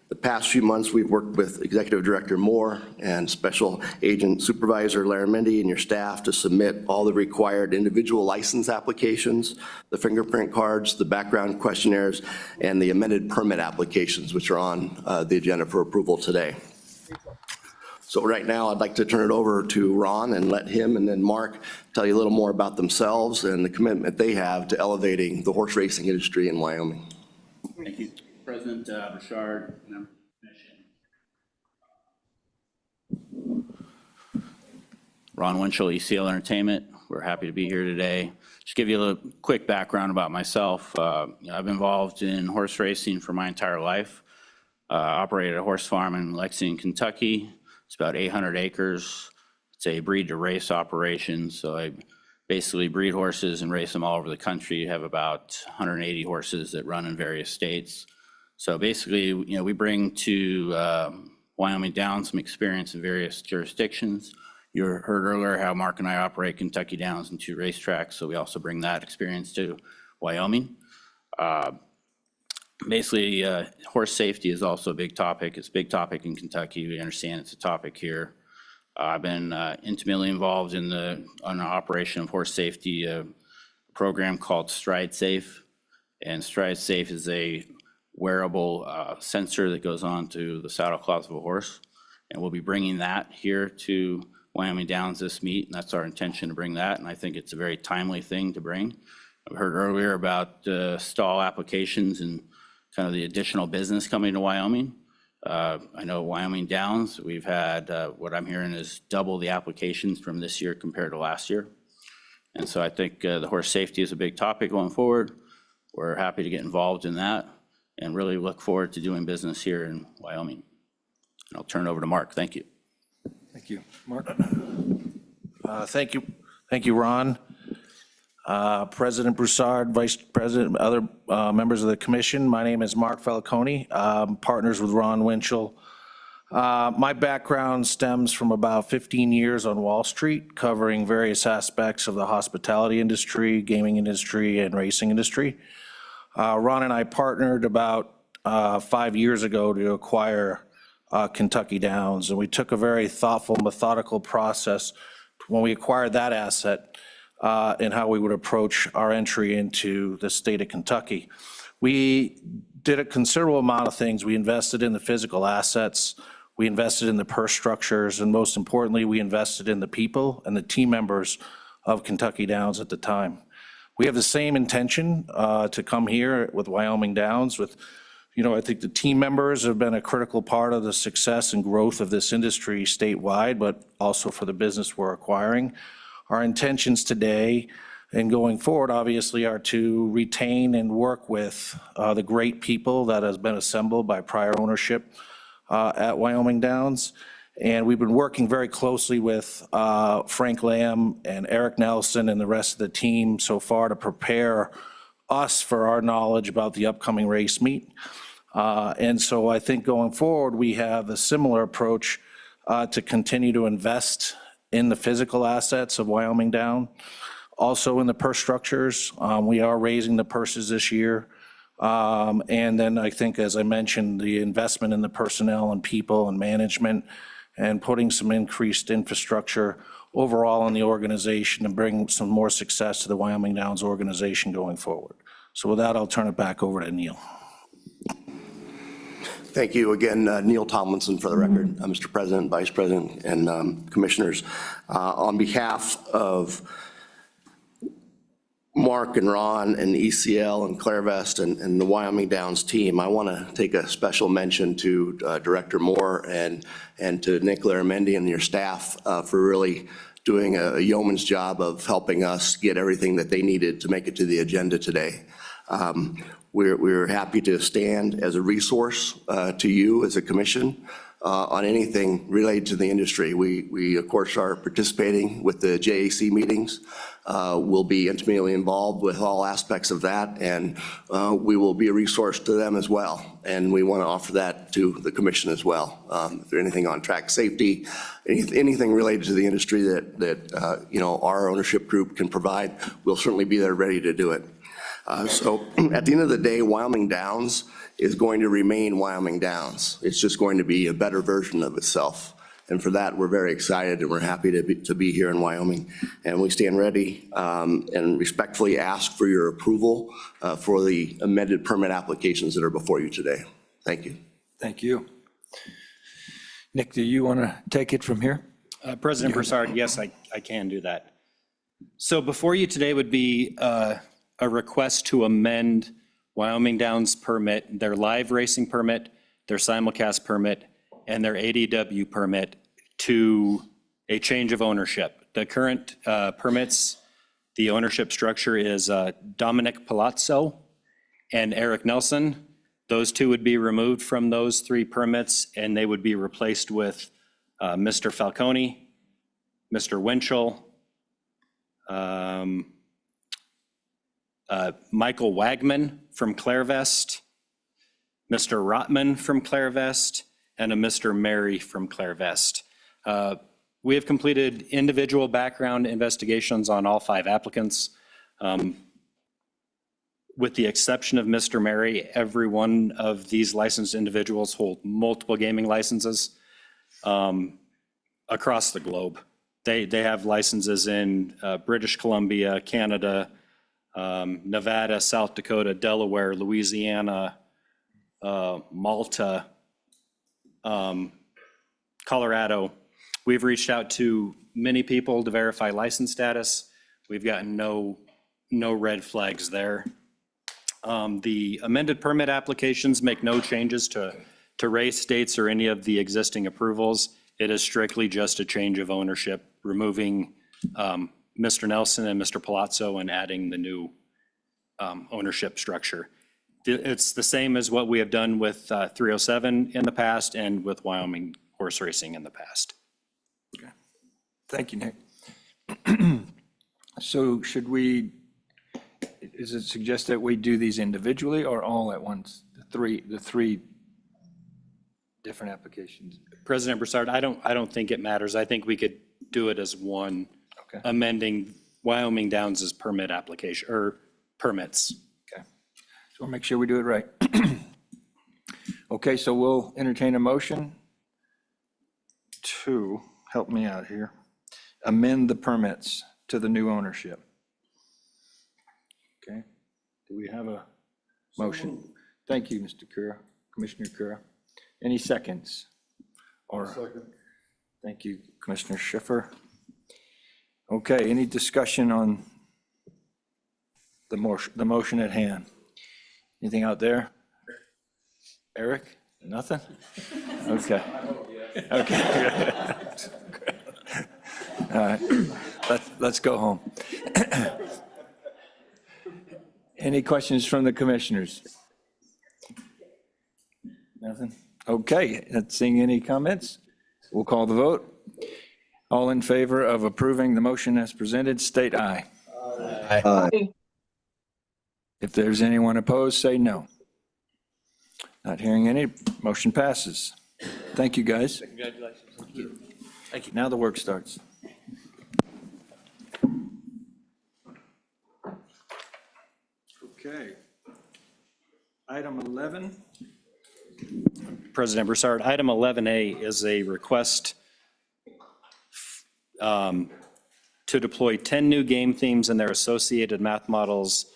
The past few months, we've worked with Executive Director Moore and Special Agent Supervisor Laramendi and your staff to submit all the required individual license applications, the fingerprint cards, the background questionnaires, and the amended permit applications, which are on the agenda for approval today. So right now, I'd like to turn it over to Ron and let him and then Mark tell you a little more about themselves and the commitment they have to elevating the horse racing industry in Wyoming. Thank you, President Bouchard, member of the commission. Ron Winchell, ECL Entertainment. We're happy to be here today. Just give you a little quick background about myself. I've been involved in horse racing for my entire life. Operated a horse farm in Lexington, Kentucky. It's about 800 acres. It's a breed to race operation. So I basically breed horses and race them all over the country. You have about 180 horses that run in various states. So basically, we bring to Wyoming Downs some experience in various jurisdictions. You heard earlier how Mark and I operate Kentucky Downs and 2 racetracks, so we also bring that experience to Wyoming. Basically, horse safety is also a big topic. It's a big topic in Kentucky. We understand it's a topic here. I've been intimately involved in the operation of horse safety program called Stride Safe. And Stride Safe is a wearable sensor that goes on to the saddle cloths of a horse. And we'll be bringing that here to Wyoming Downs this meet, and that's our intention to bring that. And I think it's a very timely thing to bring. I've heard earlier about stall applications and kind of the additional business coming to Wyoming. I know at Wyoming Downs, we've had what I'm hearing is double the applications from this year compared to last year. And so I think the horse safety is a big topic going forward. We're happy to get involved in that and really look forward to doing business here in Wyoming. And I'll turn it over to Mark. Thank you. Thank you. Mark? Thank you. Thank you, Ron. President Broussard, Vice President, other members of the commission. My name is Mark Falcone, partners with Ron Winchell. My background stems from about 15 years on Wall Street, covering various aspects of the hospitality industry, gaming industry, and racing industry. Ron and I partnered about 5 years ago to acquire Kentucky Downs, and we took a very thoughtful, methodical process when we acquired that asset and how we would approach our entry into the state of Kentucky. We did a considerable amount of things. We invested in the physical assets, we invested in the purse structures, and most importantly, we invested in the people and the team members of Kentucky Downs at the time. We have the same intention to come here with Wyoming Downs with, I think the team members have been a critical part of the success and growth of this industry statewide, but also for the business we're acquiring. Our intentions today and going forward, obviously, are to retain and work with the great people that has been assembled by prior ownership at Wyoming Downs. And we've been working very closely with Frank Lamb and Eric Nelson and the rest of the team so far to prepare us for our knowledge about the upcoming race meet. And so I think going forward, we have a similar approach to continue to invest in the physical assets of Wyoming Down, also in the purse structures. We are raising the purses this year. And then I think, as I mentioned, the investment in the personnel and people and management and putting some increased infrastructure overall in the organization and bring some more success to the Wyoming Downs organization going forward. So with that, I'll turn it back over to Neil. Thank you again, Neil Tomlinson, for the record, Mr. President, Vice President, and Commissioners. On behalf of Mark and Ron and ECL and Clairvest and the Wyoming Downs team. I want to take a special mention to Director Moore and to Nick Laramendi and your staff for really doing a yeoman's job of helping us get everything that they needed to make it to the agenda today. We're happy to stand as a resource to you as a commission on anything related to the industry. We of course are participating with the JAC meetings. We'll be intimately involved with all aspects of that, and we will be a resource to them as well. And we want to offer that to the commission as well. If there's anything on track safety, anything related to the industry that you know, our ownership group can provide, we'll certainly be there ready to do it. So at the end of the day, Wyoming Downs is going to remain Wyoming Downs. It's just going to be a better version of itself. And for that, we're very excited and we're happy to be here in Wyoming. And we stand ready and respectfully ask for your approval for the amended permit applications that are before you today. Thank you. Thank you. Nick, do you want to take it from here? President Broussard, yes, I can do that. So before you today would be a request to amend Wyoming Downs permit, their live racing permit, their simulcast permit, and their ADW permit to a change of ownership. The current permits, the ownership structure is Dominic Palazzo and Eric Nelson. Those two would be removed from those three permits, and they would be replaced with Mr. Falcone, Mr. Winchell, Michael Wagman from Clairvest, Mr. Rotman from Clairvest, and a Mr. Mary from Clairvest. We have completed individual background investigations on all 5 applicants. With the exception of Mr. Mary, every one of these licensed individuals hold multiple gaming licenses across the globe. They have licenses in British Columbia, Canada, Nevada, South Dakota, Delaware, Louisiana, Malta, Colorado. We've reached out to many people to verify license status. We've gotten no red flags there. The amended permit applications make no changes to race dates or any of the existing approvals. It is strictly just a change of ownership, removing Mr. Nelson and Mr. Palazzo and adding the new ownership structure. It's the same as what we have done with 307 in the past and with Wyoming horse racing in the past. Okay. Thank you, Nick. So should we, is it suggest that we do these individually or all at once? The three different applications? President Broussard, I don't think it matters. I think we could do it as one, amending Wyoming Downs' permit application, or permits. Okay. So we'll make sure we do it right. Okay, so we'll entertain a motion to, help me out here, amend the permits to the new ownership. Okay, do we have a motion? Thank you, Mr. Cura, Commissioner Cura. Any seconds? Or second. Thank you, Commissioner Schiffer. Okay, any discussion on the motion at hand? Anything out there? Eric? Nothing? Okay. Okay. All right, let's go home. Any questions from the commissioners? Nothing? Okay, not seeing any comments. We'll call the vote. All in favor of approving the motion as presented, state aye. Aye. If there's anyone opposed, say no. Not hearing any, motion passes. Thank you, guys. Congratulations. Thank you. Thank you. Now the work starts. Okay. Item 11. President Broussard, item 11A is a request to deploy 10 new game themes and their associated math models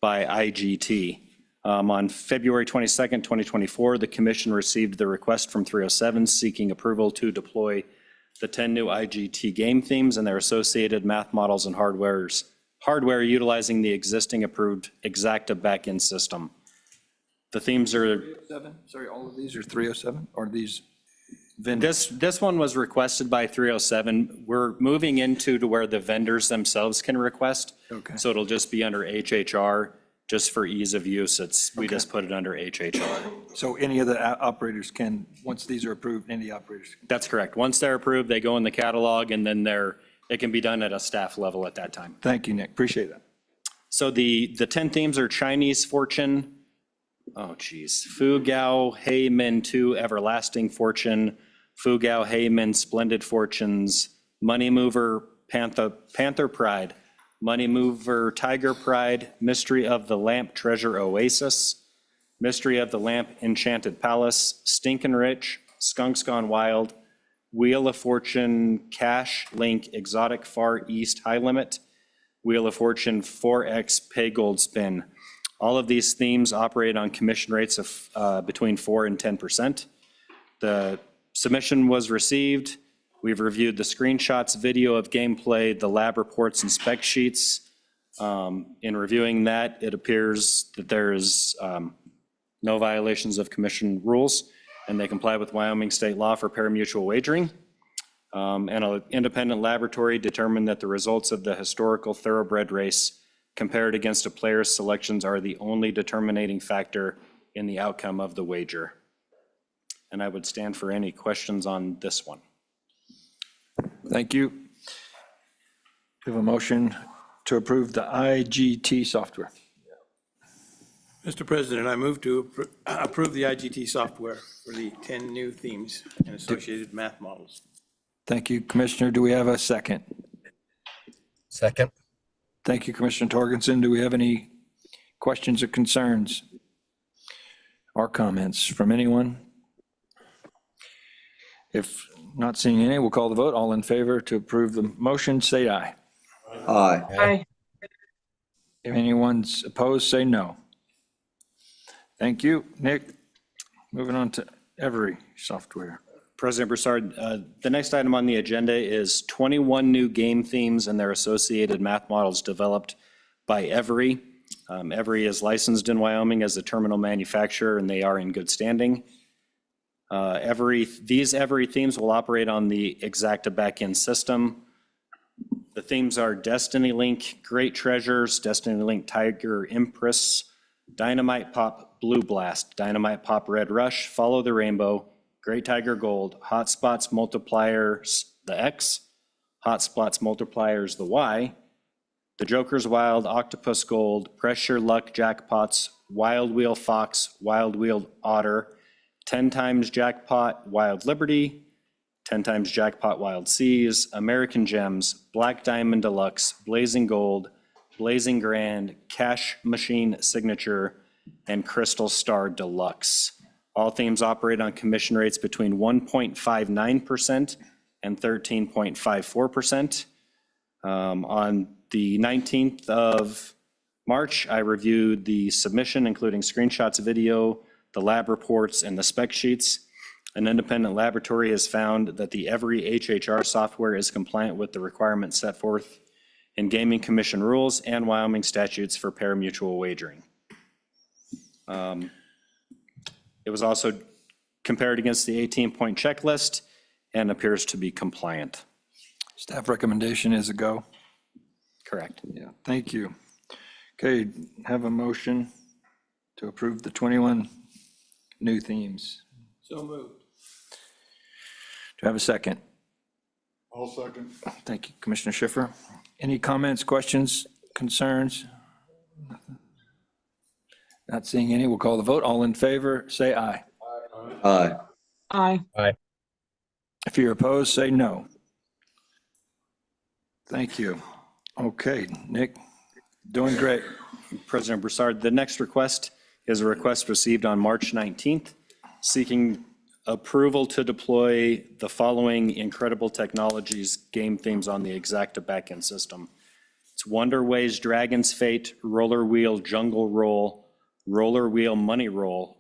by IGT. On February 22nd, 2024, the commission received the request from 307 seeking approval to deploy the 10 new IGT game themes and their associated math models and hardware utilizing the existing approved Exacta backend system. The themes are, 307? Sorry, all of these are 307, or these vendors? this one was requested by 307. We're moving into to where the vendors themselves can request. Okay. So it'll just be under HHR, just for ease of use. We just put it under HHR. So any of the operators can, once these are approved, any operators? That's correct. Once they're approved, they go in the catalog, and then it can be done at a staff level at that time. Thank you, Nick. Appreciate that. So the 10 themes are Chinese Fortune, Fu Gao Hei Min 2 Everlasting Fortune, Fu Gao Hei Min Splendid Fortunes, Money Mover Panther Pride, Money Mover Tiger Pride, Mystery of the Lamp Treasure Oasis, Mystery of the Lamp Enchanted Palace, Stinkin' Rich, Skunks Gone Wild, Wheel of Fortune Cash Link Exotic Far East High Limit, Wheel of Fortune 4X Pay Gold Spin. All of these themes operate on commission rates of between 4 and 10%. The submission was received. We've reviewed the screenshots, video of gameplay, the lab reports and spec sheets. In reviewing that, it appears that there is no violations of commission rules, and they comply with Wyoming state law for parimutuel wagering. And an independent laboratory determined that the results of the historical thoroughbred race compared against a player's selections are the only determining factor in the outcome of the wager. And I would stand for any questions on this one. Thank you. We have a motion to approve the IGT software. Mr. President, I move to approve the IGT software for the 10 new themes and associated math models. Thank you, Commissioner. Do we have a second? Second. Thank you, Commissioner Torgensen. Do we have any questions or concerns or comments from anyone? If not seeing any, we'll call the vote. All in favor to approve the motion, say aye. Aye. Aye. If anyone's opposed, say no. Thank you, Nick. Moving on to Every software. President Broussard, the next item on the agenda is 21 new game themes and their associated math models developed by Every. Every is licensed in Wyoming as a terminal manufacturer, and they are in good standing. These Every themes will operate on the Exacta backend system. The themes are Destiny Link Great Treasures, Destiny Link Tiger Empress, Dynamite Pop Blue Blast, Dynamite Pop Red Rush, Follow the Rainbow, Great Tiger Gold, Hotspots Multipliers the X, Hotspots Multipliers the Y, the Joker's Wild, Octopus Gold, Pressure Luck Jackpots, Wild Wheel Fox, Wild Wheel Otter, 10 times Jackpot Wild Liberty, 10 times Jackpot Wild Seas, American Gems, Black Diamond Deluxe, Blazing Gold, Blazing Grand, Cash Machine Signature, and Crystal Star Deluxe. All themes operate on commission rates between 1.59% and 13.54%. On the 19th of March, I reviewed the submission, including screenshots, video, the lab reports, and the spec sheets. An independent laboratory has found that the Every HHR software is compliant with the requirements set forth in Gaming Commission rules and Wyoming statutes for parimutuel wagering. It was also compared against the 18-point checklist and appears to be compliant. Staff recommendation is a go. Correct. Yeah, thank you. Okay, have a motion to approve the 21 new themes. So moved. Do I have a second? I'll second. Thank you, Commissioner Schiffer. Any comments, questions, concerns? Not seeing any, we'll call the vote. All in favor, say aye. Aye. Aye. Aye. If you're opposed, say no. Thank you. Okay, Nick, doing great. President Broussard, the next request is a request received on March 19th, seeking approval to deploy the following Incredible Technologies game themes on the Exacta backend system. It's Wonder Ways Dragon's Fate, Roller Wheel Jungle Roll, Roller Wheel Money Roll,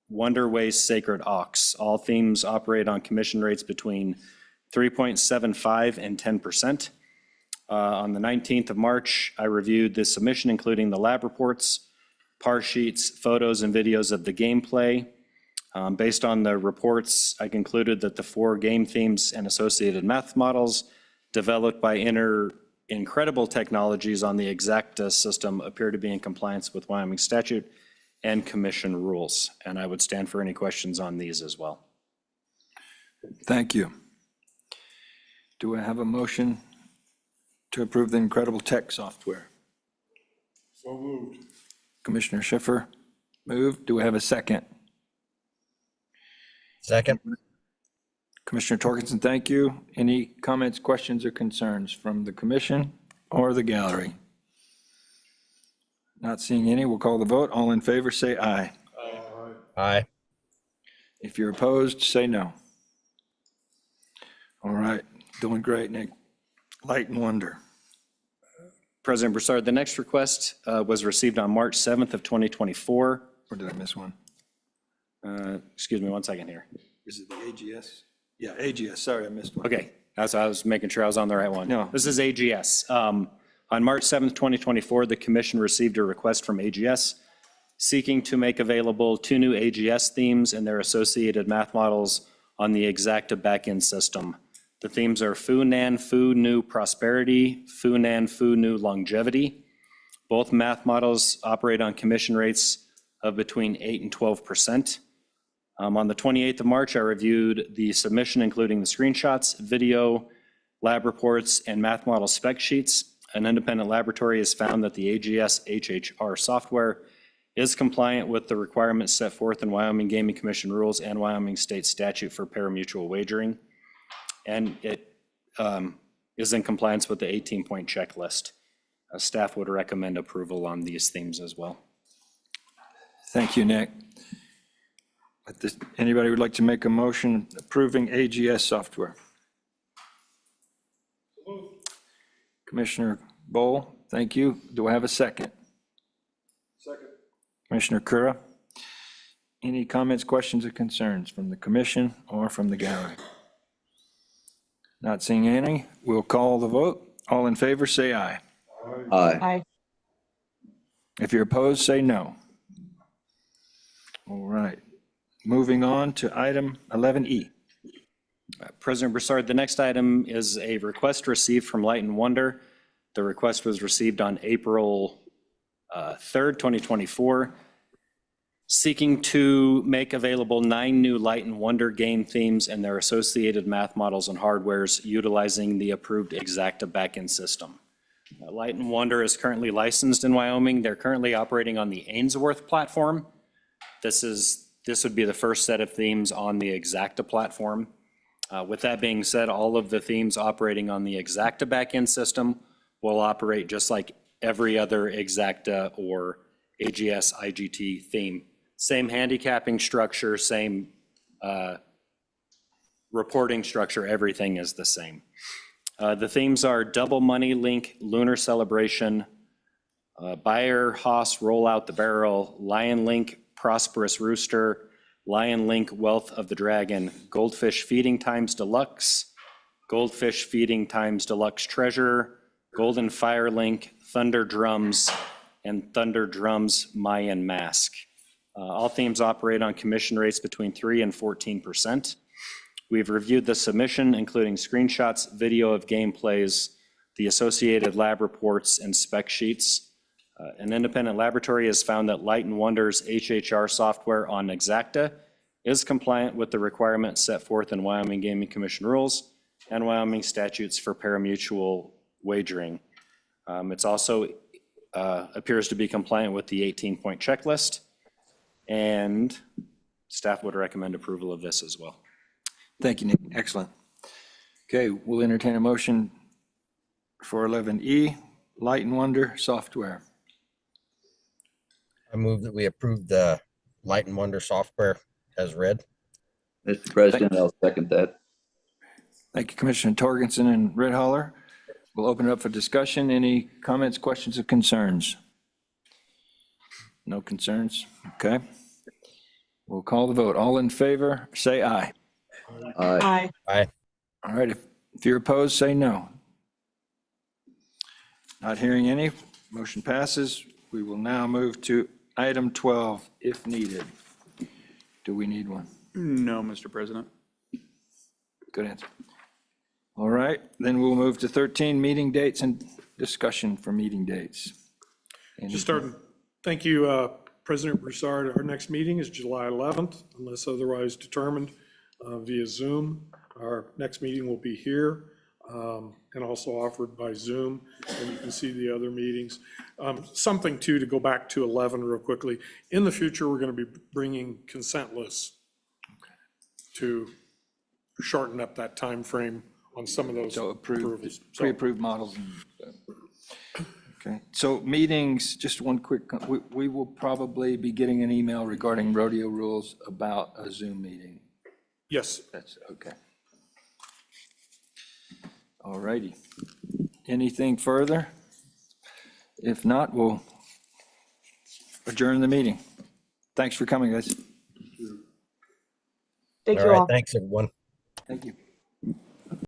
Wonder Ways Sacred Ox. All themes operate on commission rates between 3.75 and 10%. On the 19th of March, I reviewed the submission, including the lab reports, par sheets, photos, and videos of the gameplay. Based on the reports, I concluded that the 4 game themes and associated math models developed by Incredible Technologies on the Exacta system appear to be in compliance with Wyoming statute and commission rules. And I would stand for any questions on these as well. Thank you. Do I have a motion to approve the Incredible Tech software? So moved. Commissioner Schiffer, moved. Do we have a second? Second. Commissioner Torkinson, thank you. Any comments, questions, or concerns from the commission or the gallery? Not seeing any, we'll call the vote. All in favor, say aye. Aye. If you're opposed, say no. All right, doing great, Nick. Light and Wonder. President Broussard, the next request was received on March 7th of 2024. Or did I miss one? Excuse me 1 second here. Is it the AGS? Yeah, AGS, sorry, I missed one. Okay, that's I was making sure I was on the right one. No. This is AGS. On March 7th, 2024, the commission received a request from AGS seeking to make available 2 new AGS themes and their associated math models on the Exacta backend system. The themes are Funan Fu New Prosperity, Funan Fu New Longevity. Both math models operate on commission rates of between 8 and 12%. On the 28th of March, I reviewed the submission, including the screenshots, video, lab reports, and math model spec sheets. An independent laboratory has found that the AGS HHR software is compliant with the requirements set forth in Wyoming Gaming Commission rules and Wyoming State statute for parimutuel wagering. And it is in compliance with the 18-point checklist. Staff would recommend approval on these themes as well. Thank you, Nick. Anybody would like to make a motion approving AGS software? Commissioner Bowl, thank you. Do I have a second? Second. Commissioner Kura? Any comments, questions, or concerns from the commission or from the gallery? Not seeing any, we'll call the vote. All in favor, say aye. Aye. Aye. If you're opposed, say no. All right. Moving on to item 11E. President Broussard, the next item is a request received from Light and Wonder. The request was received on April 3rd, 2024, seeking to make available 9 new Light and Wonder game themes and their associated math models and hardwares utilizing the approved Exacta backend system. Light and Wonder is currently licensed in Wyoming. They're currently operating on the Ainsworth platform. This would be the first set of themes on the Exacta platform. With that being said, all of the themes operating on the Exacta backend system will operate just like every other Exacta or AGS IGT theme. Same handicapping structure, same reporting structure, everything is the same. The themes are Double Money Link, Lunar Celebration, Bayer Haas Roll Out the Barrel, Lion Link, Prosperous Rooster, Lion Link, Wealth of the Dragon, Goldfish Feeding Times Deluxe, Goldfish Feeding Times Deluxe Treasure, Golden Fire Link, Thunder Drums, and Thunder Drums Mayan Mask. All themes operate on commission rates between 3 and 14%. We've reviewed the submission, including screenshots, video of gameplays, the associated lab reports, and spec sheets. An independent laboratory has found that Light and Wonder's HHR software on Exacta is compliant with the requirements set forth in Wyoming Gaming Commission rules and Wyoming statutes for parimutuel wagering. It's also appears to be compliant with the 18-point checklist, and staff would recommend approval of this as well. Thank you, Nick. Excellent. Okay, we'll entertain a motion for 11E, Light and Wonder software. I move that we approve the Light and Wonder software as read. Mr. President, I'll second that. Thank you, Commissioner Torgensen and Ritholler. We'll open it up for discussion. Any comments, questions, or concerns? No concerns? Okay. We'll call the vote. All in favor, say aye. Aye. Aye. Aye. All right, if you're opposed, say no. Not hearing any. Motion passes. We will now move to item 12, if needed. Do we need one? No, Mr. President. Good answer. All right, then we'll move to 13, meeting dates and discussion for meeting dates. Just starting. Thank you, President Broussard. Our next meeting is July 11th, unless otherwise determined via Zoom. Our next meeting will be here and also offered by Zoom, and you can see the other meetings. Something too, to go back to 11 real quickly. In the future, we're going to be bringing consent lists to shorten up that time frame on some of those approvals. Pre-approved models. Okay, so meetings, just one quick, we will probably be getting an email regarding rodeo rules about a Zoom meeting. Yes. That's okay. All righty. Anything further? If not, we'll adjourn the meeting. Thanks for coming, guys. Thank you all. Thanks, everyone. Thank you.